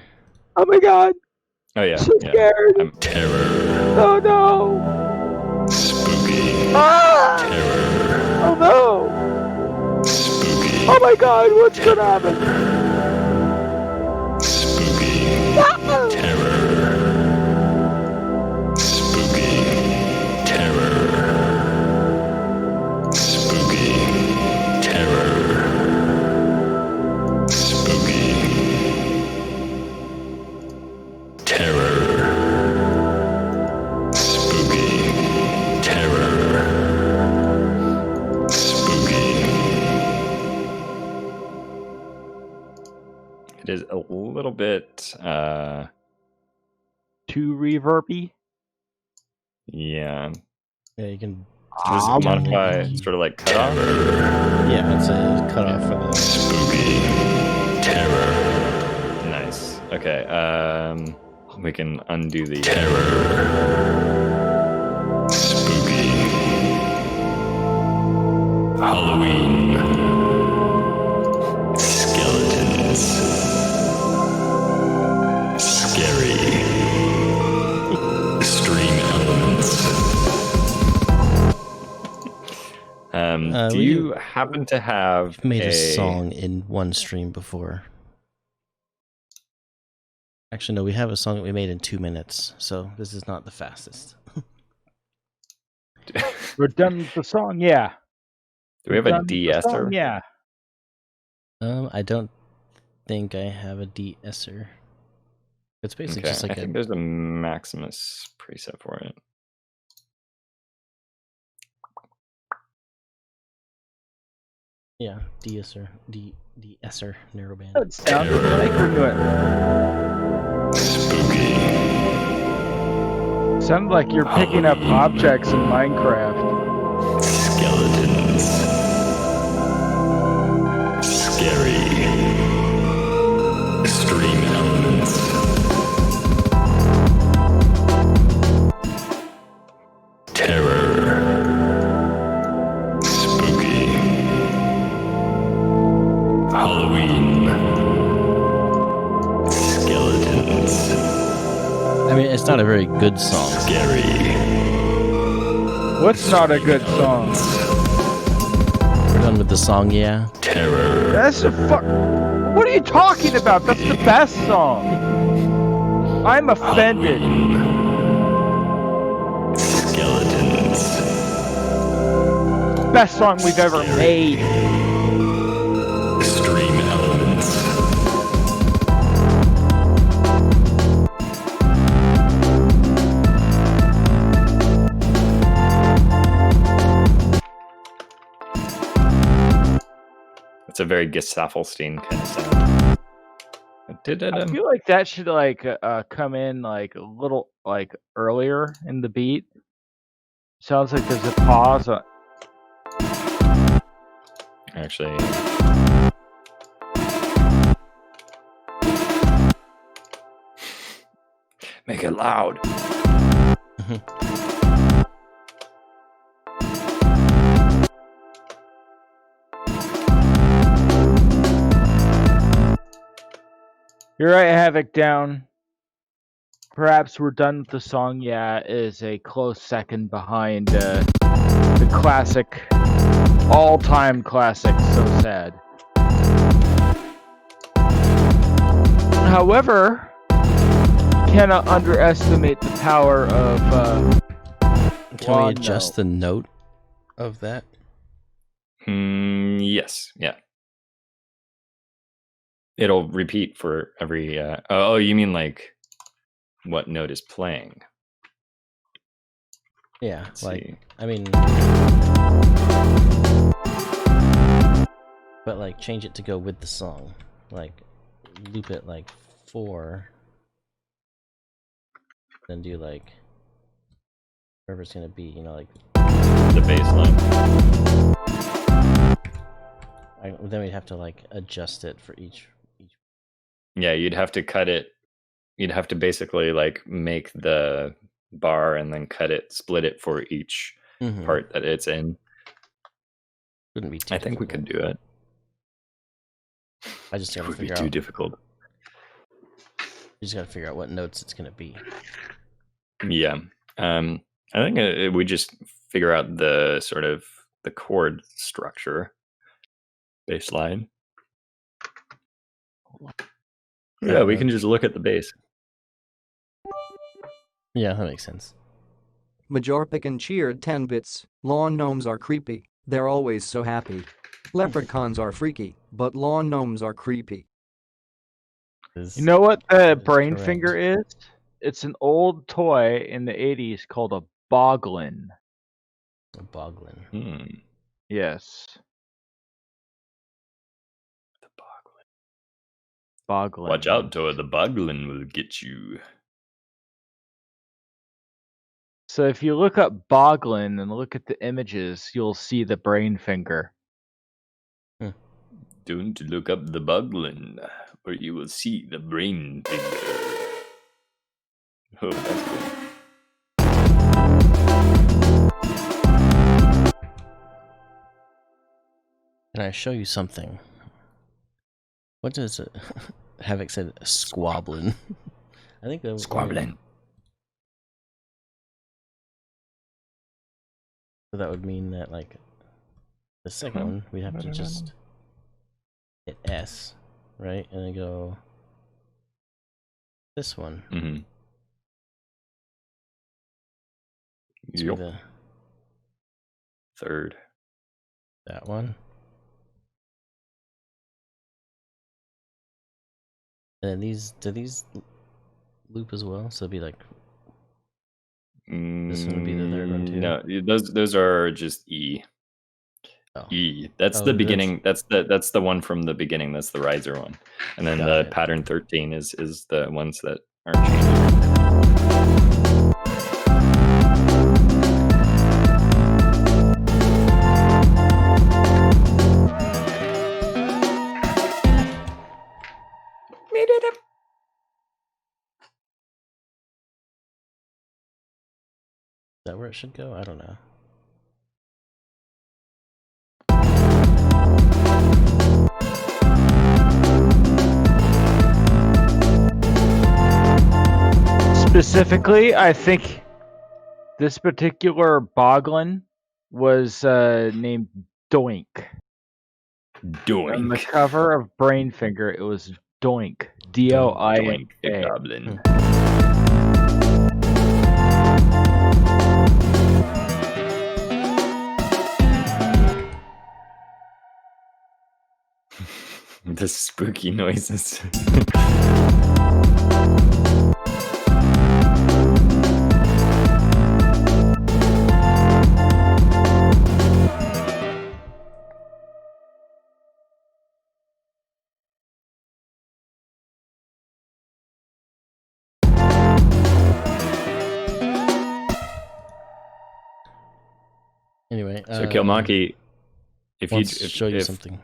oh my god! Oh yeah, So yeah. scared! Terror. Oh no! Spooky. Ah! Terror. Oh no! Spooky. Oh my god! What's gonna happen? Spooky. Ah! Terror. Spooky. Terror. Spooky. Terror. Spooky. Terror. Spooky. Terror. Spooky. It is a little bit Too reverby. yeah. Yeah, you can. Does Ah, it modify sort of like cut off? Yeah, it's a cutoff for the. Spooky terror. Nice. Okay. We can undo the terror. Spooky. Halloween. Skeletons. Scary. Extreme elements. Do we you happen to have Made a song in one stream before. Actually, no, we have a song that we made in 2 minutes, so this is not the fastest. We're done with the song, yeah. Do we have a Done with the song, de-esser? Yeah. I don't think I have a de-esser. It's basically Okay, just like I think there's a Maximus preset for it. yeah, de-esser, de-esser narrowband. That sounded like we're doing. Spooky. Sounded like you're picking up objects in Minecraft. Skeletons. Scary. Extreme elements. Terror. Spooky. Halloween. Skeletons. I mean, it's not a very good song. Scary. What's not a good song? We're done with the song, yeah. Terror. That's the fuck. What are you talking about? That's the best song. I'm offended. Skeletons. Best song we've ever made. Extreme elements. It's a very Gesaffelstein kind of sound. I feel like that should like come in like a little like earlier in the beat. Sounds like there's a pause. Actually, make it loud. You're right, Havoc down. Perhaps we're done with the song. Yeah, it is a close second behind the classic, all-time classic, So Sad. However, cannot underestimate the power of Can we Well, adjust the note of that? Yes. Yeah. It'll repeat for every. Oh, you mean like what note is playing? Yeah, Let's like see. I mean, but like change it to go with the song, like loop it like 4, then do like whatever it's gonna be, you know, like The bass line. then we'd have to like adjust it for each. Yeah, you'd have to cut it. You'd have to basically like make the bar and then cut it, split it for each Mhm. part that it's in. Wouldn't be too. I think we could do it. I just It gotta would be figure too out. difficult. You just gotta figure out what notes it's gonna be. Yeah. I think we just figure out the sort of the chord structure, bass line. Yeah, we can just look at the bass. Yeah, that makes sense. Majorpican cheered 10 bits. Lawn gnomes are creepy. They're always so happy. Leprechauns are freaky, but lawn gnomes are creepy. You know what the That is brain correct. finger is? It's an old toy in the 80s called a boglin. A boglin. Yes. The boglin. Boglin. Watch out, Tor. The boglin will get you. So if you look up boglin and look at the images, you'll see the brain finger. Don't look up the boglin, or you will see the brain finger. Oh, that's cool. Can I show you something? What does it? Havoc said squabbling. I think that Squabbling. So that would mean that like the second one we'd have to just hit S, right, and then go this one. Mm-hmm. It's the Third. that one. And then do these loop as well? So it'd be like this one would be the third one too. No, those are just E. Oh. E. That's Oh, the that's- beginning. That's the one from the beginning. That's the riser one, and then Got the it. pattern 13 is the ones that aren't changing. Is that where it should go? I don't know. Specifically, I think this particular boglin was named Doink. On the Doink. cover of Brainfinger, it was Doink. Doink the D-O-I-N-K. goblin. The spooky noises. Anyway, So Kilmaki, if you let's show you if, something.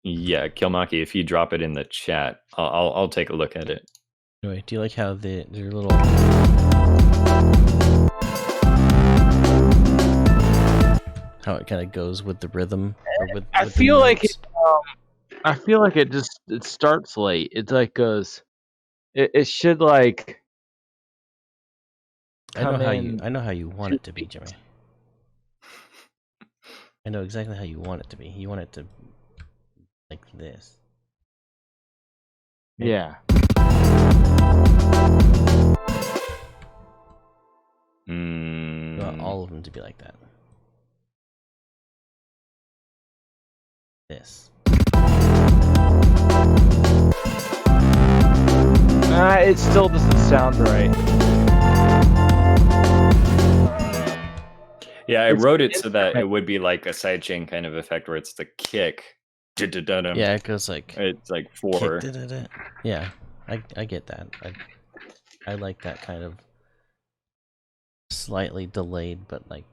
yeah, Kilmaki, if you drop it in the chat, I'll take a look at it. Anyway, do you like how their little how it kind of goes with the rhythm? Or with I the feel like notes? I feel like it starts late. It like goes. It should like. I know Come how in. I know how you want it to be, Jimmy. I know exactly how you want it to be. You want it to like this. Yeah. You want all of them to be like that. This. It still doesn't sound right. Yeah, I It's wrote the it so that it instrument. would be like a sidechain kind of effect where it's the kick. Da-da-da-dum. Yeah, it goes like It's like kick, 4. da-da-da. Yeah, I get that. I like that kind of slightly delayed, but like.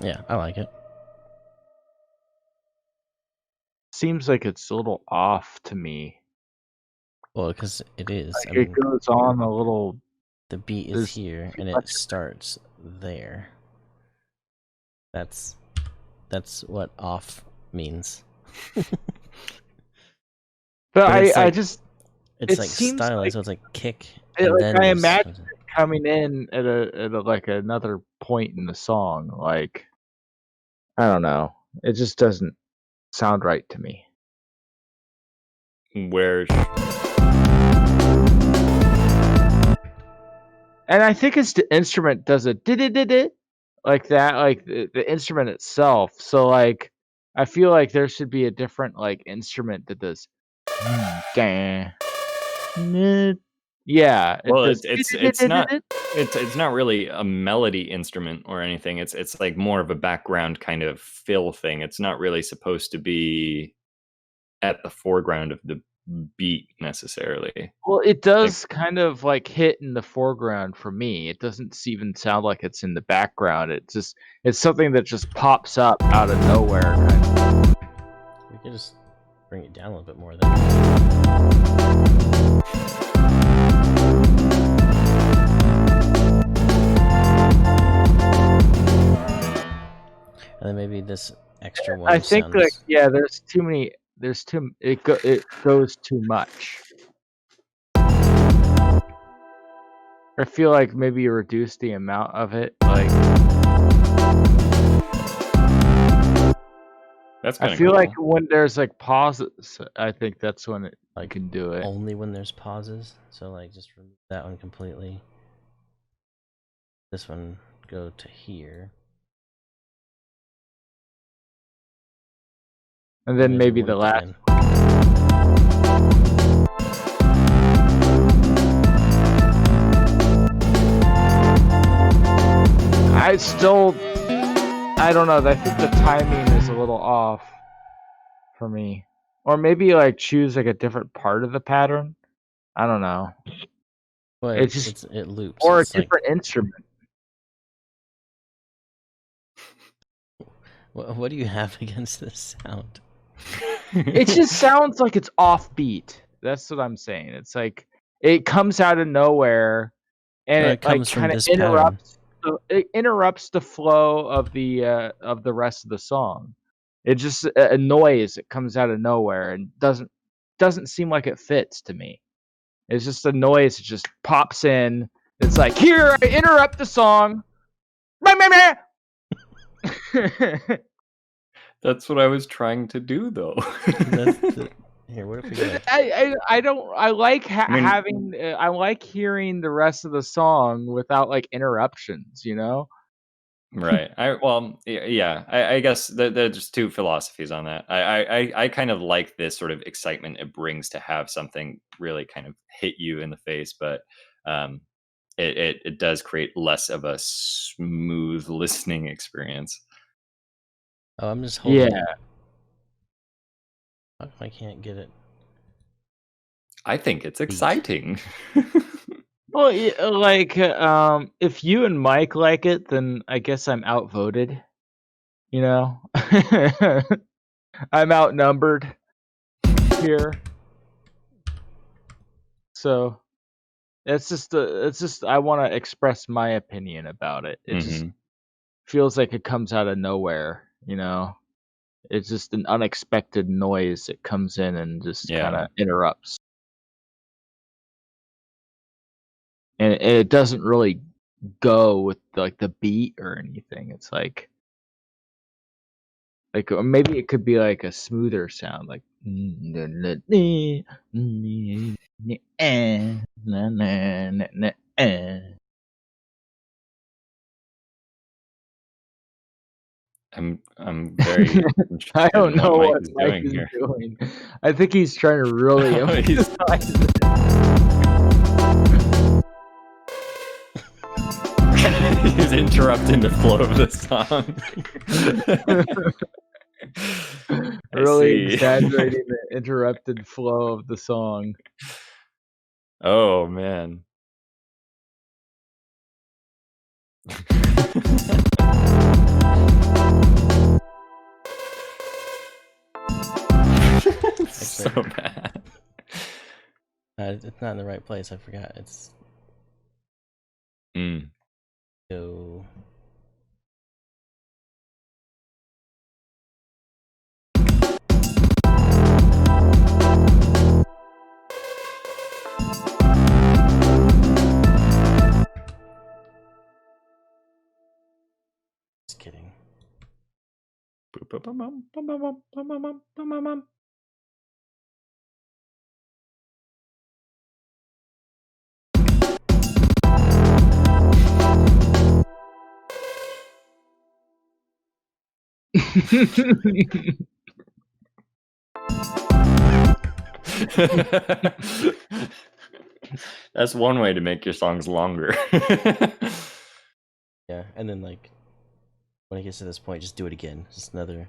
Yeah, I like it. Seems like it's a little off to me. Well, because it is. Like I it mean, goes on a little. the beat is there's here too and it much- starts there. That's what off means. But it's I like- just It's It like seems stylized, like- so it's like kick. it, And like, then I there's- imagine coming in at a like another point in the song. Like I don't know. It just doesn't sound right to me. Where And I think it's the instrument does a did like that, like the instrument itself. So like I feel like there should be a different like instrument that does yeah. Well, does it's not it's not really a melody instrument or anything. It's like more of a background kind of fill thing. It's not really supposed to be at the foreground of the beat necessarily. Well, it does kind of like hit in the foreground for me. It doesn't even sound like it's in the background. It's something that just pops up out of nowhere. Kind of. We could just bring it down a little bit more then. And then maybe this extra one. I think sounds... like yeah, there's too many. There's too it goes too much. I feel like maybe you reduce the amount of it. Like That's I kind of feel cool. like when there's like pauses, I think that's when it Like, can do it. only when there's pauses. So like just remove that one completely. This one go to here. And then maybe the one at last. end. I don't know. I think the timing is a little off for me. Or maybe like choose like a different part of the pattern. I don't know. Well, It's just- it loops. Or a It's like, different instrument. what do you have against this sound? It just sounds like it's offbeat. That's what I'm saying. It's like it comes out of nowhere and No, it it comes like from kind of this pattern. interrupts the flow of the rest of the song. It just a noise that comes out of nowhere and doesn't seem like it fits to me. It's just a noise that just pops in. It's like, here, I interrupt the song. That's what I was trying to do, though. Here, what if we go? I don't. I like I mean- having. I like hearing the rest of the song without like interruptions. You know. Right. I guess there's just two philosophies on that. I kind of like this sort of excitement it brings to have something really kind of hit you in the face, but it does create less of a smooth listening experience. Oh, I'm just holding. Yeah. How come I can't get it? I think it's exciting. Well, like if you and Mike like it, then I guess I'm outvoted. You know, I'm outnumbered here. So, It's just I want to express my opinion about it. It just Mhm. feels like it comes out of nowhere, you know. It's just an unexpected noise that comes in and just kind Yeah. of interrupts. And it doesn't really go with like the beat or anything. It's like or maybe it could be like a smoother sound, like I'm very I interested don't in what know Mike what is Mike doing is here. doing. I think he's trying to really He's- emphasize it. He's interrupting the flow of the song. I Really see. exaggerating the interrupted flow of the song. Oh man. So bad. It's not in the right place. I forgot. It's Mm. go. Just kidding. That's one way to make your songs longer. Yeah, and then like when it gets to this point, just do it again. Just another.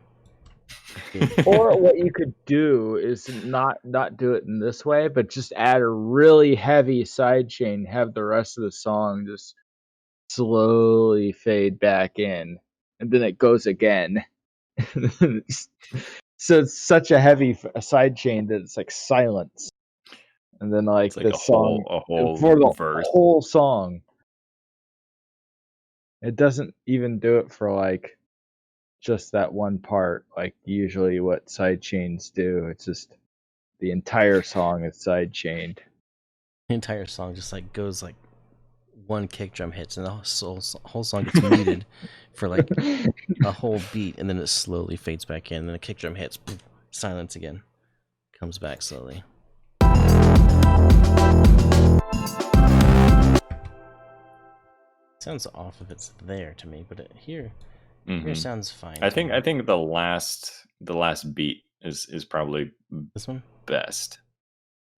Or what you could do is not do it in this way, but just add a really heavy sidechain, have the rest of the song just slowly fade back in, and then it goes again. So it's such a heavy sidechain that it's like silence, and then like It's like the song a whole for the verse. whole song. It doesn't even do it for like just that one part, like usually what sidechains do. It's just the entire song is sidechained. The entire song just like goes like one kick drum hits and the whole song gets muted for like a whole beat, and then it slowly fades back in. Then the kick drum hits, poof, silence again, comes back slowly. Sounds off if it's there to me, but here Mhm. sounds fine. I to think me. the last beat is probably This one. best.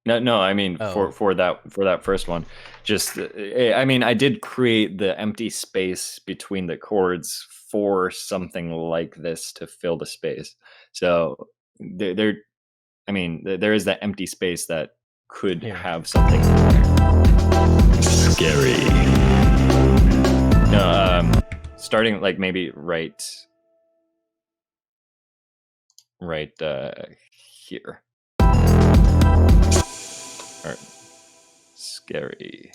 No, I mean Oh. for that first one, just I mean I did create the empty space between the chords for something like this to fill the space. So there I mean there is that empty space that could Here. have something in there. Scary. No, starting like maybe right here. Or scary.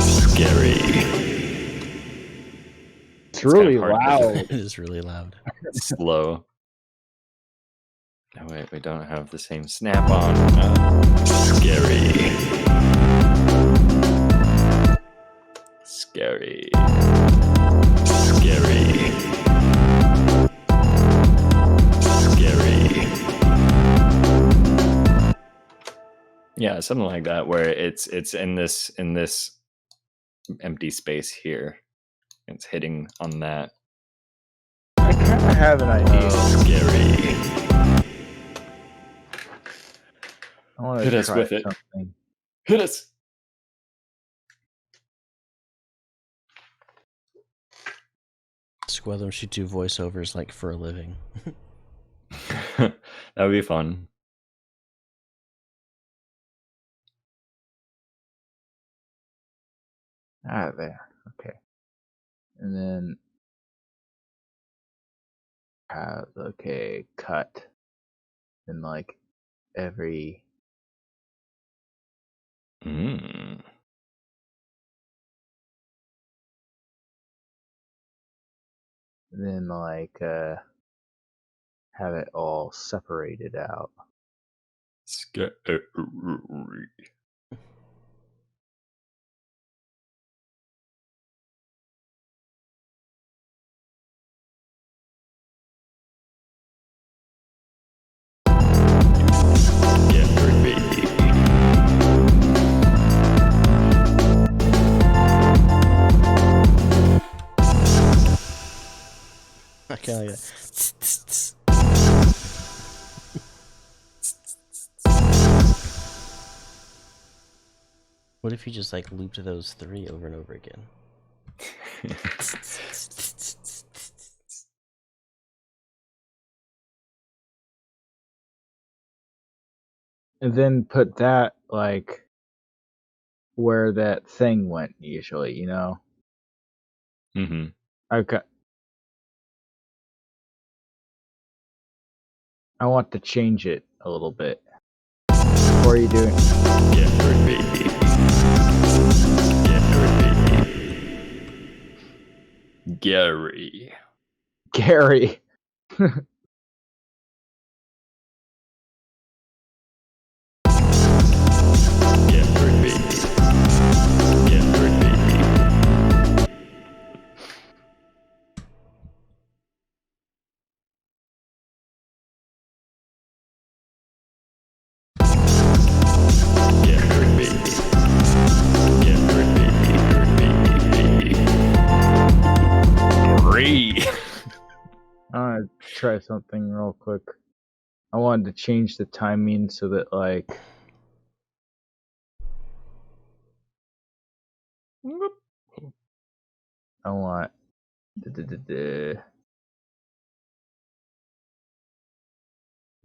Scary. It's kind really of hard to loud. It is really loud. slow. No, wait, we don't have the same snap on. Scary. Scary. Scary. Scary. Yeah, something like that, where it's in this empty space here. It's hitting on that. I kind of have an idea. Scary. I want Hit to us try with it. something. Hit us. Squadron should do voiceovers like for a living. That would be fun. Ah, there. Okay. And then have cut in like every Mm. and then like have it all separated out. Scary. I kind of like that. What if you just like looped those 3 over and over again? And then put that like where that thing went usually, you know? Mm-hmm. Okay. I want to change it a little bit. Before you do it. Gary. Gary. I want to try something real quick. I wanted to change the timing so that like I want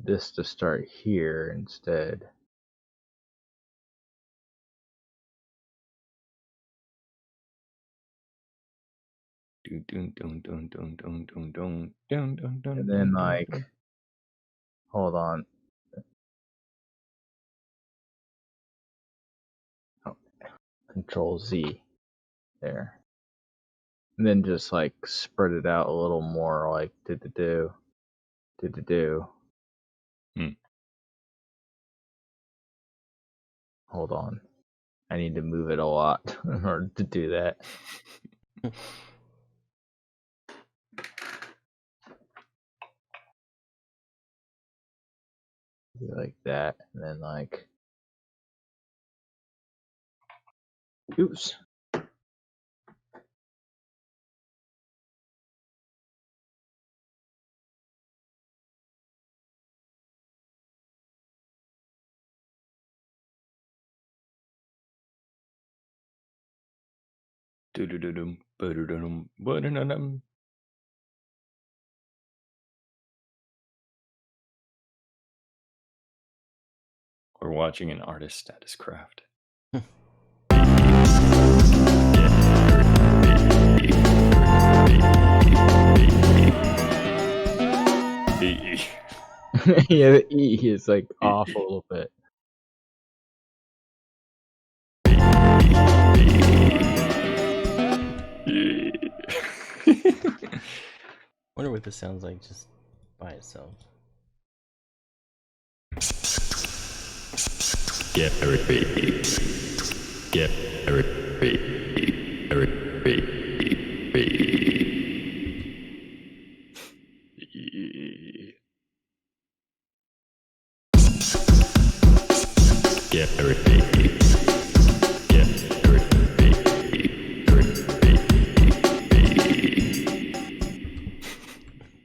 this to start here instead. And then like hold on. Oh, Control Z there. And then just like spread it out a little more like do. Hold on. I need to move it a lot in order to do that. Like that, and then like oops. We're watching an artist at his craft. Yeah, the E is like off a little bit. Wonder what this sounds like just by itself.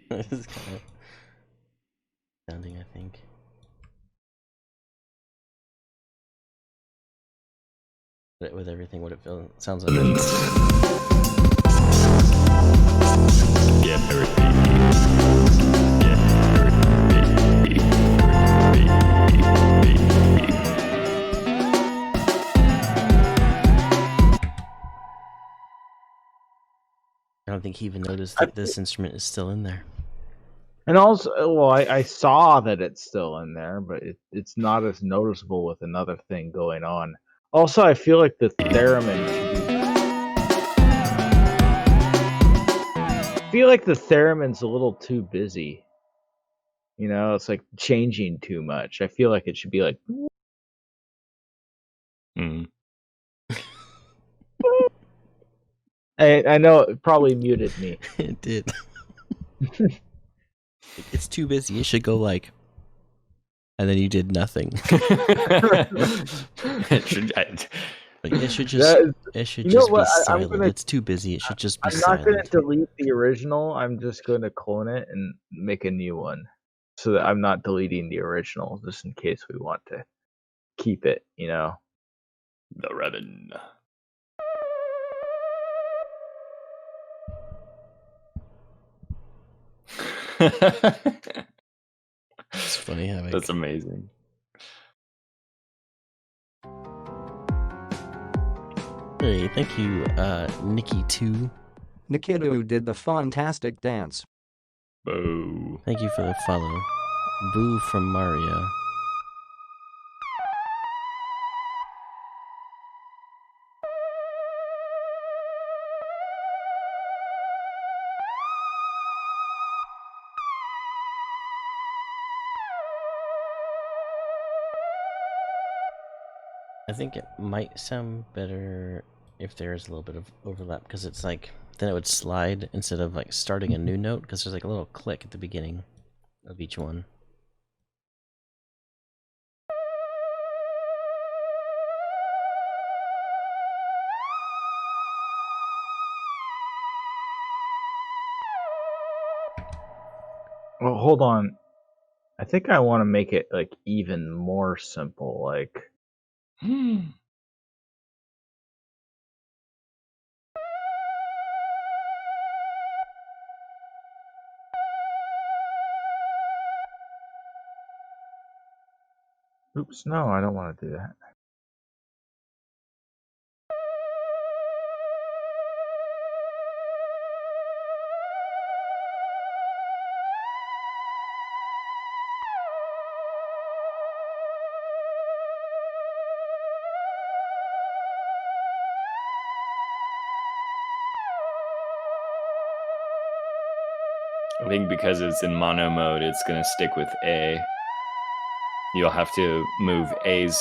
This is kind of sounding, I think. With everything, what it feels sounds like. I don't think he even noticed that this instrument is still in there. And also, well, I saw that it's still in there, but it's not as noticeable with another thing going on. Also, I feel like the theremin should be... I feel like the theremin's a little too busy. You know, it's like changing too much. I feel like it should be like. Mm. I know it probably muted me. It did. It's too busy. It should go like, and then you did nothing. It should- I- Like, it should just. That is- It should You know just be what? I'm silent. gonna- It's too busy. It should just be I'm not going silent. to delete the original. I'm just going to clone it and make a new one, so that I'm not deleting the original, just in case we want to keep it. You know. the Revan. It's funny having. That's amazing. Hey, thank you, Nikki2. Nikitu did the fantastic dance. Boo. Thank you for the follow. Boo from Mario. I think it might sound better if there's a little bit of overlap, because it's like, then it would slide instead of like starting a new note, because there's like a little click at the beginning of each one. Well, hold on. I think I want to make it like even more simple. Like, oops, no, I don't want to do that. I think because it's in mono mode, it's gonna stick with A. You'll have to move A's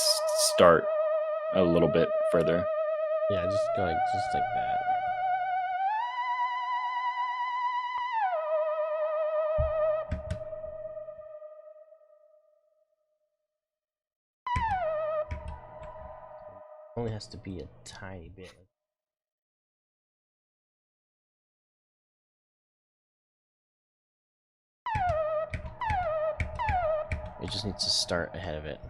start a little bit further. Yeah, just go like that. Only has to be a tiny bit. It just needs to start ahead of it.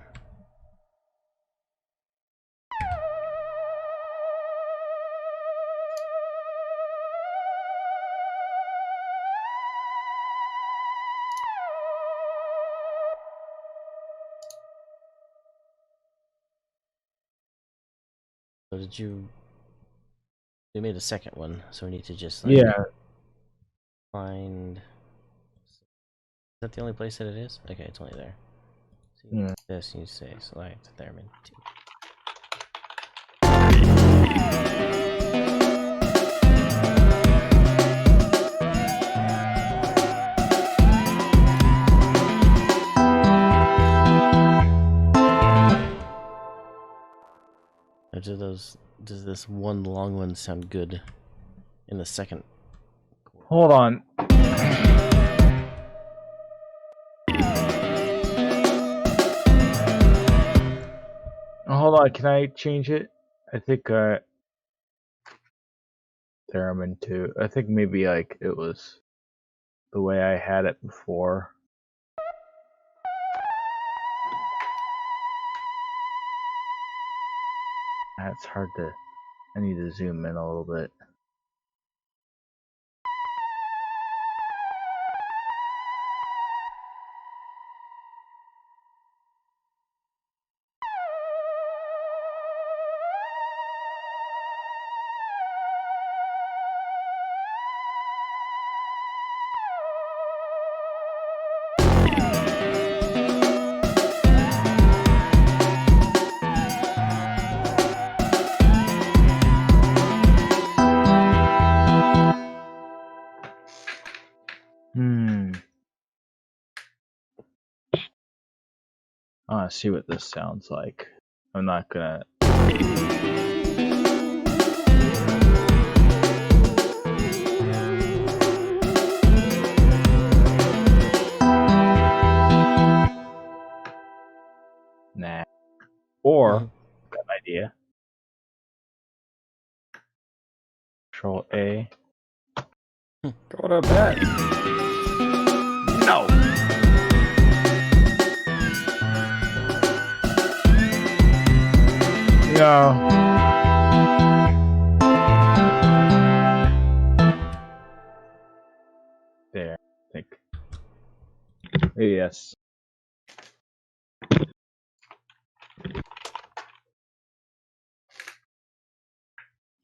So did you? We made a second one, so we need to just like Yeah, find. Is that the only place that it is? Okay, it's only there. So you Yeah. do this, you say select theremin 2. Or does this one long one sound good in the second? hold on. Hold on, can I change it? I think theremin 2. I think maybe like it was the way I had it before. That's hard to. I need to zoom in a little bit. I want to see what this sounds like. I'm not gonna. Nah. Or, got an idea. Control A. Go to bed. No! No. There, I think. Yes.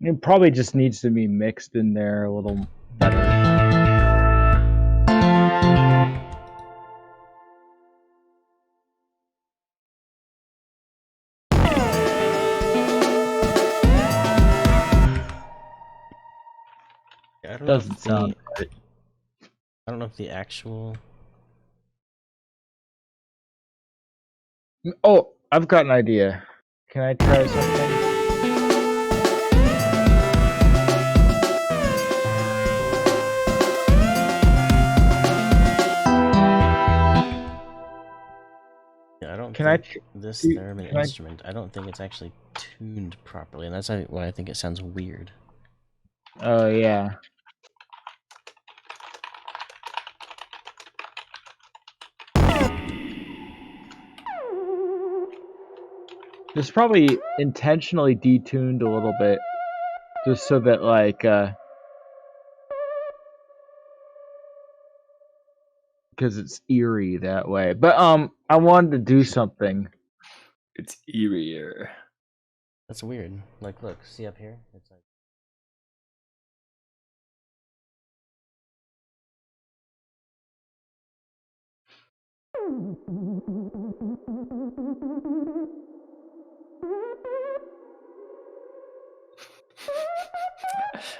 It probably just needs to be mixed in there a little better. I don't know if Doesn't the- sound right. I don't know if the actual. Oh, I've got an idea. Can I try something? Yeah, I don't Can I think this do- theremin can I- instrument. I don't think it's actually tuned properly, and that's why I think it sounds weird. Oh, yeah. It's probably intentionally detuned a little bit, just so that, like, because it's eerie that way. But, I wanted to do something. It's eerier. That's weird. Like, look, see up here? It's like.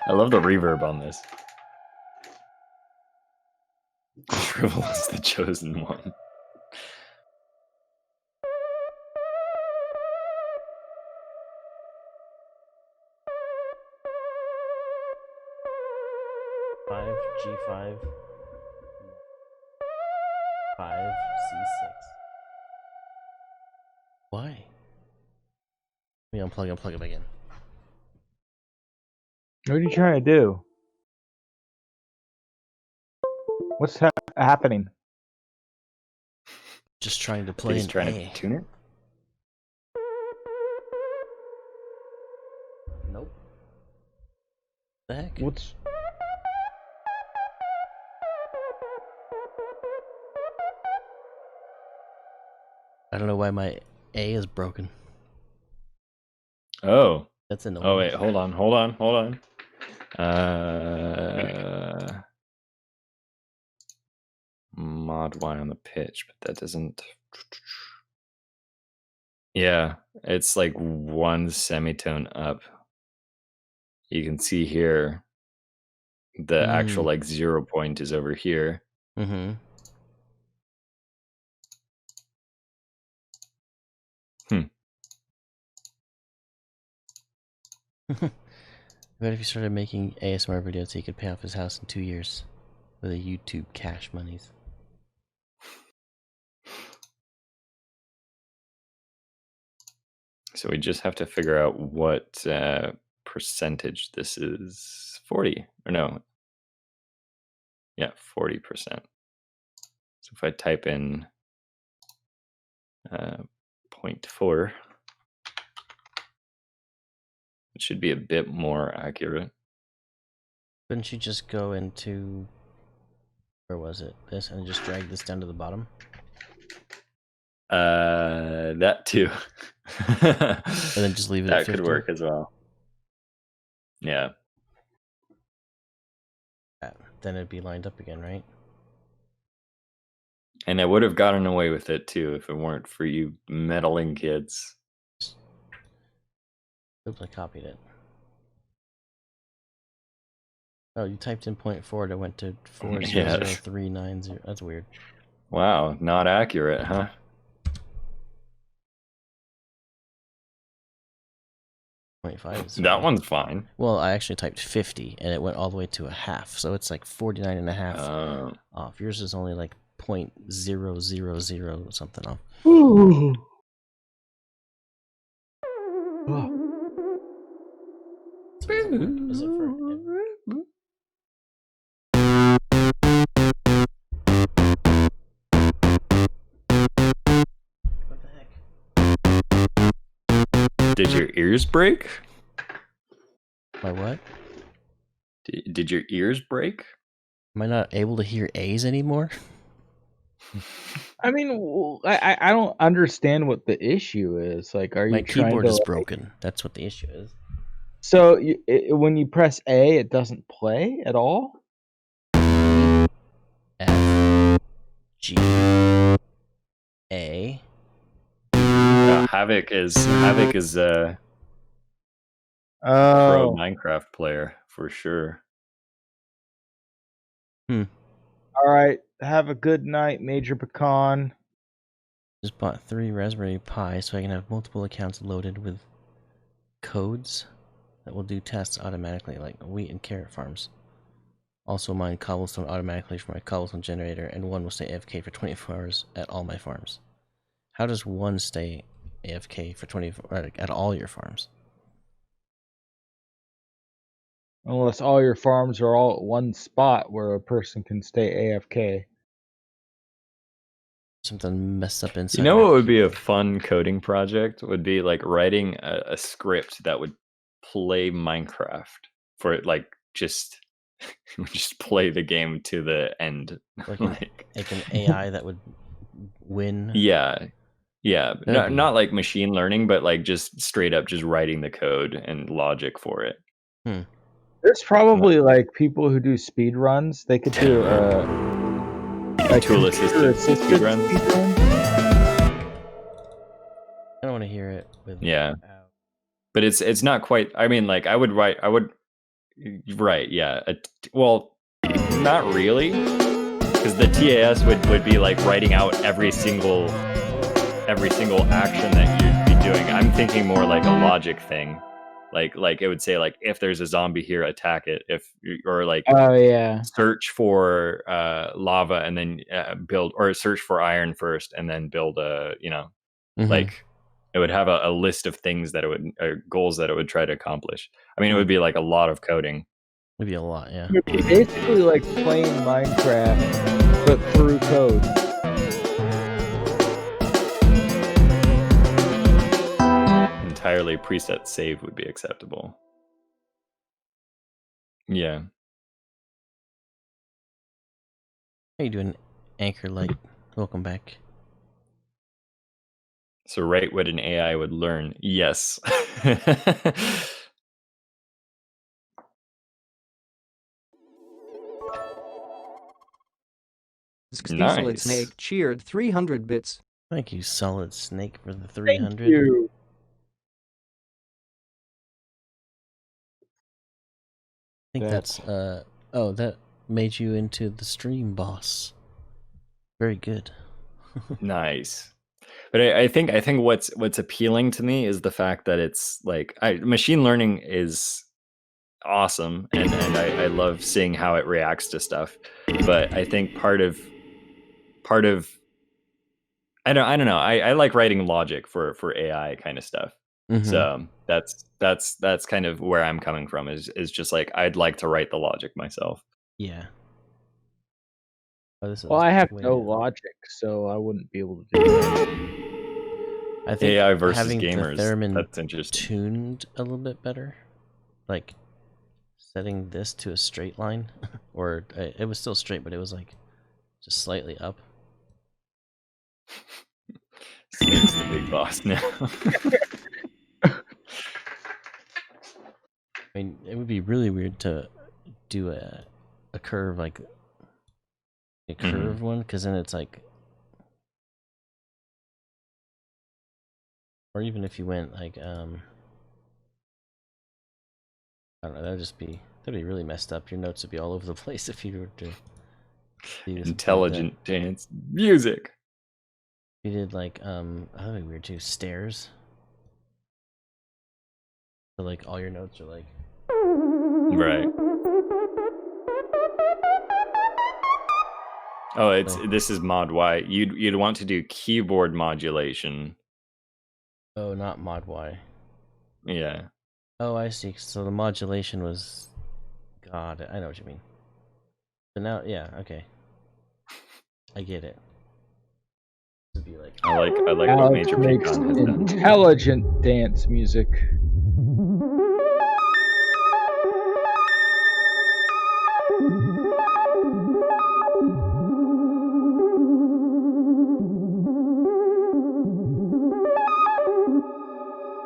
I love the reverb on this. Shrivel is the chosen one. Five G5. 5 C6. Why? Let me unplug it back in. What are you trying to do? What's happening? Just trying to play He's an trying A. to tune it. Nope. The heck? What's... I don't know why my A is broken. Oh. That's annoying. Oh wait, hold on. Mod Y on the pitch, but that doesn't. Yeah, it's like one semitone up. You can see here the actual like 0 point is over here. Mm-hmm. I bet if you started making ASMR videos, he could pay off his house in 2 years with the YouTube cash monies. So we just have to figure out what percentage this is. 40 or no? Yeah, 40%. So if I type in 0.4, it should be a bit more accurate. Couldn't you just go into, where was it? This, and just drag this down to the bottom? That too. And then just leave it that at 50? could work as well. Yeah. Then it'd be lined up again, right? And I would have gotten away with it too if it weren't for you meddling kids. Oops, I copied it. Oh, you typed in 0.4 and it went to 400,390. That's weird. Wow, not accurate, huh? 0.5 is That fine. one's fine. Well, I actually typed 50 and it went all the way to a half, so it's like 49 and a half off. Yours is only like 0.000 something off. Ooh. Oh. So is it for what the heck? Did your ears break? My what? Did your ears break? Am I not able to hear A's anymore? I mean, I don't understand what the issue is. Like, are My you trying keyboard to? is Like, broken. That's what the issue is. so when you press A, it doesn't play at all. F G A. Havoc is a pro Oh, Minecraft player for sure. all right. Have a good night, Major Pecan. Just bought 3 Raspberry Pi so I can have multiple accounts loaded with codes that will do tests automatically, like wheat and carrot farms. Also mine cobblestone automatically for my cobblestone generator, and one will stay AFK for 24 hours at all my farms. How does one stay AFK for 24 at all your farms? Unless all your farms are all at one spot where a person can stay AFK. Something messed up inside. You know my what would be a keyboard. fun coding project? Would be like writing a script that would play Minecraft for it, like just play the game to the end. Like an AI that would win. Yeah. That'd be- Not like machine learning, but like just straight up just writing the code and logic for it. There's probably like people who do speed runs. They could do like Tool computer assisted assisted speed runs. speed runs. I don't want to hear it with Yeah. But it's not quite. I mean, like I would write. Yeah. Well, not really, because the TAS would be like writing out every single action that you'd be doing. I'm thinking more like a logic thing. Like it would say like, if there's a zombie here, attack it. Or like Oh yeah. search for lava and then build, or search for iron first and then build a like. It would have a list of things that it would, goals that it would try to accomplish. I mean, it would be like a lot of coding. It'd be a lot, yeah. It'd be basically like playing Minecraft, but through code. Entirely preset save would be acceptable. Yeah. How you doing, Anchor Light? Welcome back. So write what an AI would learn. Yes. Solid Nice. Snake cheered 300 bits. Thank you, Solid Snake, for the Thank 300. you. I think That's- that's oh, that made you into the stream boss. Very good. Nice. But I think what's appealing to me is the fact that it's like machine learning is awesome, and I love seeing how it reacts to stuff. But I think part of I don't know. I like writing logic for AI kind of stuff. Mhm. So that's kind of where I'm coming from, is just like I'd like to write the logic myself. Yeah. Oh, this is Well, I have way no down. logic, so I wouldn't be able to do that. I think AI versus having gamers. the theremin That's interesting. tuned a little bit better, like setting this to a straight line, or it was still straight, but it was like just slightly up. Snake's the big boss now. I mean, it would be really weird to do a curve, like a curved one, because then it's like, or even if you went like I don't know, that'd be really messed up. Your notes would be all over the place if you were to do something like that. Intelligent dance music. You did like that'd be weird too. Stairs. So like all your notes are like. Right. Oh, this is mod Y. You'd want to do keyboard modulation. Oh, not mod Y. Yeah. Oh, I see. So the modulation was. God, I know what you mean. So now, yeah, okay. I get it. To be like. I like what Alex Major makes Pecan has done. intelligent dance music.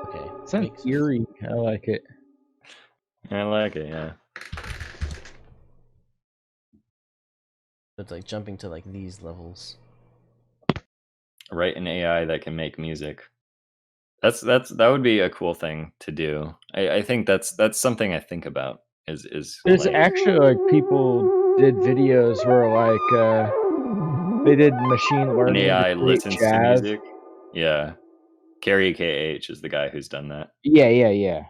Okay. Sounds makes sense. eerie. I like it. I like it, yeah. It's like jumping to like these levels. Write an AI that can make music. That would be a cool thing to do. I think that's something I think about is There's like, actually like people did videos where like they did machine an learning AI to create listens to jazz. music. Yeah. Carrie KH is the guy who's done that. Yeah.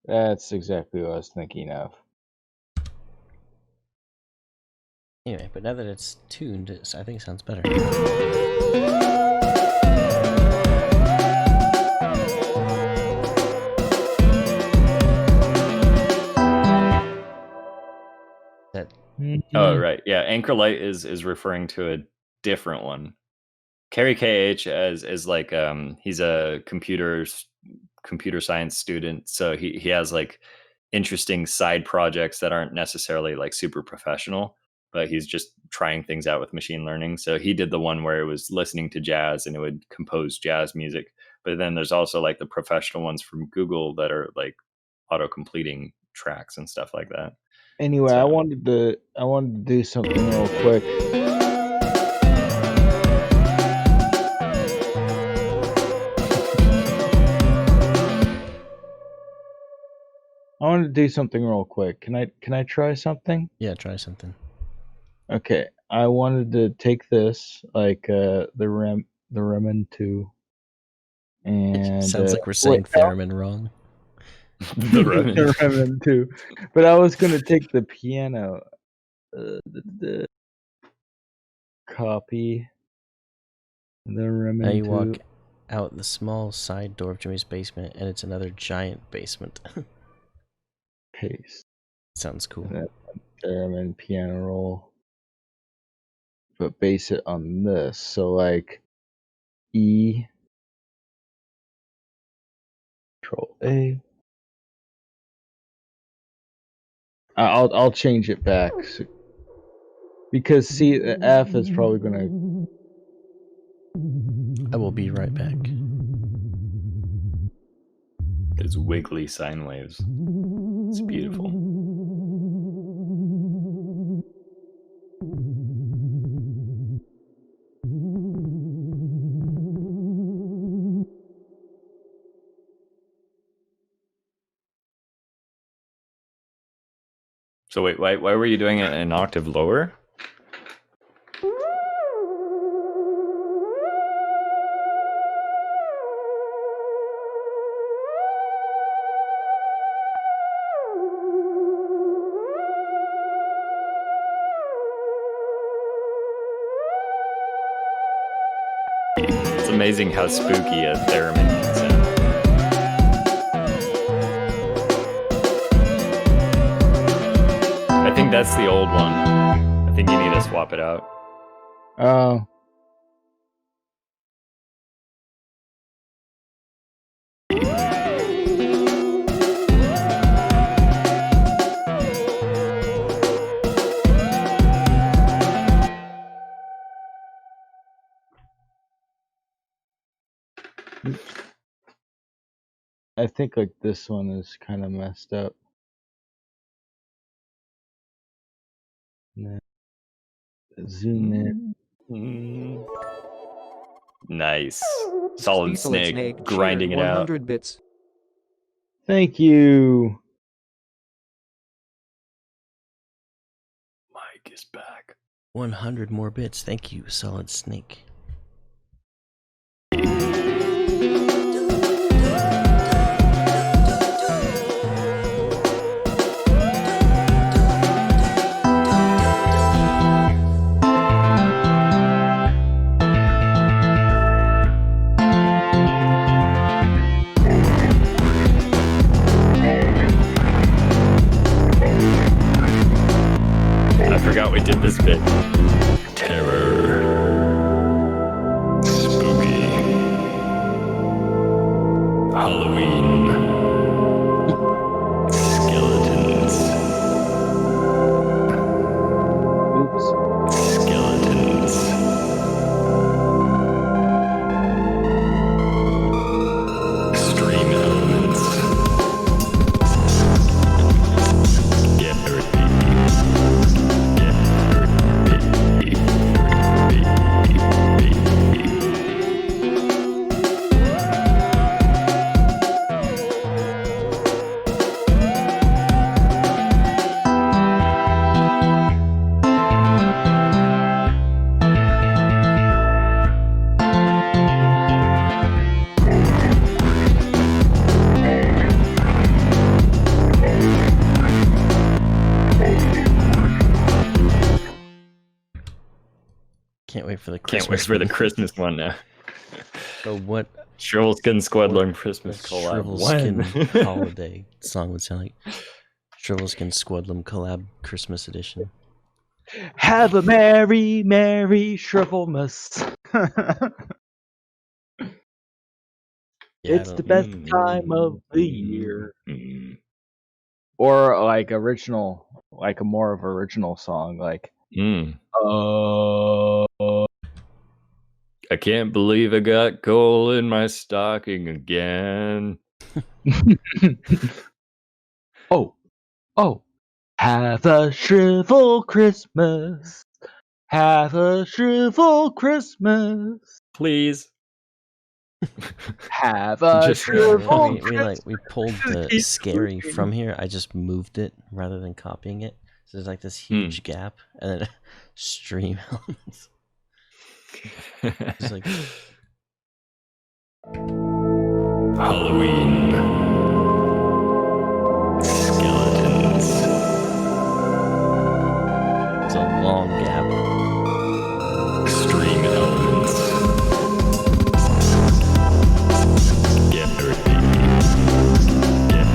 That's exactly what I was thinking of. Anyway, but now that it's tuned, I think it sounds better. Oh right, yeah. Anchorlight is referring to a different one. Carrie KH is like he's a computer science student, so he has like interesting side projects that aren't necessarily like super professional, but he's just trying things out with machine learning. So he did the one where it was listening to jazz and it would compose jazz music. But then there's also like the professional ones from Google that are like auto completing tracks and stuff like that. Anyway, So- I wanted to do something real quick. I wanted to do something real quick. Can I try something? Yeah, try something. Okay, I wanted to take this like the Remen 2 and Sounds like we're saying theremin wrong. The Remen. the Remen 2. But I was gonna take the piano the copy the Remen Now you 2. walk out the small side door of Jimmy's basement, and it's another giant basement. Paste. Sounds cool. Theremin piano roll. But base it on this. So like E Control A. I'll change it back because see the F is probably gonna. I will be right back. There's wiggly sine waves. It's beautiful. So wait, why were you doing it an octave lower? It's amazing how spooky a theremin can sound. I think that's the old one. I think you need to swap it out. Oh. I think like this one is kind of messed up. Zoom in. Nice. Solid snake, cheered grinding it out. 100 bits. Thank you. Mike is back. 100 more bits. Thank you, Solid Snake. for the Can't Christmas. wait for the one. Christmas one now. So what? Shrivelskin Squadlum Christmas The collab. Shrivelskin When? holiday song would sound like Shrivelskin Squadlum collab Christmas edition. Have a merry, merry Shrivelmas. Yeah, I It's the don't- best time of the year. Or like original, like a more of original song, like I can't believe I got coal in my stocking again. oh, have a shrivel Christmas. Have a shrivel Christmas. Please. Have a Just- shrivel we pulled the keep scary moving. from here. I just moved it rather than copying it. So there's like this huge gap, and then stream elements. It's like Halloween. Skeletons. it's a long gap. Extreme elements. Get earthy. Get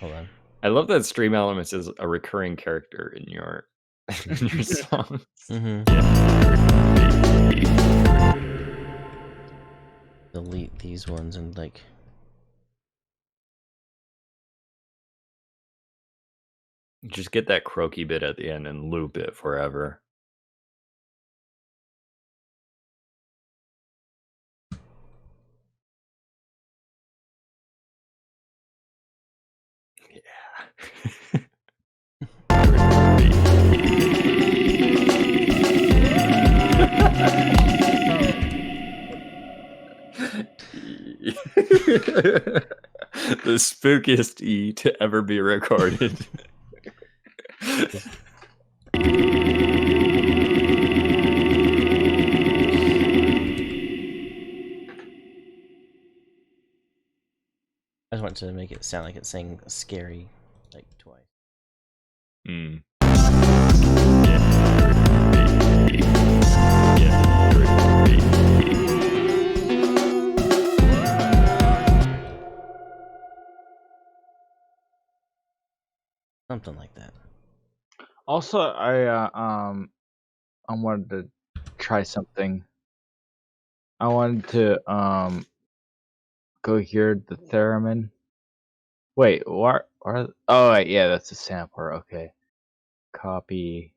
Hold on. I love that Stream Elements is a recurring character in your songs. Mm-hmm. Delete these ones and like. Just get that croaky bit at the end and loop it forever. Yeah. The spookiest E to ever be recorded. I just want to make it sound like it's saying scary like twice. Mm. Something like that. Also, I wanted to try something. I wanted to go hear the theremin. Wait, what? Oh, wait, yeah, that's a sampler. Okay, copy.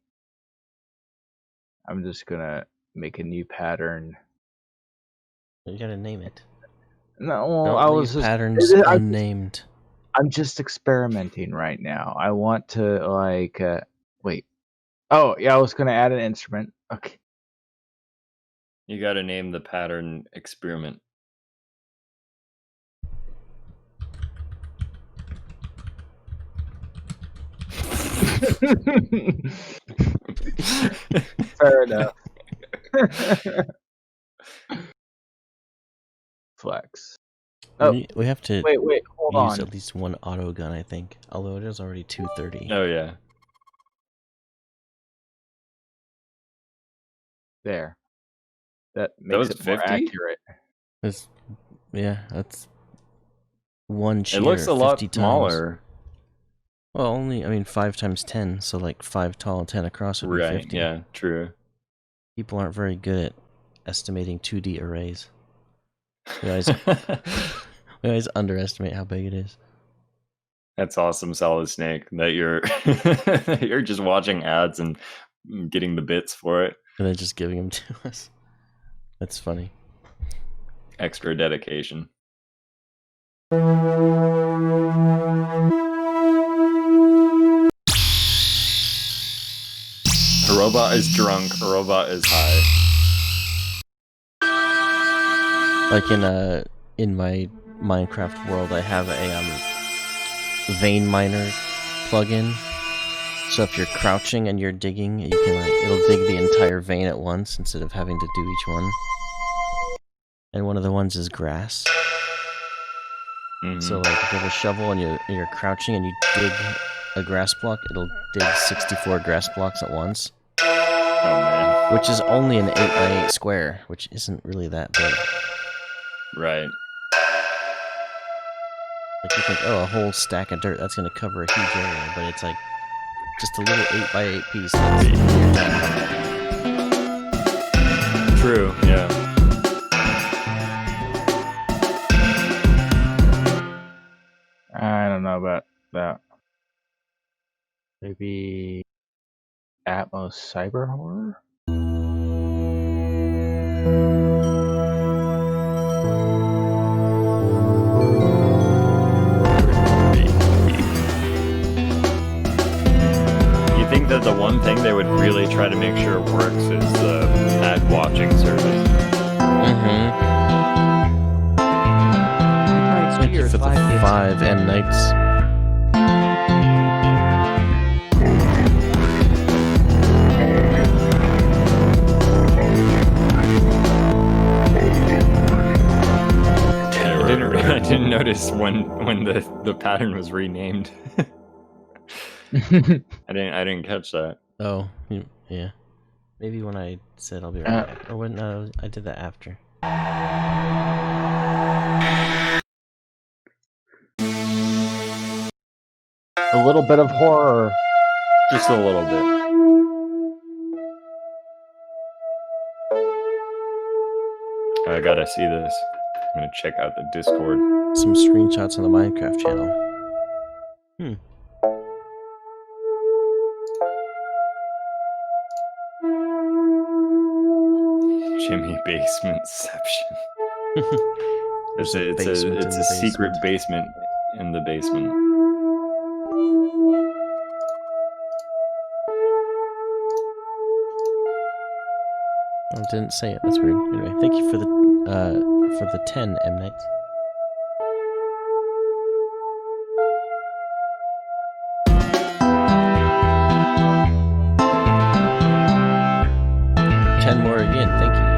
I'm just gonna make a new pattern. You gotta name it. No, well, Don't I leave was just. patterns unnamed. I'm just experimenting right now. I want to like wait. Oh, yeah, I was gonna add an instrument. Okay. You gotta name the pattern experiment. Fair enough. Flex. Oh, We have to wait, hold use on. at least one auto gun, I think. Although it is already 2:30. Oh yeah. There. That makes was it more 50? accurate. Yeah, that's one cheer. It looks a lot 50 times. smaller. Well, only 5 times 10, so like 5 tall and 10 across would be Right, 50. yeah, true. People aren't very good at estimating 2D arrays. We always underestimate how big it is. That's awesome, Solid Snake, that you're you're just watching ads and getting the bits for it. And then just giving them to us. That's funny. Extra dedication. A robot is drunk, a robot is high. Like in my Minecraft world, I have a vein miner plugin. So if you're crouching and you're digging, you can it'll dig the entire vein at once instead of having to do each one. And one of the ones is grass. We always underestimate how big it is. That's funny. Extra dedication. Like in my Minecraft world, I have a vein miner plugin. So if you're crouching and you're digging, you can it'll dig the entire vein at once instead of having to do each one. And one of the ones is grass. Mhm. So like if you have a shovel and you're crouching and you dig a grass block, it'll dig 64 grass blocks at once, Oh man. which is only an 8x8 square, which isn't really that big. Right. Like you think, oh, a whole stack of dirt, that's gonna cover a huge area, but it's like just a little 8x8 piece. That's you're done. True. Yeah. I don't know about that. Maybe Atmos Cyber Horror? You think that the one thing they would really try to make sure works is the ad watching service? Mm-hmm. Nights Thank you cheered for the 5 bits. 5 M Nights. I didn't notice when the pattern was renamed. I didn't catch that. Oh, yeah. Maybe when I said I'll be right back. Or when I did that after. A little bit of horror. Just a little bit. I gotta see this. I'm gonna check out the Discord. Some screenshots on the Minecraft channel. Jimmy Basementception. There's a It's basement in a the secret basement in the basement. Oh, it didn't say it. That's weird. Anyway, thank you for the 10 M Nights. Ten more again. Thank you.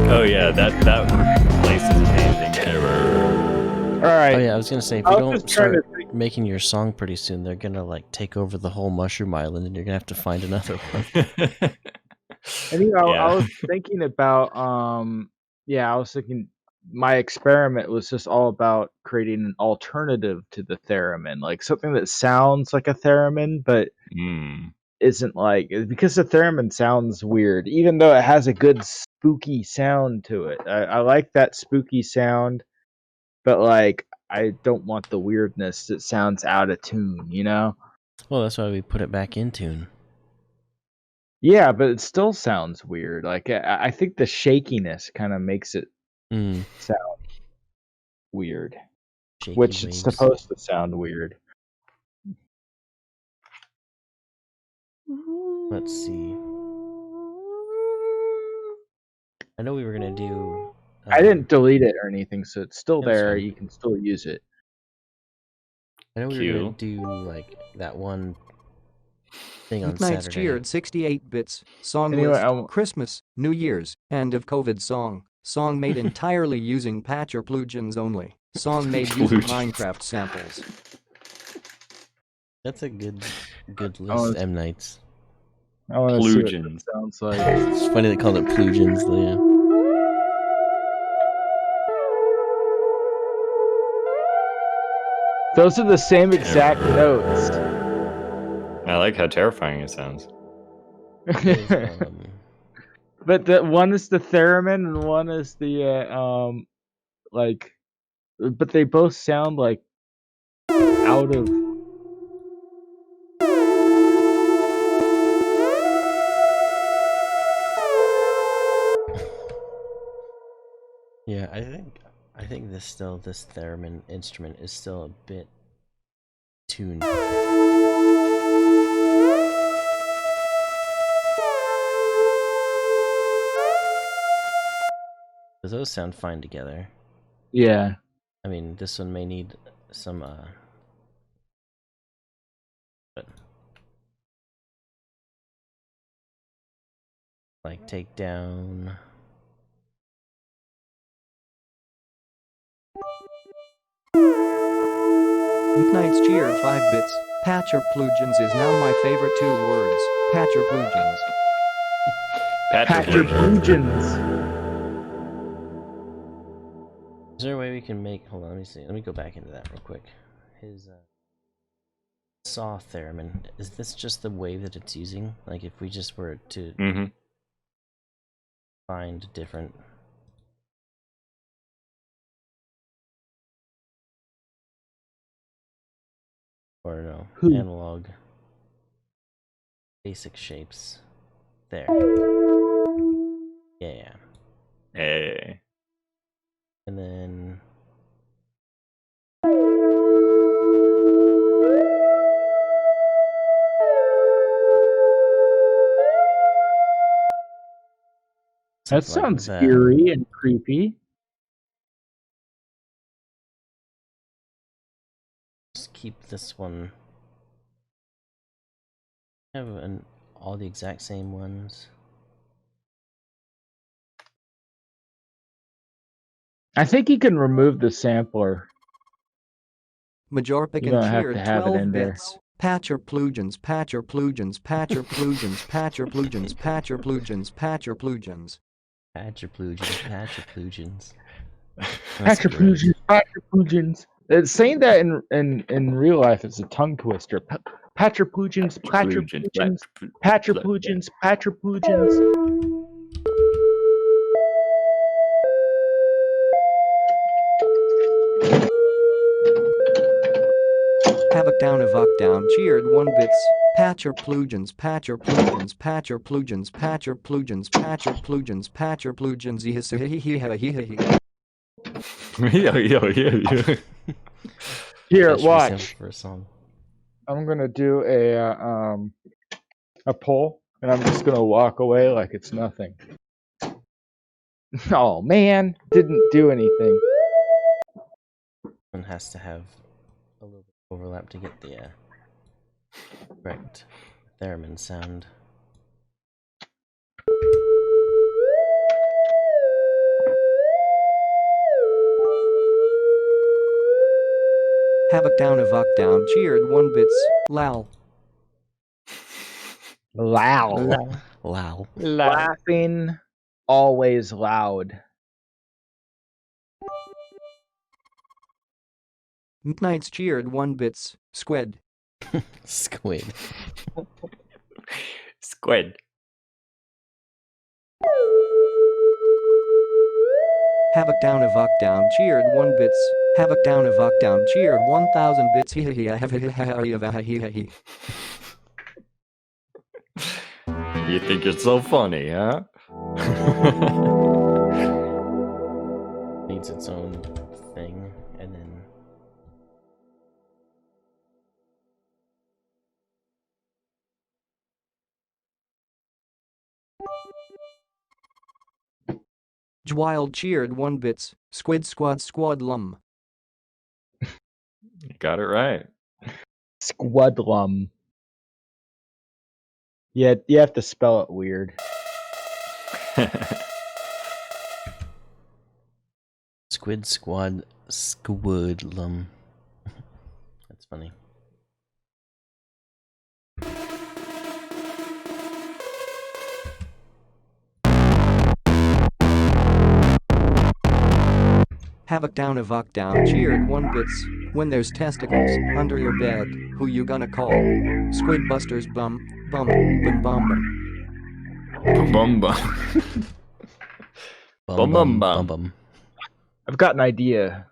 Oh yeah, that place is amazing. Terror. Alright. Oh yeah, I was gonna say if I you was don't just trying start to think. making your song pretty soon, they're gonna like take over the whole Mushroom Island, and you're gonna have to find another one. I think I Yeah. was thinking about I was thinking my experiment was just all about creating an alternative to the theremin, like something that sounds like a theremin but Mm. isn't like, because the theremin sounds weird even though it has a good spooky sound to it. I like that spooky sound, but like I don't want the weirdness that sounds out of tune, you know? Well, that's why we put it back in tune. Yeah, but it still sounds weird. Like I think the shakiness kind of makes it Mm, sound weird, shaky which waves. it's supposed to sound weird. Let's see. I know we were gonna do. I didn't delete it or anything, so it's still That's there. fine. You can still use it. I know we were Q. gonna do like that one thing on Nights Saturday. cheered 68 bits. Song Anyway, list. Christmas, New Year's, end of COVID song. Song made entirely using patch or plugins only. Song made using Plugins. Minecraft samples. That's a good Oh, list. M Nights. I want to see what Plugins. it sounds like. It's funny they called it plugins, though. Yeah. Those are the same exact notes. I like how terrifying it sounds. There's, But the one is the theremin and one is the like, but they both sound like out of. Yeah, I think this theremin instrument is still a bit tuned. Those sound fine together. Yeah. I mean, this one may need some but like take down. Knights cheered 5 bits. Patcherplugins is now my favorite 2 words. Patcherplugins. Patcherplugins. Is there a way we can make? Hold on, let me see. Let me go back into that real quick. His saw theremin. Is this just the wave that it's using? Like, if we just were to find different. Or no, analog basic shapes. There. Yeah. Hey. And then That sounds eerie and creepy. Just keep this one. I have all the exact same ones. I think you can remove the sampler. Majorpic You and don't have cheered to have it 12 in there. bits. Patcherplugins, Patcherplugins, Patcherplugins, Patcherplugins, Patcherplugins, Patcherplugins. Patcherplugins. Patcherplugins, Patcherplugins. It's saying that in real life is a tongue twister. Patcherplugins, Patcherplugins, Patcherplugins, Patcherplugins. Havoc down, Evoc down, cheered 1 bits. Patcherplugins, Patcherplugins, Patcherplugins, Patcherplugins, Patcherplugins, Patcherplugins, Here, That should be watch. sampled for a song. I'm gonna do a poll, and I'm just gonna walk away like it's nothing. Oh man, didn't do anything. One has to have a little bit of overlap to get the correct theremin sound. Havoc down, Evoc down, cheered 1 bits. Lal. Loud. Wow. Laughing, always loud. Knights cheered 1 bits. Squid. Squid. Squid. Havoc down, Evoc down, cheered 1 bits. Havoc down, Evoc down, cheered 1,000 bits. You think it's so funny, huh? Needs its own thing, and then Jwild cheered 1 bits. Squid squad squadlum. You got it right. Squadlum. Yeah, you have to spell it weird. Squid Squad Squidlum. That's funny. Havoc down, Evoc down, cheered 1 bits. When there's testicles under your bed, who you gonna call? Squid busters bum, bum, bum bum. Bum bum. Bum, bum, bum. I've got an idea.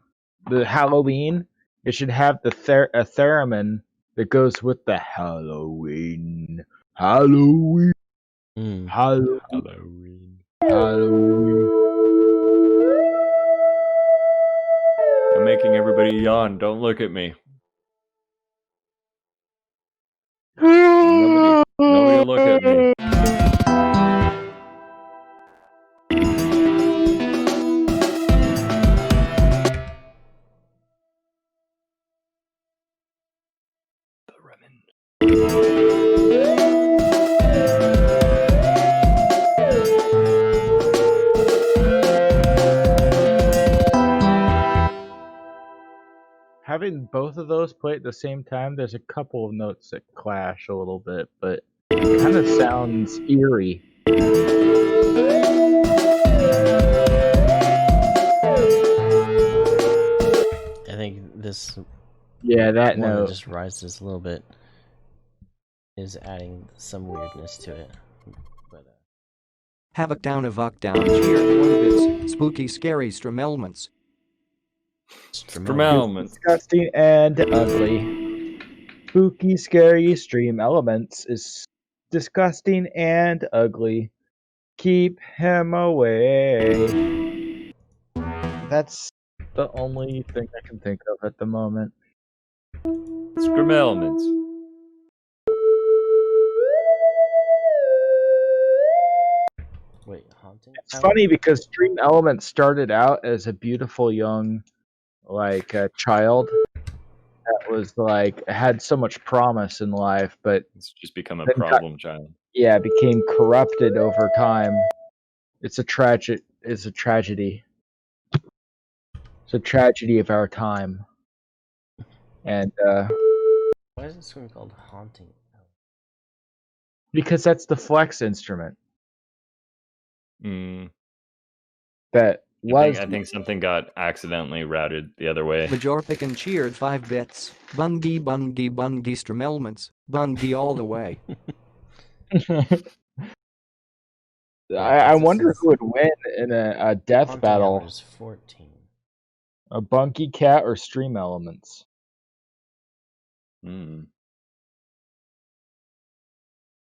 The Halloween, it should have the a theremin that goes with the Halloween. Halloween. Mm. Halloween. Halloween. I'm making everybody yawn. Don't look at me. Nobody look at me. The Remen. Having both of those play at the same time, there's a couple of notes that clash a little bit, but it kind of sounds eerie. I think this Yeah, that one that note. just rises a little bit is adding some weirdness to it. But Havoc down, Avok down, cheered 1 bits, spooky, scary strum elements. Stremelmans. Disgusting and ugly. Spooky, scary stream elements is disgusting and ugly. Keep him away. That's the only thing I can think of at the moment. Stremelmans. wait, haunting? It's funny because Stream Elements started out as a beautiful young, child that was had so much promise in life, but It's just become a Then problem child. yeah, became corrupted over time. It's a tragedy. It's a tragedy of our time. And Why is this one called haunting? because that's the flex instrument Mm, that was I think something got accidentally routed the other way. Majorpic and cheered 5 bits, bungie bungie bungie strum elements, bungie all the way. I wonder who would win in a death Haunting battle, hours 14. a Bunky Cat or Stream Elements. Mm.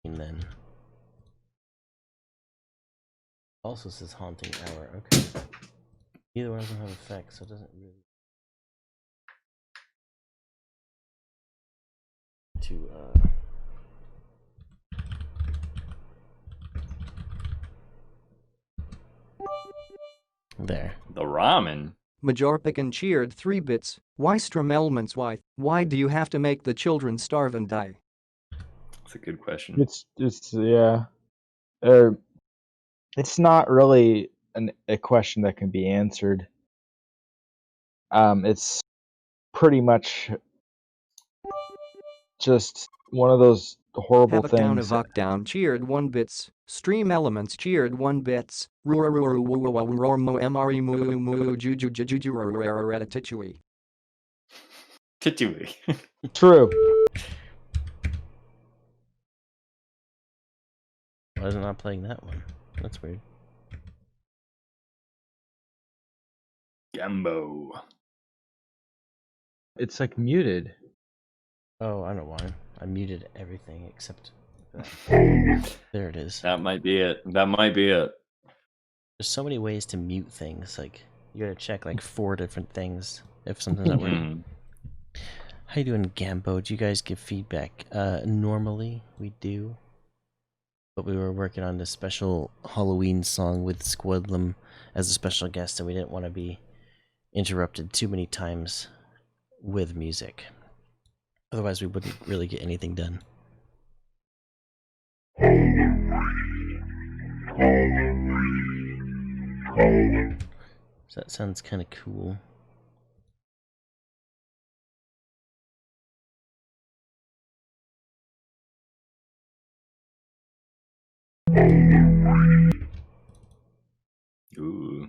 And then also says haunting hour. Okay. Either one doesn't have effects, so it doesn't really there. The ramen. Majorpic and cheered 3 bits, why strum elements, why do you have to make the children starve and die? That's a good question. It's yeah. It's not really a question that can be answered. It's pretty much just one of those horrible Havoc down, things. Avok down, cheered 1 bits, stream elements cheered 1 bits, ratatouille. Titui. True. Why is it not playing that one? That's weird. Gambo. It's muted. Oh, I know why. I muted everything except that. There it is. That might be it. That might be it. There's so many ways to mute things. You gotta check 4 different things if something's not working. How you doing, Gambo? Do you guys give feedback? Normally we do, but we were working on this special Halloween song with Squidlum as a special guest, and we didn't want to be interrupted too many times with music. Otherwise, we wouldn't really get anything done. So that sounds kind of cool. Ooh.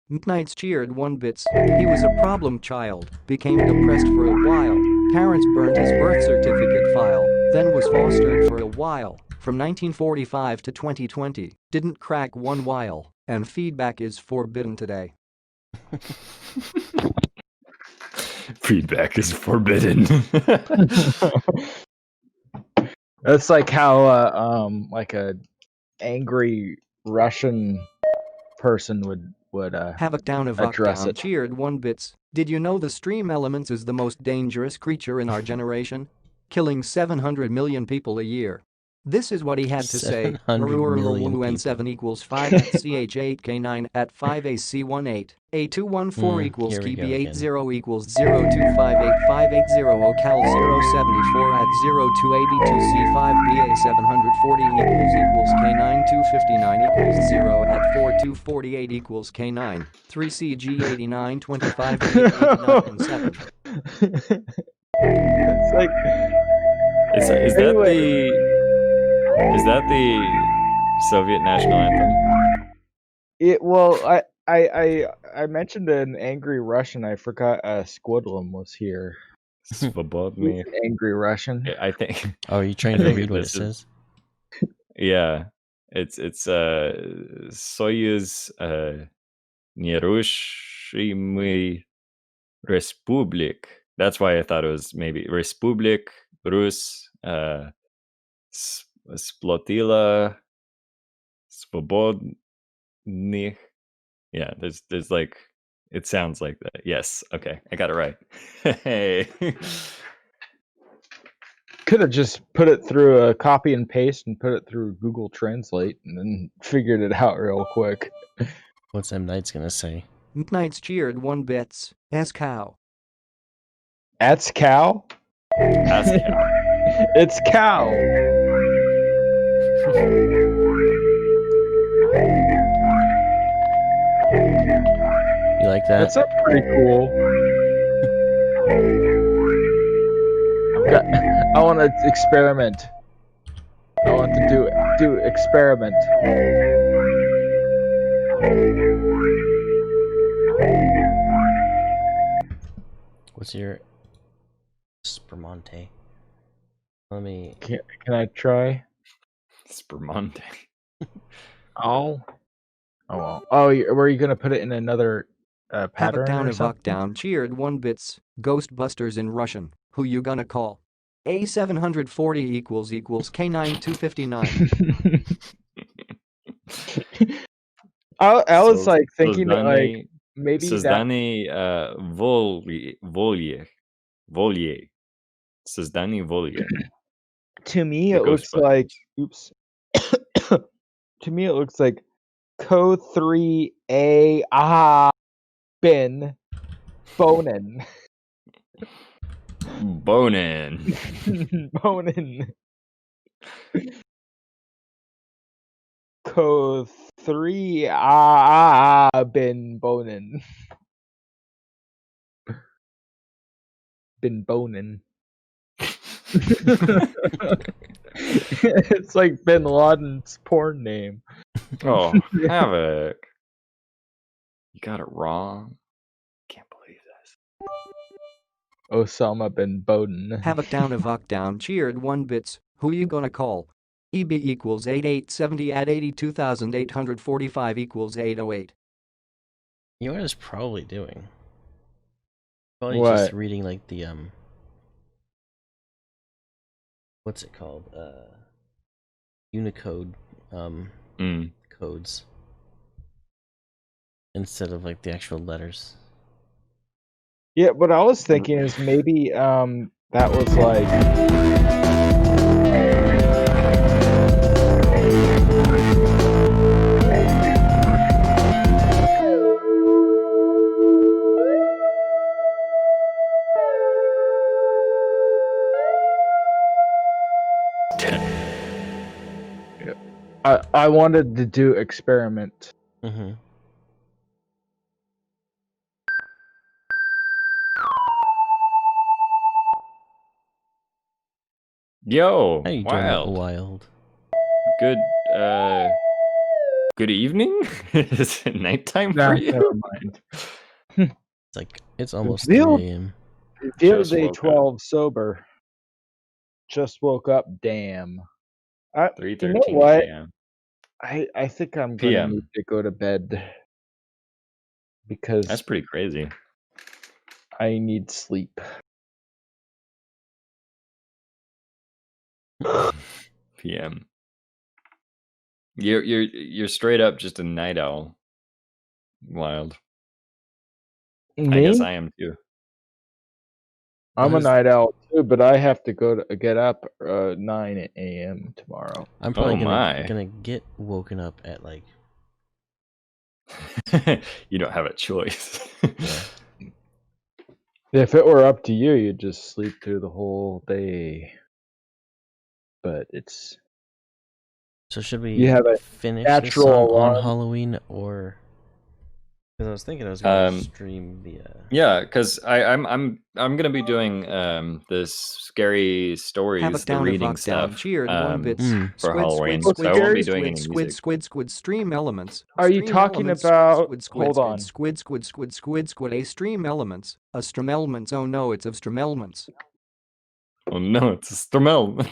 Midnight's cheered 1 bits, he was a problem child, became depressed for a while, parents burned his birth certificate file, then was fostered for a while, from 1945 to 2020, didn't crack one while, and feedback is forbidden today. Feedback is forbidden. That's like how like a angry Russian person would Havoc down of address down it. cheered 1 bits. Did you know the Stream Elements is the most dangerous creature in our generation? Killing 700 million people a year. This is what he had to say. 700 million N7 equals 5 at CH8K9 at 5AC18. A214 equals here we go KB80 equals 0258580 Ocal 074 at 0282C5BA740 equals K9 259 equals 0 at 4248 equals K9 3CG89 25 89 and 7. It's like Is that the Soviet national anthem? well, I mentioned an angry Russian. I forgot Squidlum was here. He's Svobodny. an angry Russian. I think. Oh, are you trying I to think read what it this is- says? Yeah, it's Soyuz Nerushimый Respublik. That's why I thought it was maybe Respublik Rus Splotila Svobodnych. Yeah, there's like it sounds like that. Yes, okay, I got it right. Hey. Could have just put it through a copy and paste and put it through Google Translate and then figured it out real quick. What's M Knight's gonna say? Knights cheered 1 bits. S cow. That's cow. Ask cow. It's cow. You like that? That's pretty cool. I want to experiment. I want to do experiment. What's your Spermonte? Let me. Can I try? Spermonte. Oh. Oh well. Oh, were you gonna put it in another Havoc pattern down or of something? down cheered 1 bits. Ghostbusters in Russian. Who you gonna call? A740 equals K9 259. I was like thinking that, like Sozdani- maybe that. Создание Volye. Создание Volye. To me, The it looks Ghostbusters. like. Oops. To me, it looks like Co 3A bin Bonin. Bonin. Bonin. Co 3 bin Bonin. Bin Bonin. It's like Bin Laden's porn name. Oh, Havoc. You got it wrong. Can't believe this. Osama bin Boden. Havoc down of down cheered 1 bits. Who you gonna call? EB equals 8870 at 82,845 equals 808. You know what it's probably doing? Probably What? just reading like the what's it called? Unicode codes instead of like the actual letters. Yeah, what I was thinking is maybe that was like I wanted to do experiment. Mm-hmm. Yo, How you wild. doing, Wild? Good good evening? Is it nighttime Nah, for you? never mind. It's like it's almost 3 Real- a.m. Dear Just Day woke up. 12 sober. just woke up. Damn. You 3:13 know what? a.m. I think I'm gonna PM. need to go to bed because That's pretty crazy. I need sleep. PM. You're straight up just a night owl. Wild. I guess Me? I am too. I'm a What is- night owl too, but I have to get up 9 a.m. tomorrow. I'm probably Oh my. gonna get woken up at like You don't have a choice. yeah. If it were up to you, you'd just sleep through the whole day. But it's So should we You have a finish this natural song alarm. on Halloween or? Because I was thinking I was gonna Um, stream the. Yeah, because I'm gonna be doing this scary stories, Havoc the down, reading Evoc down, stuff cheered one bits. for Halloween. squid, So I won't be squid, doing any Squid, music. squid, squid, stream elements. Are you Stream talking elements, about- squid, squid, hold squid, on. Squid, squid, squid, squid, squid, a stream elements. A stream elements. Oh no, it's of stream elements. Oh no, it's a Stromel.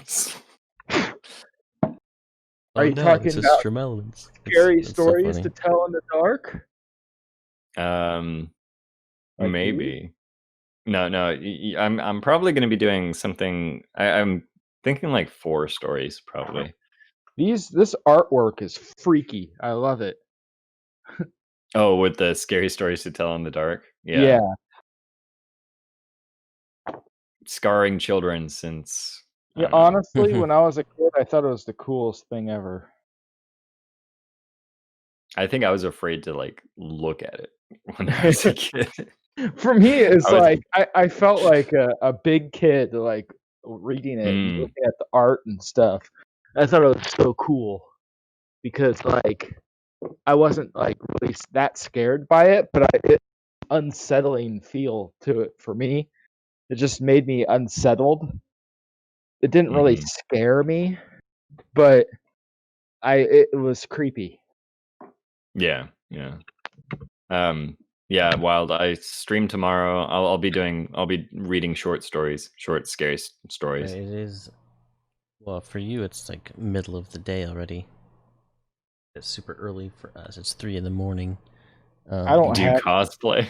Are you talking it's about Strum Elements. scary That's so stories funny. to tell in the dark? Like Maybe. No, I'm probably gonna be doing something. I'm thinking like 4 stories probably. This artwork is freaky. I love it. Oh, with the scary stories to tell in the dark. Yeah. Scarring children since. I Yeah, don't know. honestly, when I was a kid, I thought it was the coolest thing ever. I think I was afraid to like look at it when I was a kid. For me, it's I was- like I felt like a big kid, like reading it and Mm. looking at the art and stuff. I thought it was so cool because like I wasn't like really that scared by it, but it unsettling feel to it for me. It just made me unsettled. It didn't really Mhm. scare me, but it was creepy. Yeah. Yeah, Wild. I stream tomorrow. I'll be reading short scary stories. It is. Well, for you, it's like middle of the day already. It's super early for us. It's 3 a.m. I don't Do have cosplay.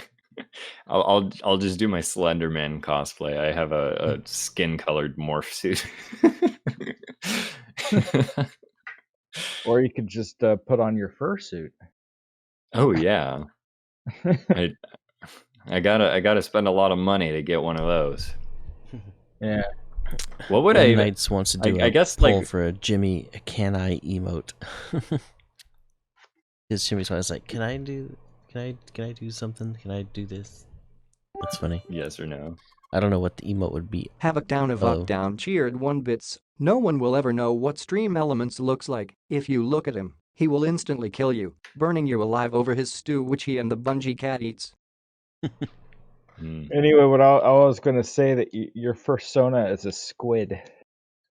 I'll just do my Slenderman cosplay. I have a skin colored morph suit. or you could just put on your fursuit. Oh yeah. I gotta spend a lot of money to get one of those. Yeah. What would I even? Knights wants to do I a guess, poll like- for a Jimmy Can I emote. Because Jimmy's always like, can I do something? Can I do this? It's funny. Yes or no? I don't know what the emote would be. Havoc down, Oh. Evoc down, cheered one bits. No one will ever know what stream elements looks like. If you look at him, he will instantly kill you, burning you alive over his stew which he and the Bungie cat eats. Hmm. Anyway, what I was going to say that your persona is a squid.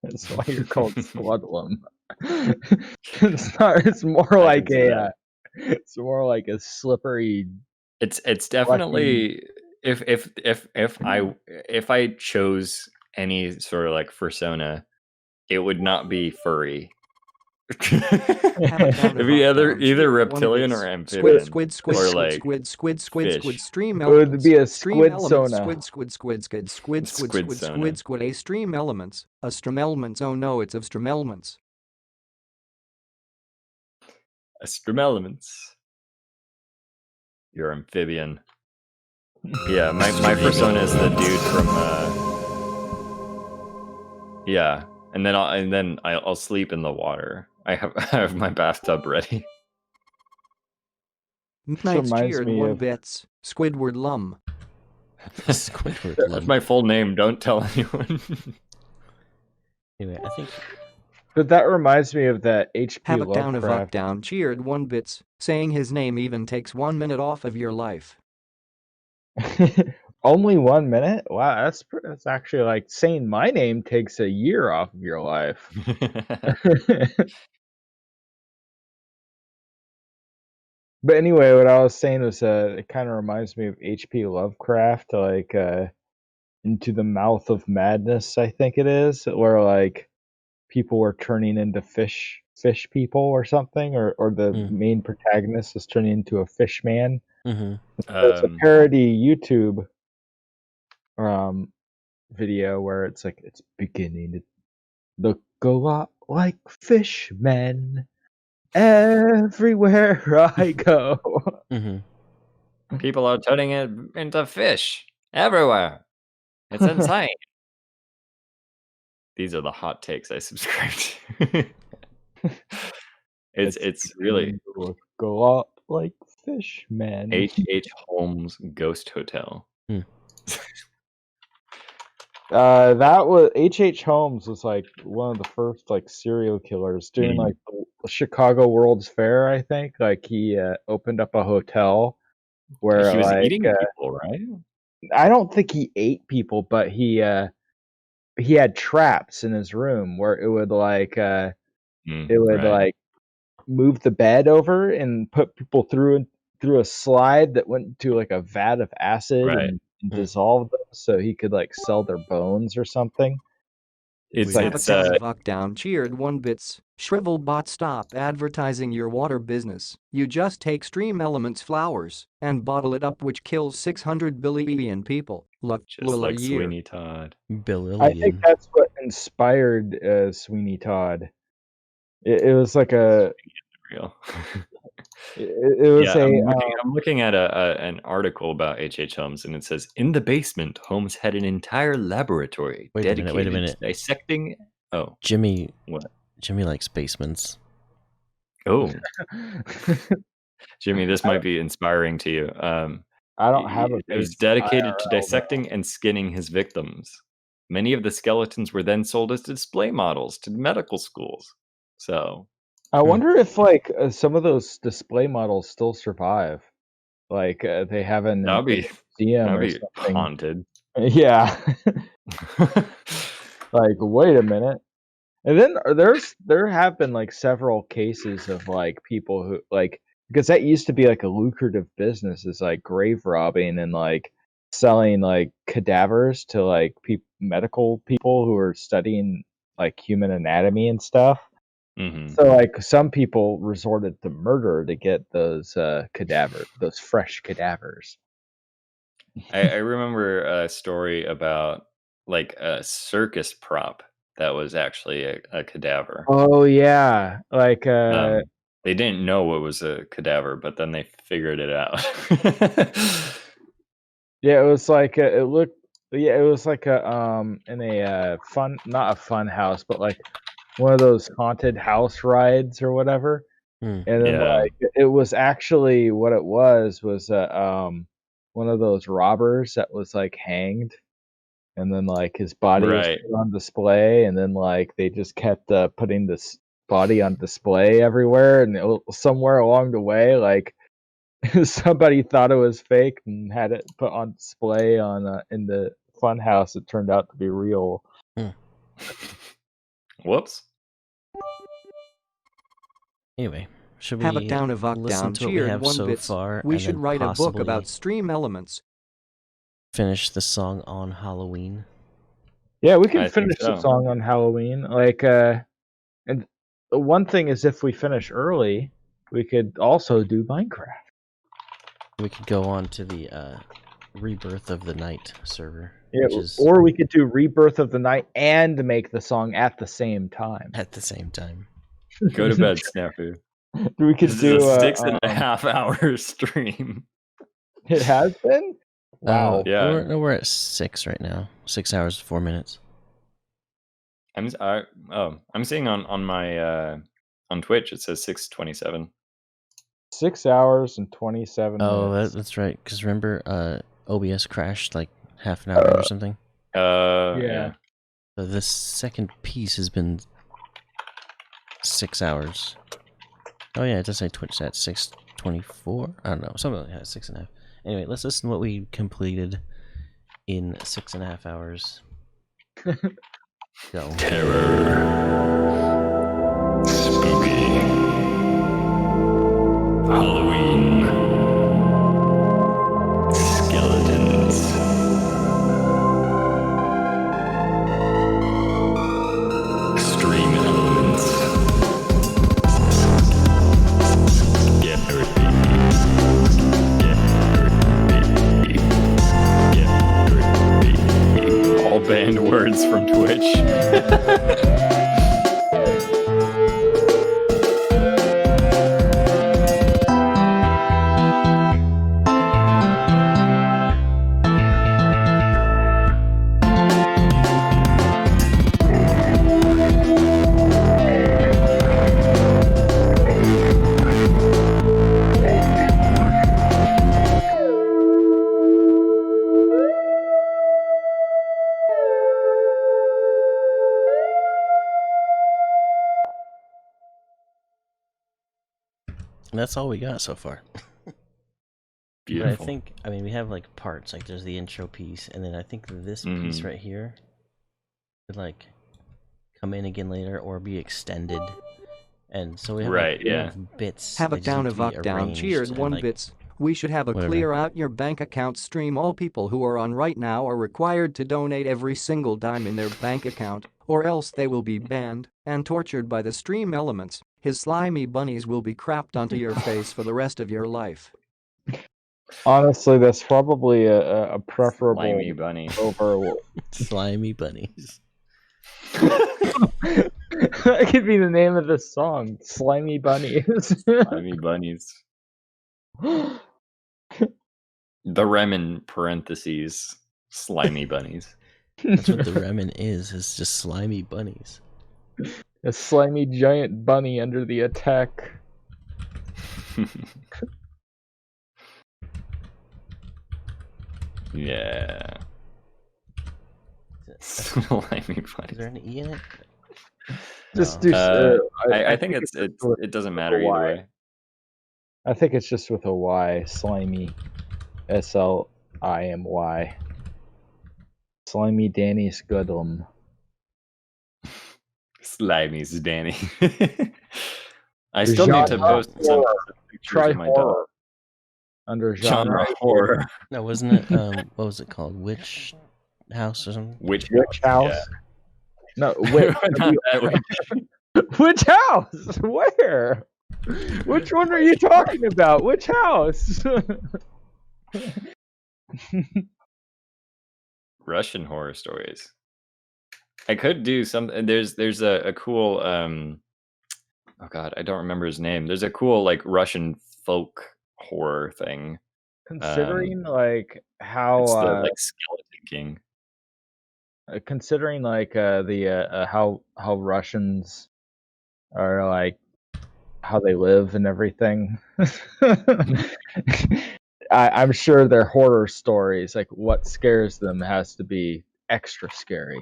That's why you're called Squidlum. It's not. It's more can like see that. It's more like a slippery. It's definitely if I chose any sort of like persona, it would not be furry. It'd be either reptilian or amphibian. Squid, or like squid, fish. stream It would elements. be a Stream squid elements, sona. squid, a stream elements. A stream elements, oh no, it's of stream elements. Stream elements. You're amphibian. Yeah, my persona is the dude from yeah, and then I'll sleep in the water. I have my bathtub ready. Knights reminds cheered me one of- bits. Squidward lum. Squidward That's love. my full name. Don't tell anyone. Anyway, I think But that reminds me of that HP Havoc down, Evoc Lovecraft. down, cheered one bits. Saying his name even takes 1 minute off of your life. Only 1 minute? Wow, that's actually like saying my name takes a year off of your life. But anyway, what I was saying was it kind of reminds me of HP Lovecraft, like Into the Mouth of Madness, I think it is, where like people were turning into fish people or something, or the Mm. main protagonist is turning into a fish man. Mm-hmm. So it's a parody YouTube video where it's like it's beginning to look a lot like fishmen everywhere I go. Mm-hmm. People are turning it into fish everywhere. It's insane. These are the hot takes I subscribe to. it's really beginning to look a lot like fishmen. H.H. Holmes Ghost Hotel. That was H.H. Holmes was like one of the first like serial killers during like the Chicago World's Fair, I think. Like he opened up a hotel where He was like eating people, right? I don't think he ate people, but he had traps in his room where it would like it would Right. like move the bed over and put people through a slide that went to like a vat of acid Right. and dissolve them so he could like sell their bones or something. It's like- Down cheered 1 bits. Shrivelbot, stop advertising your water business. You just take Stream Elements flowers and bottle it up, which kills 600 billion people. Look, just like Sweeney Todd. Billion. I think that's what inspired Sweeney Todd. It was like a Real. it was Yeah, a I'm looking at an article about H.H. Holmes, and it says, in the basement, Holmes had an entire laboratory Wait a dedicated minute. to dissecting. Oh, Jimmy. What? Jimmy likes basements. oh, Jimmy, this might be inspiring to you. I don't have a It was base dedicated to IRL, dissecting and skinning his victims. Many of the skeletons were then sold as display models to medical schools. So, I wonder if like some of those display models still survive. Like they have an that'd be museum or that'd be something. haunted. Yeah. Like, wait a minute. And then there have been like several cases of like people who like, because that used to be like a lucrative business, is like grave robbing and like selling like cadavers to like medical people who are studying like human anatomy and stuff. Mhm. So like some people resorted to murder to get those cadavers, those fresh cadavers. I remember a story about like a circus prop that was actually a cadaver. Oh yeah, like They didn't know it was a cadaver, but then they figured it out. yeah, it was like it looked. Yeah, it was like a in a fun, not a fun house, but like one of those haunted house rides or whatever. Hmm. And then Yeah. like it was actually what it was one of those robbers that was like hanged, and then like his body was Right. put on display, and then like they just kept putting this body on display everywhere, and somewhere along the way, like somebody thought it was fake and had it put on display on in the fun house. It turned out to be real. Whoops. Anyway, should we Have it down, Avok listen down to what we cheered have 1 so bits. far? We and should then write a book possibly about Stream Elements. finish the song on Halloween. Yeah, we I can think finish the so. song on Halloween. Like, and the one thing is, if we finish early, we could also do Minecraft. We could go on to the Rebirth of the Night server, Yeah, which is or we could do Rebirth of the Night and make the song at the same time. at the same time. Go to bed, Snafu. We could This do is a 6.5 hour stream. It has been. Wow. Yeah. We're at 6 right now. 6 hours 4 minutes. I'm seeing on my on Twitch it says 6:27. 6 hours and 27 Oh, minutes. that's right. Because remember, OBS crashed like half an hour or something. Yeah. So this second piece has been 6 hours. Oh yeah, it does say Twitch at 6:24. I don't know, something like that, 6.5. Anyway, let's listen to what we completed in 6.5 hours. Go. Terror. Spooky. Halloween. Skeletons. reference from Twitch. And that's all we got so far. Beautiful. But I think, we have like parts. Like there's the intro piece, and then I think this piece right here could like come in again later or be extended. And so we have Right, like, we yeah. have bits. Have a they just down need of to be up down arranged cheered and, one like, bits. We should have a whatever. clear out your bank account stream. All people who are on right now are required to donate every single dime in their bank account, or else they will be banned and tortured by the stream elements. His slimy bunnies will be crapped onto your face for the rest of your life. Honestly, that's probably a preferable Slimy bunny. over. slimy bunnies. That could be the name of this song, "Slimy Bunnies." Slimy bunnies. The rem in parentheses. Slimy bunnies. That's what the Remen is just slimy bunnies. A slimy giant bunny under the attack. Yeah. Is Slimy bunnies. there an E in it? Just No. do. I think it doesn't matter a either Y. way. I think it's just with a Y. Slimy. SLIMY. Slimy Danny's Goodlum. Slimy's Danny. I still need to Genre post some horror. pictures Try of my dog. horror. Under Genre horror. No, wasn't it? What was it called? Witch House or something? Witch House. Yeah. No, Not that witch. which house? Where? Which one are you talking about? Which house? Russian horror stories. I could do something. There's a cool oh god, I don't remember his name. There's a cool like Russian folk horror thing. Considering like how It's the like Skeleton King. considering like the how Russians are like how they live and everything. I'm sure their horror stories, like what scares them, has to be extra scary.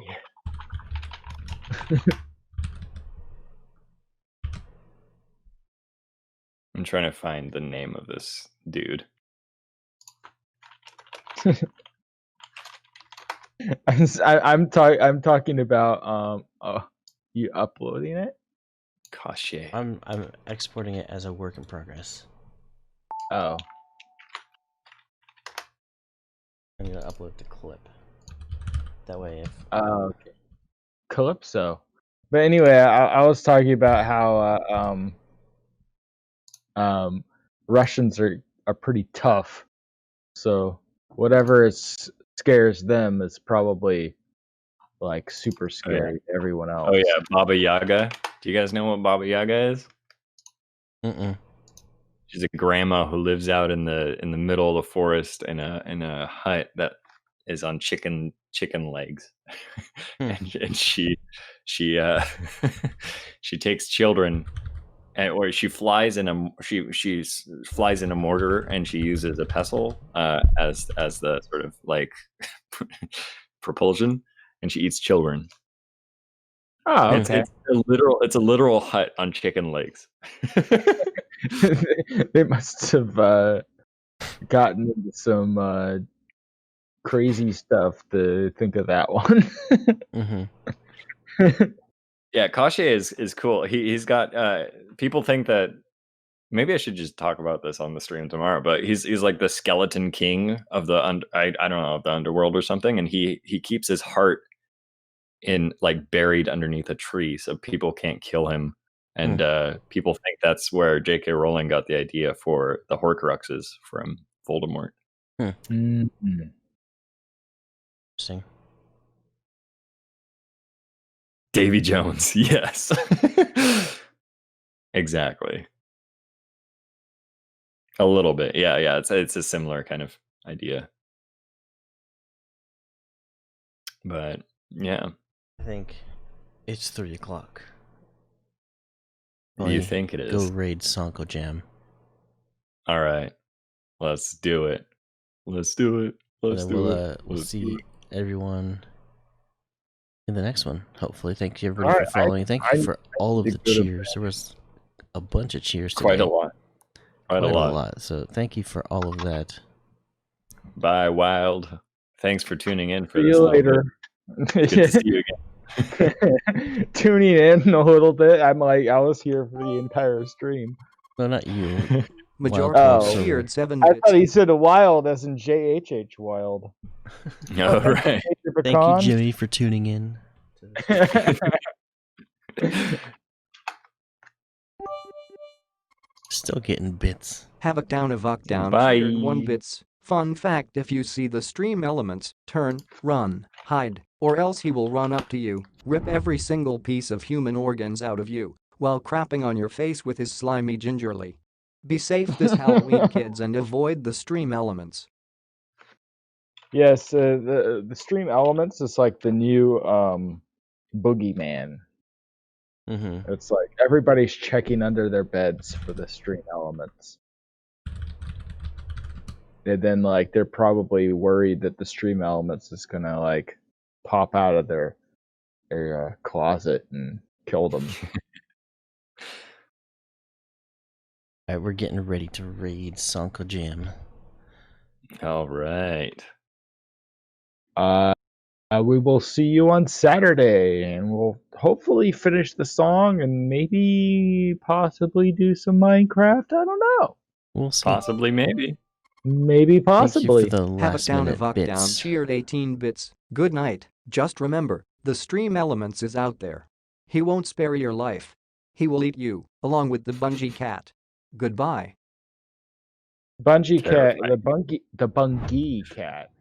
I'm trying to find the name of this dude. I'm talking about you uploading it. Gosh, yeah. I'm exporting it as a work in progress. Oh, I'm gonna upload the clip. That way, if okay. Calypso. But anyway, I was talking about how Russians are pretty tough. So whatever scares them is probably like super scary to everyone else. Oh yeah, Baba Yaga. Do you guys know what Baba Yaga is? mm-mm. She's a grandma who lives out in the middle of the forest in a hut that is on chicken legs, and she she takes children, or she flies in a mortar, and she uses a pestle as the sort of like propulsion, and she eats children. Oh, okay. It's a literal hut on chicken legs. They must have gotten into some crazy stuff to think of that one. Mm-hmm. Yeah, Kashe is cool. He's got people think that maybe I should just talk about this on the stream tomorrow, but he's like the skeleton king of the I don't know, of the underworld or something, and he keeps his heart in like buried underneath a tree so people can't kill him. And people think that's where J.K. Rowling got the idea for the Horcruxes from Voldemort. Mm-hmm. Interesting. Davy Jones, yes. Exactly. A little bit. Yeah, it's a similar kind of idea. But yeah. I think it's 3 o'clock. You think it Go is? raid Sonko Jam. All right. Let's do it. Let's do it. And Let's then do we'll it. we'll Let's do see it. everyone in the next one. Hopefully, thank you everybody for Alright, following. Thank you for all of need the to go to cheers. There was a bunch of cheers today. Quite a lot. Quite a Quite lot. So thank you for all of that. Bye, Wild. Thanks for tuning in for See this you little later. bit. Good to see you again. Tuning in a little bit. I'm like, I was here for the entire stream. No, not you. Majority Oh. cheered 7 I bits. thought he said a wild as in JHH wild. All right. Thank you, Jimmy, for tuning in. Still getting bits. Havoc down, Avok down, Bye. cheered 1 bits. Fun fact, if you see the stream elements, turn, run, hide, or else he will run up to you, rip every single piece of human organs out of you, while crapping on your face with his slimy gingerly. Be safe this Halloween, kids, and avoid the stream elements. Yes, the stream elements is like the new boogeyman. Mm-hmm. It's like everybody's checking under their beds for the stream elements. And then like they're probably worried that the stream elements is gonna like pop out of their closet and kill them. Alright, we're getting ready to raid Sonko Jam. All right. We will see you on Saturday, and we'll hopefully finish the song and maybe possibly do some Minecraft. I don't know. We'll see. Possibly, maybe. Maybe Thank you possibly. for the Havoc last down, minute Avok down, bits. cheered 18 bits. Good night. Just remember, the stream elements is out there. He won't spare your life. He will eat you, along with the Bungie cat. Goodbye. Bungie cat, Terrifying. the Bungie cat.